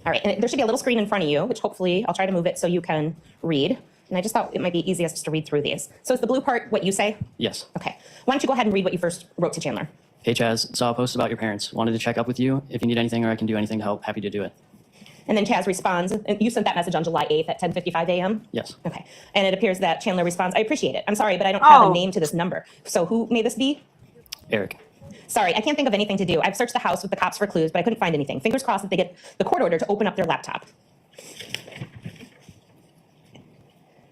All right, and there should be a little screen in front of you, which hopefully I'll try to move it so you can read. And I just thought it might be easiest just to read through these. So is the blue part what you say? Yes. Okay. Why don't you go ahead and read what you first wrote to Chandler? Hey Chaz, saw a post about your parents. Wanted to check up with you. If you need anything or I can do anything to help, happy to do it. And then Chaz responds, and you sent that message on July 8th at 10:55 a.m.? Yes. Okay. And it appears that Chandler responds, I appreciate it. I'm sorry, but I don't have Oh. a name to this number. So who may this be? Eric. Sorry, I can't think of anything to do. I've searched the house with the cops for clues, but I couldn't find anything. Fingers crossed that they get the court order to open up their laptop.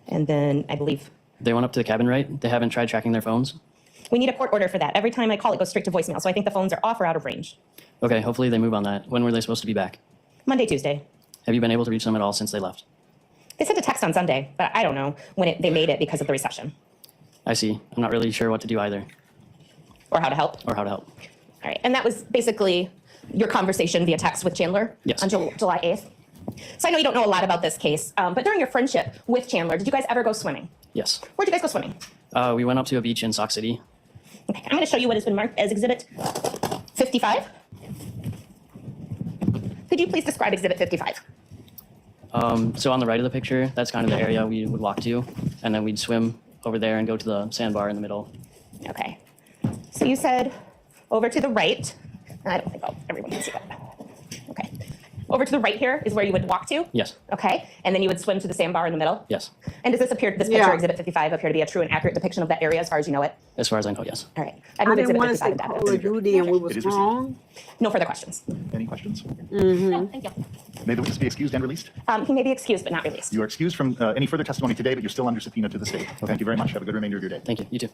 And then I believe They went up to the cabin, right? They haven't tried tracking their phones? we need a court order for that. Every time I call, it goes straight to voicemail. So I think the phones are off or out of range. Okay, hopefully they move on that. When were they supposed to be back? Monday, Tuesday. Have you been able to reach them at all since they left? They sent a text on Sunday, but I don't know when they made it because of the recession. I see. I'm not really sure what to do either. Or how to help. Or how to help. All right. And that was basically your conversation via text with Chandler Yes. on July 8th. So I know you don't know a lot about this case, but during your friendship with Chandler, did you guys ever go swimming? Yes. Where'd you guys go swimming? We went up to a beach in Sauk City. Okay, I'm going to show you what has been marked as Exhibit 55. Could you please describe Exhibit 55? So on the right of the picture, that's kind of the area we would walk to, and then we'd swim over there and go to the sandbar in the middle. Okay. So you said over to the right. I don't think everyone can see that. Okay. Over to the right here is where you would walk to? Yes. Okay. And then you would swim to the sandbar in the middle? Yes. And does this picture, Yeah. Exhibit 55, appear to be a true and accurate depiction of that area as far as you know it? As far as I know, yes. All right. I move didn't Exhibit want to 55 say into Call evidence. of Duty and we was It is received. wrong. No further questions. Any questions? Mm-hmm. Thank you. May the witness be excused and released? He may be excused but not released. You are excused from any further testimony today, but you're still under subpoena to the state. Thank you very much. Have a good remainder of your day. Thank you. You too.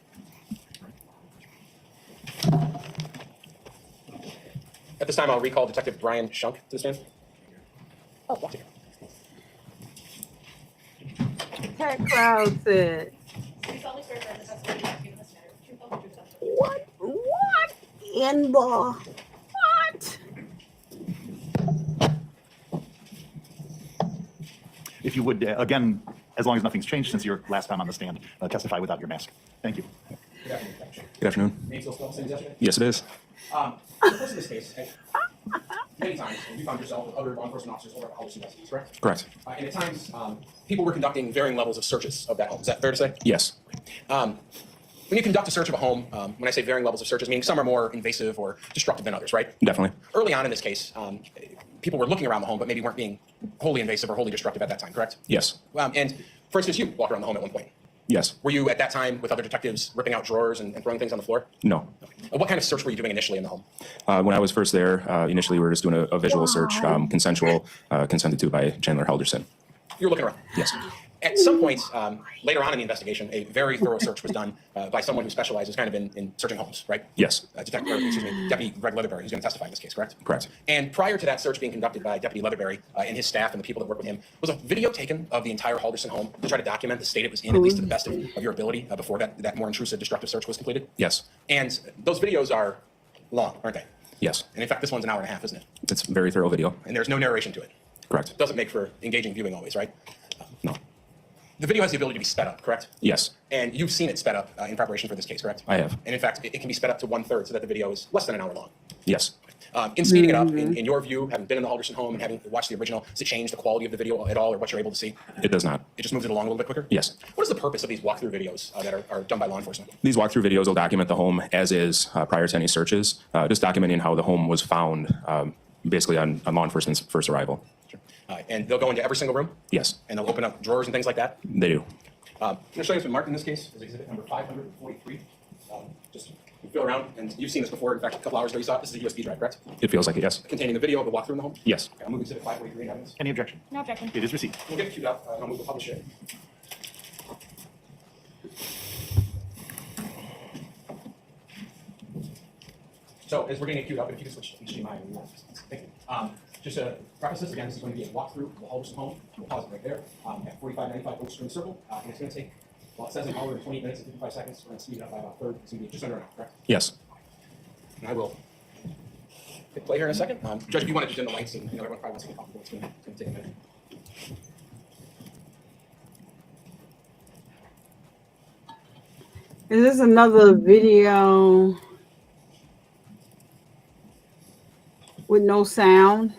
At this time, I'll recall Detective Brian Shunk to the stand. Oh, yeah. Cat crowd said. What in the what? If you would, again, as long as nothing's changed since your last time on the stand, testify without your mask. Thank you. Good afternoon. Name still spelled same as yesterday? Yes, it is. In the course of this case, many times you found yourself with other law enforcement officers over at Haldersons investigations, correct? Correct. And at times, people were conducting varying levels of searches of that home. Is that fair to say? Yes. When you conduct a search of a home, when I say varying levels of searches, meaning some are more invasive or destructive than others, right? Definitely. Early on in this case, people were looking around the home, but maybe weren't being wholly invasive or wholly destructive at that time, correct? Yes. And for instance, you walked around the home at one point. Yes. Were you at that time with other detectives ripping out drawers and throwing things on the floor? No. What kind of search were you doing initially in the home? When I was first there, initially we were just doing a visual search, consensual, consented to by Chandler Halderson. You were looking around? Yes. At some point later on in the investigation, a very thorough search was done by someone who specializes kind of in searching homes, right? Yes. Deputy Greg Leatherberry, who's going to testify in this case, correct? Correct. And prior to that search being conducted by Deputy Leatherberry and his staff and the people that work with him, was a video taken of the entire Halderson home to try to document the state it was in, at least to the best of your ability, before that more intrusive, destructive search was completed? Yes. And those videos are long, aren't they? Yes. And in fact, this one's an hour and a half, isn't it? It's a very thorough video. And there's no narration to it. Correct. Doesn't make for engaging viewing always, right? No. The video has the ability to be sped up, correct? Yes. And you've seen it sped up in preparation for this case, correct? I have. And in fact, it can be sped up to 1/3 so that the video is less than an hour long. Yes. In speeding it up, in your view, having been in the Halderson home and having watched the original, does it change the quality of the video at all or what you're able to see? It does not. It just moves it along a little bit quicker? Yes. What is the purpose of these walkthrough videos that are done by law enforcement? These walkthrough videos will document the home as is prior to any searches, just documenting how the home was found basically on law enforcement's first arrival. Sure. And they'll go into every single room? Yes. And they'll open up drawers and things like that? They do. I'm going to show you what's been marked in this case as exhibit number 543. Just feel around, and you've seen this before. In fact, a couple hours ago you saw it. This is a USB drive, correct? It feels like it, yes. Containing the video of the walkthrough in the home? Yes. Okay, I'll move exhibit 543 in evidence. Any objection? No objection. It is received. We'll get it queued up, and I'll move the publish it. So as we're getting it queued up, if you can switch to HDMI, thank you. Just to preface this, again, this is going to be a walkthrough of the Halderson home. We'll pause it right there at 4595 Oak Street Circle. And it's going to take, well, it says an hour and 28 minutes and 55 seconds. We're going to speed it up by about a third. It's going to be just under an hour, correct? Yes. And I will hit play here in a second. Judge, if you want to just dim the lights, and everyone probably wants to get comfortable, it's going to take a minute. Is this another video with no sound?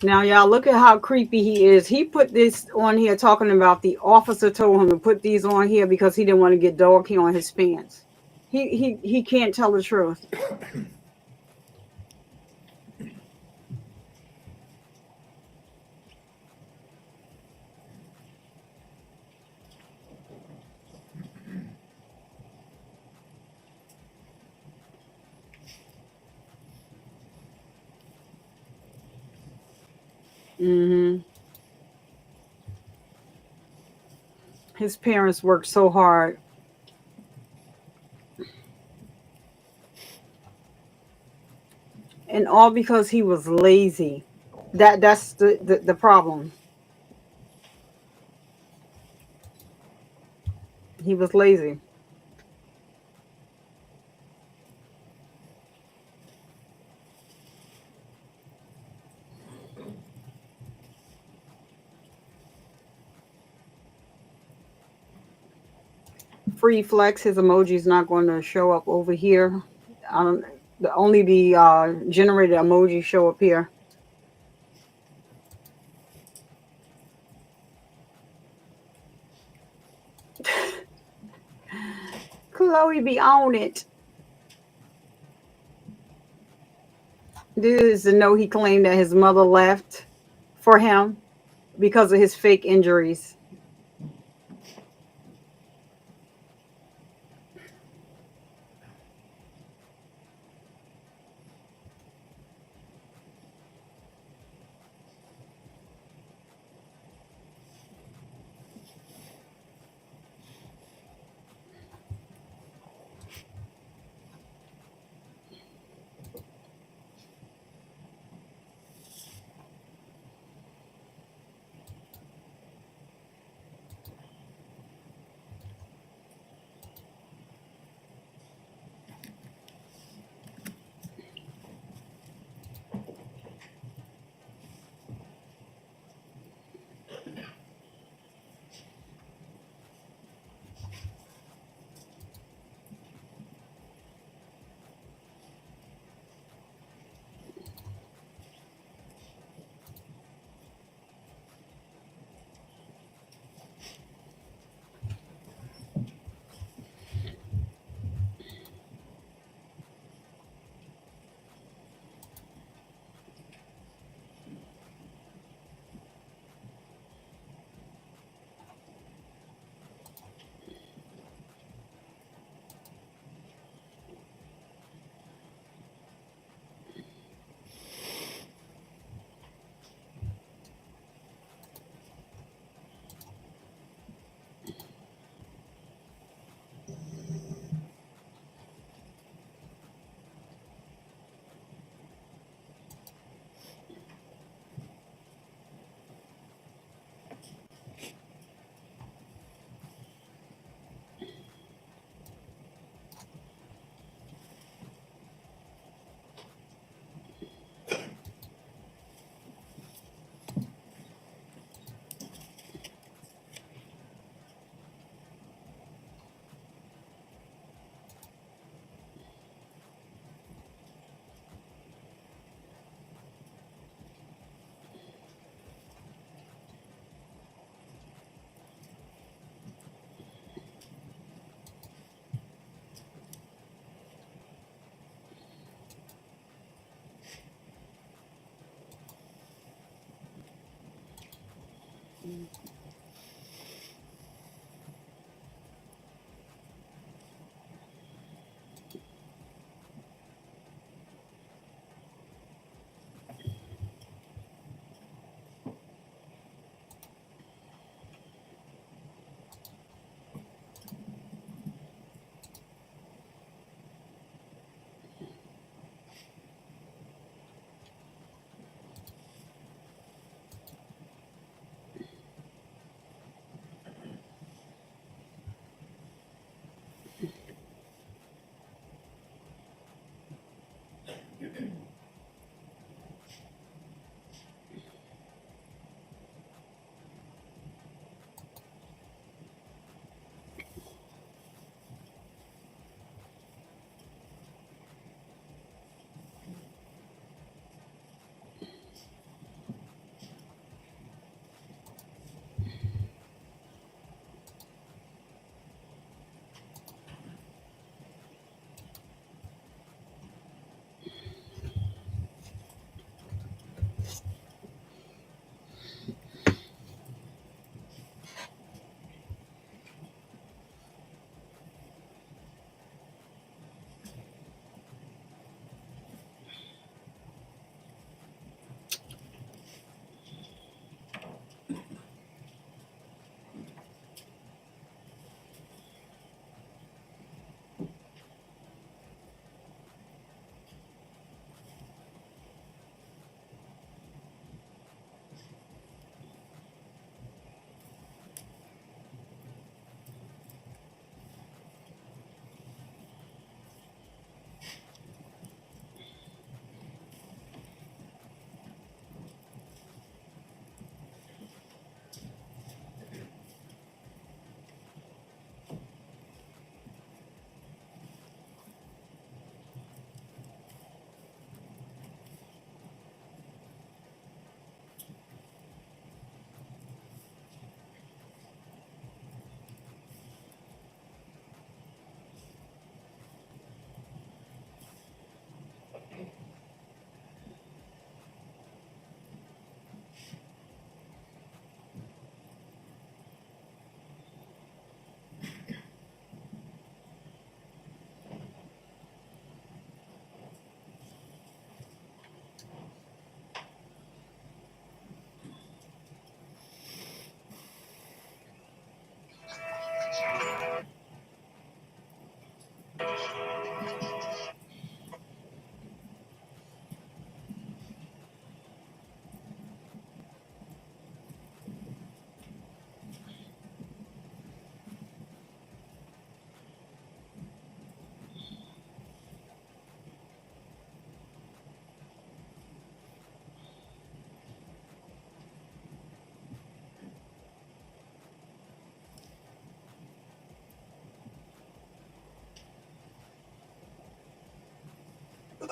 Now, y'all, look at how creepy he is. He put this on here talking about the officer told him to put these on here because he didn't want to get dog hair on his pants. He can't tell the truth. Mm-hmm. His parents worked so hard. And all because he was lazy. That's the problem. He was lazy. Free flex, his emoji is not going to show up over here. Only the generated emoji show up here. Chloe be on it. This is to know he claimed that his mother left for him because of his fake injuries.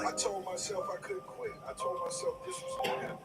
I told myself I couldn't quit. I told myself this was going to happen.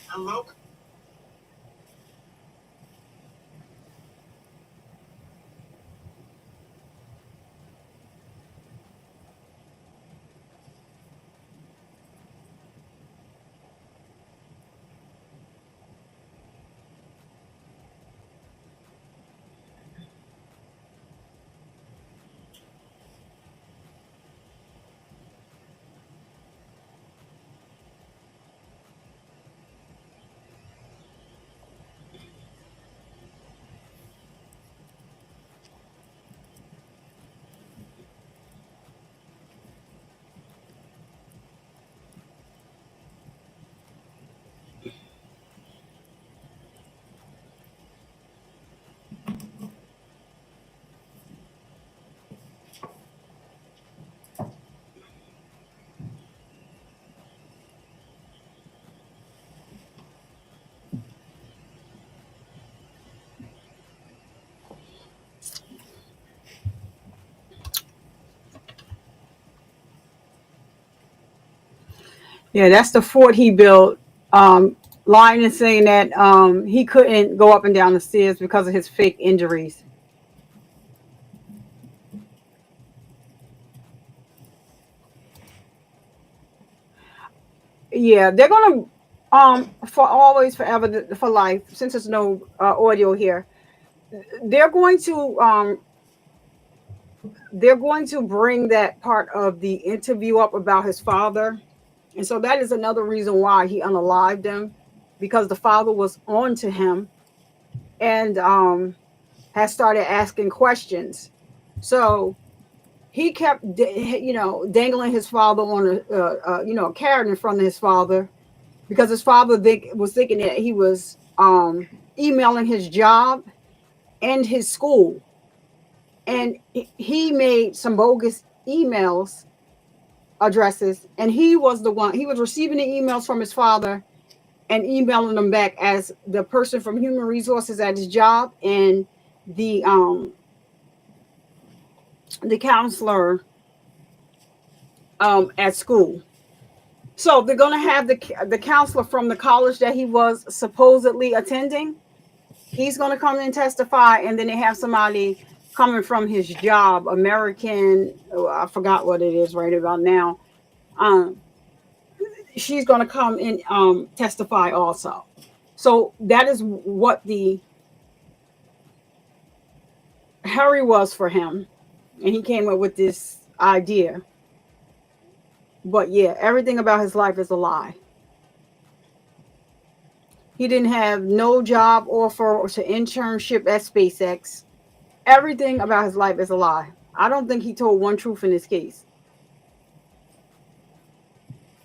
Hello? Yeah, that's the fort he built. Lying and saying that he couldn't go up and down the stairs because of his fake injuries. Yeah, they're gonna for always, forever, for life. Since there's no audio here, they're going to bring that part of the interview up about his father, and so that is another reason why he unalived him, because the father was on to him and has started asking questions. So he kept, dangling his father on a carrot in front of his father, because his father was thinking that he was emailing his job and his school, and he made some bogus emails addresses, and he was receiving the emails from his father and emailing them back as the person from human resources at his job and the counselor at school. So they're going to have the counselor from the college that he was supposedly attending. He's going to come and testify, and then they have somebody coming from his job, American. I forgot what it is right about now. She's going to come and testify also. So that is what the hurry was for him, and he came up with this idea. But yeah, everything about his life is a lie. He didn't have no job offer or to internship at SpaceX. Everything about his life is a lie. I don't think he told one truth in this case.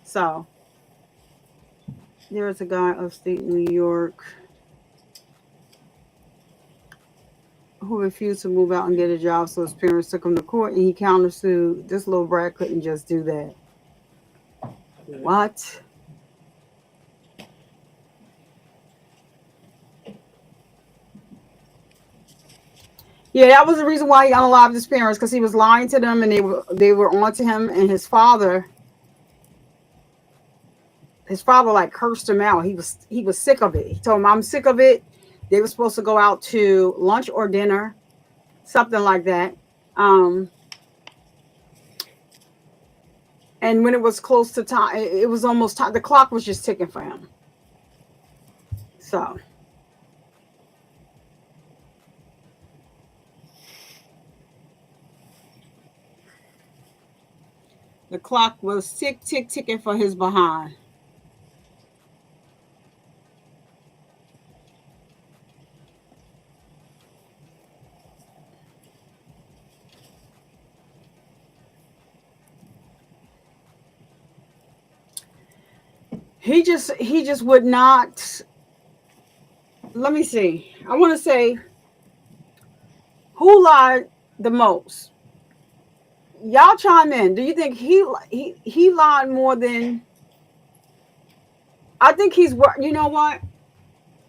So there's a guy upstate New York who refused to move out and get a job, so his parents took him to court and he countersued. This little brat couldn't just do that. What? Yeah, that was the reason why he unalived his parents, because he was lying to them, and they were onto him. And his father like cursed him out. He was sick of it. He told him, "I'm sick of it." They were supposed to go out to lunch or dinner, something like that. Um, and when it was close to time, it was almost time. The clock was just ticking for him. So the clock was ticking for his behind. He just would not. Let me see. I want to say, who lied the most? Y'all chime in. Do you think he lied more than? I think you know what?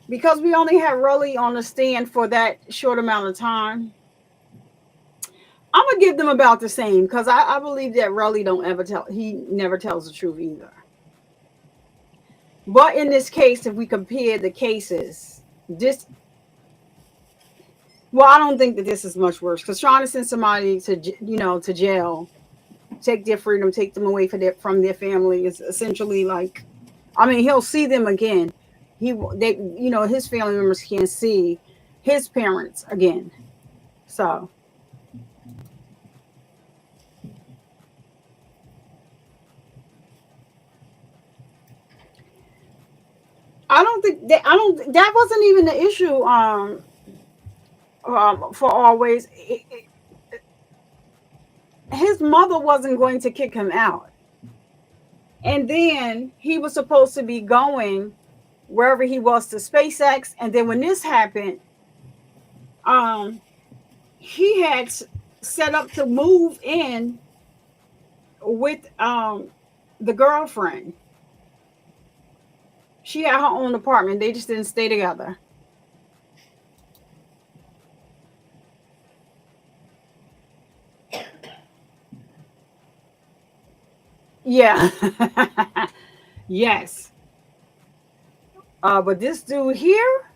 Because we only had Raleigh on the stand for that short amount of time, I'm gonna give them about the same, because I believe that Raleigh he never tells the truth either. But in this case, if we compare the cases, I don't think that this is much worse, because trying to send somebody to jail, take their freedom, take them away from their family is essentially like, I mean, he'll see them again. His family members can't see his parents again. So that wasn't even the issue. For always, his mother wasn't going to kick him out, and then he was supposed to be going wherever he was to SpaceX, and then when this happened, he had set up to move in with the girlfriend. She had her own apartment. They just didn't stay together. Yeah. Yes. But this dude here,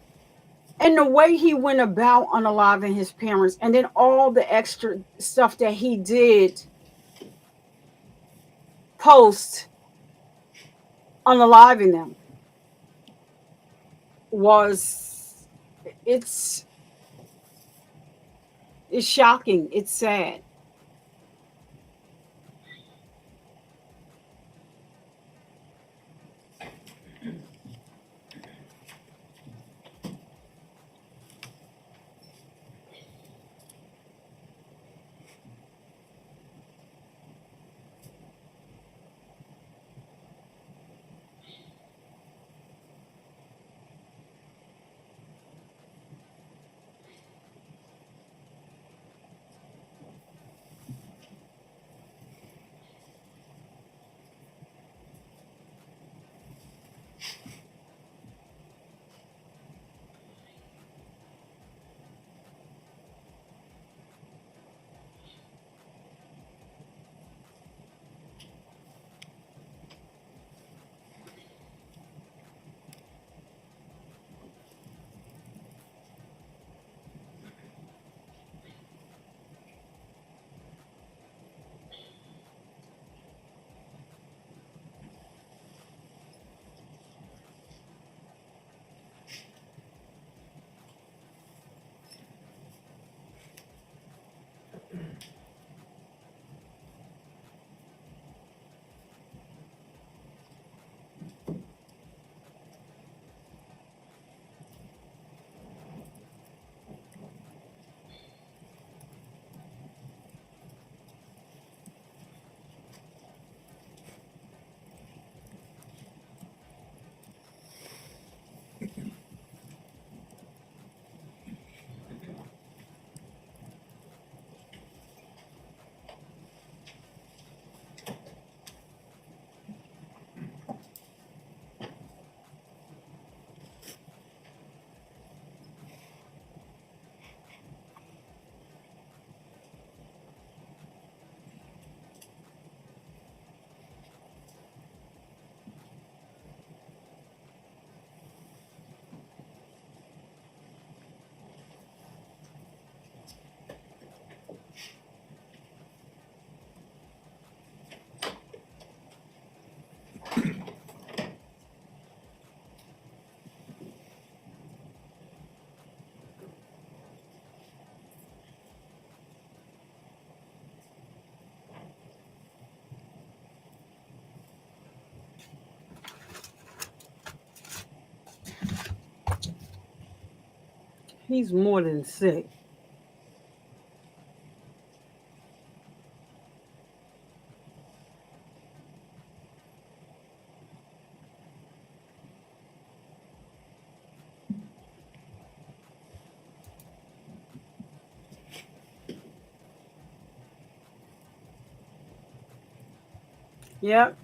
and the way he went about unaliving his parents, and then all the extra stuff that he did post unaliving them, was it's shocking. It's sad. He's more than sick. Yep.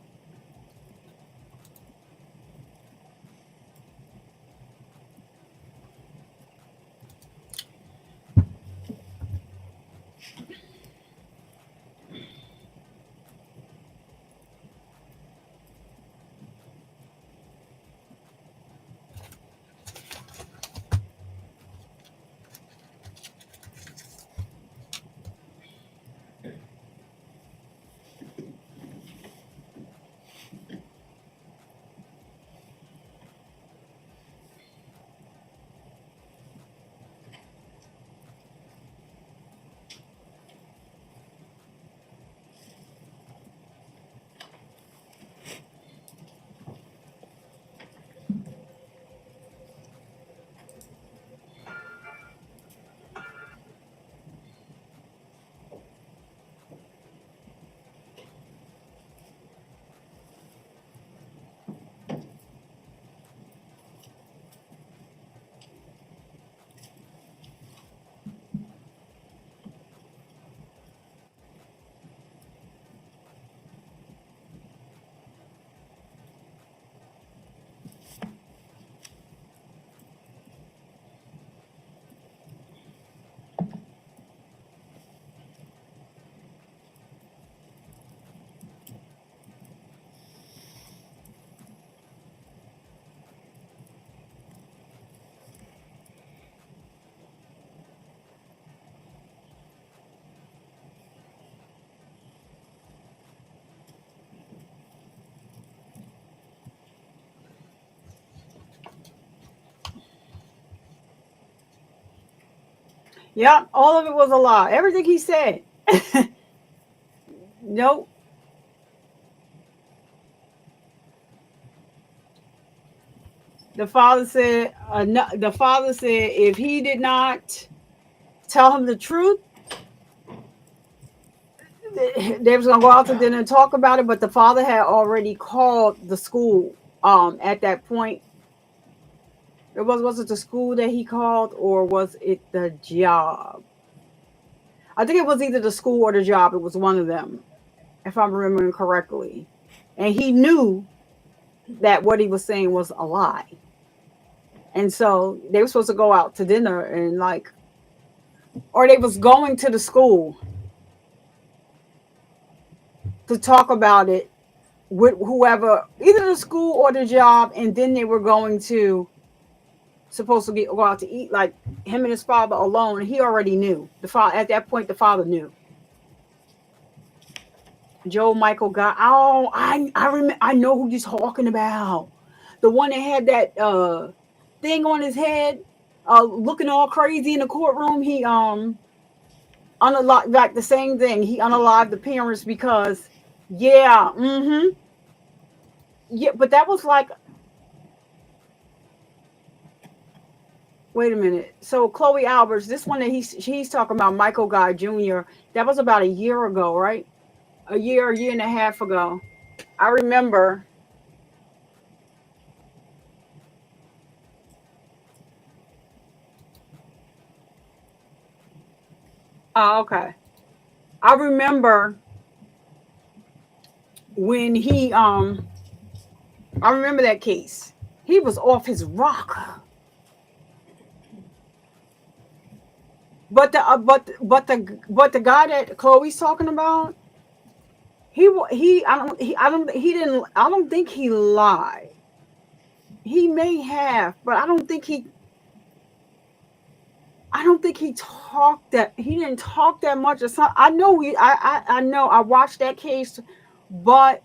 Yep. All of it was a lie. Everything he said. Nope. The father said. No, the father said if he did not tell him the truth, they was gonna go out to dinner and talk about it. But the father had already called the school. At that point, was it the school that he called or was it the job? I think it was either the school or the job. It was one of them, if I'm remembering correctly. And he knew that what he was saying was a lie. And so they were supposed to go out to dinner and like, or they was going to the school to talk about it with whoever, either the school or the job, and then they were going to supposed to go out to eat, like him and his father alone. He already knew. The father at that point, the father knew. Joe Michael got. Oh, I remember. I know who you're talking about. The one that had that thing on his head, looking all crazy in the courtroom. He unalived, like the same thing. He unalived the parents because yeah, yeah. But that was like, wait a minute. So Chloe Alberts, this one that he's talking about, Michael Guy Jr. That was about a year ago, right? A year and a half ago. I remember. Oh, okay. I remember when I remember that case. He was off his rocker. But the guy that Chloe's talking about, I don't think he lied. He may have, but I don't think he didn't talk that much or something. I know I know I watched that case, but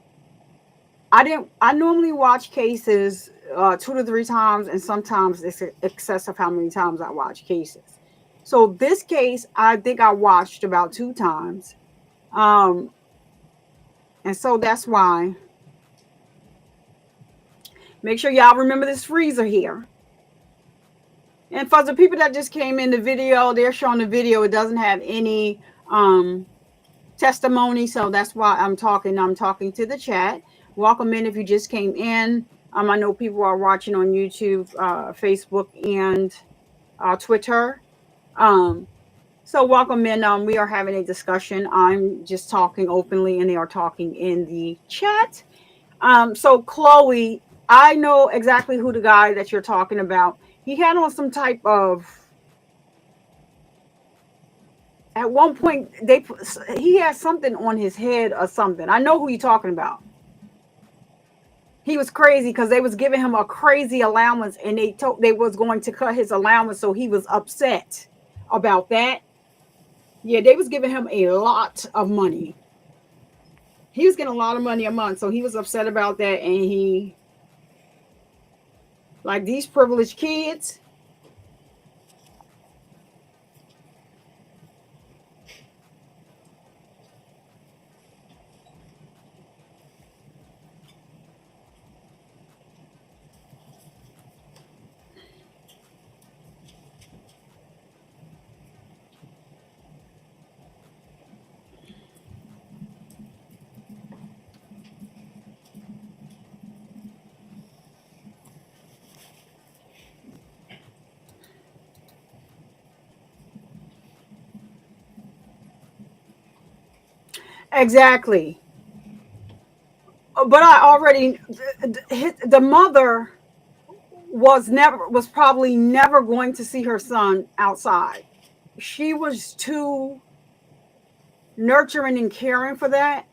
I normally watch cases 2 to 3 times, and sometimes it's excessive how many times I watch cases. So this case, I think I watched about 2 times. And so that's why. Make sure y'all remember this freezer here. And for the people that just came in the video, they're showing the video. It doesn't have any testimony, so that's why I'm talking. I'm talking to the chat. Welcome in if you just came in. I know people are watching on YouTube, Facebook, and Twitter. So welcome in. We are having a discussion. I'm just talking openly, and they are talking in the chat. So Chloe, I know exactly who the guy that you're talking about. He had on some type of. At one point, he had something on his head or something. I know who you're talking about. He was crazy because they was giving him a crazy allowance, and they was going to cut his allowance, so he was upset about that. Yeah, they was giving him a lot of money. He was getting a lot of money a month, so he was upset about that, and he, like these privileged kids. Exactly. But I already, the mother was probably never going to see her son outside. She was too nurturing and caring for that.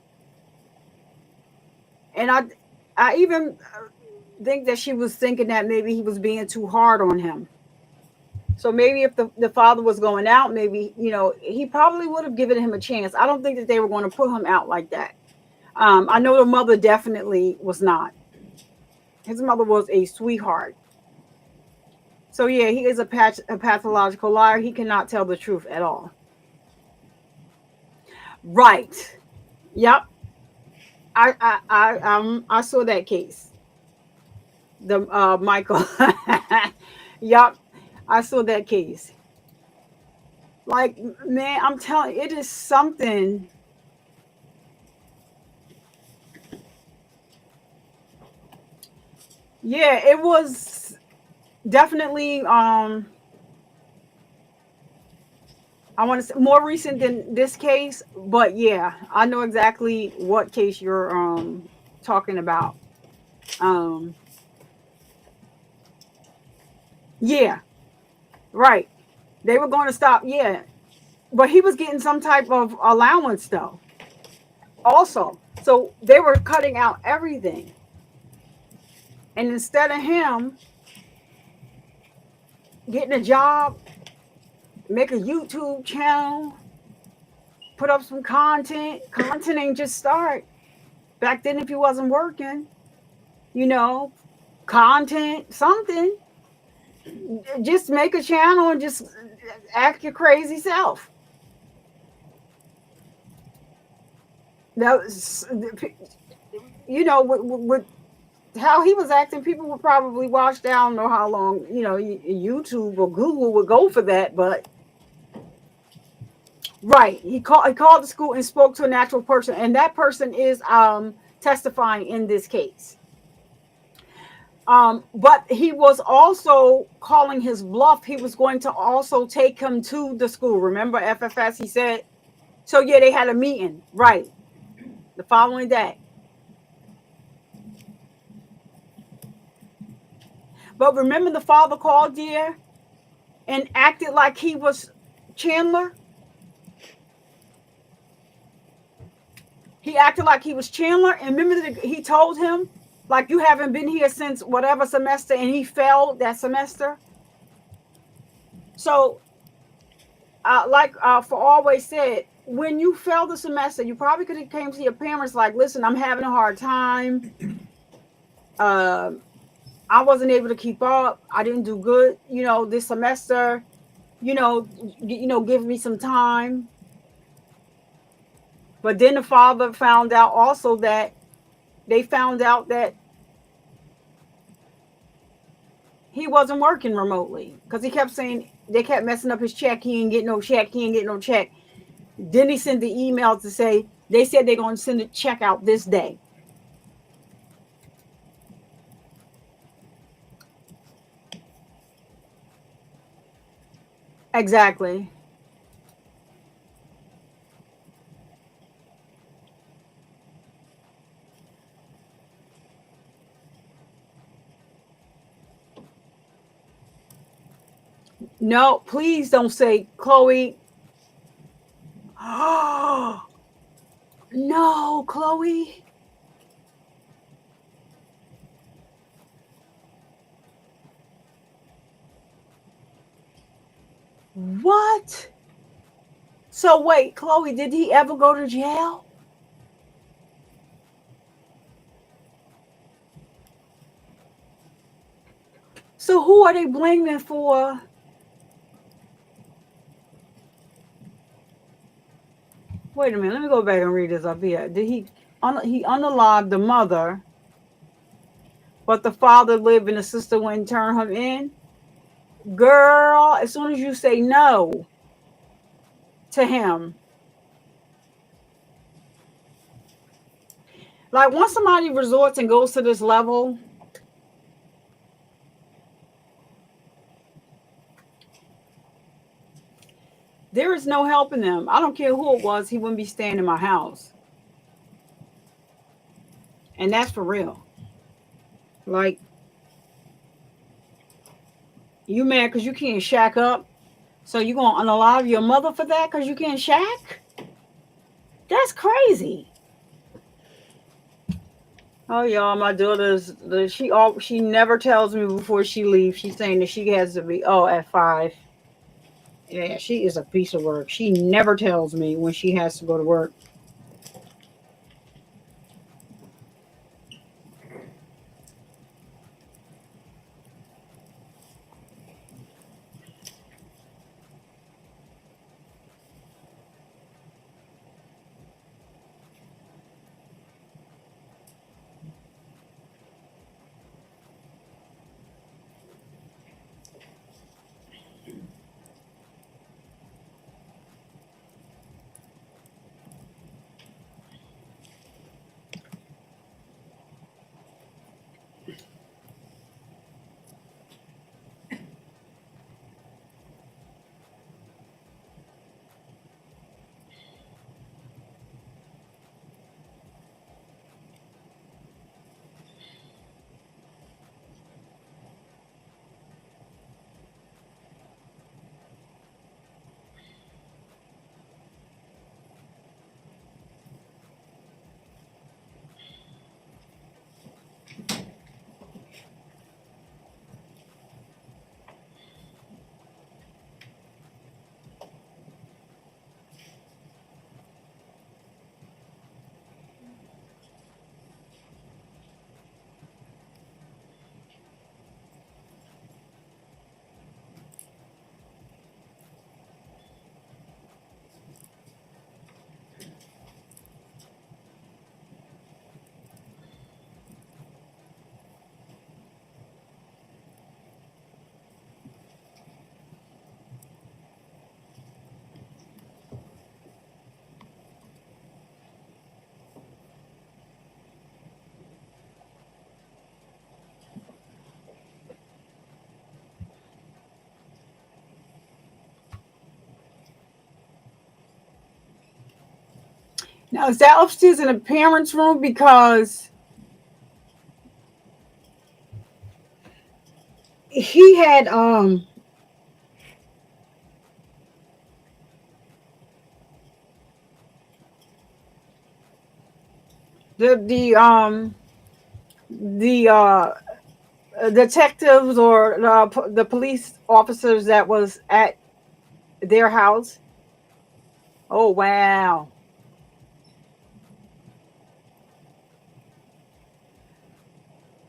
And I even think that she was thinking that maybe he was being too hard on him. So maybe if the father was going out, maybe, he probably would have given him a chance. I don't think that they were going to put him out like that. I know the mother definitely was not. His mother was a sweetheart. So yeah, he is a pathological liar. He cannot tell the truth at all. Right. Yep. I saw that case. The Michael. Yep. I saw that case. Like, man, I'm telling you, it is something. Yeah, it was definitely I want to say more recent than this case, but yeah, I know exactly what case you're talking about. Yeah, right. They were going to stop, yeah. But he was getting some type of allowance though. Also. So they were cutting out everything. And instead of him getting a job, make a YouTube channel, put up some content ain't just start. Back then, if he wasn't working, content, something, just make a channel and just act your crazy self. That was, with how he was acting, people would probably watch down. I don't know how long, YouTube or Google would go for that, but right. He called the school and spoke to an actual person, and that person is testifying in this case. But he was also calling his bluff. He was going to also take him to the school. Remember FFS, he said. So yeah, they had a meeting, right, the following day. But remember the father called there and acted like he was Chandler? He acted like he was Chandler, and remember that he told him, like, you haven't been here since whatever semester, and he failed that semester. So, for always said, when you failed the semester, you probably could have came to your parents like, listen, I'm having a hard time. I wasn't able to keep up. I didn't do good, this semester. Give me some time. But then the father found out also that they found out that he wasn't working remotely because he kept saying they kept messing up his check. He ain't getting no check. He ain't getting no check. Then he sent the email to say they said they're going to send a check out this day. Exactly. No, please don't say, Chloe. Oh, no, Chloe. What? So wait, Chloe, did he ever go to jail? So who are they blaming for? Wait a minute, let me go back and read this up here. Did he unalived the mother, but the father lived and the sister wouldn't turn him in? Girl, as soon as you say no to him, like once somebody resorts and goes to this level, there is no helping them. I don't care who it was, he wouldn't be staying in my house. And that's for real. Like, you mad because you can't shack up? So you gonna unalive your mother for that because you can't shack? That's crazy. Oh, y'all, my daughter's she never tells me before she leaves. She's saying that she has to be at 5. Yeah, she is a piece of work. She never tells me when she has to go to work. Now, is that upstairs in the parents' room? Because he had the detectives or the police officers that was at their house. Oh, wow.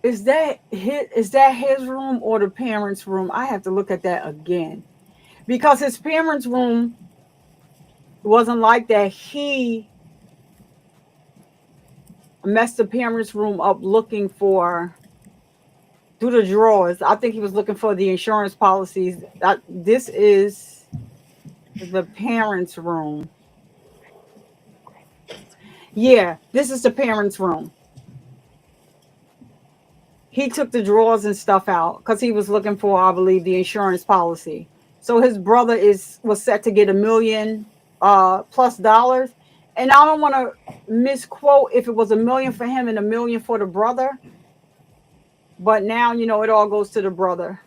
Is that his room or the parents' room? I have to look at that again. Because his parents' room wasn't like that. He messed the parents' room up looking for through the drawers. I think he was looking for the insurance policies. This is the parents' room. Yeah, this is the parents' room. He took the drawers and stuff out because he was looking for, I believe, the insurance policy. So his brother was set to get $1 million plus dollars. And I don't want to misquote if it was $1 million for him and $1 million for the brother. But now, you know, it all goes to the brother.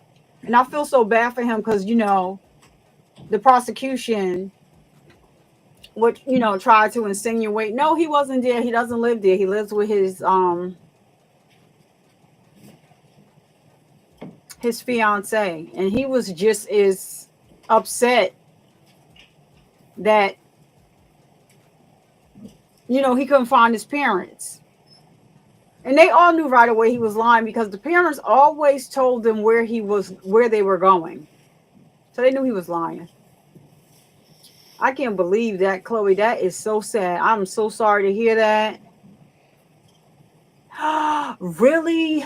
And I feel so bad for him because, you know, the prosecution would, you know, try to insinuate, no, he wasn't there. He doesn't live there. He lives with his fiance, and he was just as upset that, you know, he couldn't find his parents. And they all knew right away he was lying because the parents always told them where they were going. So they knew he was lying. I can't believe that, Chloe. That is so sad. I'm so sorry to hear that. Really?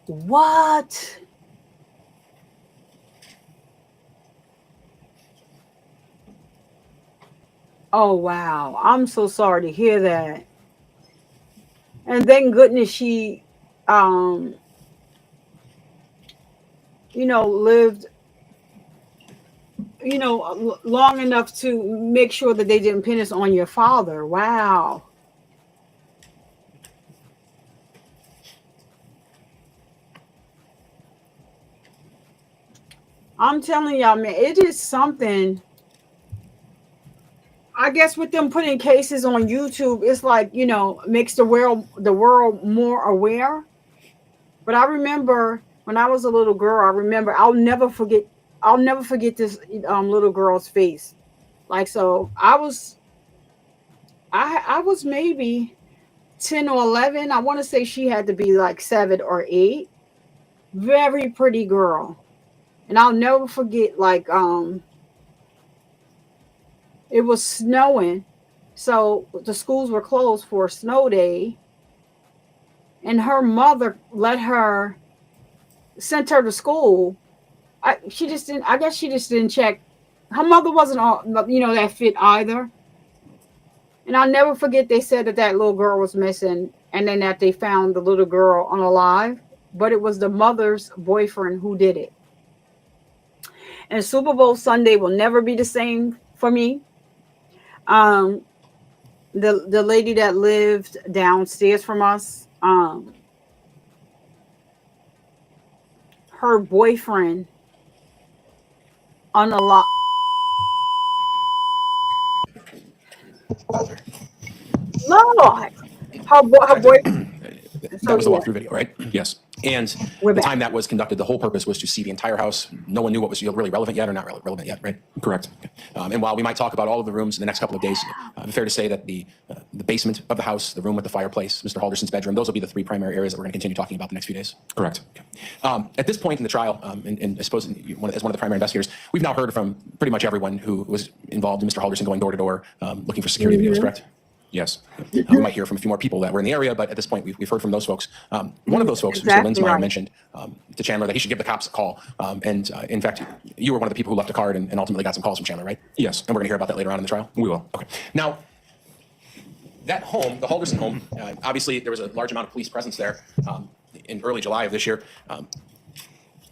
What? Oh, wow. I'm so sorry to hear that. And thank goodness she, you know, lived, you know, long enough to make sure that they didn't pin this on your father. Wow. I'm telling y'all, man, it is something. I guess with them putting cases on YouTube, it's like, you know, makes the world more aware. But I remember when I was a little girl, I'll never forget this little girl's face. Like, so I was maybe 10 or 11. I want to say she had to be like 7 or 8. Very pretty girl. And I'll never forget, like, it was snowing, so the schools were closed for a snow day, and her mother sent her to school. I guess she just didn't check. Her mother wasn't that fit either. And I'll never forget, they said that little girl was missing, and then that they found the little girl unalive, but it was the mother's boyfriend who did it. And Super Bowl Sunday will never be the same for me. The lady that lived downstairs from us, her boyfriend unalive. Lord, her boyfriend. That was the walkthrough video, right? Yes. And the time that was conducted, the whole purpose was to see the entire house. No one knew what was really relevant yet or not relevant yet, right? Correct. And while we might talk about all of the rooms in the next couple of days, fair to say that the basement of the house, the room with the fireplace, Mr. Halderson's bedroom, those will be the 3 primary areas that we're going to continue talking about the next few days. Correct. Okay. At this point in the trial, and I suppose as one of the primary investigators, we've now heard from pretty much everyone who was involved in Mr. Halderson going door to door, looking for security videos, correct? Yes. We might hear from a few more people that were in the area, but at this point, we've heard from those folks. One of those folks, Mr. Linsmeyer, mentioned to Chandler that he should give the cops a call. And in fact, you were one of the people who left a card and ultimately got some calls from Chandler, right? Yes. And we're going to hear about that later on in the trial? We will. Okay. Now, that home, the Halderson home, obviously there was a large amount of police presence there in early July of this year.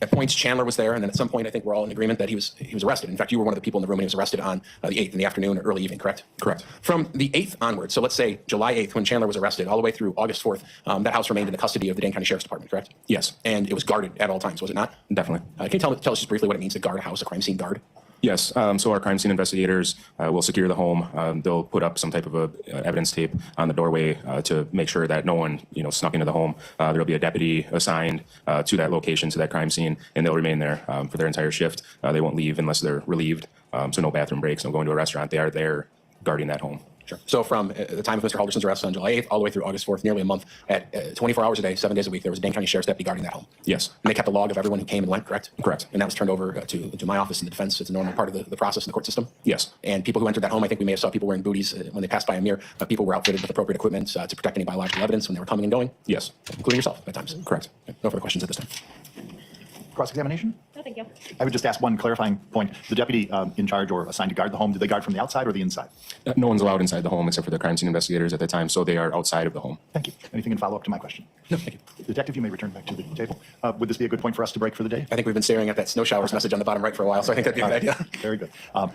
At points, Chandler was there, and then at some point, I think we're all in agreement that he was arrested. In fact, you were one of the people in the room when he was arrested on the 8th in the afternoon or early evening, correct? Correct. From the 8th onward, so let's say July 8th when Chandler was arrested, all the way through August 4th, that house remained in the custody of the Dane County Sheriff's Department, correct? Yes. And it was guarded at all times, was it not? Definitely. Can you tell us just briefly what it means to guard a house, a crime scene guard? Yes. So our crime scene investigators will secure the home. They'll put up some type of evidence tape on the doorway to make sure that no one, snuck into the home. There'll be a deputy assigned to that location, to that crime scene, and they'll remain there for their entire shift. They won't leave unless they're relieved. So no bathroom breaks, no going to a restaurant. They are there guarding that home. Sure. So from the time of Mr. Halderson's arrest on July 8th all the way through August 4th, nearly a month, at 24 hours a day, 7 days a week, there was a Dane County Sheriff's deputy guarding that home. Yes. And they kept a log of everyone who came and went, correct? Correct. And that was turned over to my office in the defense. It's a normal part of the process in the court system. Yes. And people who entered that home, I think we may have saw people wearing booties when they passed by a mirror. People were outfitted with appropriate equipment to protect any biological evidence when they were coming and going. Yes. Including yourself at times. Correct. No further questions at this time. Cross-examination? No, thank you. I would just ask one clarifying point. The deputy in charge or assigned to guard the home, did they guard from the outside or the inside? No one's allowed inside the home except for the crime scene investigators at the time, so they are outside of the home. Thank you. Anything in follow-up to my question? No, thank you. Detective, you may return back to the table. Would this be a good point for us to break for the day? I think we've been staring at that snow showers message on the bottom right for a while, so I think that'd be a good idea. Very good.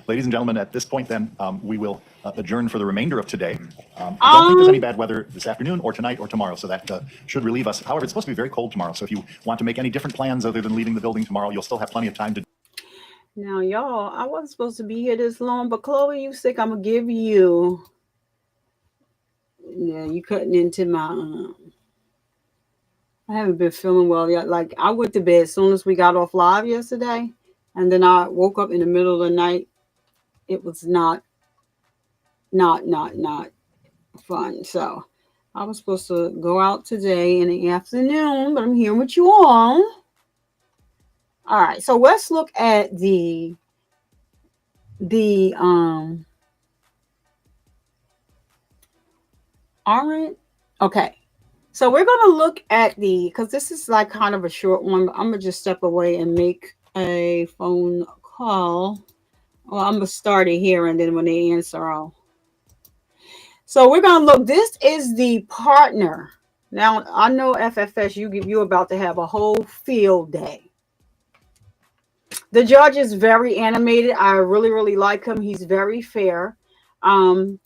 Ladies and gentlemen, at this point then, we will adjourn for the remainder of today. I don't think there's any bad weather this afternoon or tonight or tomorrow, so that should relieve us. However, it's supposed to be very cold tomorrow, so if you want to make any different plans other than leaving the building tomorrow, you'll still have plenty of time to. Now, y'all, I wasn't supposed to be here this long, but Chloe, you sick? I'm gonna give you. Yeah, you cutting into my. I haven't been feeling well yet. Like I went to bed as soon as we got off live yesterday, and then I woke up in the middle of the night. It was not fun. So I was supposed to go out today in the afternoon, but I'm here with you all. All right, so let's look at the orange. Okay, so we're gonna look at because this is like kind of a short one, but I'm gonna just step away and make a phone call. Well, I'm gonna start it here, and then when they answer, So we're gonna look. This is the partner. Now I know FFS. You're about to have a whole field day. The judge is very animated. I really like him. He's very fair. And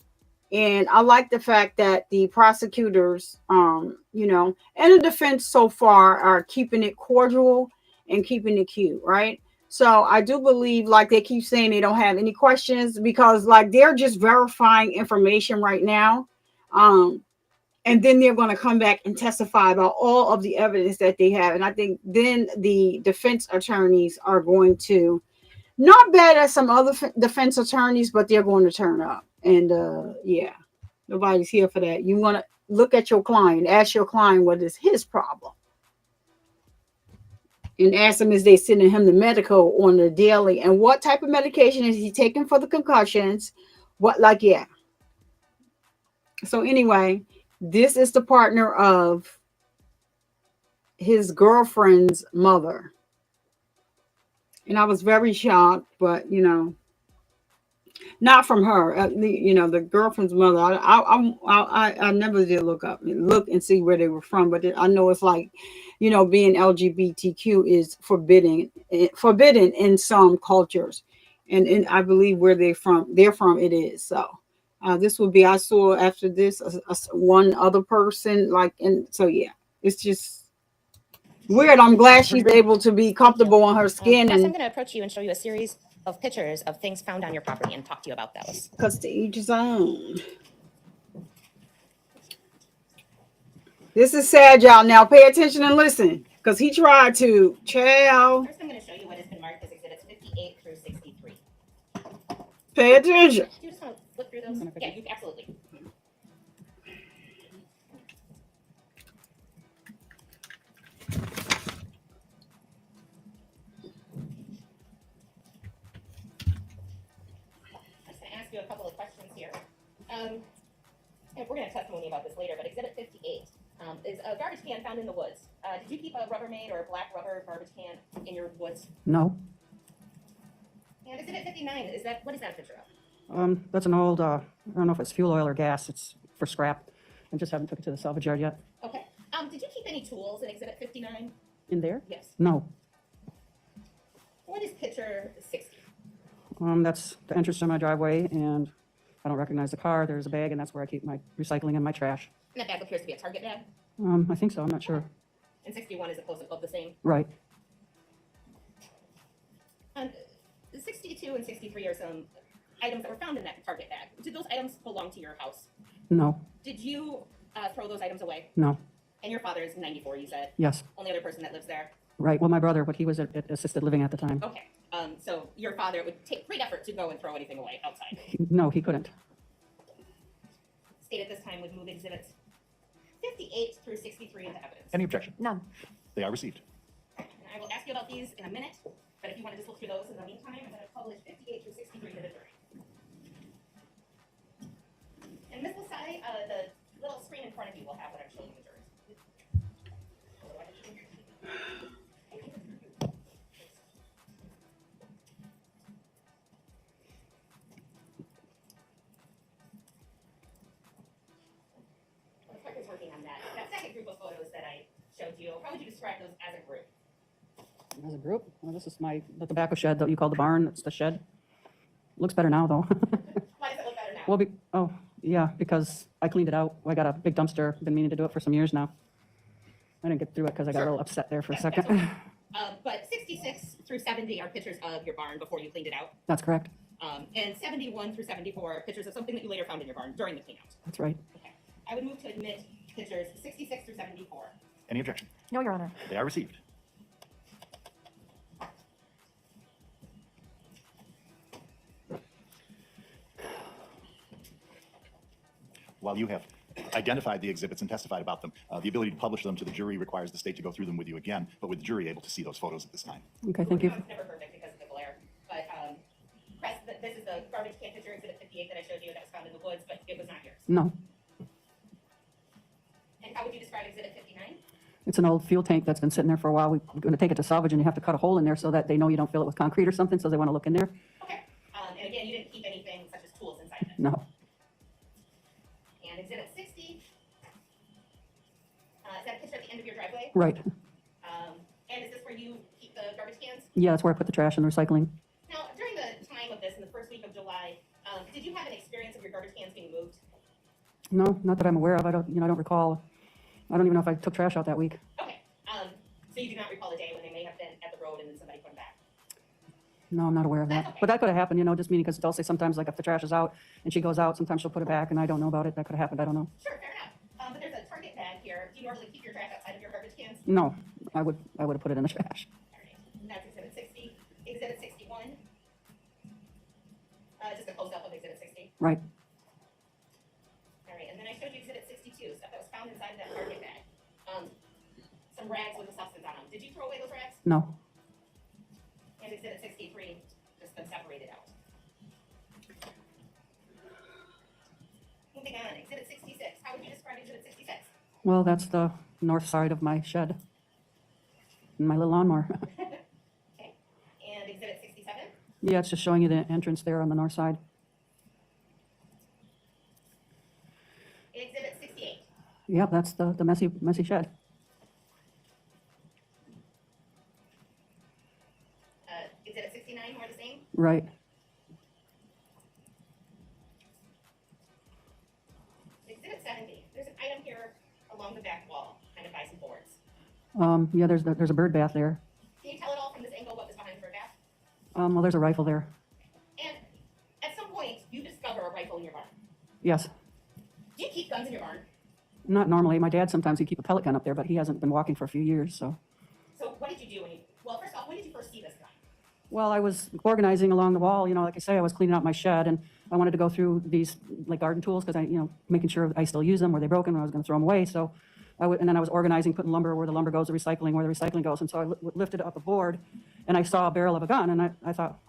I like the fact that the prosecutors, and the defense so far are keeping it cordial and keeping it cute, right? So I do believe, like they keep saying, they don't have any questions because, like, they're just verifying information right now. And then they're going to come back and testify about all of the evidence that they have. And I think then the defense attorneys are going to, not bad as some other defense attorneys, but they're going to turn up. And yeah, nobody's here for that. You want to look at your client, ask your client what is his problem. And ask him, is they sending him the medical on the daily? And what type of medication is he taking for the concussions? Yeah. So anyway, this is the partner of his girlfriend's mother. And I was very shocked, but, not from her. The girlfriend's mother. I never did look and see where they were from, but I know it's like, being LGBTQ is forbidden in some cultures. And I believe where they're from, it is. So this would be, I saw after this, one other person, yeah, it's just weird. I'm glad she's able to be comfortable on her skin. Yes, I'm going to approach you and show you a series of pictures of things found on your property and talk to you about those. Because to each his own. This is sad, y'all. Now pay attention and listen, because he tried to. Chow. First, I'm going to show you what has been marked as exhibits 58 through 63. Pay attention. Do you just want to flip through those? Yeah, you absolutely. You a couple of questions here. And we're going to testimony about this later, but Exhibit 58 is a garbage can found in the woods. Did you keep a Rubbermaid or a black rubber garbage can in your woods? No. And Exhibit 59, what is that a picture of? That's an old, I don't know if it's fuel oil or gas. It's for scrap. I just haven't took it to the salvage yard yet. Okay. Did you keep any tools in Exhibit 59? In there? Yes. No. What is picture 60? That's the entrance to my driveway, and I don't recognize the car. There's a bag, and that's where I keep my recycling and my trash. And that bag appears to be a Target bag? I think so. I'm not sure. And 61 is a close-up of the same? Right. And 62 and 63 are some items that were found in that Target bag. Did those items belong to your house? No. Did you throw those items away? No. And your father is 94, you said? Yes. Only other person that lives there? Right. Well, my brother, but he was at assisted living at the time. Okay. So your father would take great effort to go and throw anything away outside? No, he couldn't. state at this time would move exhibits 58 through 63 into evidence. Any objection? None. They are received. And I will ask you about these in a minute, but if you want to just look through those in the meantime, I'm going to publish 58 through 63 to the jury. And Ms. Lasai, the little screen in front of you will have what I'm showing the jury. The clerk is working on that. That second group of photos that I showed you, how would you describe those as a group? As a group, well, this is the tobacco shed that you call the barn. It's the shed. Looks better now, though. Why does it look better now? Well, yeah, because I cleaned it out. I got a big dumpster. Been meaning to do it for some years now. I didn't get through it because I got a little upset there for a second. But 66 through 70 are pictures of your barn before you cleaned it out. That's correct. And 71 through 74 are pictures of something that you later found in your barn during the cleanout. That's right. Okay. I would move to admit pictures 66 through 74. Any objection? No, Your Honor. They are received. While you have identified the exhibits and testified about them, the ability to publish them to the jury requires the state to go through them with you again, but with the jury able to see those photos at this time. Okay, thank you. It's never perfect because of the glare. But this is the garbage can picture, exhibit 58 that I showed you that was found in the woods, but it was not yours. No, And how would you describe exhibit 59? it's an old fuel tank that's been sitting there for a while. We're going to take it to salvage, and you have to cut a hole in there so that they know you don't fill it with concrete or something, so they want to look in there. Okay. And again, you didn't keep anything such as tools inside it. No, And exhibit 60, is that a picture at the end of your driveway? right. And is this where you keep the garbage cans? Yeah, that's where I put the trash and the recycling. Now, during the time of this, in the first week of July, did you have an experience of your garbage cans being moved? No, not that I'm aware of. I don't recall. I don't even know if I took trash out that week. Okay. So you do not recall a day when they may have been at the road and then somebody put them back? No, I'm not aware of that. That's okay. But that could have happened, just meaning because they'll say sometimes, like, if the trash is out and she goes out, sometimes she'll put it back, and I don't know about it. That could have happened. I don't know. Sure, fair enough. But there's a Target bag here. Do you normally keep your trash outside of your garbage cans? No, I would have put it in the trash. All right. And that's exhibit 60. Exhibit 61. Just a close-up of exhibit 60. Right. All right. And then I showed you exhibit 62, stuff that was found inside that Target bag. Some rags with a substance on them. Did you throw away those rags? No. And exhibit 63, just been separated out. Moving on, exhibit 66. How would you describe exhibit 66? Well, that's the north side of my shed. And my little lawnmower. Okay. And exhibit 67? Yeah, it's just showing you the entrance there on the north side. Exhibit 68. Yeah, that's the messy shed. Exhibit 69, more the same? Right. Exhibit 70. There's an item here along the back wall, kind of by some boards. Yeah, there's a bird bath there. Can you tell at all from this angle what was behind the bird bath? Well, there's a rifle there. And at some point, you discover a rifle in your barn. Yes. Do you keep guns in your barn? Not normally. My dad sometimes he'd keep a pellet gun up there, but he hasn't been walking for a few years, so. So what did you do well, first off, when did you first see this gun? Well, I was organizing along the wall, like I say, I was cleaning out my shed, and I wanted to go through these, like, garden tools, because making sure I still use them, were they broken, when I was going to throw them away, so and then I was organizing, putting lumber where the lumber goes, the recycling where the recycling goes, and so I lifted up a board, and I saw a barrel of a gun, and I thought,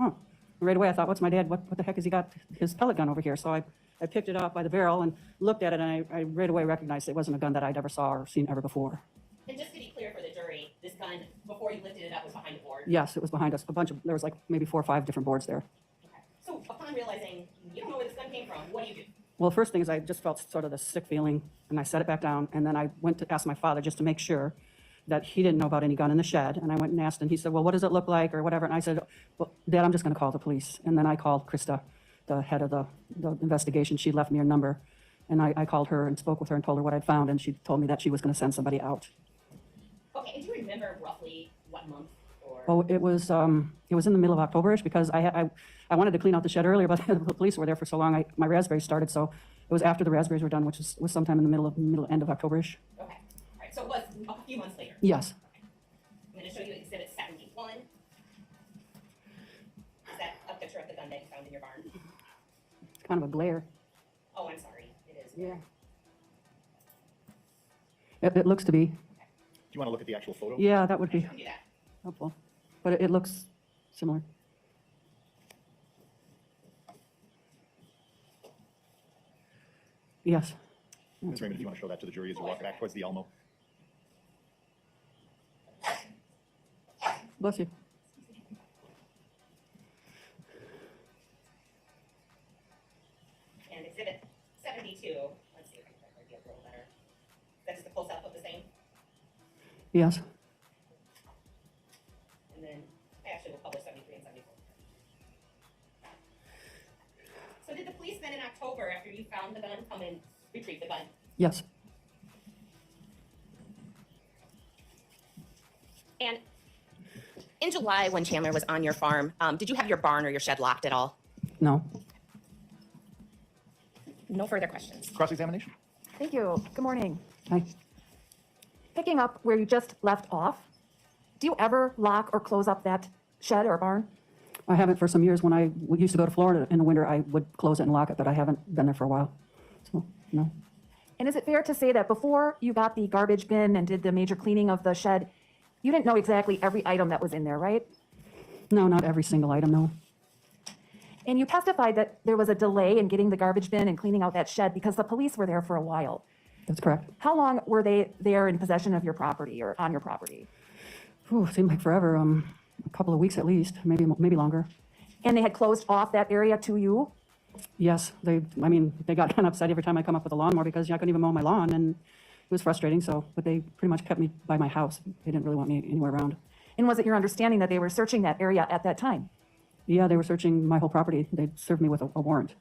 right away I thought, what's my dad, what the heck has he got his pellet gun over here? So I picked it up by the barrel and looked at it, and I right away recognized it wasn't a gun that I'd ever saw or seen ever before. And just to be clear for the jury, this gun, before you lifted it up, was behind the board? Yes, it was behind us, there was like maybe 4 or 5 different boards there. Okay. So upon realizing you don't know where this gun came from, what do you do? Well, the first thing is I just felt sort of the sick feeling, and I set it back down, and then I went to ask my father just to make sure that he didn't know about any gun in the shed, and I went and asked, and he said, well, what does it look like, or whatever, and I said, well, Dad, I'm just going to call the police, and then I called Krista, the head of the investigation. She left me her number, and I called her and spoke with her and told her what I'd found, and she told me that she was going to send somebody out. Okay, and do you remember roughly what month? Or? Oh, it was in the middle of October-ish, because I wanted to clean out the shed earlier, but the police were there for so long. My raspberries started, so it was after the raspberries were done, which was sometime in the end of October-ish. Okay, all right, so it was a few months later? Yes. Okay. I'm going to show you exhibit 71. Is that a picture of the gun that you found in your barn? Kind of a glare. Oh, I'm sorry, it is. Yeah. It looks to be. Do you want to look at the actual photo? Yeah, that would be helpful. But it looks similar. Yes. Ms. Raymond, if you want to show that to the jury as you walk back towards the Elmo. Bless you. And exhibit 72, let's see if I can get a little better. That's the close-up of the same. Yes. And then actually we'll publish 73 and 74. So did the police then in October, after you found the gun, come and retrieve the gun? Yes. And in July, when Chandler was on your farm, did you have your barn or your shed locked at all? No. No further questions. Cross-examination. Thank you. Good morning. Hi. Picking up where you just left off, do you ever lock or close up that shed or barn? I haven't for some years. When I used to go to Florida in the winter, I would close it and lock it, but I haven't been there for a while. So, no. And is it fair to say that before you got the garbage bin and did the major cleaning of the shed, you didn't know exactly every item that was in there, right? No, not every single item, no. And you testified that there was a delay in getting the garbage bin and cleaning out that shed because the police were there for a while. That's correct. How long were they there in possession of your property or on your property? Ooh, seemed like forever. A couple of weeks at least, maybe longer. And they had closed off that area to you? Yes, they got kind of upset every time I come up with a lawnmower because I couldn't even mow my lawn, and it was frustrating. So, but they pretty much kept me by my house. They didn't really want me anywhere around. And was it your understanding that they were searching that area at that time? Yeah, they were searching my whole property. They served me with a warrant.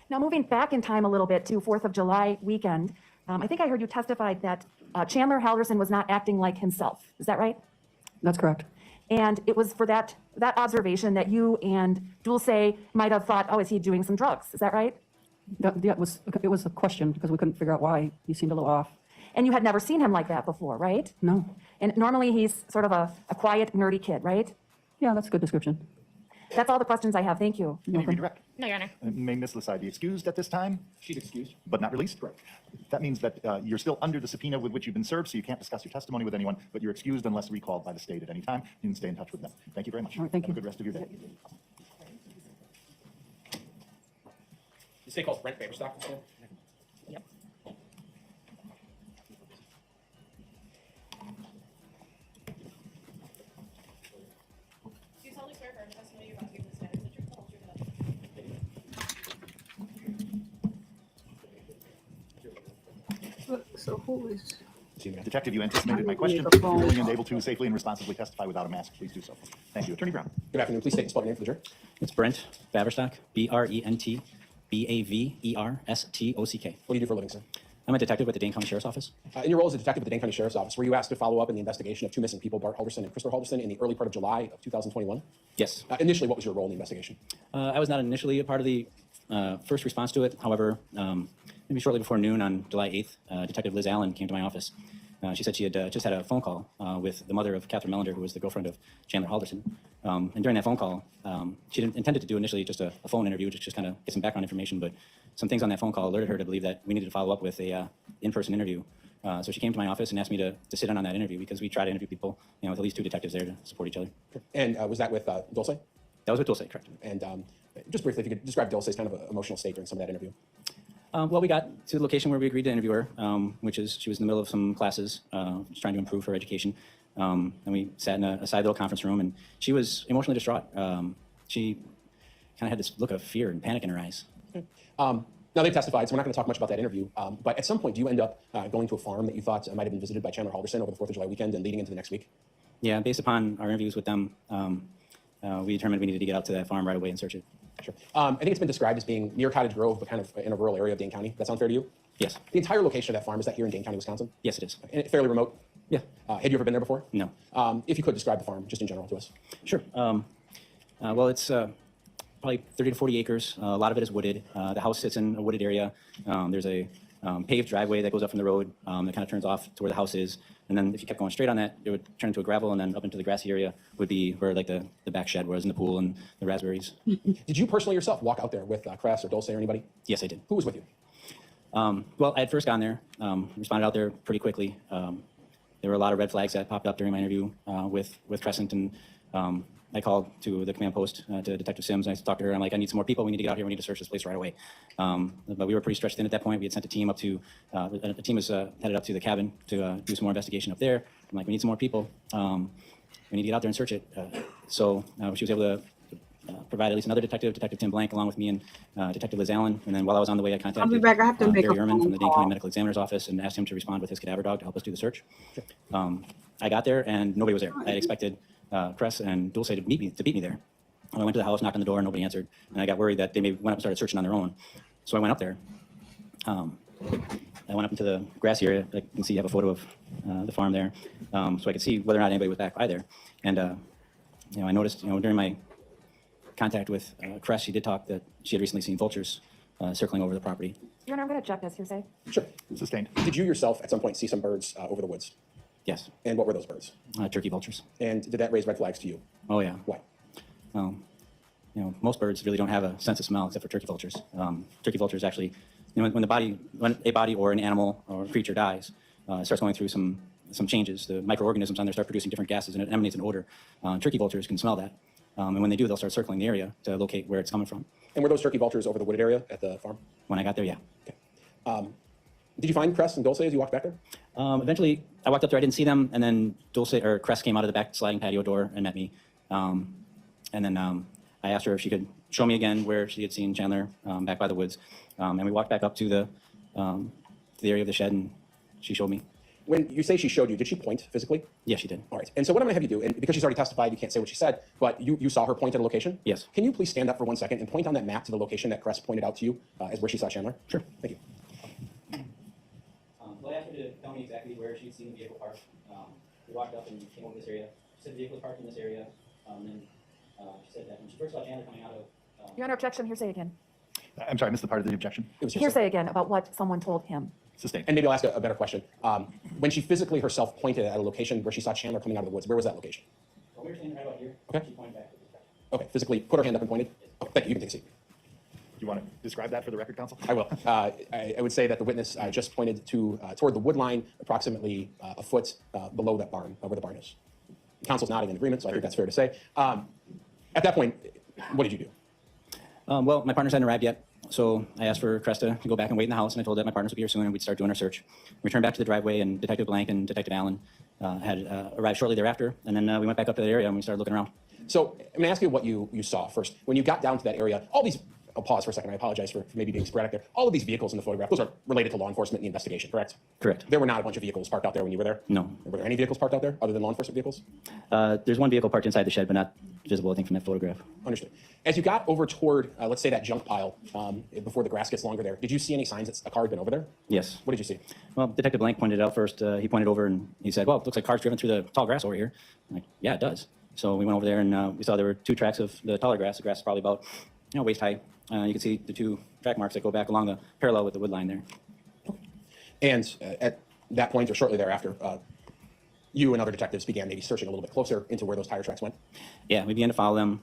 Now, moving back in time a little bit to 4th of July weekend, I think I heard you testified that Chandler Halderson was not acting like himself. Is that right? That's correct. And it was for that observation that you and Dulce might have thought, oh, is he doing some drugs? Is that right? Yeah, it was a question because we couldn't figure out why he seemed a little off. And you had never seen him like that before, right? No. And normally he's sort of a quiet, nerdy kid, right? Yeah, that's a good description. That's all the questions I have. Thank you. Any redirect? No, Your Honor. May Ms. Lasai be excused at this time? She's excused. But not released? Correct. That means that you're still under the subpoena with which you've been served, so you can't discuss your testimony with anyone, but you're excused unless recalled by the state at any time. You can stay in touch with them. Thank you very much. All right, thank Have you. a good rest of your day. You say called Brent Baberstock, Mr. Yep. Do you solemnly swear affirm the testimony you're about to give in this matter is the truth, the whole truth, and nothing but the truth? So who is? Detective, you anticipated my question. the You're phone. willing and able to safely and responsibly testify without a mask. Please do so. Thank you. Attorney Brown. Good afternoon. Please state and spell your name for the jury. It's Brent Baverstock, Brent Baverstock. What do you do for a living, sir? I'm a detective with the Dane County Sheriff's Office. In your role as a detective at the Dane County Sheriff's Office, were you asked to follow up in the investigation of two missing people, Bart Halderson and Krista Halderson, in the early part of July of 2021? Yes. Initially, what was your role in the investigation? I was not initially a part of the first response to it. However, maybe shortly before noon on July 8th, Detective Liz Allen came to my office. She said she had just had a phone call with the mother of Catherine Melander, who was the girlfriend of Chandler Halderson. And during that phone call, she intended to do initially just a phone interview, just kind of get some background information, but some things on that phone call alerted her to believe that we needed to follow up with a in-person interview. So she came to my office and asked me to sit in on that interview because we try to interview people, with at least two detectives there to support each other. And was that with Dulce? That was with Dulce, correct. And just briefly, if you could describe Dulce's kind of emotional state during some of that interview. Well, we got to the location where we agreed to interview her, which is she was in the middle of some classes, just trying to improve her education. And we sat in a side little conference room, and she was emotionally distraught. She kind of had this look of fear and panic in her eyes. Now, they've testified, so we're not going to talk much about that interview. But at some point, do you end up going to a farm that you thought might have been visited by Chandler Halderson over the 4th of July weekend and leading into the next week? Yeah, based upon our interviews with them, we determined we needed to get out to that farm right away and search it. Sure. I think it's been described as being near Cottage Grove, but kind of in a rural area of Dane County. That sound fair to you? Yes. The entire location of that farm, is that here in Dane County, Wisconsin? Yes, it is. And fairly remote? Yeah. Had you ever been there before? No. If you could describe the farm, just in general to us. Sure. Well, it's probably 30 to 40 acres. A lot of it is wooded. The house sits in a wooded area. There's a paved driveway that goes up from the road that kind of turns off to where the house is. And then if you kept going straight on that, it would turn into a gravel, and then up into the grassy area would be where like the back shed was, in the pool and the raspberries. Did you personally yourself walk out there with Cress or Dulce or anybody? Yes, I did. Who was with you? Well, I had first gone there, responded out there pretty quickly. There were a lot of red flags that popped up during my interview with Crescent, and I called to the command post to Detective Sims, and I talked to her. I'm like, I need some more people. We need to get out here. We need to search this place right away. But we were pretty stretched thin at that point. We had sent a team up to, the team was headed up to the cabin to do some more investigation up there. I'm like, we need some more people. We need to get out there and search it. So she was able to provide at least another detective, Detective Tim Blank, along with me and Detective Liz Allen. And then while I was on the way, I contacted I'll be back. I have to make Barry a Ehrman phone from the Dane call. County Medical Examiner's Office and asked him to respond with his cadaver dog to help us do the search. I got there and nobody was there. I had expected Cress and Dulce to beat me there. And I went to the house, knocked on the door, and nobody answered. And I got worried that they maybe went up and started searching on their own. So I went up there. I went up into the grassy area. I can see you have a photo of the farm there. So I could see whether or not anybody was back by there. And I noticed, during my contact with Cress, she did talk that she had recently seen vultures circling over the property. Your Honor, I'm going to check this hearsay. Sure. Sustained. Did you yourself at some point see some birds over the woods? Yes. And what were those birds? Turkey vultures. And did that raise red flags to you? Oh, yeah. Why? Most birds really don't have a sense of smell except for turkey vultures. Turkey vultures actually, when a body or an animal or a creature dies, it starts going through some changes. The microorganisms on there start producing different gases, and it emanates an odor. Turkey vultures can smell that. And when they do, they'll start circling the area to locate where it's coming from. And were those turkey vultures over the wooded area at the farm? When I got there, yeah. Okay. Did you find Cress and Dulce as you walked back there? Eventually, I walked up there, I didn't see them, and then Cress came out of the back sliding patio door and met me. And then I asked her if she could show me again where she had seen Chandler back by the woods. And we walked back up to the area of the shed, and she showed me. When you say she showed you, did she point physically? Yes, she did. All right. And so what I'm going to have you do, and because she's already testified, you can't say what she said, but you saw her point at a location? Yes. Can you please stand up for 1 second and point on that map to the location that Cress pointed out to you as where she saw Chandler? Sure. Thank you. Well, I asked her to tell me exactly where she'd seen the vehicle parked. We walked up and came over this area. She said the vehicle was parked in this area. Then she said that when she first saw Chandler coming out of... Your Honor, objection, hearsay again. I'm sorry, I missed the part of the objection. It was Hearsay again about what someone told him. Sustained. And maybe I'll ask a better question. When she physically herself pointed at a location where she saw Chandler coming out of the woods, where was that location? Well, we were standing right out here. Okay. She pointed back. Okay, physically put her hand up and pointed? Okay, thank you. You can take a seat. You want to describe that for the record, counsel? I will. I would say that the witness just pointed toward the wood line, approximately a foot below that barn, where the barn is. The counsel's nodding in agreement, so I think that's fair to say. At that point, what did you do? Well, my partners hadn't arrived yet, so I asked for Cresta to go back and wait in the house, and I told that my partners would be here soon, and we'd start doing our search. We returned back to the driveway, and Detective Blank and Detective Allen had arrived shortly thereafter, and then we went back up to the area, and we started looking around. So I'm going to ask you what you saw first. When you got down to that area, all these, I'll pause for a second, I apologize for maybe being sporadic there. All of these vehicles in the photograph, those are related to law enforcement and the investigation, correct? Correct. There were not a bunch of vehicles parked out there when you were there? No. Were there any vehicles parked out there other than law enforcement vehicles? There's one vehicle parked inside the shed, but not visible, I think, from that photograph. Understood. As you got over toward, let's say, that junk pile before the grass gets longer there, did you see any signs that a car had been over there? Yes. What did you see? Well, Detective Blank pointed it out first. He pointed over, and he said, well, it looks like cars driven through the tall grass over here. I'm like, yeah, it does. So we went over there, and we saw there were 2 tracks of the taller grass. The grass is probably about waist high. You can see the 2 track marks that go back along the parallel with the wood line there. And at that point or shortly thereafter, you and other detectives began maybe searching a little bit closer into where those tire tracks went? Yeah, we began to follow them.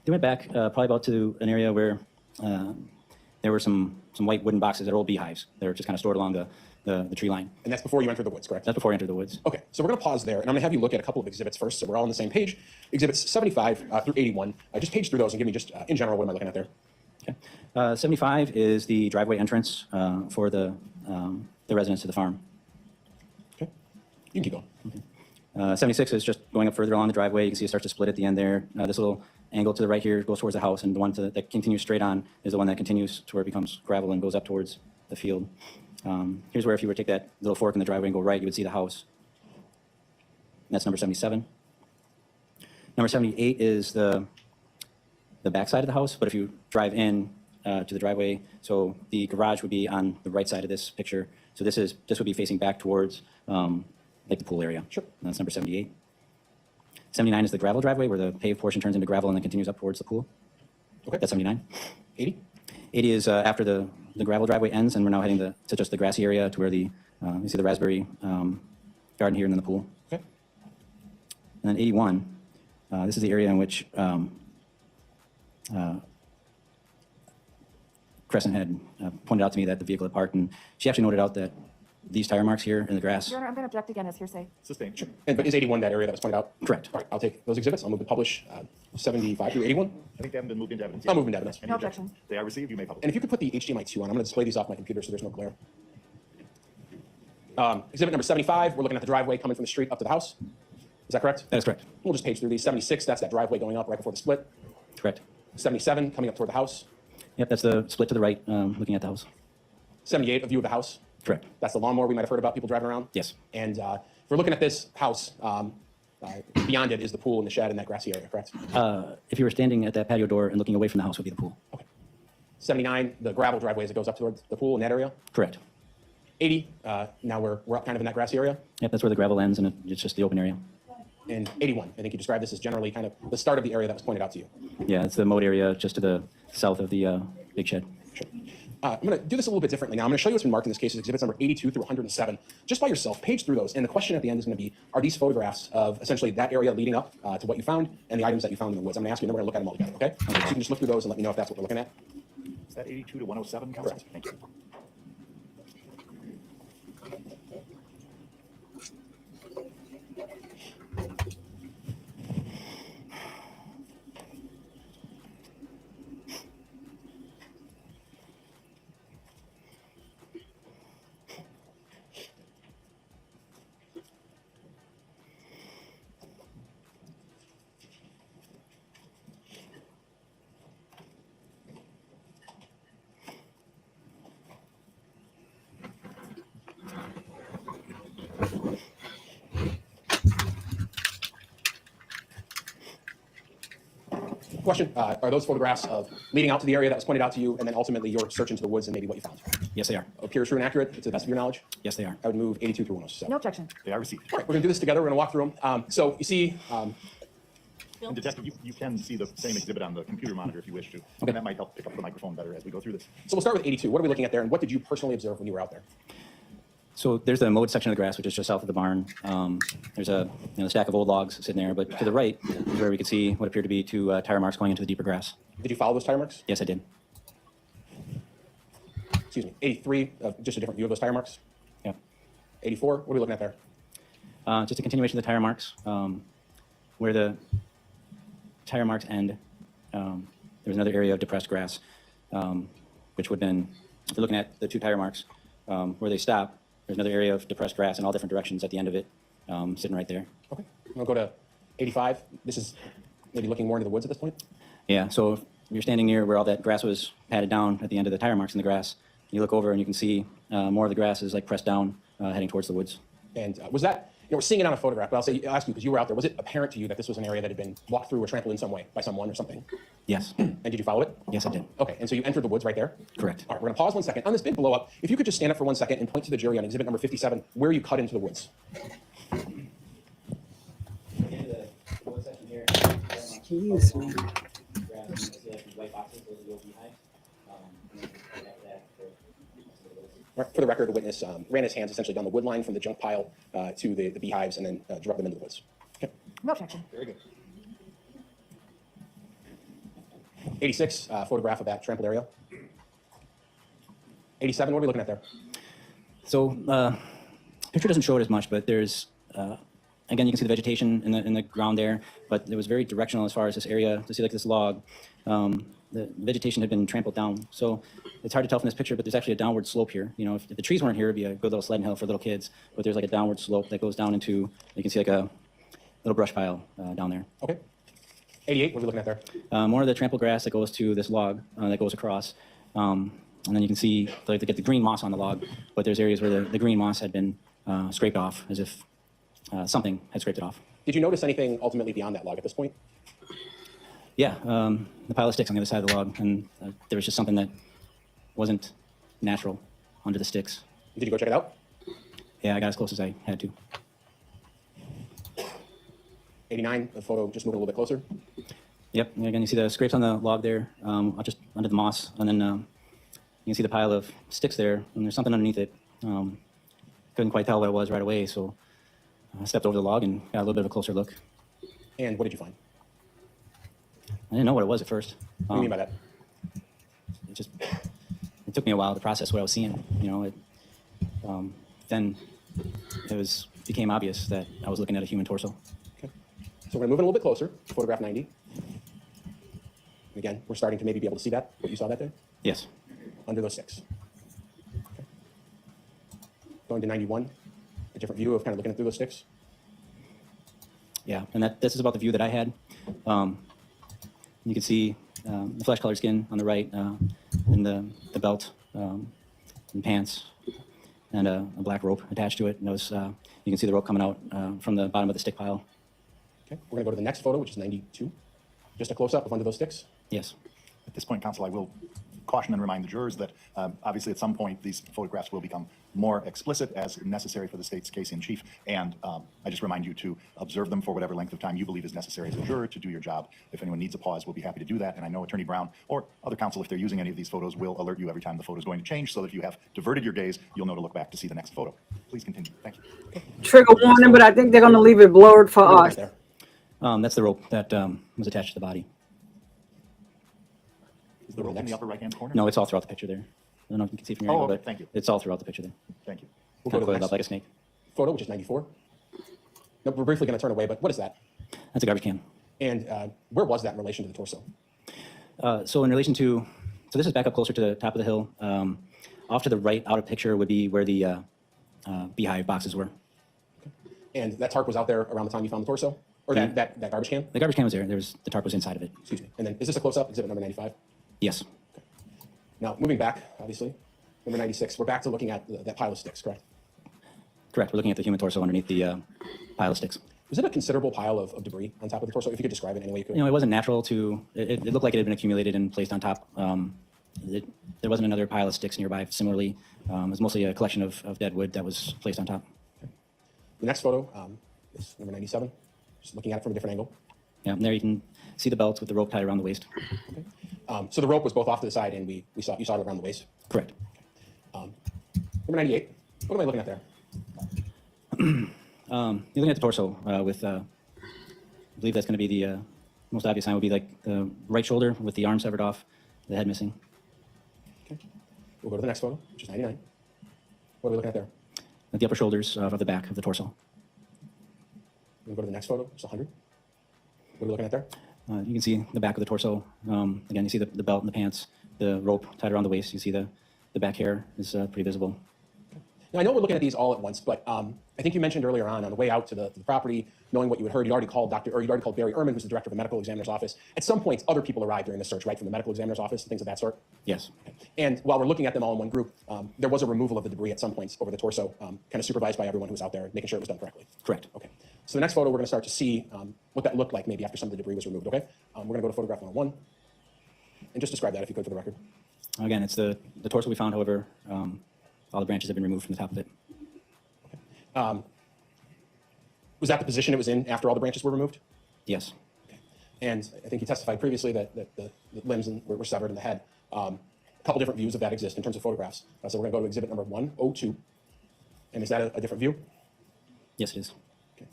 They went back probably about to an area where there were some white wooden boxes that are old beehives. They were just kind of stored along the tree line. And that's before you entered the woods, correct? That's before I entered the woods. Okay, so we're going to pause there, and I'm going to have you look at a couple of exhibits first, so we're all on the same page. Exhibits 75 through 81. Just page through those and give me just, in general, what am I looking at there? Okay. 75 is the driveway entrance for the residents of the farm. Okay, you can keep going. 76 is just going up further along the driveway. You can see it starts to split at the end there. This little angle to the right here goes towards the house, and the one that continues straight on is the one that continues to where it becomes gravel and goes up towards the field. Here's where if you were to take that little fork in the driveway and go right, you would see the house. And that's number 77. Number 78 is the back side of the house, but if you drive in to the driveway, so the garage would be on the right side of this picture. So this would be facing back towards like the pool area. Sure. And that's number 78. 79 is the gravel driveway where the paved portion turns into gravel and then continues up towards the pool. Okay. That's 79. 80? 80 is after the gravel driveway ends, and we're now heading to just the grassy area to where you see the raspberry garden here and then the pool. Okay. And then 81, this is the area in which Cress Crescent had pointed out to me that the vehicle had parked, and she actually noted out that these tire marks here in the grass. Your Honor, I'm going to object again as hearsay. Sustained. Sure. But is 81 that area that was pointed out? Correct. All right, I'll take those exhibits. I'll move to publish 75 through 81. I think they haven't been moved into evidence yet. I'll move into evidence. No objection. They are received, you may publish. And if you could put the HDMI 2 on, I'm going to display these off my computer so there's no glare. Exhibit number 75, we're looking at the driveway coming from the street up to the house. Is that correct? That is correct. We'll just page through these. 76, that's that driveway going up right before the split. Correct. 77, coming up toward the house. Yep, that's the split to the right, looking at the house. 78, a view of the house. Correct. That's the lawnmower we might have heard about, people driving around. Yes. And if we're looking at this house, beyond it is the pool and the shed in that grassy area, correct? If you were standing at that patio door and looking away from the house would be the pool. Okay. 79, the gravel driveway as it goes up towards the pool in that area. Correct. 80, now we're up kind of in that grassy area. Yep, that's where the gravel ends, and it's just the open area. And 81, I think you described this as generally kind of the start of the area that was pointed out to you. Yeah, it's the mowed area just to the south of the big shed. Sure. I'm going to do this a little bit differently now. I'm going to show you what's been marked in this case as exhibits number 82 through 107. Just by yourself, page through those. And the question at the end is going to be, are these photographs of essentially that area leading up to what you found and the items that you found in the woods? I'm going to ask you, and then we're going to look at them all together, okay? So you can just look through those and let me know if that's what we're looking at. Is that 82 to 107, Council? Correct. Thank you. Question, are those photographs of leading out to the area that was pointed out to you and then ultimately your search into the woods and maybe what you found? Yes, they are. Appears true and accurate to the best of your knowledge? Yes, they are. I would move 82 through 107. No objection. They are received. All right, we're going to do this together. We're going to walk through them. So you see, And Detective, you can see the same exhibit on the computer monitor if you wish to. Okay. And that might help pick up the microphone better as we go through this. so we'll start with 82. What are we looking at there and what did you personally observe when you were out there? So there's the mowed section of the grass, which is just south of the barn. There's a stack of old logs sitting there, but to the right is where we could see what appeared to be two tire marks going into the deeper grass. Did you follow those tire marks? Yes, I did. Excuse me, 83, just a different view of those tire marks? Yeah. 84, what are we looking at there? Just a continuation of the tire marks. Where the tire marks end, there's another area of depressed grass, which would then, if you're looking at the two tire marks, where they stop, there's another area of depressed grass in all different directions at the end of it, sitting right there. Okay, we'll go to 85. This is maybe looking more into the woods at this point? Yeah, so if you're standing near where all that grass was patted down at the end of the tire marks in the grass, you look over and you can see more of the grass is like pressed down, heading towards the woods. And was that, we're seeing it on a photograph, but I'll ask you, because you were out there, was it apparent to you that this was an area that had been walked through or trampled in some way by someone or something? Yes. And did you follow it? Yes, I did. Okay, and so you entered the woods right there? Correct. All right, we're going to pause 1 second. On this big blow up, if you could just stand up for 1 second and point to the jury on exhibit number 57, where you cut into the woods. Jeez, man. Right, for the record, the witness ran his hands essentially down the wood line from the junk pile to the beehives and then drove them into the woods. Okay. No objection. Very good. 86, photograph of that trampled area. 87, what are we looking at there? So picture doesn't show it as much, but there's, again, you can see the vegetation in the ground there, but it was very directional as far as this area, to see like this log. The vegetation had been trampled down. So it's hard to tell from this picture, but there's actually a downward slope here. You know, if the trees weren't here, it'd be a good little sledding hill for little kids, but there's like a downward slope that goes down into, you can see like a little brush pile down there. Okay. 88, what are we looking at there? More of the trampled grass that goes to this log that goes across. And then you can see, like, they get the green moss on the log, but there's areas where the green moss had been scraped off as if something had scraped it off. Did you notice anything ultimately beyond that log at this point? Yeah, the pile of sticks on the other side of the log, and there was just something that wasn't natural under the sticks. Did you go check it out? Yeah, I got as close as I had to. 89, the photo just moving a little bit closer. Yep, and again, you see the scrapes on the log there, just under the moss, and then you can see the pile of sticks there, and there's something underneath it. Couldn't quite tell what it was right away, so I stepped over the log and got a little bit of a closer look. And what did you find? I didn't know what it was at first. What do you mean by that? It just took me a while to process what I was seeing. Then it became obvious that I was looking at a human torso. Okay. So we're going to move in a little bit closer, photograph 90. Again, we're starting to maybe be able to see that, what you saw that day? Yes. Under those sticks. Okay. Going to 91, a different view of kind of looking through those sticks. Yeah, and this is about the view that I had. You can see the flesh colored skin on the right, and the belt and pants, and a black rope attached to it. And you can see the rope coming out from the bottom of the stick pile. Okay, we're going to go to the next photo, which is 92. Just a close-up of under those sticks. Yes. At this point, counsel, I will caution and remind the jurors that obviously at some point these photographs will become more explicit as necessary for the state's case in chief. And I just remind you to observe them for whatever length of time you believe is necessary as a juror to do your job. If anyone needs a pause, we'll be happy to do that. And I know Attorney Brown or other counsel, if they're using any of these photos, will alert you every time the photo is going to change, so that if you have diverted your gaze, you'll know to look back to see the next photo. Please continue. Thank you. Trigger warning, but I think they're going to leave it blurred for us. That's the rope that was attached to the body. Is the rope in the upper right-hand corner? No, it's all throughout the picture there. I don't know if you can see from your angle, but thank you. It's all throughout the picture there. Thank you. We'll Kind go of to the coiled up like a snake. Photo, which is 94. No, we're briefly going to turn away, but what is that? That's a garbage can. And where was that in relation to the torso? So in relation to, this is back up closer to the top of the hill. Off to the right, out of picture, would be where the beehive boxes were. Okay. And that tarp was out there around the time you found the torso? Or that garbage can? The garbage can was there. The tarp was inside of it. Excuse me. And then, is this a close-up, exhibit number 95? Yes. Okay. Now, moving back, obviously, number 96, we're back to looking at that pile of sticks, correct? Correct. We're looking at the human torso underneath the pile of sticks. Was it a considerable pile of debris on top of the torso? If you could describe it any way you could. It wasn't natural to, it looked like it had been accumulated and placed on top. There wasn't another pile of sticks nearby. Similarly, it was mostly a collection of dead wood that was placed on top. Okay. The next photo is number 97, just looking at it from a different angle. Yeah, and there you can see the belt with the rope tied around the waist. Okay. So the rope was both off to the side, and you saw it around the waist? Correct. Okay. Number 98, what am I looking at there? You're looking at the torso with, I believe that's going to be the most obvious sign would be like the right shoulder with the arm severed off, the head missing. Okay. We'll go to the next photo, which is 99. What are we looking at there? At the upper shoulders of the back of the torso. We'll go to the next photo, which is 100. What are we looking at there? You can see the back of the torso. Again, you see the belt and the pants, the rope tied around the waist. You see the back hair is pretty visible. Now, I know we're looking at these all at once, but I think you mentioned earlier on the way out to the property, knowing what you had heard, you'd already called Barry Ehrman, who's the director of the medical examiner's office. At some points, other people arrived during the search, right, from the medical examiner's office, things of that sort? Yes. Okay. And while we're looking at them all in one group, there was a removal of the debris at some points over the torso, kind of supervised by everyone who was out there, making sure it was done correctly. Correct. Okay. So the next photo, we're going to start to see what that looked like maybe after some of the debris was removed, okay? We're going to go to photograph 101, and just describe that if you could for the record. Again, it's the torso we found, however, all the branches have been removed from the top of it. Was that the position it was in after all the branches were removed? Yes. Okay. And I think you testified previously that the limbs were severed in the head. A couple different views of that exist in terms of photographs. So we're going to go to exhibit number 102. And is that a different view? Yes, it is. Okay.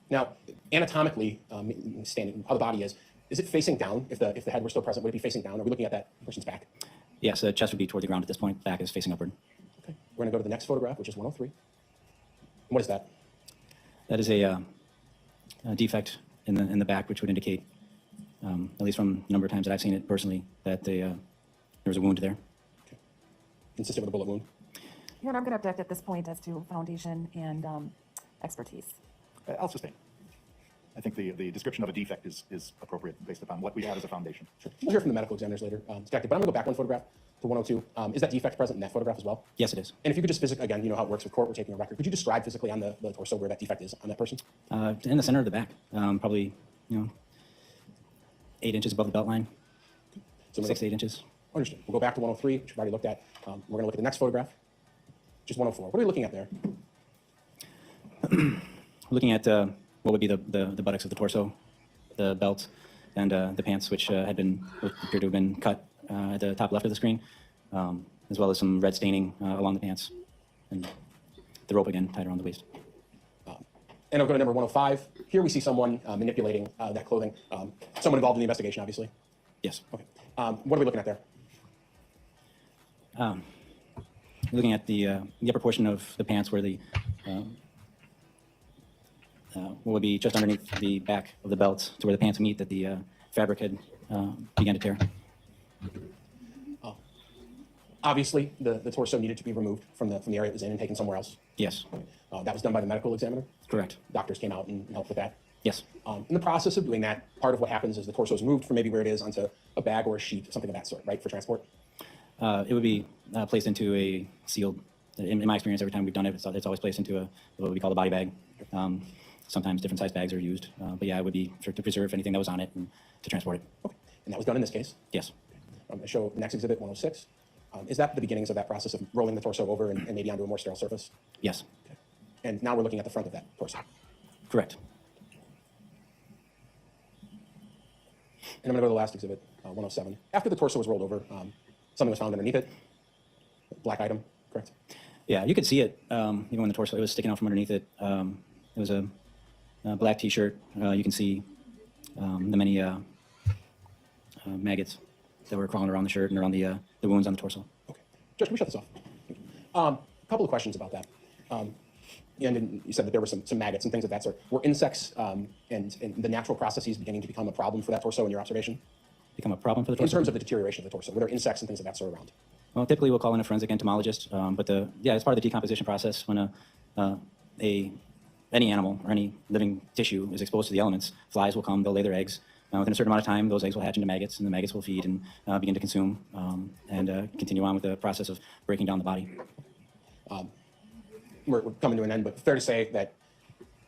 Now, anatomically, standing how the body is it facing down? If the head were still present, would it be facing down? Are we looking at that person's back? Yes, the chest would be toward the ground at this point. Back is facing upward. Okay. We're going to go to the next photograph, which is 103. And what is that? That is a defect in the back, which would indicate, at least from the number of times that I've seen it personally, that there was a wound there. Okay. Consistent with a bullet wound? Your Honor, I'm going to object at this point as to foundation and expertise. I'll sustain. I think the description of a defect is appropriate based upon what we have as a foundation. Sure. We'll hear from the medical examiners later, Detective, but I'm going to go back one photograph to 102. Is that defect present in that photograph as well? Yes, it is. And if you could just physically, again, you know how it works with court, we're taking a record. Could you describe physically on the torso where that defect is on that person? In the center of the back, probably 8 inches above the belt line, So 6 to 8 inches. Understood. We'll go back to 103, which we've already looked at. We're going to look at the next photograph, which is 104. What are we looking at there? Looking at what would be the buttocks of the torso, the belt, and the pants, which appear to have been cut at the top left of the screen, as well as some red staining along the pants, and the rope again tied around the waist. And I'll go to number 105. Here we see someone manipulating that clothing. Someone involved in the investigation, obviously. Yes. Okay. What are we looking at there? Looking at the upper portion of the pants where the what would be just underneath the back of the belt to where the pants meet, that the fabric had began to tear. Obviously, the torso needed to be removed from the area it was in and taken somewhere else. Yes. That was done by the medical examiner. Correct. Doctors came out and helped with that. Yes. In the process of doing that, part of what happens is the torso is moved from maybe where it is onto a bag or a sheet, something of that sort, right, for transport? It would be placed into a sealed, in my experience, every time we've done it, it's always placed into what we call a body bag. Sometimes different size bags are used, but yeah, it would be to preserve anything that was on it and to transport it. Okay. And that was done in this case? Yes. I show next exhibit 106. Is that the beginnings of that process of rolling the torso over and maybe onto a more sterile surface? Yes. Okay. And now we're looking at the front of that torso. Correct. And I'm going to go to the last exhibit, 107. After the torso was rolled over, something was found underneath it. Black item, correct? Yeah, you could see it even when the torso, it was sticking out from underneath it. It was a black T-shirt. You can see the many maggots that were crawling around the shirt and around the wounds on the torso. Okay. Josh, can we shut this off? A couple of questions about that. And you said that there were some maggots and things of that sort. Were insects and the natural processes beginning to become a problem for that torso in your observation? Become a problem for the torso? In terms of the deterioration of the torso, were there insects and things of that sort around? Well, typically we'll call in a forensic entomologist, but yeah, it's part of the decomposition process. When any animal or any living tissue is exposed to the elements, flies will come, they'll lay their eggs. Within a certain amount of time, those eggs will hatch into maggots, and the maggots will feed and begin to consume and continue on with the process of breaking down the body. We're coming to an end, but fair to say that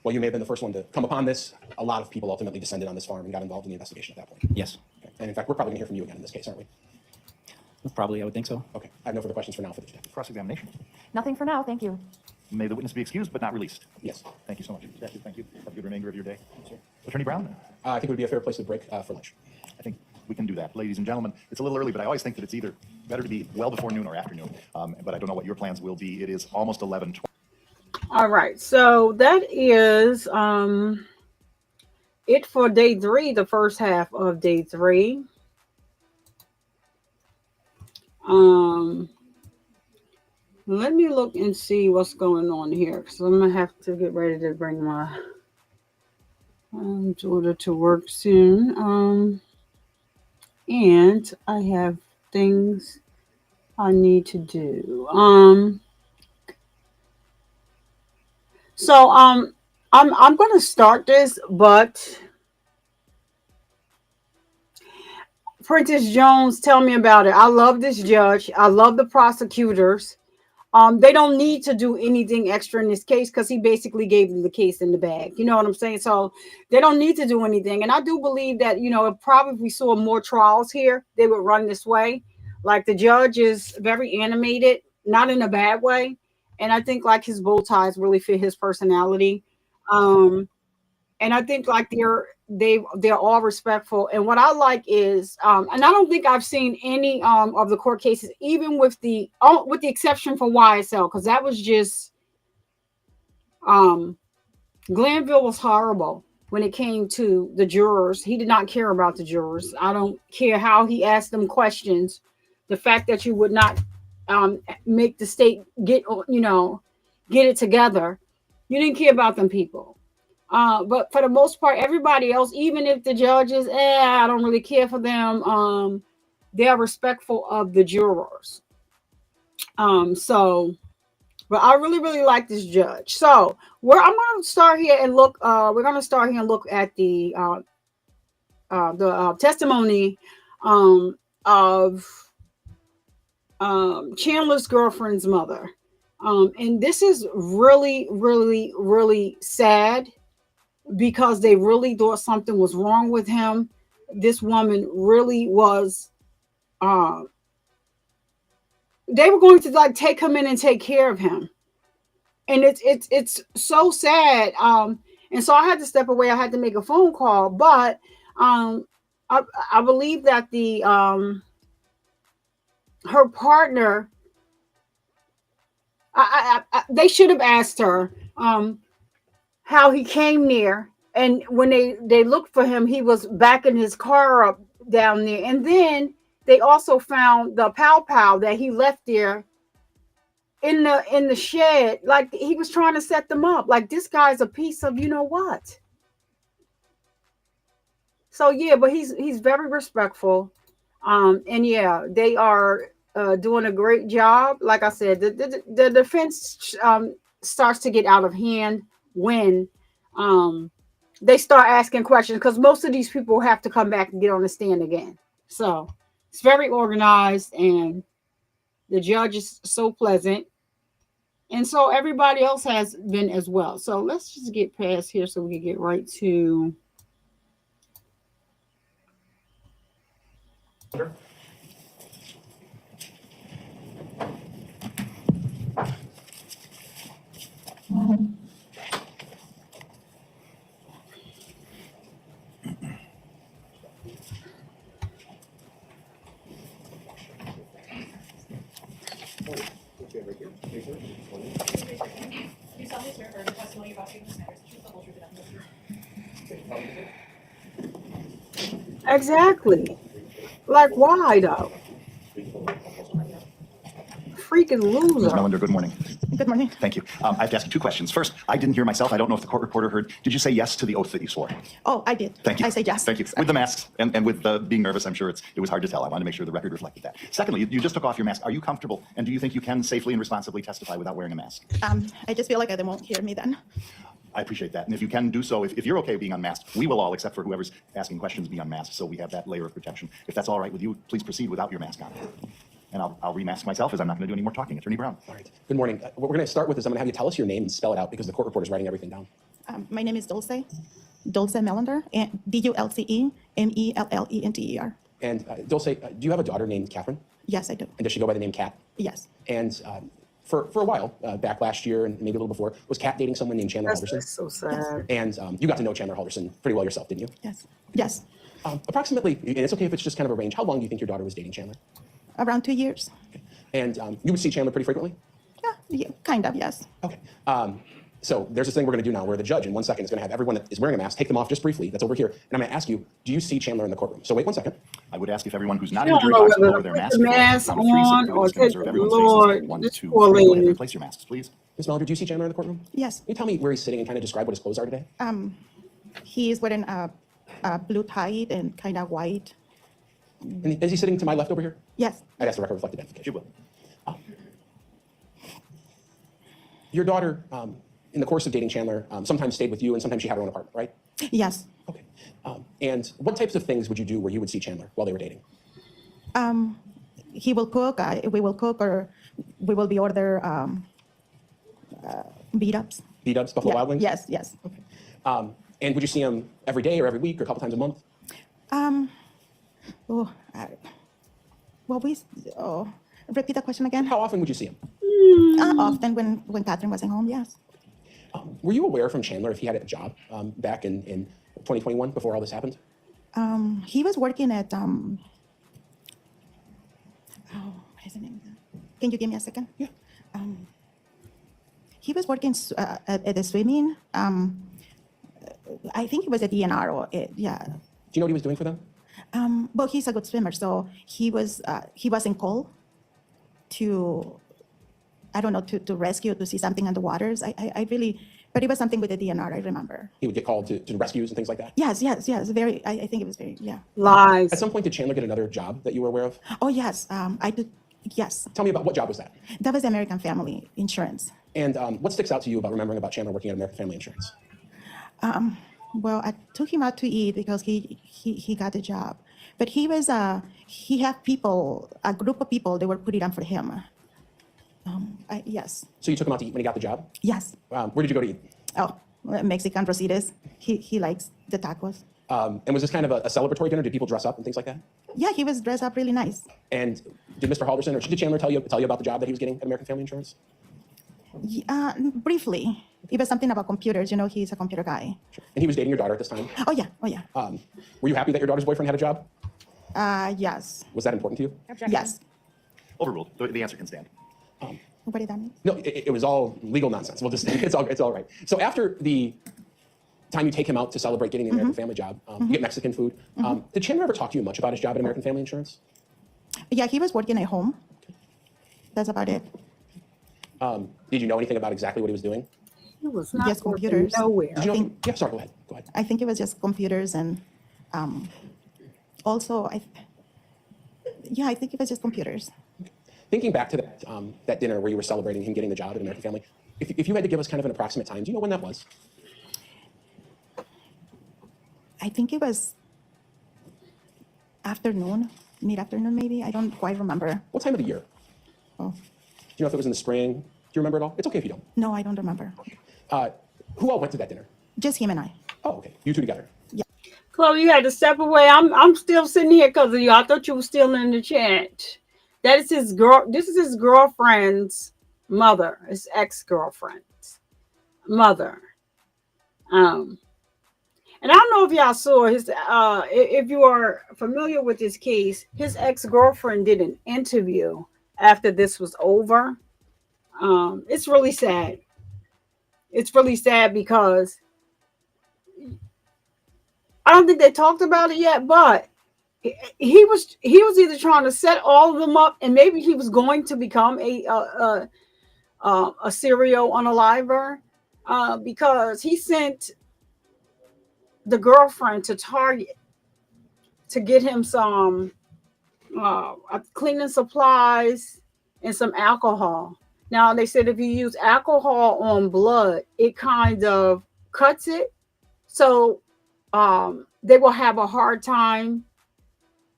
while you may have been the first one to come upon this, a lot of people ultimately descended on this farm and got involved in the investigation at that point. Yes. Okay. And in fact, we're probably going to hear from you again in this case, aren't we? Probably, I would think so. Okay. I have no further questions for now for the detective. Cross-examination. Nothing for now, thank you. May the witness be excused but not released. Yes. Thank you so much. Thank you. Have a good remainder of your day. Sir. Attorney Brown? I think it would be a fair place to break for lunch. I think we can do that. Ladies and gentlemen, it's a little early, but I always think that it's either better to be well before noon or afternoon. But I don't know what your plans will be. It is almost 11:20. All right, so that is it for day 3, the first half of day 3. Let me look and see what's going on here, because I'm gonna have to get ready to bring my daughter to work soon. And I have things I need to do. So I'm going to start this, but Prentice Jones, tell me about it. I love this judge. I love the prosecutors. They don't need to do anything extra in this case because he basically gave them the case in the bag. You know what I'm saying? So they don't need to do anything. And I do believe that, probably if we saw more trials here, they would run this way. Like the judge is very animated, not in a bad way. And I think like his bow ties really fit his personality. And I think like they're all respectful. And what I like is, and I don't think I've seen any of the court cases, even with the exception for YSL, because that was just Glanville was horrible when it came to the jurors. He did not care about the jurors. I don't care how he asked them questions. The fact that you would not make the state get it together. You didn't care about them people. But for the most part, everybody else, even if the judges, I don't really care for them. They're respectful of the jurors. But I really, really like this judge. So I'm going to start here and look. We're going to start here and look at the testimony of Chandler's girlfriend's mother. And this is really, really, really sad because they really thought something was wrong with him. This woman really was, they were going to take him in and take care of him. And it's so sad. And so I had to step away. I had to make a phone call, but I believe that her partner, they should have asked her how he came near, and when they looked for him, he was backing his car up down there, and then they also found the pow that he left there in the shed. Like he was trying to set them up. Like this guy's a piece of you know what. So yeah, but he's very respectful. And yeah, they are doing a great job. Like I said, the defense starts to get out of hand when they start asking questions, because most of these people have to come back and get on the stand again. So it's very organized, and the judge is so pleasant, and so everybody else has been as well. So let's just get past here so we can get right to. Exactly. Like, why though? Freaking Ms. loser. Melander, good morning. Good morning. Thank you. I have to ask you two questions. First, I didn't hear myself. I don't know if the court reporter heard. Did you say yes to the oath that you swore? Oh, I did. Thank you. I say yes. Thank you. With the masks and with being nervous, I'm sure it was hard to tell. I wanted to make sure the record reflected that. Secondly, you just took off your mask. Are you comfortable, and do you think you can safely and responsibly testify without wearing a mask? I just feel like they won't hear me then. I appreciate that. And if you can do so, if you're okay being unmasked, we will all, except for whoever's asking questions, be unmasked, so we have that layer of protection. If that's all right with you, please proceed without your mask on. And I'll remask myself, as I'm not going to do any more talking. Attorney Brown. All right. Good morning. What we're going to start with is I'm going to have you tell us your name and spell it out, because the court reporter is writing everything down. My name is Dulce Melander, Dulcemellenter. And Dulce, do you have a daughter named Catherine? Yes, I do. And does she go by the name Kat? Yes. And for a while, back last year and maybe a little before, was Kat dating someone named Chandler Halderson? That's so sad. And you got to know Chandler Halderson pretty well yourself, didn't you? Yes. Yes. Approximately, and it's okay if it's just kind of a range, how long do you think your daughter was dating Chandler? Around 2 years. And you would see Chandler pretty frequently? Yeah, kind of, yes. Okay. So there's this thing we're going to do now where the judge in 1 second is going to have everyone that is wearing a mask take them off just briefly. That's over here. And I'm going to ask you, do you see Chandler in the courtroom? So wait 1 second. I would ask if everyone who's not in the jury box will lower their mask. On or take Lord, One, this two, poor three. Go ahead and lady. place your masks, please. Ms. Melander, do you see Chandler in the courtroom? Yes. Can you tell me where he's sitting and kind of describe what his clothes are today? He is wearing a blue tie and kind of white. And is he sitting to my left over here? Yes. I'd ask the record reflect identification. You will. Your daughter, in the course of dating Chandler, sometimes stayed with you and sometimes she had her own apartment, right? Yes. Okay. And what types of things would you do where you would see Chandler while they were dating? He will cook, we will cook, or we will be order beat-ups. Beat-ups, Buffalo Wild Wings? Yes, yes. Okay. And would you see him every day or every week or a couple times a month? Repeat the question again. How often would you see him? Often when Catherine wasn't home, yes. Were you aware from Chandler if he had a job back in 2021 before all this happened? He was working at, what is the name? Can you give me a second? Yeah. He was working at the swimming. I think it was at DNR or yeah. Do you know what he was doing for them? Well, he's a good swimmer, so he wasn't called to, I don't know, to rescue, to see something in the waters. I really, but it was something with the DNR, I remember. He would get called to rescues and things like that? Yes. Very, I think it was very, yeah. Lies. At some point, did Chandler get another job that you were aware of? Oh, yes, I did, yes. Tell me about what job was that? That was American Family Insurance. And what sticks out to you about remembering about Chandler working at American Family Insurance? Well, I took him out to eat because he got the job. But he had people, a group of people, they were putting on for him. Yes. So you took him out to eat when he got the job? Yes. Where did you go to eat? Oh, Mexican Rositas. He likes the tacos. And was this kind of a celebratory dinner? Did people dress up and things like that? Yeah, he was dressed up really nice. And did Mr. Halderson or did Chandler tell you about the job that he was getting at American Family Insurance? Briefly. It was something about computers. You know, he's a computer guy. Sure. And he was dating your daughter at this time? Oh, yeah. Were you happy that your daughter's boyfriend had a job? Yes. Was that important to you? Objection. Yes. Overruled. The answer can stand. What did that mean? No, it was all legal nonsense. We'll just, it's all right. So after the time you take him out to celebrate getting the American Family job, you get Mexican food. Did Chandler ever talk to you much about his job at American Family Insurance? Yeah, he was working at home. That's about it. Did you know anything about exactly what he was doing? He was not Just working computers. nowhere. Did you know? Yeah, sorry, go ahead. Go ahead. I think it was just computers and also yeah, I think it was just computers. Thinking back to that dinner where you were celebrating him getting the job at American Family, if you had to give us kind of an approximate time, do you know when that was? I think it was afternoon, mid-afternoon maybe. I don't quite remember. What time of the year? Oh. Do you know if it was in the spring? Do you remember at all? It's okay if you don't. No, I don't remember. Who all went to that dinner? Just him and I. Oh, okay. You two together. Chloe, you had to step away. I'm still sitting here because of you. I thought you were still in the chat. That is his girl. This is his girlfriend's mother, his ex-girlfriend's mother. And I don't know if y'all saw his. If you are familiar with this case, his ex-girlfriend did an interview after this was over. It's really sad. It's really sad because I don't think they talked about it yet, but he was either trying to set all of them up, and maybe he was going to become a serial unaliver, because he sent the girlfriend to Target to get him some cleaning supplies and some alcohol. Now they said if you use alcohol on blood, it kind of cuts it, so they will have a hard time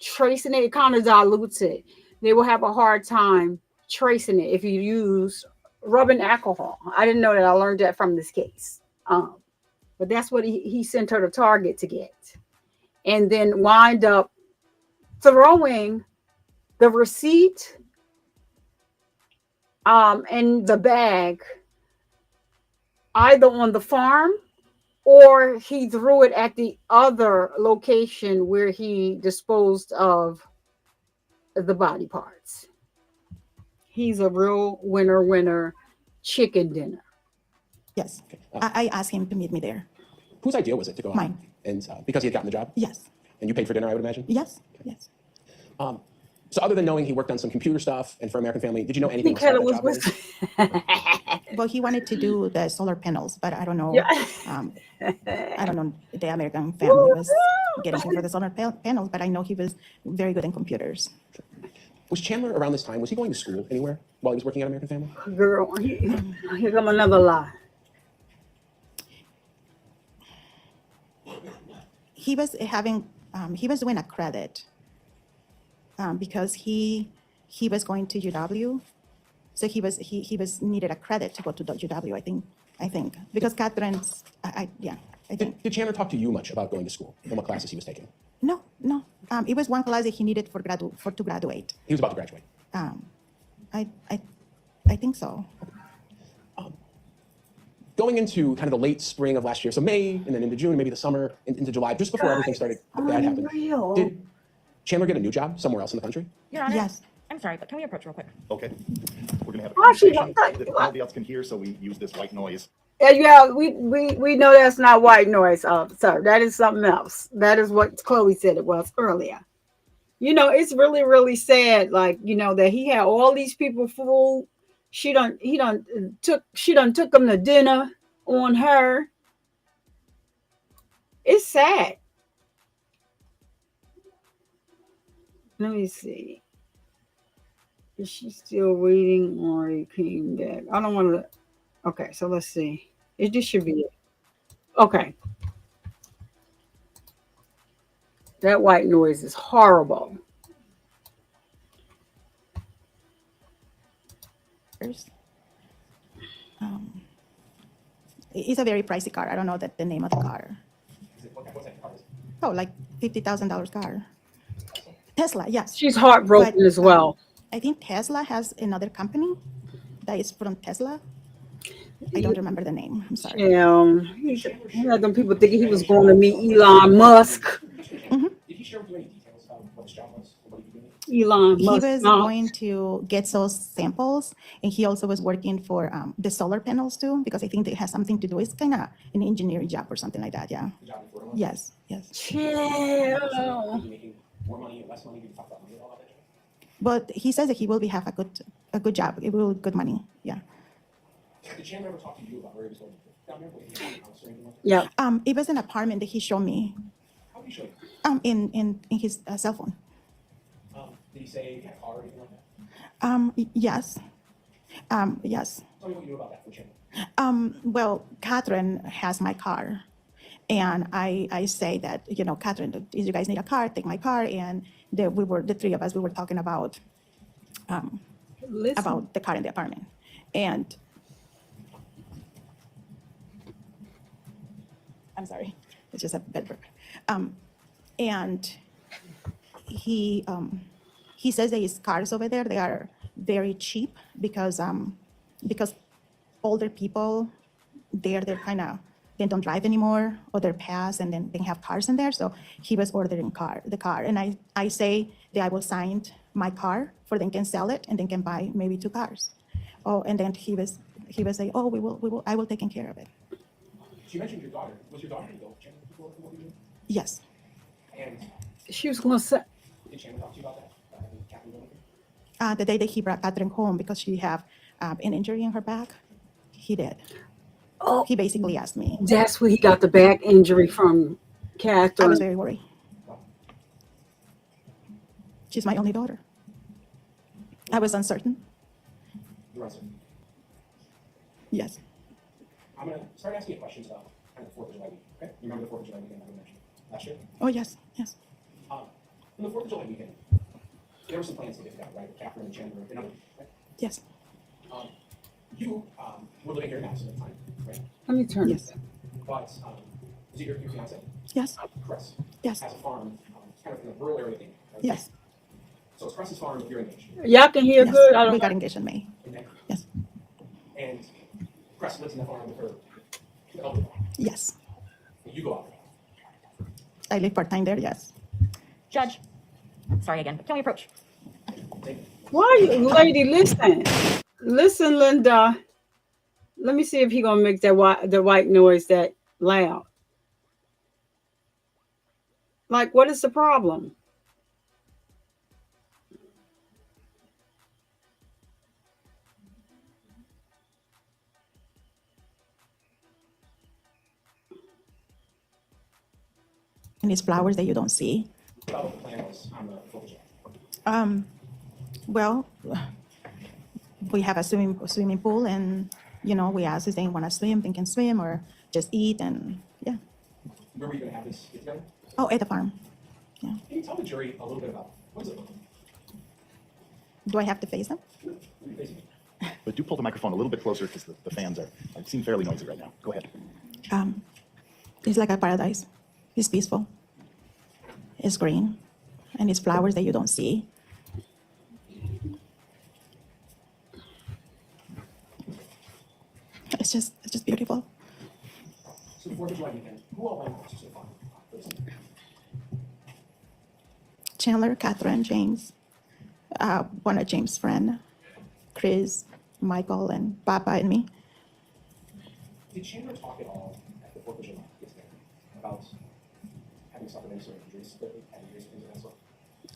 tracing it. It kind of dilutes it. They will have a hard time tracing it if you use rubbing alcohol. I didn't know that. I learned that from this case. But that's what he sent her to Target to get, and then wind up throwing the receipt and the bag either on the farm, or he threw it at the other location where he disposed of the body parts. He's a real winner chicken dinner. Yes. I asked him to meet me there. Whose idea was it to go out? Mine. And because he had gotten the job? Yes. And you paid for dinner, I would imagine? Yes. Yes. So other than knowing he worked on some computer stuff and for American Family, did you know anything else about that job? Well, he wanted to do the solar panels, but I don't know. Yeah. I don't know. The American Family was getting him for the solar panels, but I know he was very good in computers. Was Chandler around this time, was he going to school anywhere while he was working at American Family? Girl, here come another lie. He was having, he was doing a credit because he was going to UW, so he was needed a credit to go to the UW. I think because Catherine's, I think. Did Chandler talk to you much about going to school and what classes he was taking? No. It was one class that he needed to graduate. He was about to graduate. I think so. Going into kind of the late spring of last year, so May and then into June, maybe the summer, into July, just before everything started bad happened. Did Chandler get a new job somewhere else in the country? Your Honor, Yes. I'm sorry, but can we approach real quick? Okay. We're gonna have a Oh, she conversation don't- that nobody else can hear, so we use this white noise. Yeah, we know that's not white noise, sir. That is something else. That is what Chloe said it was earlier. You know, it's really, really sad, like, you know, that he had all these people fooled. She done took them to dinner on her. It's sad. Let me see. Is she still waiting or he came back? I don't want to. Okay, so let's see. This should be it. Okay. That white noise is horrible. It's a very pricey car. I don't know the name of the car. What kind of car is it? Oh, like $50,000 car. Tesla, yes. She's heartbroken But, as well. I think Tesla has another company that is from Tesla. I don't remember the name. I'm sorry. He had them people thinking he was going to meet Elon Musk. Did he share with you any details about what his job was? Or what he was doing? Elon He Musk. was going to get those samples, and he also was working for the solar panels too, because I think it has something to do. It's kind of an engineering job or something like that. Yeah. Yes. Chill. Making more money and less money? Did you talk about money at all about that job? But he says that he will have a good job. It will good money. Yeah. Did Chandler ever talk to you about where he was going down there? Was he in a house or anything like that? Yeah. It was an apartment that he showed me. How did he show you? In his cell phone. Did he say he had a car or anything like that? Yes. Yes. Tell me what you knew about that for Chandler. Well, Catherine has my car. And I say that, Catherine, do you guys need a car? Take my car. And the three of us, we were talking about the car in the apartment. And I'm sorry, it's just a bad burp. And he says that his cars over there, they are very cheap because older people, they're kind of, they don't drive anymore, or they're past, and then they have cars in there. So he was ordering the car. And I say that I will sign my car for them can sell it and then can buy maybe 2 cars. Oh, and then he was saying, oh, I will take care of it. You mentioned your daughter. Was your daughter involved, Chandler, before what you did? Yes. And she was going to say. Did Chandler talk to you about that? Catherine, the day that he brought Catherine home because she have an injury in her back, he did. Oh, he basically asked me. That's where he got the back injury from, Catherine. I was very worried. She's my only daughter. I was uncertain. You're uncertain. Yes. I'm going to start asking you questions about kind of the 4th of July weekend, okay? You remember the 4th of July weekend that we mentioned last year? Oh, yes, yes. On the 4th of July weekend, there were some plans to get together, right? With Catherine and Chandler and others, right? Yes. You were living here in Madison at the time, right? Let me turn this. But is it your fiance? Yes. Chris. Yes. Has a farm, kind of in the rural area thing, right? Yes. So it's Chris's farm if you're engaged. Y'all can hear Yes. good? We got engaged in May. In May. Yes. And Chris lives in the farm with her elder farm. Yes. And you go out there. I live part-time there, yes. Judge, sorry again, but can we approach? Why, lady, listen. Listen, Linda. Let me see if he gonna make the white noise that loud. Like, what is the problem? And it's flowers that you don't see. About what the plan was on the 4th of July. Well, we have a swimming pool, and we ask if they want to swim, they can swim, or just eat, and yeah. Where were you going to have this get together? Oh, at the farm. Yeah. Can you tell the jury a little bit about what is it? Do I have to face them? But do pull the microphone a little bit closer because the fans seem fairly noisy right now. Go ahead. It's like a paradise. It's peaceful. It's green, and it's flowers that you don't see. It's just beautiful. So the 4th of July weekend, who all went to the farm? Chandler, Catherine, James, one of James' friend, Chris, Michael, and Papa, and me. Did Chandler talk at all at the 4th of July get together about having suffered any sort of injuries, having injuries, things of that sort?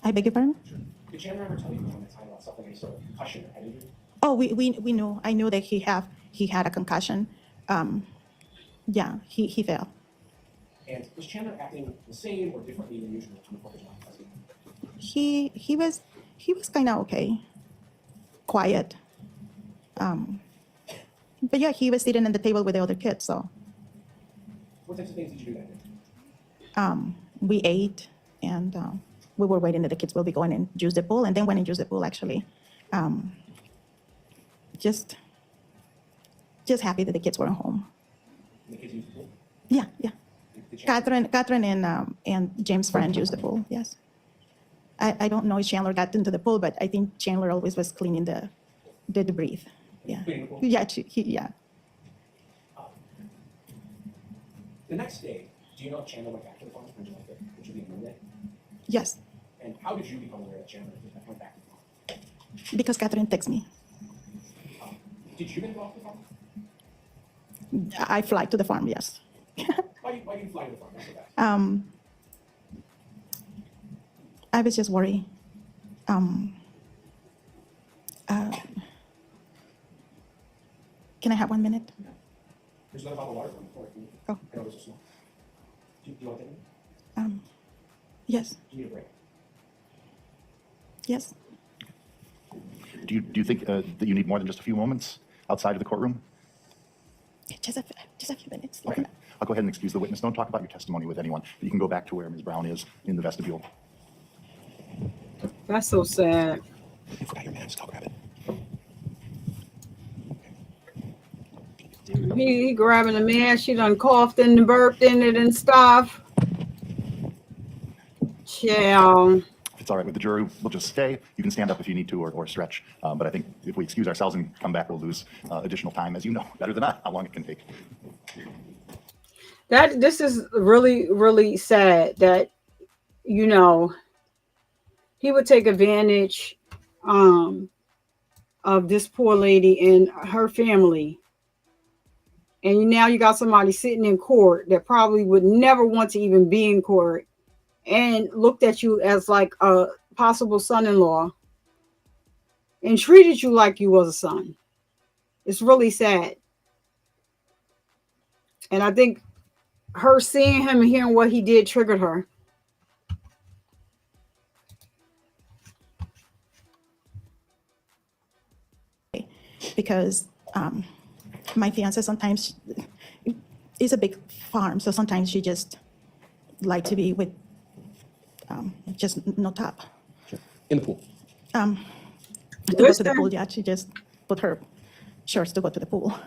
I beg your pardon? Sure. Did Chandler ever tell you around that time about suffering any sort of concussion or head injury? Oh, we knew. I knew that he had a concussion. Yeah, he fell. And was Chandler acting the same or differently than usual on the 4th of July? He was kind of okay, quiet. But yeah, he was sitting at the table with the other kids. So What types of things did you do that day? we ate, and we were waiting that the kids will be going and use the pool, and then when they use the pool, actually, just happy that the kids were home. And the kids used the pool? Yeah. Catherine and James' friend used the pool. Yes. I don't know if Chandler got into the pool, but I think Chandler always was cleaning the debris. Yeah. Yeah. Yeah. The next day, do you know if Chandler went back to the farm on July 5th, which would be Monday? Yes. And how did you become aware that Chandler went back to the farm? Because Catherine texted me. Did you get involved with the farm? I fly to the farm. Yes. Why did you fly to the farm? What's that? I was just worried. Uh, Can I have 1 minute? There's another bottle of water from the floor. Oh. I know those are small. Do you want to take it? Yes, Do you need a break? yes. Do you think that you need more than just a few moments outside of the courtroom? Just a few minutes. Okay. I'll go ahead and excuse the witness. Don't talk about your testimony with anyone. You can go back to where Ms. Brown is in the vestibule. That's so sad. You forgot your mask. I'll grab it. He grabbing the mask. She done coughed and burped in it and stuff. Chill. If it's all right with the jury, we'll just stay. You can stand up if you need to or stretch. But I think if we excuse ourselves and come back, we'll lose additional time, as you know better than I, how long it can take. This is really, really sad that, you know, he would take advantage of this poor lady and her family. And now you got somebody sitting in court that probably would never want to even be in court and looked at you as like a possible son-in-law and treated you like you was a son. It's really sad. And I think her seeing him and hearing what he did triggered her. Because my fiance sometimes is a big farm, so sometimes she just like to be with just no top. In the pool. To go to the pool, yeah, she just put her shorts to go to the pool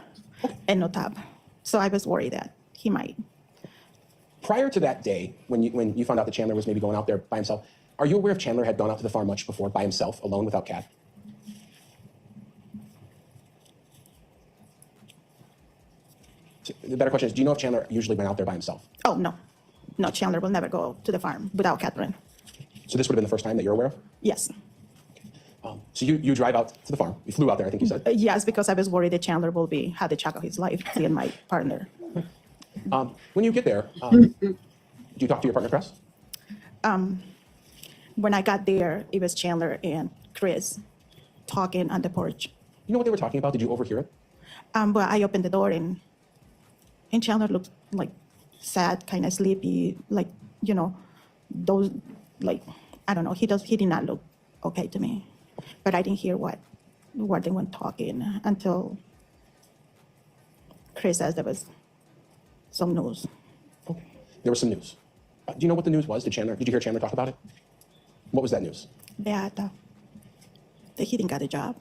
and no top. So I was worried that he might. Prior to that day, when you found out that Chandler was maybe going out there by himself, are you aware if Chandler had gone out to the farm much before by himself, alone, without Kat? The better question is, do you know if Chandler usually went out there by himself? Oh, no. No, Chandler will never go to the farm without Catherine. So this would have been the first time that you're aware of? Yes. So you drive out to the farm. You flew out there, I think you said. Yes, because I was worried that Chandler will have the shock of his life seeing my partner. When you get there, do you talk to your partner, Chris? When I got there, it was Chandler and Chris talking on the porch. You know what they were talking about? Did you overhear it? But I opened the door and Chandler looked like sad, kind of sleepy, like, you know, those, like, I don't know. He did not look okay to me. But I didn't hear what they were talking until Chris says there was some news. Okay. There was some news. Do you know what the news was? Did you hear Chandler talk about it? What was that news? That he didn't get a job.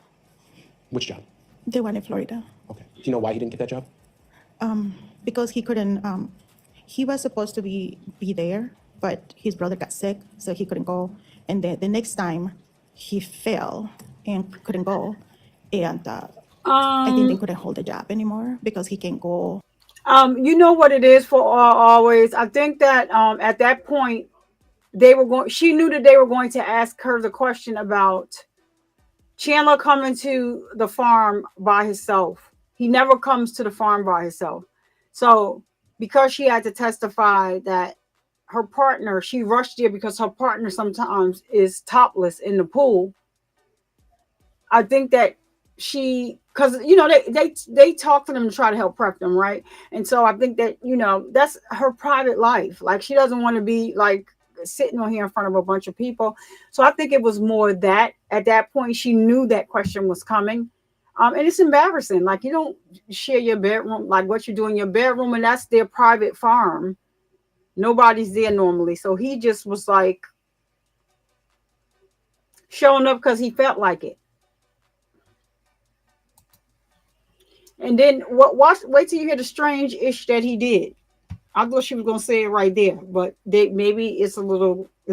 Which job? The one in Florida. Okay. Do you know why he didn't get that job? Because he couldn't, he was supposed to be there, but his brother got sick, so he couldn't go. And the next time, he fell and couldn't go. And I think they couldn't hold the job anymore because he can't go. You know what it is for always. I think that at that point, she knew that they were going to ask her the question about Chandler coming to the farm by himself. He never comes to the farm by himself. So because she had to testify that her partner, she rushed there because her partner sometimes is topless in the pool. I think that because, you know, they talk to them to try to help prep them, right? And so I think that, you know, that's her private life. Like, she doesn't want to be like sitting on here in front of a bunch of people. So I think it was more that at that point she knew that question was coming. And it's embarrassing. Like, you don't share your bedroom, like what you do in your bedroom, and that's their private farm. Nobody's there normally. So he just was like showing up because he felt like it. And then wait till you hear the strange ish that he did. I thought she was gonna say it right there, but maybe it's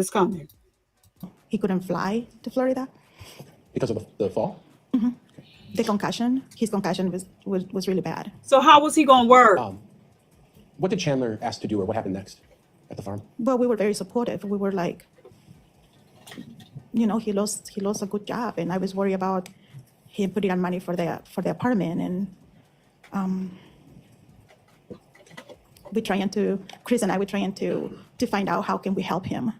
coming. He couldn't fly to Florida because of the fall. Mm-hmm. The concussion. His concussion was really bad. So how was he gonna work? What did Chandler ask to do, or what happened next at the farm? Well, we were very supportive. We were like, you know, he lost a good job, and I was worried about him putting on money for the apartment, and Chris and I were trying to find out how can we help him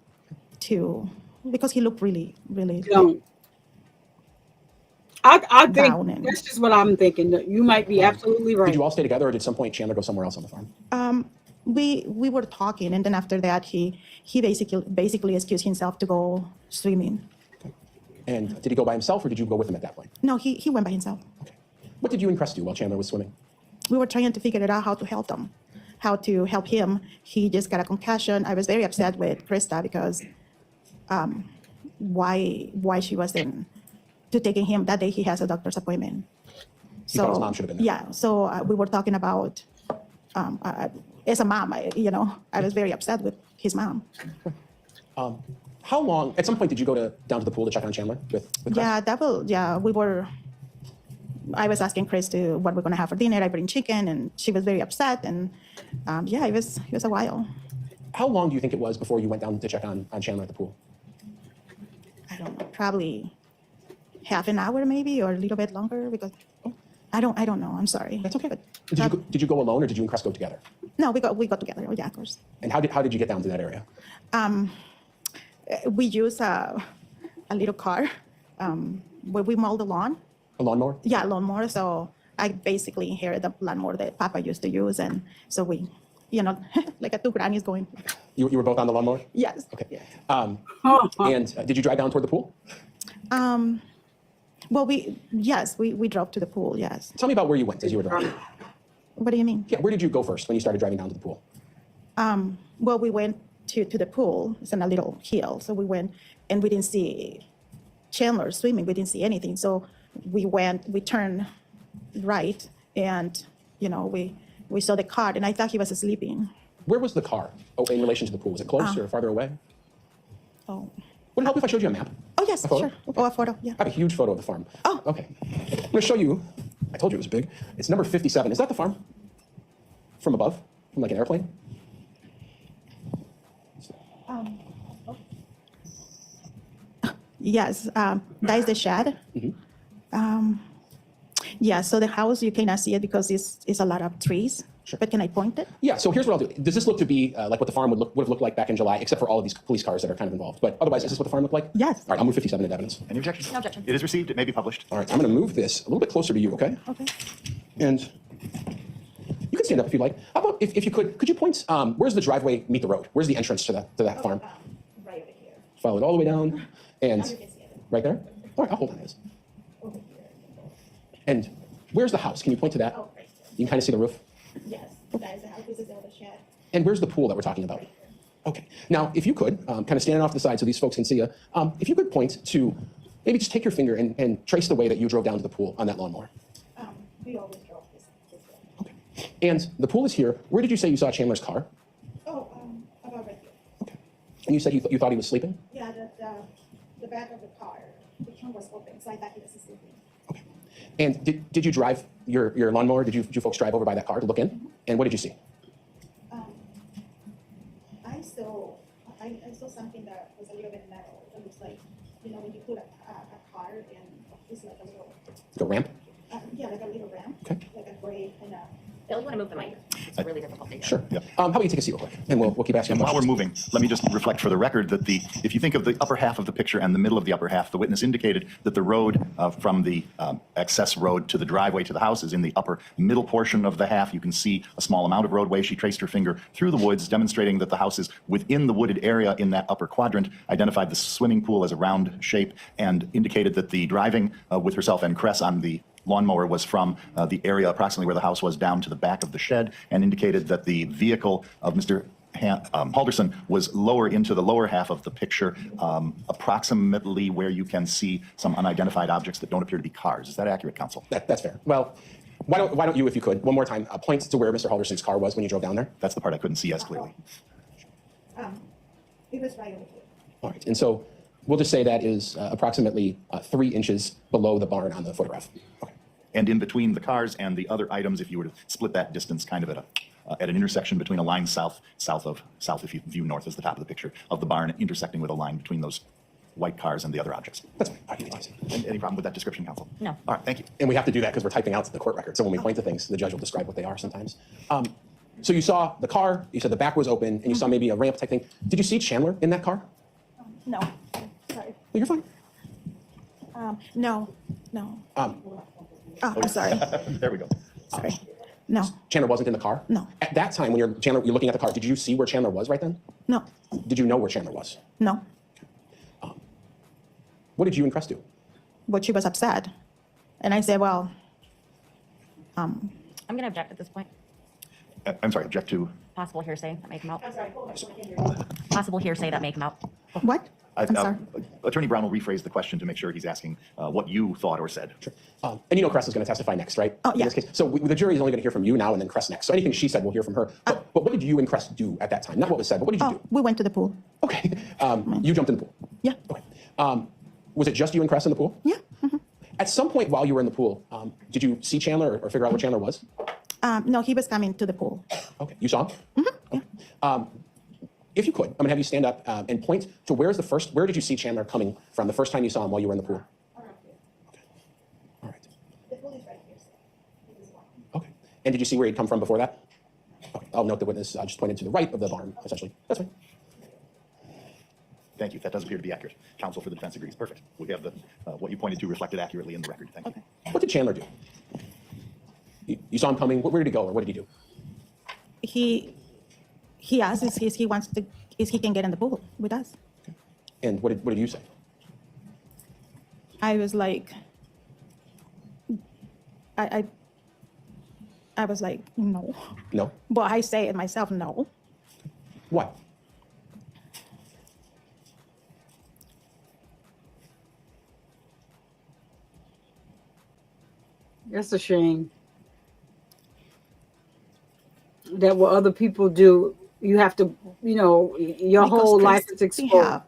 because he looked really, really. I think down and that's just what I'm thinking. You might be absolutely right. Did you all stay together, or did at some point Chandler go somewhere else on the farm? we were talking, and then after that he basically excused himself to go swimming. And did he go by himself, or did you go with him at that point? No, he went by himself. What did you and Krista do while Chandler was swimming? We were trying to figure it out how to help them, how to help him. He just got a concussion. I was very upset with Krista because why she wasn't to taking him that day. He has a doctor's appointment. He thought his mom should have been there. Yeah, so we were talking about as a mom, I was very upset with his mom. How long, at some point, did you go down to the pool to check on Chandler with Chris? I was asking Chris to what we're gonna have for dinner. I bring chicken, and she was very upset, and it was a while. How long do you think it was before you went down to check on Chandler at the pool? I don't know, probably half an hour maybe, or a little bit longer, because I don't know. I'm sorry. That's okay. But did you go alone, or did you and Chris go together? No, we got together. Yeah, of course. And how did you get down to that area? We use a little car where we mow the lawn. A lawnmower? Yeah, lawnmower. So I basically inherited the lawnmower that Papa used to use, and so we, like a two grannies going. You were both on the lawnmower? Yes. Okay. And did you drive down toward the pool? Well, we drove to the pool. Yes. Tell me about where you went as you were driving. What do you mean? Yeah, where did you go first when you started driving down to the pool? Well, we went to the pool. It's on a little hill, so we went, and we didn't see Chandler swimming. We didn't see anything, so we turned right, and we saw the car, and I thought he was sleeping. Where was the car in relation to the pool? Was it close or farther away? Oh. Would it help if I showed you a map? Oh, yes, A photo? sure. Oh, a photo, yeah. I have a huge photo of the farm. Oh. Okay. I'm going to show you. I told you it was big. It's number 57. Is that the farm? From above? From like an airplane? Yes, that is the shed. Yeah, so the house, you cannot see it because it's a lot of trees. Sure. But can I point it? Yeah, so here's what I'll do. Does this look to be like what the farm would have looked like back in July, except for all of these police cars that are kind of involved? But otherwise, is this what the farm looked like? Yes. All right, I'll move 57 into evidence. Any objections? No objection. It is received. It may be published. All right, I'm going to move this a little bit closer to you, okay? Okay. And you can stand up if you like. How about if you could you point, where's the driveway meet the road? Where's the entrance to that farm? Right over here. Follow it all the way down, and Now you can see it. right there? All right, I'll hold on to this. Over here. And where's the house? Can you point to that? Oh, right. You can kind of see the roof. Yes, that is the house. This is the other shed. And where's the pool that we're talking about? Okay. Now, if you could, kind of standing off the side so these folks can see you, if you could point to, maybe just take your finger and trace the way that you drove down to the pool on that lawnmower. We always drove this way. Okay. And the pool is here. Where did you say you saw Chandler's car? Oh, about right here. Okay. And you said you thought he was sleeping? Yeah, the back of the car, the trunk was open, so I thought he was sleeping. Okay. And did you drive your lawnmower? Did you folks drive over by that car to look in? And what did you see? I saw something that was a little bit metal. It looks like, when you put a car and it's like a little. The ramp? Yeah, like a little ramp. Okay. Like a gray and a. Bill, you want to move the mic? It's really difficult to hear. Sure. How about you take a seat real quick, and we'll keep asking And while we're questions. moving, let me just reflect for the record that if you think of the upper half of the picture and the middle of the upper half, the witness indicated that the road from the access road to the driveway to the house is in the upper middle portion of the half. You can see a small amount of roadway. She traced her finger through the woods, demonstrating that the house is within the wooded area in that upper quadrant, identified the swimming pool as a round shape, and indicated that the driving with herself and Kress on the lawnmower was from the area approximately where the house was down to the back of the shed, and indicated that the vehicle of Mr. Halderson was lower into the lower half of the picture, approximately where you can see some unidentified objects that don't appear to be cars. Is that accurate, counsel? That's fair. Well, why don't you, if you could, one more time, point to where Mr. Halderson's car was when you drove down there? That's the part I couldn't see as clearly. It was right over here. All right. And so we'll just say that is approximately 3 inches below the barn on the photograph. Okay. And in between the cars and the other items, if you were to split that distance kind of at an intersection between a line south if you view north as the top of the picture of the barn, intersecting with a line between those white cars and the other objects. That's fine. I can see. Any problem with that description, counsel? No. All right, thank you. And we have to do that because we're typing out the court record. So when we point to things, the judge will describe what they are sometimes. So you saw the car, you said the back was open, and you saw maybe a ramp type thing. Did you see Chandler in that car? No, sorry. No, you're fine. No, no. Um, Oh, I'm sorry. There we go. Sorry. No, Chandler wasn't in the car? No. At that time, when you're looking at the car, did you see where Chandler was right then? no, Did you know where Chandler was? no. What did you and Crest do? But she was upset. And I said, well, I'm going to object at this point. I'm sorry, object to? Possible hearsay that may come out. Possible hearsay that may come out. what? I'm sorry. Attorney Brown will rephrase the question to make sure he's asking what you thought or said. And you know Crest is going to testify next, right? Oh, yeah. In this case. So the jury is only going to hear from you now and then Crest next. So anything she said, we'll hear from her. But what did you and Crest do at that time? Not what was said, but what did you do? We went to the pool. Okay. You jumped in the pool? Yeah. Okay. Was it just you and Crest in the pool? Yeah. At some point while you were in the pool, did you see Chandler or figure out where Chandler was? No, he was coming to the pool. Okay. You saw him? Okay. If you could, I'm going to have you stand up and point to where did you see Chandler coming from the first time you saw him while you were in the pool? Okay. All right. Okay. And did you see where he'd come from before that? Okay. I'll note the witness just pointed to the right of the barn, essentially. That's fine. Thank you. That does appear to be accurate. Counsel for the defense agrees. Perfect. We have what you pointed to reflected accurately in the record. Thank you. What did Chandler do? You saw him coming. Where did he go, or what did he do? He asked if he wants to, if he can get in the pool with us. And what did you say? I was like, I was like, no. No. But I say it myself, no. Why? That's a shame. That what other people do, you have to, your Because whole life Chris, is we exposed. have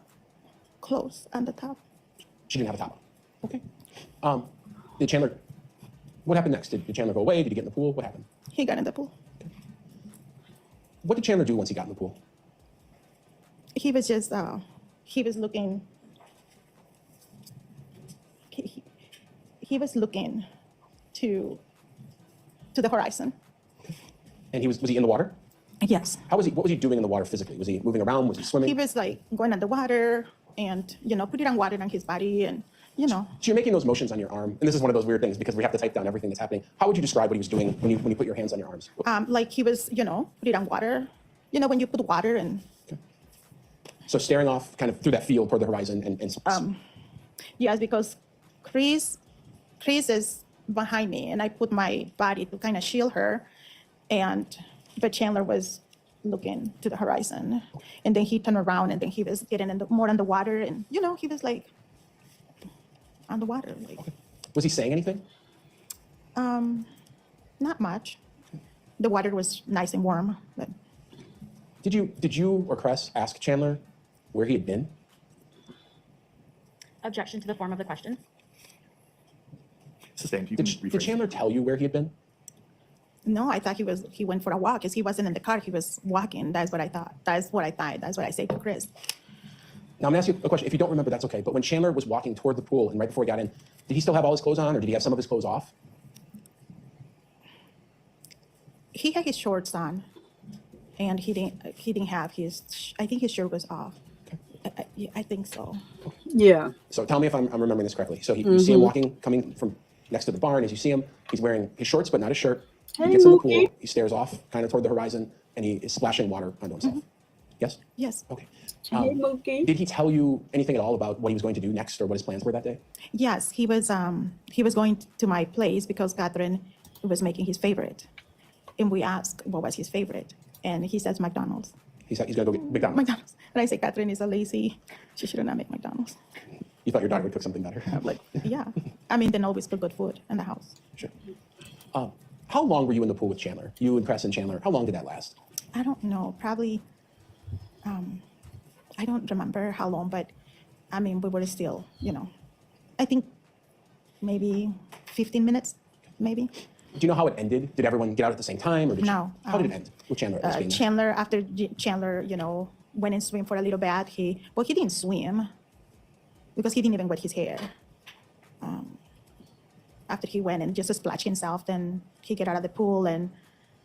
clothes on the top. She didn't have a top on. Okay. Did Chandler? What happened next? Did Chandler go away? Did he get in the pool? What happened? He got in the pool. What did Chandler do once he got in the pool? He was just, he was looking, he was looking to the horizon. And was he in the water? Yes. What was he doing in the water physically? Was he moving around? Was he swimming? He was like going underwater and, put it on water on his body and, So you're making those motions on your arm, and this is one of those weird things because we have to type down everything that's happening. How would you describe what he was doing when you put your hands on your arms? like he was, put it on water, when you put water and. So staring off kind of through that field toward the horizon and Yes, because Chris is behind me and I put my body to kind of shield her but Chandler was looking to the horizon and then he turned around and then he was getting more underwater and, he was like underwater. Like. Okay. Was he saying anything? Not much. The water was nice and warm. But. Did you or Cress ask Chandler where he had been? Objection to the form of the question. Sustained. Did Chandler tell you where he had been? No, I thought he went for a walk because he wasn't in the car. He was walking. That's what I thought. That's what I said to Chris. Now I'm gonna ask you a question. If you don't remember, that's okay. But when Chandler was walking toward the pool and right before he got in, did he still have all his clothes on or did he have some of his clothes off? He had his shorts on and he didn't have I think his shirt was off. I think so. Yeah. So tell me if I'm remembering this correctly. So you see him walking, coming from next to the barn. As you see him, he's wearing his shorts, but not his shirt. He gets in the pool. He stares off, kind of toward the horizon, and he is splashing water onto himself. Yes? Yes. Okay. Did he tell you anything at all about what he was going to do next or what his plans were that day? Yes, he was going to my place because Catherine was making his favorite. And we asked what was his favorite. And he says McDonald's. He's going to go get McDonald's. And I say, Catherine is a lazy. She should not make McDonald's. You thought your daughter would cook something better? I'm like, yeah. I mean, they always cook good food in the house. Sure. How long were you in the pool with Chandler? You and Cress and Chandler. How long did that last? I don't know. Probably, I don't remember how long, but I mean, we were still, I think maybe 15 minutes, maybe. Do you know how it ended? Did everyone get out at the same time? Or No. How did it end with Chandler? After Chandler, went and swim for a little bit, he didn't swim because he didn't even wet his hair. After he went and just splashed himself, then he get out of the pool and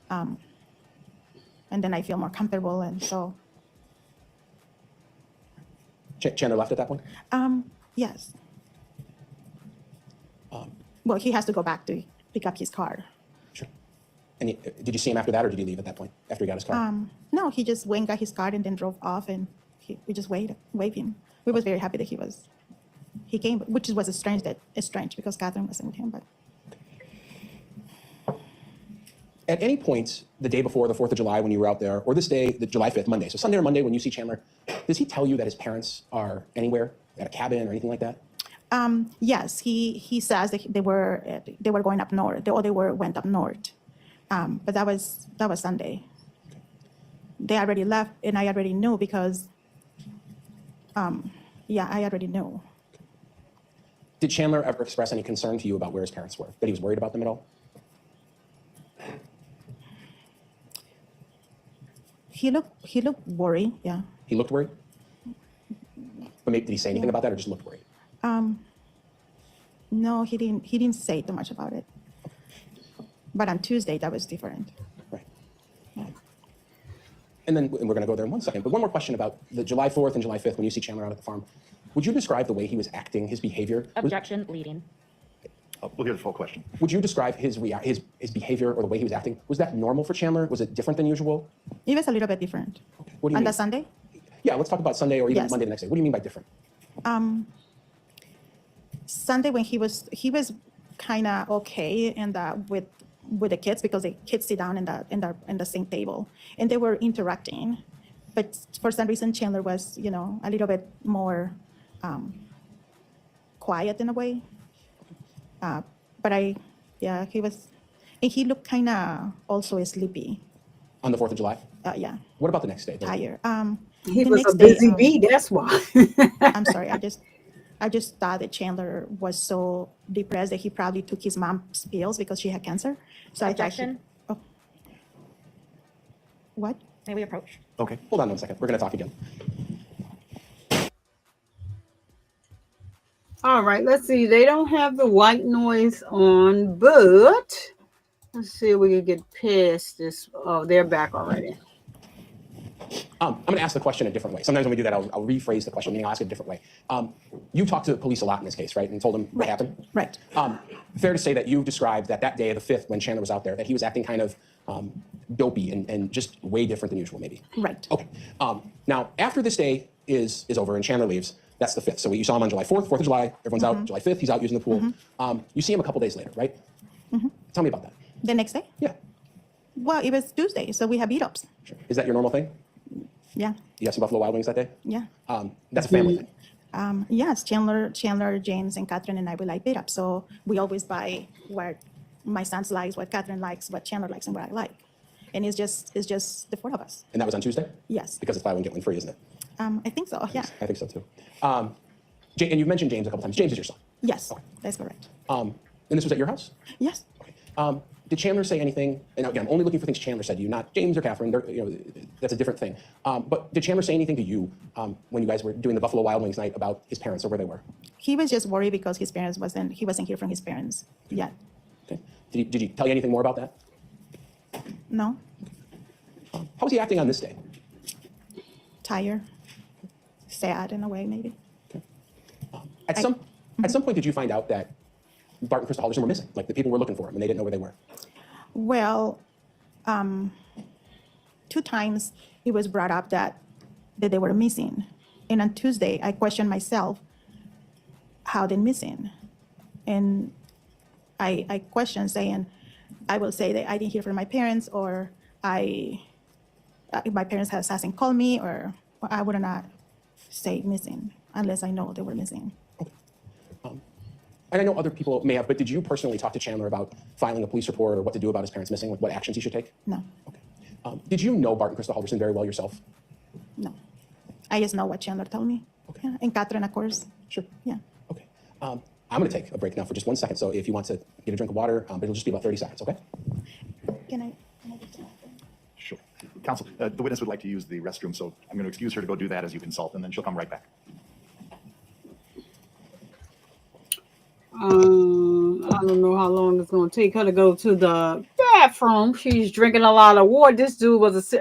then I feel more comfortable and so. Chandler left at that point? Yes. Well, he has to go back to pick up his car. Sure. And did you see him after that, or did he leave at that point, after he got his car? No, he just went, got his car, and then drove off, and we just waved him. We was very happy that he came, which was strange because Catherine wasn't with him. But at any point the day before the 4th of July when you were out there, or this day, the July 5th, Monday, so Sunday or Monday when you see Chandler, does he tell you that his parents are anywhere, at a cabin or anything like that? yes, he says that they were going up north, or they went up north. But that was Sunday. They already left, and I already knew because, yeah, I already knew. Did Chandler ever express any concern to you about where his parents were? That he was worried about them at all? He looked worried, yeah. He looked worried? But maybe, did he say anything about that, or just looked worried? No, he didn't say too much about it. But on Tuesday, that was different. Right. And then we're going to go there in 1 second. But one more question about the July 4th and July 5th when you see Chandler out at the farm. Would you describe the way he was acting, his behavior? Objection, leading. We'll hear the full question. Would you describe his behavior or the way he was acting? Was that normal for Chandler? Was it different than usual? It was a little bit different. Okay. What do you On mean? the Sunday? Yeah, let's talk about Sunday or even Yes. Monday the next day. What do you mean by different? Sunday when he was kind of okay and with the kids because the kids sit down in the same table and they were interacting, but for some reason Chandler was a little bit more quiet in a way. But he was, and he looked kind of also sleepy. On the 4th of July? Yeah. What about the next day? Tired. He the was next a day, busy bee, that's why. I'm sorry. I just thought that Chandler was so depressed that he probably took his mom's pills because she had cancer. So Objection. I thought what? May we approach? Okay, hold on 1 second. We're going to talk again. All right, let's see. They don't have the white noise on, but let's see if we can get past this. Oh, they're back already. I'm going to ask the question a different way. Sometimes when we do that, I'll rephrase the question, meaning I'll ask it a different way. You talked to the police a lot in this case, right? And told them what happened? Right. Fair to say that you described that day, the 5th, when Chandler was out there, that he was acting kind of dopey and just way different than usual, maybe. Right. Okay. Now, after this day is over and Chandler leaves, that's the 5th. So you saw him on July 4th, 4th of July, everyone's out. July 5th, he's out using the pool. You see him a couple days later, right? Tell me about that. The next day? Yeah. Well, it was Tuesday, so we had beat-ups. Sure. Is that your normal thing? Yeah. You have some Buffalo Wild Wings that day? Yeah. That's a family thing. Yes, Chandler, James, and Catherine and I will like beat-ups. So we always buy what my sons likes, what Catherine likes, what Chandler likes, and what I like. And it's just the 4 of us. And that was on Tuesday? Yes. Because it's buy one, get one free, isn't it? I think so, yeah. I think so too. And you've mentioned James a couple times. James is your son. Yes, that's correct. And this was at your house? Yes. Okay. Did Chandler say anything? And again, I'm only looking for things Chandler said to you, not James or Catherine. That's a different thing. But did Chandler say anything to you when you guys were doing the Buffalo Wild Wings night about his parents or where they were? He was just worried because he wasn't here from his parents yet. Okay. Did he tell you anything more about that? No. How was he acting on this day? Tired. Sad in a way, maybe. At some point, did you find out that Bart and Krista Halderson were missing? Like the people were looking for him and they didn't know where they were? Well, 2 times it was brought up that they were missing. And on Tuesday, I questioned myself how they're missing. And I questioned saying, I will say that I didn't hear from my parents, or my parents hasn't called me, or I would not say missing unless I know they were missing. And I know other people may have, but did you personally talk to Chandler about filing a police report or what to do about his parents missing, like what actions he should take? No. Okay. Did you know Bart and Krista Halderson very well yourself? No. I just know what Chandler told me. Okay. Yeah. And Catherine, of course. Sure. Yeah. Okay. I'm going to take a break now for just 1 second. So if you want to get a drink of water, but it'll just be about 30 seconds, okay? Can I Sure. Counsel, the witness would like to use the restroom, so I'm going to excuse her to go do that as you consult, and then she'll come right back. I don't know how long it's going to take her to go to the bathroom. She's drinking a lot of water. This dude was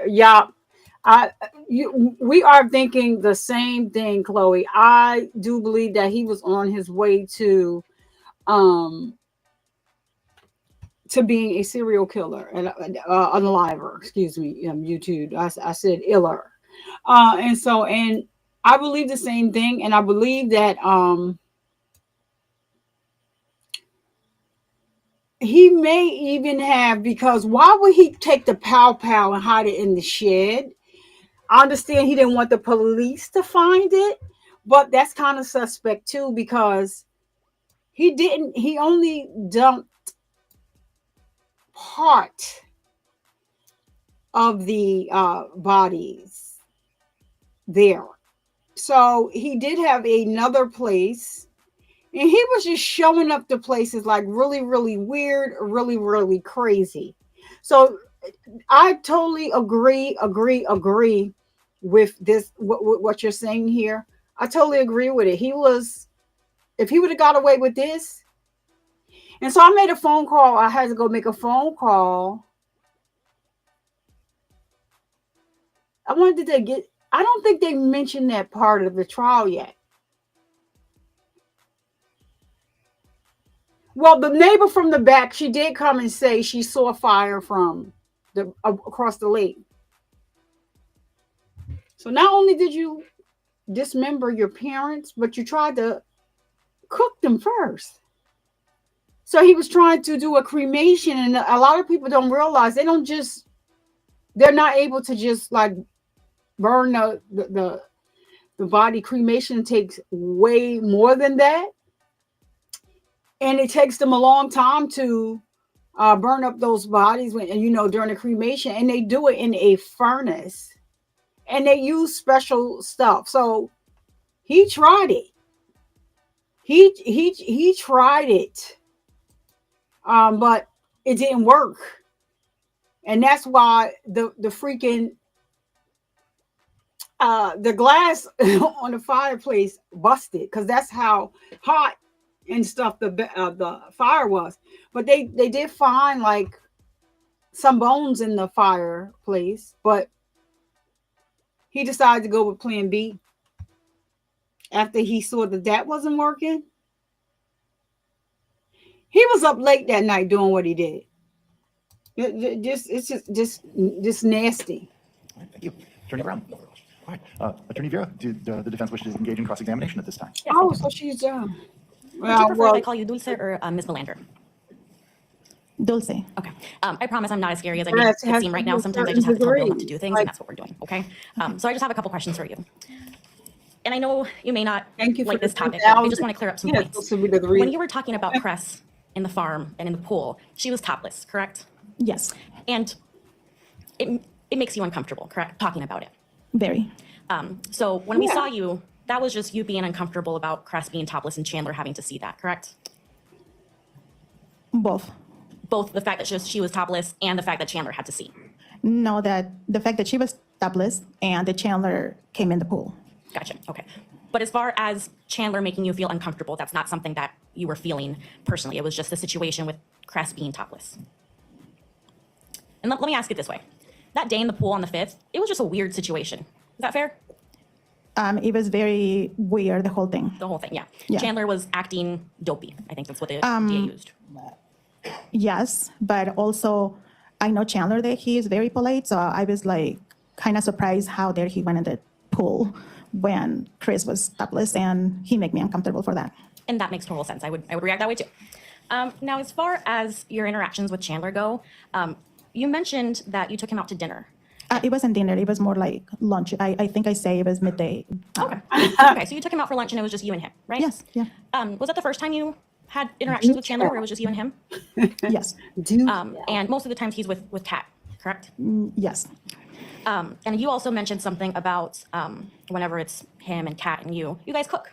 we are thinking the same thing, Chloe. I do believe that he was on his way to to being a serial killer and unaliver. Excuse me, YouTube. I said iller, and I believe the same thing, and I believe that he may even have, because why would he take the pow and hide it in the shed? I understand he didn't want the police to find it, but that's kind of suspect too, because he only dumped part of the bodies there. So he did have another place, and he was just showing up to places like really, really weird, really, really crazy. So I totally agree with this, what you're saying here. I totally agree with it. If he would have got away with this, and so I made a phone call. I had to go make a phone call. I don't think they mentioned that part of the trial yet. Well, the neighbor from the back, she did come and say she saw fire from across the lake. So not only did you dismember your parents, but you tried to cook them first. So he was trying to do a cremation, and a lot of people don't realize they're not able to just like burn the body. Cremation takes way more than that, and it takes them a long time to burn up those bodies during the cremation, and they do it in a furnace, and they use special stuff. So he tried it. He tried it, but it didn't work, and that's why the freaking the glass on the fireplace busted, because that's how hot and stuff the fire was. But they did find like some bones in the fireplace, but he decided to go with plan B after he saw that wasn't working. He was up late that night doing what he did. It's just nasty. Thank you. Attorney Brown. All right. Attorney Vera, did the defense wish to engage in cross-examination at this time? Oh, so she's done. Would you prefer if I call you Dulce or Ms. Melander? Dulce. Okay. I promise I'm not as scary as I make it seem right now. Sometimes I just have to tell Bill what to do things, and that's what we're doing, okay? So I just have a couple questions for you. And I know you may not like this topic, but I just want to clear up some points. When you were talking about Cress in the farm and in the pool, she was topless, correct? Yes. And it makes you uncomfortable, correct? Talking about it. Very. So when we saw you, that was just you being uncomfortable about Cress being topless and Chandler having to see that, correct? Both. Both the fact that she was topless and the fact that Chandler had to see. No, that the fact that she was topless and that Chandler came in the pool. Gotcha. Okay. But as far as Chandler making you feel uncomfortable, that's not something that you were feeling personally. It was just the situation with Cress being topless. And let me ask it this way. That day in the pool on the 5th, it was just a weird situation. Is that fair? It was very weird, the whole thing. The whole thing, yeah. Yeah. Chandler was acting dopey. I think that's what the DA used. Yes, but also I know Chandler that he is very polite, so I was like kind of surprised how dare he went in the pool when Chris was topless, and he made me uncomfortable for that. And that makes total sense. I would react that way too. Now, as far as your interactions with Chandler go, you mentioned that you took him out to dinner. It wasn't dinner. It was more like lunch. I think I say it was midday. Okay. Okay, so you took him out for lunch, and it was just you and him, right? Yes, yeah. Was that the first time you had interactions with Chandler, where it was just you and him? Yes. And most of the times he's with Kat, correct? Yes. And you also mentioned something about whenever it's him and Kat and you guys cook.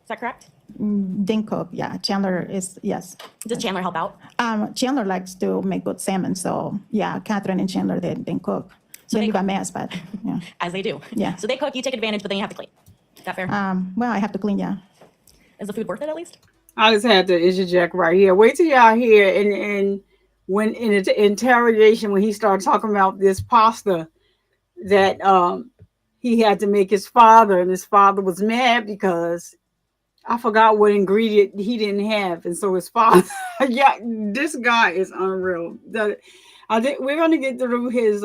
Is that correct? Didn't cook, yeah. Chandler is, yes. Does Chandler help out? Chandler likes to make good salmon, so yeah, Catherine and Chandler didn't cook. So they leave a mess, but yeah. As they do. Yeah. So they cook, you take advantage, but then you have to clean. Is that fair? Well, I have to clean, yeah. Is the food worth it at least? I just had to interject right here. Wait till y'all hear, and when in the interrogation, when he started talking about this pasta that he had to make his father, and his father was mad because I forgot what ingredient he didn't have, and so his father. Yeah, this guy is unreal. I think we're gonna get through his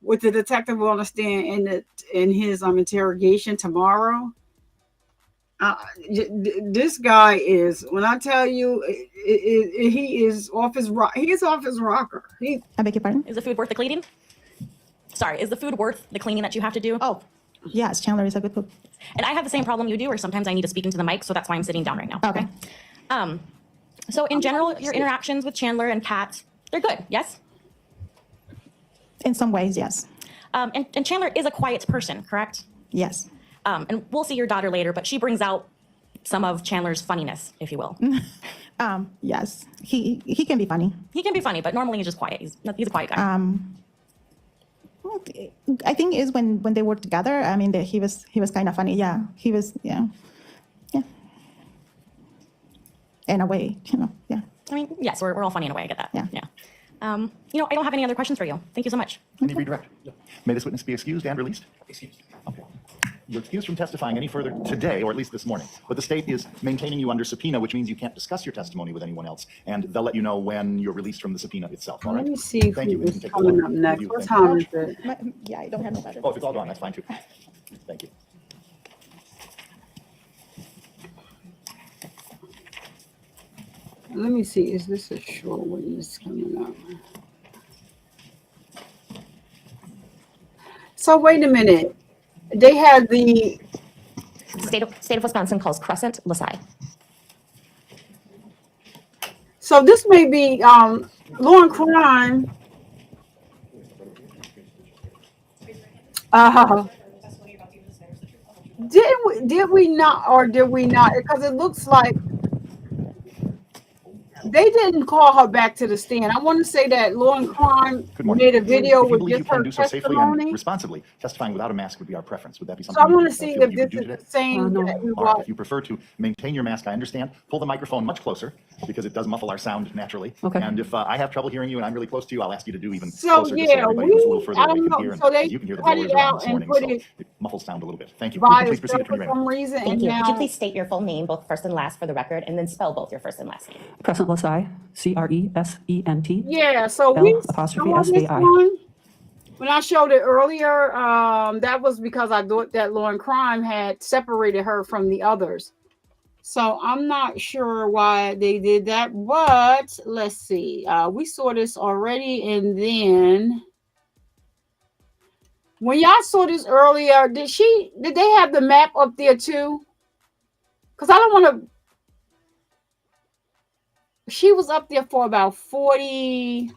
with the detective on the stand in his interrogation tomorrow. This guy is, when I tell you, he is off his rock. He is off his rocker. I beg your pardon? Is the food worth the cleaning? Sorry, is the food worth the cleaning that you have to do? Oh, yes, Chandler is a good cook. And I have the same problem you do, or sometimes I need to speak into the mic, so that's why I'm sitting down right now. Okay. So in general, your interactions with Chandler and Kat, they're good, yes? In some ways, yes. And Chandler is a quiet person, correct? Yes. And we'll see your daughter later, but she brings out some of Chandler's funniness, if you will. Yes, he can be funny. He can be funny, but normally he's just quiet. He's a quiet guy. Well, I think is when they worked together. I mean, he was kind of funny. Yeah, he was. Yeah. In a way, yeah. I mean, yes, we're all funny in a way. I get that. Yeah. I don't have any other questions for you. Thank you so much. Any redirect? May this witness be excused and released? Excused. Okay. You're excused from testifying any further today, or at least this morning. But the state is maintaining you under subpoena, which means you can't discuss your testimony with anyone else. And they'll let you know when you're released from the subpoena itself. All right? Let me see Thank you. who is coming up next. What time is it? Yeah, I don't have no better. Oh, if it's all gone, that's fine too. Thank you. Let me see. Is this a short witness coming up? So wait a minute. They had the State of Wisconsin calls Crescent LaSalle. so this may be law and crime. Did we not, or did we not? Because it looks like they didn't call her back to the stand. I want to say that law and crime made a video If you with believe just you can her do so safely testimony. and responsibly, testifying without a mask would be our preference. Would that be So something I want you to see feel if you this could do is today? the same that we All right, watched. if you prefer to maintain your mask, I understand. Pull the microphone much closer because it does muffle our sound naturally. Okay. And if I have trouble hearing you and I'm really close to you, I'll ask you to do even So closer just so yeah, everybody who's a little further I away don't can know. hear. So And they you can hear the cut blowers it around out this and morning, put so it it muffles sound a little bit. Thank you. by Please proceed, itself Attorney for Raymond. some reason. Thank And you. Could you now, please state your full name, both first and last, for the record, and then spell both your first and last name? Crescent LaSalle, Crescent, yeah. So L we apostrophe saw this SAI. one when I showed it earlier. That was because I thought that law and crime had separated her from the others. So I'm not sure why they did that, but let's see. We saw this already, and then when y'all saw this earlier, did they have the map up there too? Because I don't want to. She was up there for about 40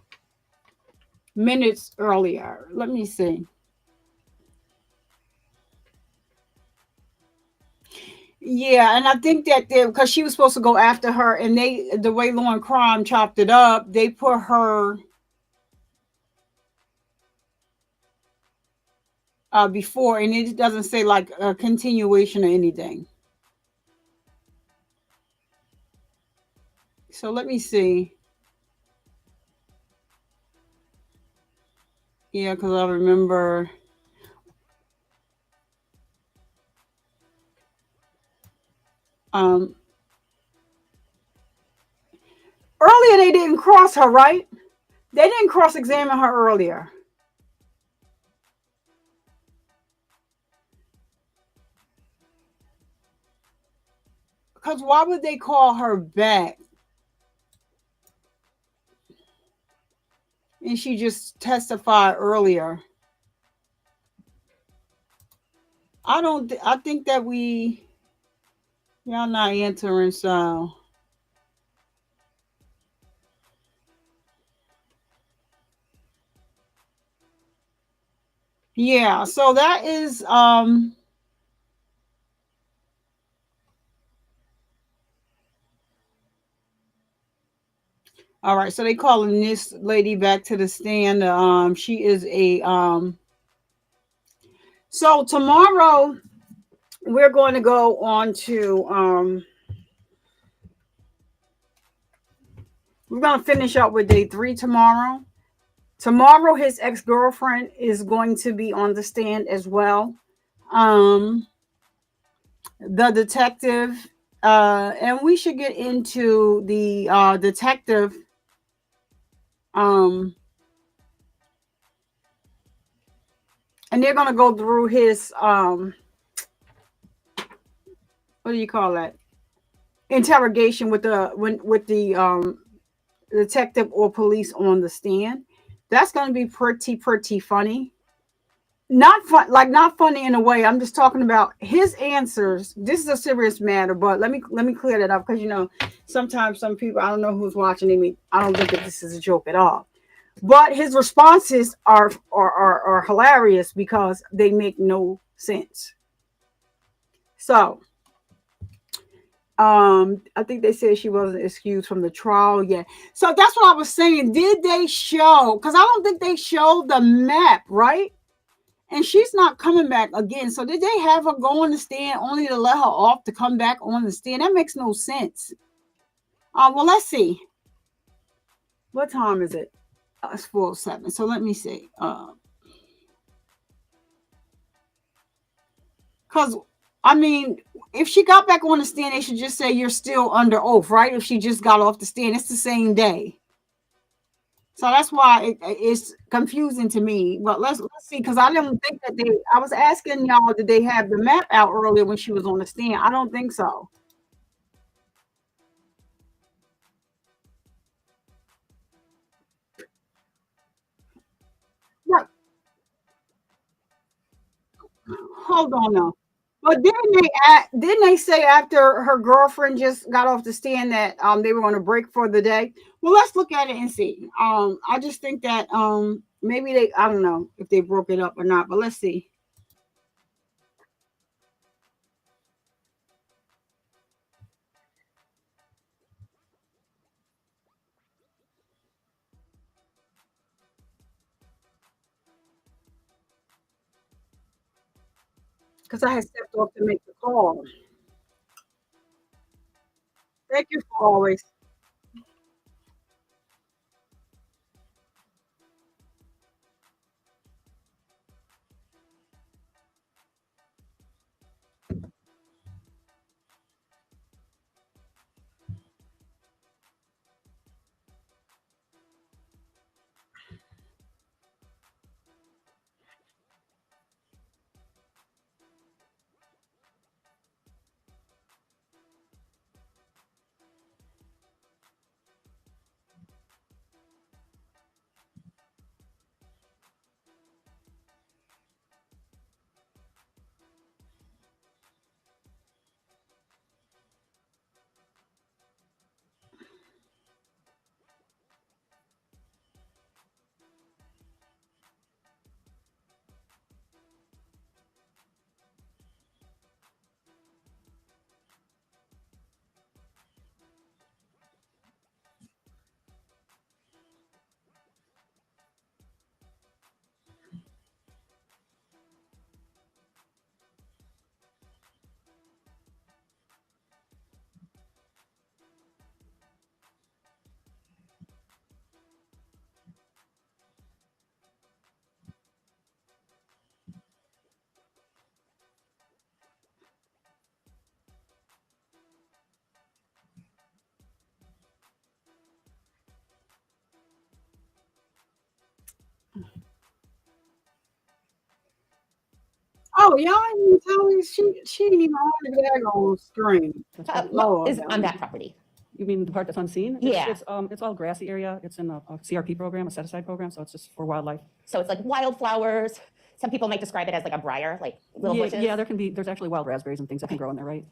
minutes earlier. Let me see. Yeah, and I think that because she was supposed to go after her, and the way Law and Crime chopped it up, they put her before, and it doesn't say like a continuation or anything. So let me see. Yeah, because I remember. Earlier they didn't cross her, right? They didn't cross-examine her earlier. Because why would they call her back? And she just testified earlier. I think that y'all not answering, so. Yeah, so that is, all right, so they calling this lady back to the stand. She is a, so tomorrow we're going to go on to, we're going to finish up with day 3 tomorrow. Tomorrow, his ex-girlfriend is going to be on the stand as well. The detective and we should get into the detective. And they're gonna go through his what do you call that? Interrogation with the detective or police on the stand. That's gonna be pretty funny. Not fun, like not funny in a way. I'm just talking about his answers. This is a serious matter, but let me clear that up, because sometimes some people, I don't know who's watching me, I don't think that this is a joke at all. But his responses are hilarious because they make no sense. So I think they said she wasn't excused from the trial yet. So that's what I was saying. Did they show? Because I don't think they showed the map, right? And she's not coming back again. So did they have her go on the stand only to let her off to come back on the stand? That makes no sense. Well, let's see. What time is it? It's 4:07. So let me see. Because, I mean, if she got back on the stand, they should just say you're still under oath, right? If she just got off the stand, it's the same day. So that's why it's confusing to me. But let's see, because I didn't think that I was asking y'all, did they have the map out earlier when she was on the stand? I don't think so. Right. Hold on now. But didn't they say after her girlfriend just got off the stand that they were going to break for the day? Well, let's look at it and see. I just think that maybe I don't know if they broke it up or not, but let's see. Because I had stepped off to make the call. Thank you for always. Oh, y'all didn't even tell me she didn't even have the bag on screen. Lord, Is on that property. You mean the part that's unseen? Yeah. It's all grassy area. It's in a CRP program, a set-aside program, so it's just for wildlife. So it's like wildflowers. Some people might describe it as like a briar, like little bushes. Yeah, there's actually wild raspberries and things that can grow in there, right?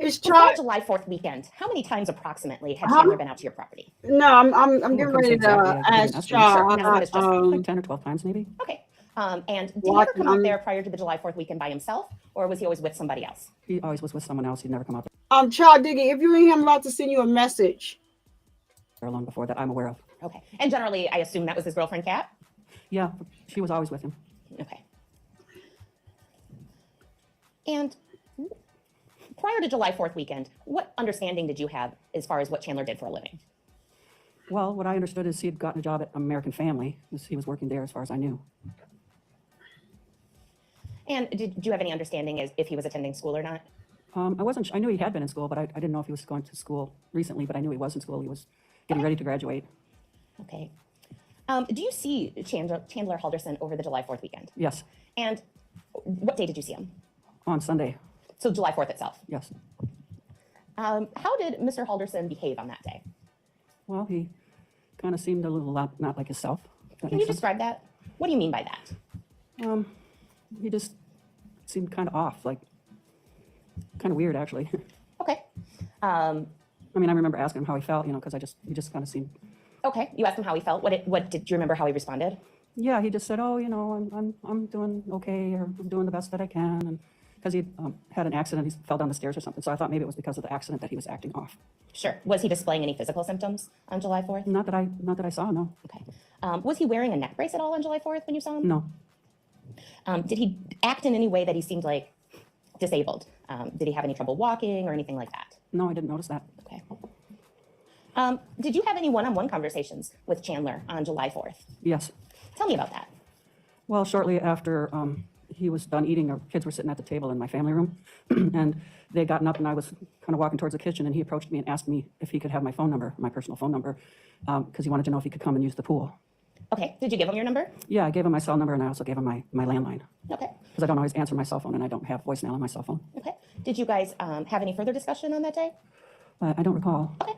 It's Before July 4th weekend, how many times approximately had Chandler been out to your property? No, I'm getting ready to ask Shaw. Like 10 or 12 times maybe. Okay. And did he ever come out there prior to the July 4th weekend by himself, or was he always with somebody else? He always was with someone else. He'd never come out Child Diggy, if you ain't him, I'm about to send you a message. there long before that I'm aware of. Okay. And generally, I assume that was his girlfriend, Kat? Yeah, she was always with him. Okay. And prior to July 4th weekend, what understanding did you have as far as what Chandler did for a living? Well, what I understood is he had gotten a job at American Family. He was working there as far as I knew. And did you have any understanding as if he was attending school or not? I wasn't, I knew he had been in school, but I didn't know if he was going to school recently, but I knew he was in school. He was getting ready to graduate. Okay. Do you see Chandler Halderson over the July 4th weekend? Yes, And what day did you see him? on Sunday. So July 4th itself. Yes. How did Mr. Halderson behave on that day? Well, he kind of seemed a little not like himself. if that Can you makes sense. describe that? What do you mean by that? He just seemed kind of off, like kind of weird, actually. Okay. I mean, I remember asking him how he felt, because he just kind of seemed. Okay. You asked him how he felt. What did you remember how he responded? Yeah, he just said, "Oh, I'm doing okay, or I'm doing the best that I can," and because he had an accident, he fell down the stairs or something. So I thought maybe it was because of the accident that he was acting off. Sure. Was he displaying any physical symptoms on July 4th? Not that I saw, no. Okay. Was he wearing a neck brace at all on July 4th when you saw him? No. Did he act in any way that he seemed like disabled? Did he have any trouble walking or anything like that? No, I didn't notice that. Okay. Did you have any one-on-one conversations with Chandler on July 4th? Yes. Tell me about that. Well, shortly after he was done eating, our kids were sitting at the table in my family room, and they had gotten up, and I was kind of walking towards the kitchen, and he approached me and asked me if he could have my phone number, my personal phone number, because he wanted to know if he could come and use the pool. Okay. Did you give him your number? Yeah, I gave him my cell number, and I also gave him my landline. Okay. Because I don't always answer my cell phone, and I don't have voicemail on my cell phone. Okay. Did you guys have any further discussion on that day? I don't recall. Okay.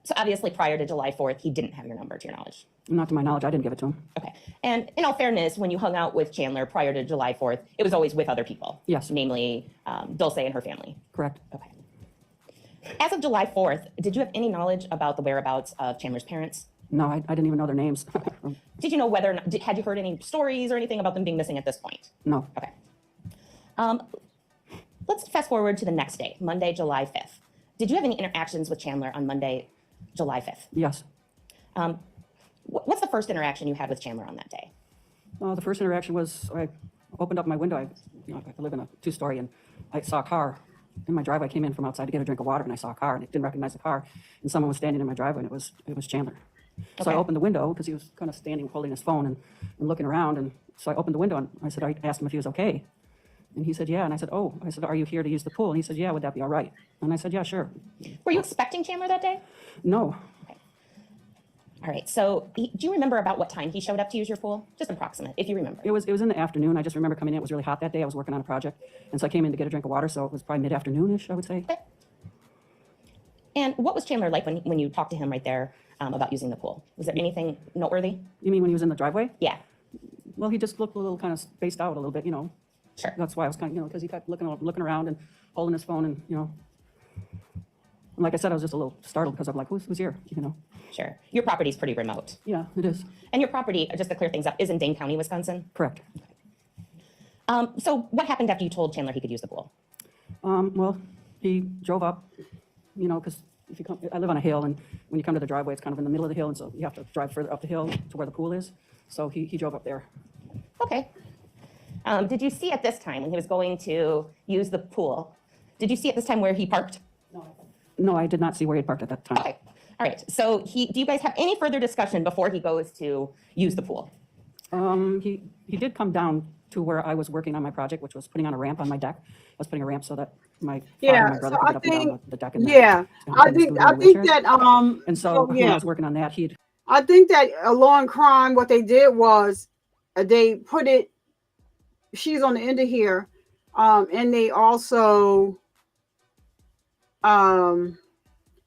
So obviously prior to July 4th, he didn't have your number to your knowledge. Not to my knowledge, I didn't give it to him. Okay. And in all fairness, when you hung out with Chandler prior to July 4th, it was always with other people. Yes. Namely, Dulce and her family. Correct. Okay. As of July 4th, did you have any knowledge about the whereabouts of Chandler's parents? No, I didn't even know their names. Did you know whether or not, had you heard any stories or anything about them being missing at this point? No. Okay. Let's fast forward to the next day, Monday, July 5th. Did you have any interactions with Chandler on Monday, July 5th? Yes. What's the first interaction you had with Chandler on that day? The first interaction was I opened up my window. I live in a two-story, and I saw a car in my driveway. I came in from outside to get a drink of water, and I saw a car, and I didn't recognize the car. And someone was standing in my driveway, and it was Chandler. So I opened the window because he was kind of standing, holding his phone and looking around. And so I opened the window, and I asked him if he was okay. And he said, yeah. And I said, are you here to use the pool? And he said, yeah, would that be all right? And I said, yeah, sure. Were you expecting Chandler that day? No. All right. So do you remember about what time he showed up to use your pool? Just approximate, if you remember. It was in the afternoon. I just remember coming in. It was really hot that day. I was working on a project. And so I came in to get a drink of water. So it was probably mid-afternoon-ish, I would say. Okay. And what was Chandler like when you talked to him right there about using the pool? Was there anything noteworthy? You mean when he was in the driveway? Yeah. Well, he just looked a little kind of spaced out a little bit, Sure. That's why I was kind of, because he kept looking around and holding his phone and, And like I said, I was just a little startled because I'm like, who's here, Sure. Your property's pretty remote. Yeah, it is. And your property, just to clear things up, is in Dane County, Wisconsin? Correct. So what happened after you told Chandler he could use the pool? Well, he drove up, because if you come, I live on a hill, and when you come to the driveway, it's kind of in the middle of the hill, and so you have to drive further up the hill to where the pool is. So he drove up there. Okay. Did you see at this time when he was going to use the pool, did you see at this time where he parked? No, I did not see where he had parked at that time. Okay. All right. So do you guys have any further discussion before he goes to use the pool? He did come down to where I was working on my project, which was putting on a ramp on my deck. I was putting a ramp so that my father and my brother could get up and down the deck. And I think that and so when I was working on that, I think that along crime, what they did was they put it. She's on the end of here, and they also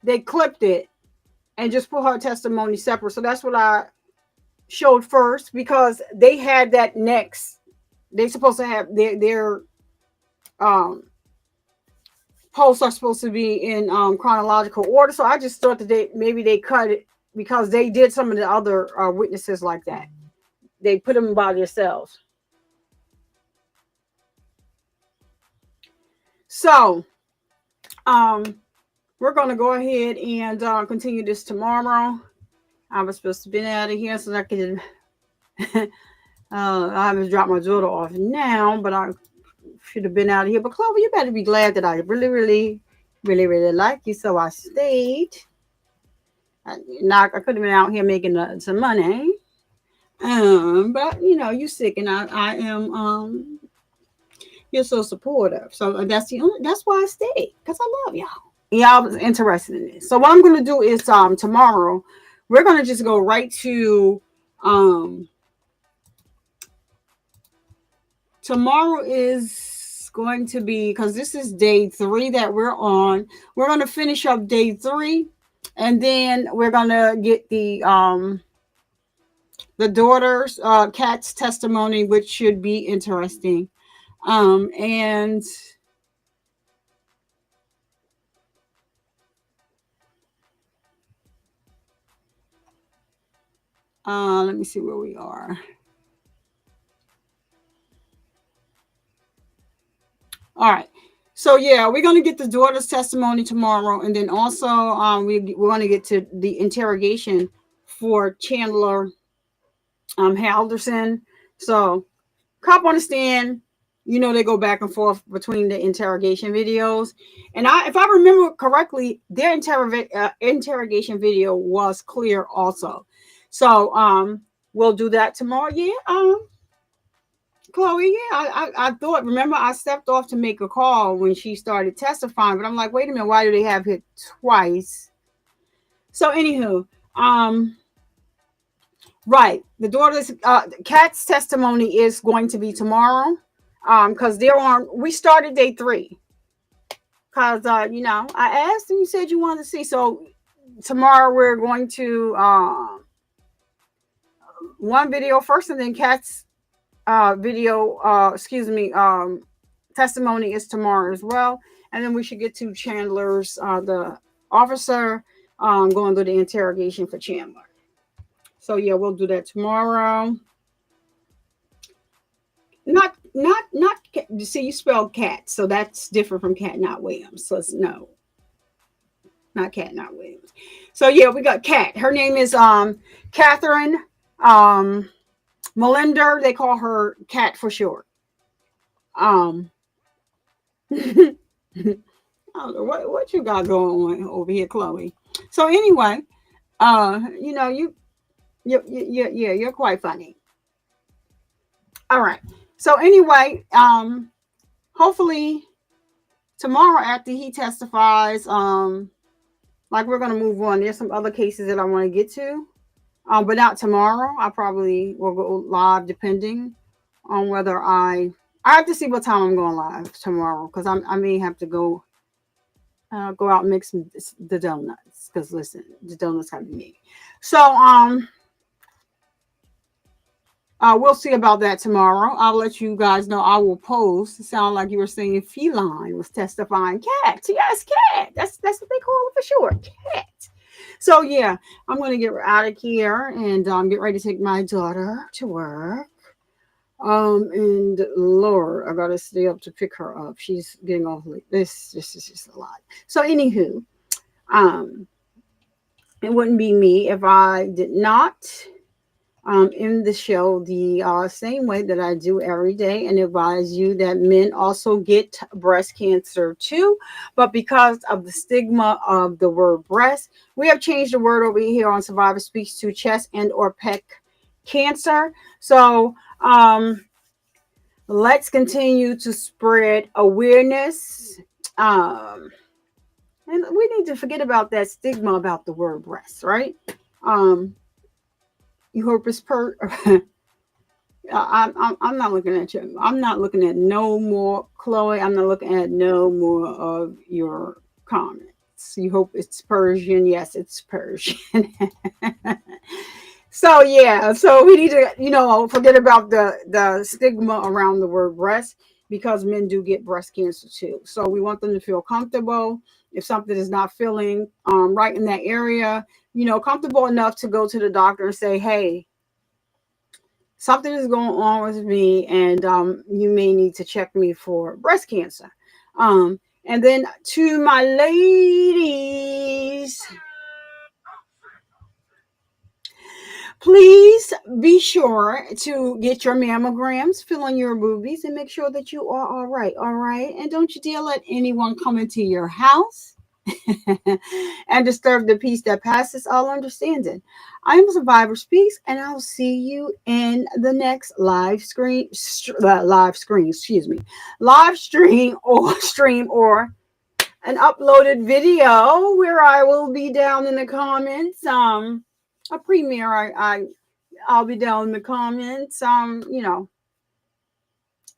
they clipped it and just put her testimony separate. So that's what I showed first, because they had that next. They supposed to have their posts are supposed to be in chronological order. So I just thought that maybe they cut it because they did some of the other witnesses like that. They put them by themselves. So, we're going to go ahead and continue this tomorrow. I was supposed to be out of here so that I could, I haven't dropped my daughter off now, but I should have been out of here. But Clover, you better be glad that I really, really, really, really like you. So I stayed. I could have been out here making some money. But you sick, and I am you're so supportive. So that's why I stayed, because I love y'all. Y'all was interested in this. So what I'm gonna do is tomorrow we're gonna just go right to tomorrow is going to be, because this is day 3 that we're on. We're gonna finish up day 3, and then we're gonna get the daughter's cat's testimony, which should be interesting. And let me see where we are. All right. So yeah, we're gonna get the daughter's testimony tomorrow, and then also we're gonna get to the interrogation for Chandler Halderson. So cop on the stand, they go back and forth between the interrogation videos, and if I remember correctly, their interrogation video was clear also. So we'll do that tomorrow. Yeah. Chloe, yeah, I thought, remember, I stepped off to make a call when she started testifying, but I'm like, wait a minute, why do they have it twice? So anywho, right, the daughter's cat's testimony is going to be tomorrow, because we started day 3, because I asked and you said you wanted to see. So tomorrow we're going to one video first, and then cat's testimony is tomorrow as well, and then we should get to Chandler's the officer going through the interrogation for Chandler. So yeah, we'll do that tomorrow. Not see, you spelled cat, so that's different from Cat Not Williams. So it's no, not Cat Not Williams. So yeah, we got Cat. Her name is Catherine Melinda. They call her Cat for short. I don't know what you got going on over here, Chloe. So anyway, you're quite funny. All right. So anyway, hopefully tomorrow after he testifies, like, we're gonna move on. There's some other cases that I want to get to, but not tomorrow. I probably will go live depending on whether I have to see what time I'm going live tomorrow, because I may have to go out and mix the donuts, because listen, the donuts have to be made. So we'll see about that tomorrow. I'll let you guys know. I will post. It sounded like you were saying feline was testifying. Cat. Yes, cat. That's what they call it for short. Cat. So yeah, I'm going to get out of here and get ready to take my daughter to work. And Lord, I gotta stay up to pick her up. She's getting off late. This is just a lot. So anywho, it wouldn't be me if I did not end the show the same way that I do every day, and advise you that men also get breast cancer too, but because of the stigma of the word breast, we have changed the word over here on Survivor Speaks to chest and or pec cancer. So let's continue to spread awareness, and we need to forget about that stigma about the word breast, right? You hope it's I'm not looking at you. I'm not looking at no more, Chloe. I'm not looking at no more of your comments. You hope it's Persian. Yes, it's Persian. So yeah, so we need to, forget about the stigma around the word breast, because men do get breast cancer too. So we want them to feel comfortable. If something is not feeling right in that area, comfortable enough to go to the doctor and say, hey, something is going on with me, and you may need to check me for breast cancer. And then to my ladies, please be sure to get your mammograms, fill in your boobies, and make sure that you are all right. And don't you dare let anyone come into your house and disturb the peace that passes all understanding. I am Survivor Speaks, and I'll see you in the next live stream or an uploaded video where I will be down in the comments. A premiere, I'll be down in the comments.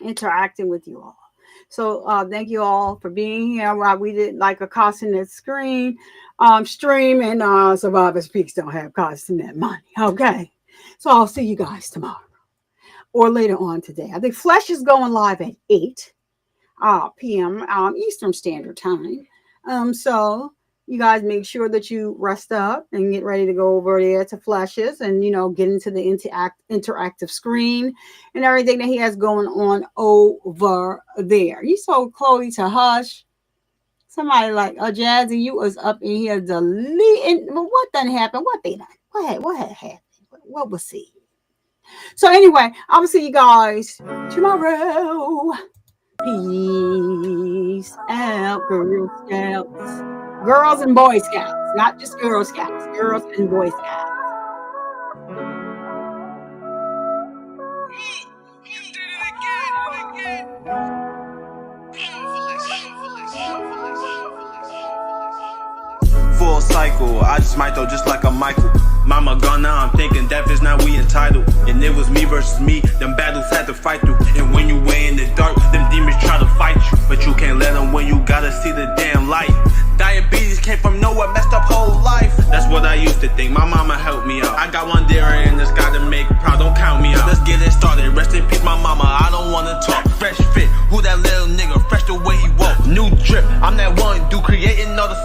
Interacting with you all. So thank you all for being here. We did like a Costinette stream, and Survivor Speaks don't have Costinette money. Okay, so I'll see you guys tomorrow or later on today. I think Flesh is going live at 8 p.m. Eastern Standard Time. So you guys make sure that you rest up and get ready to go over there to Flesh's and, get into the interactive screen and everything that he has going on over there. You told Chloe to hush. Somebody like, Jazzy, you was up in here deleting. Well, what done happened? What they done? What had happened? What was he? So anyway, I will see you guys tomorrow. Peace out, Girl Scouts. Girls and Boy Scouts, not just Girl Scouts, girls and Boy Scouts. Full cycle, I just might though, just like a Michael. Mama gone now, I'm thinking death is not we entitled. And it was me versus me, them battles had to fight through. And when you way in the dark, them demons try to fight you. But you can't let them when you gotta see the damn light. Diabetes came from nowhere, messed up whole life. That's what I used to think, my mama helped me out. I got one deer in the sky to make proud, don't count me out. Let's get it started, rest in peace my mama, I don't wanna talk. Fresh fit, who that little nigga, fresh the way he walk. New drip, I'm that one dude creating all the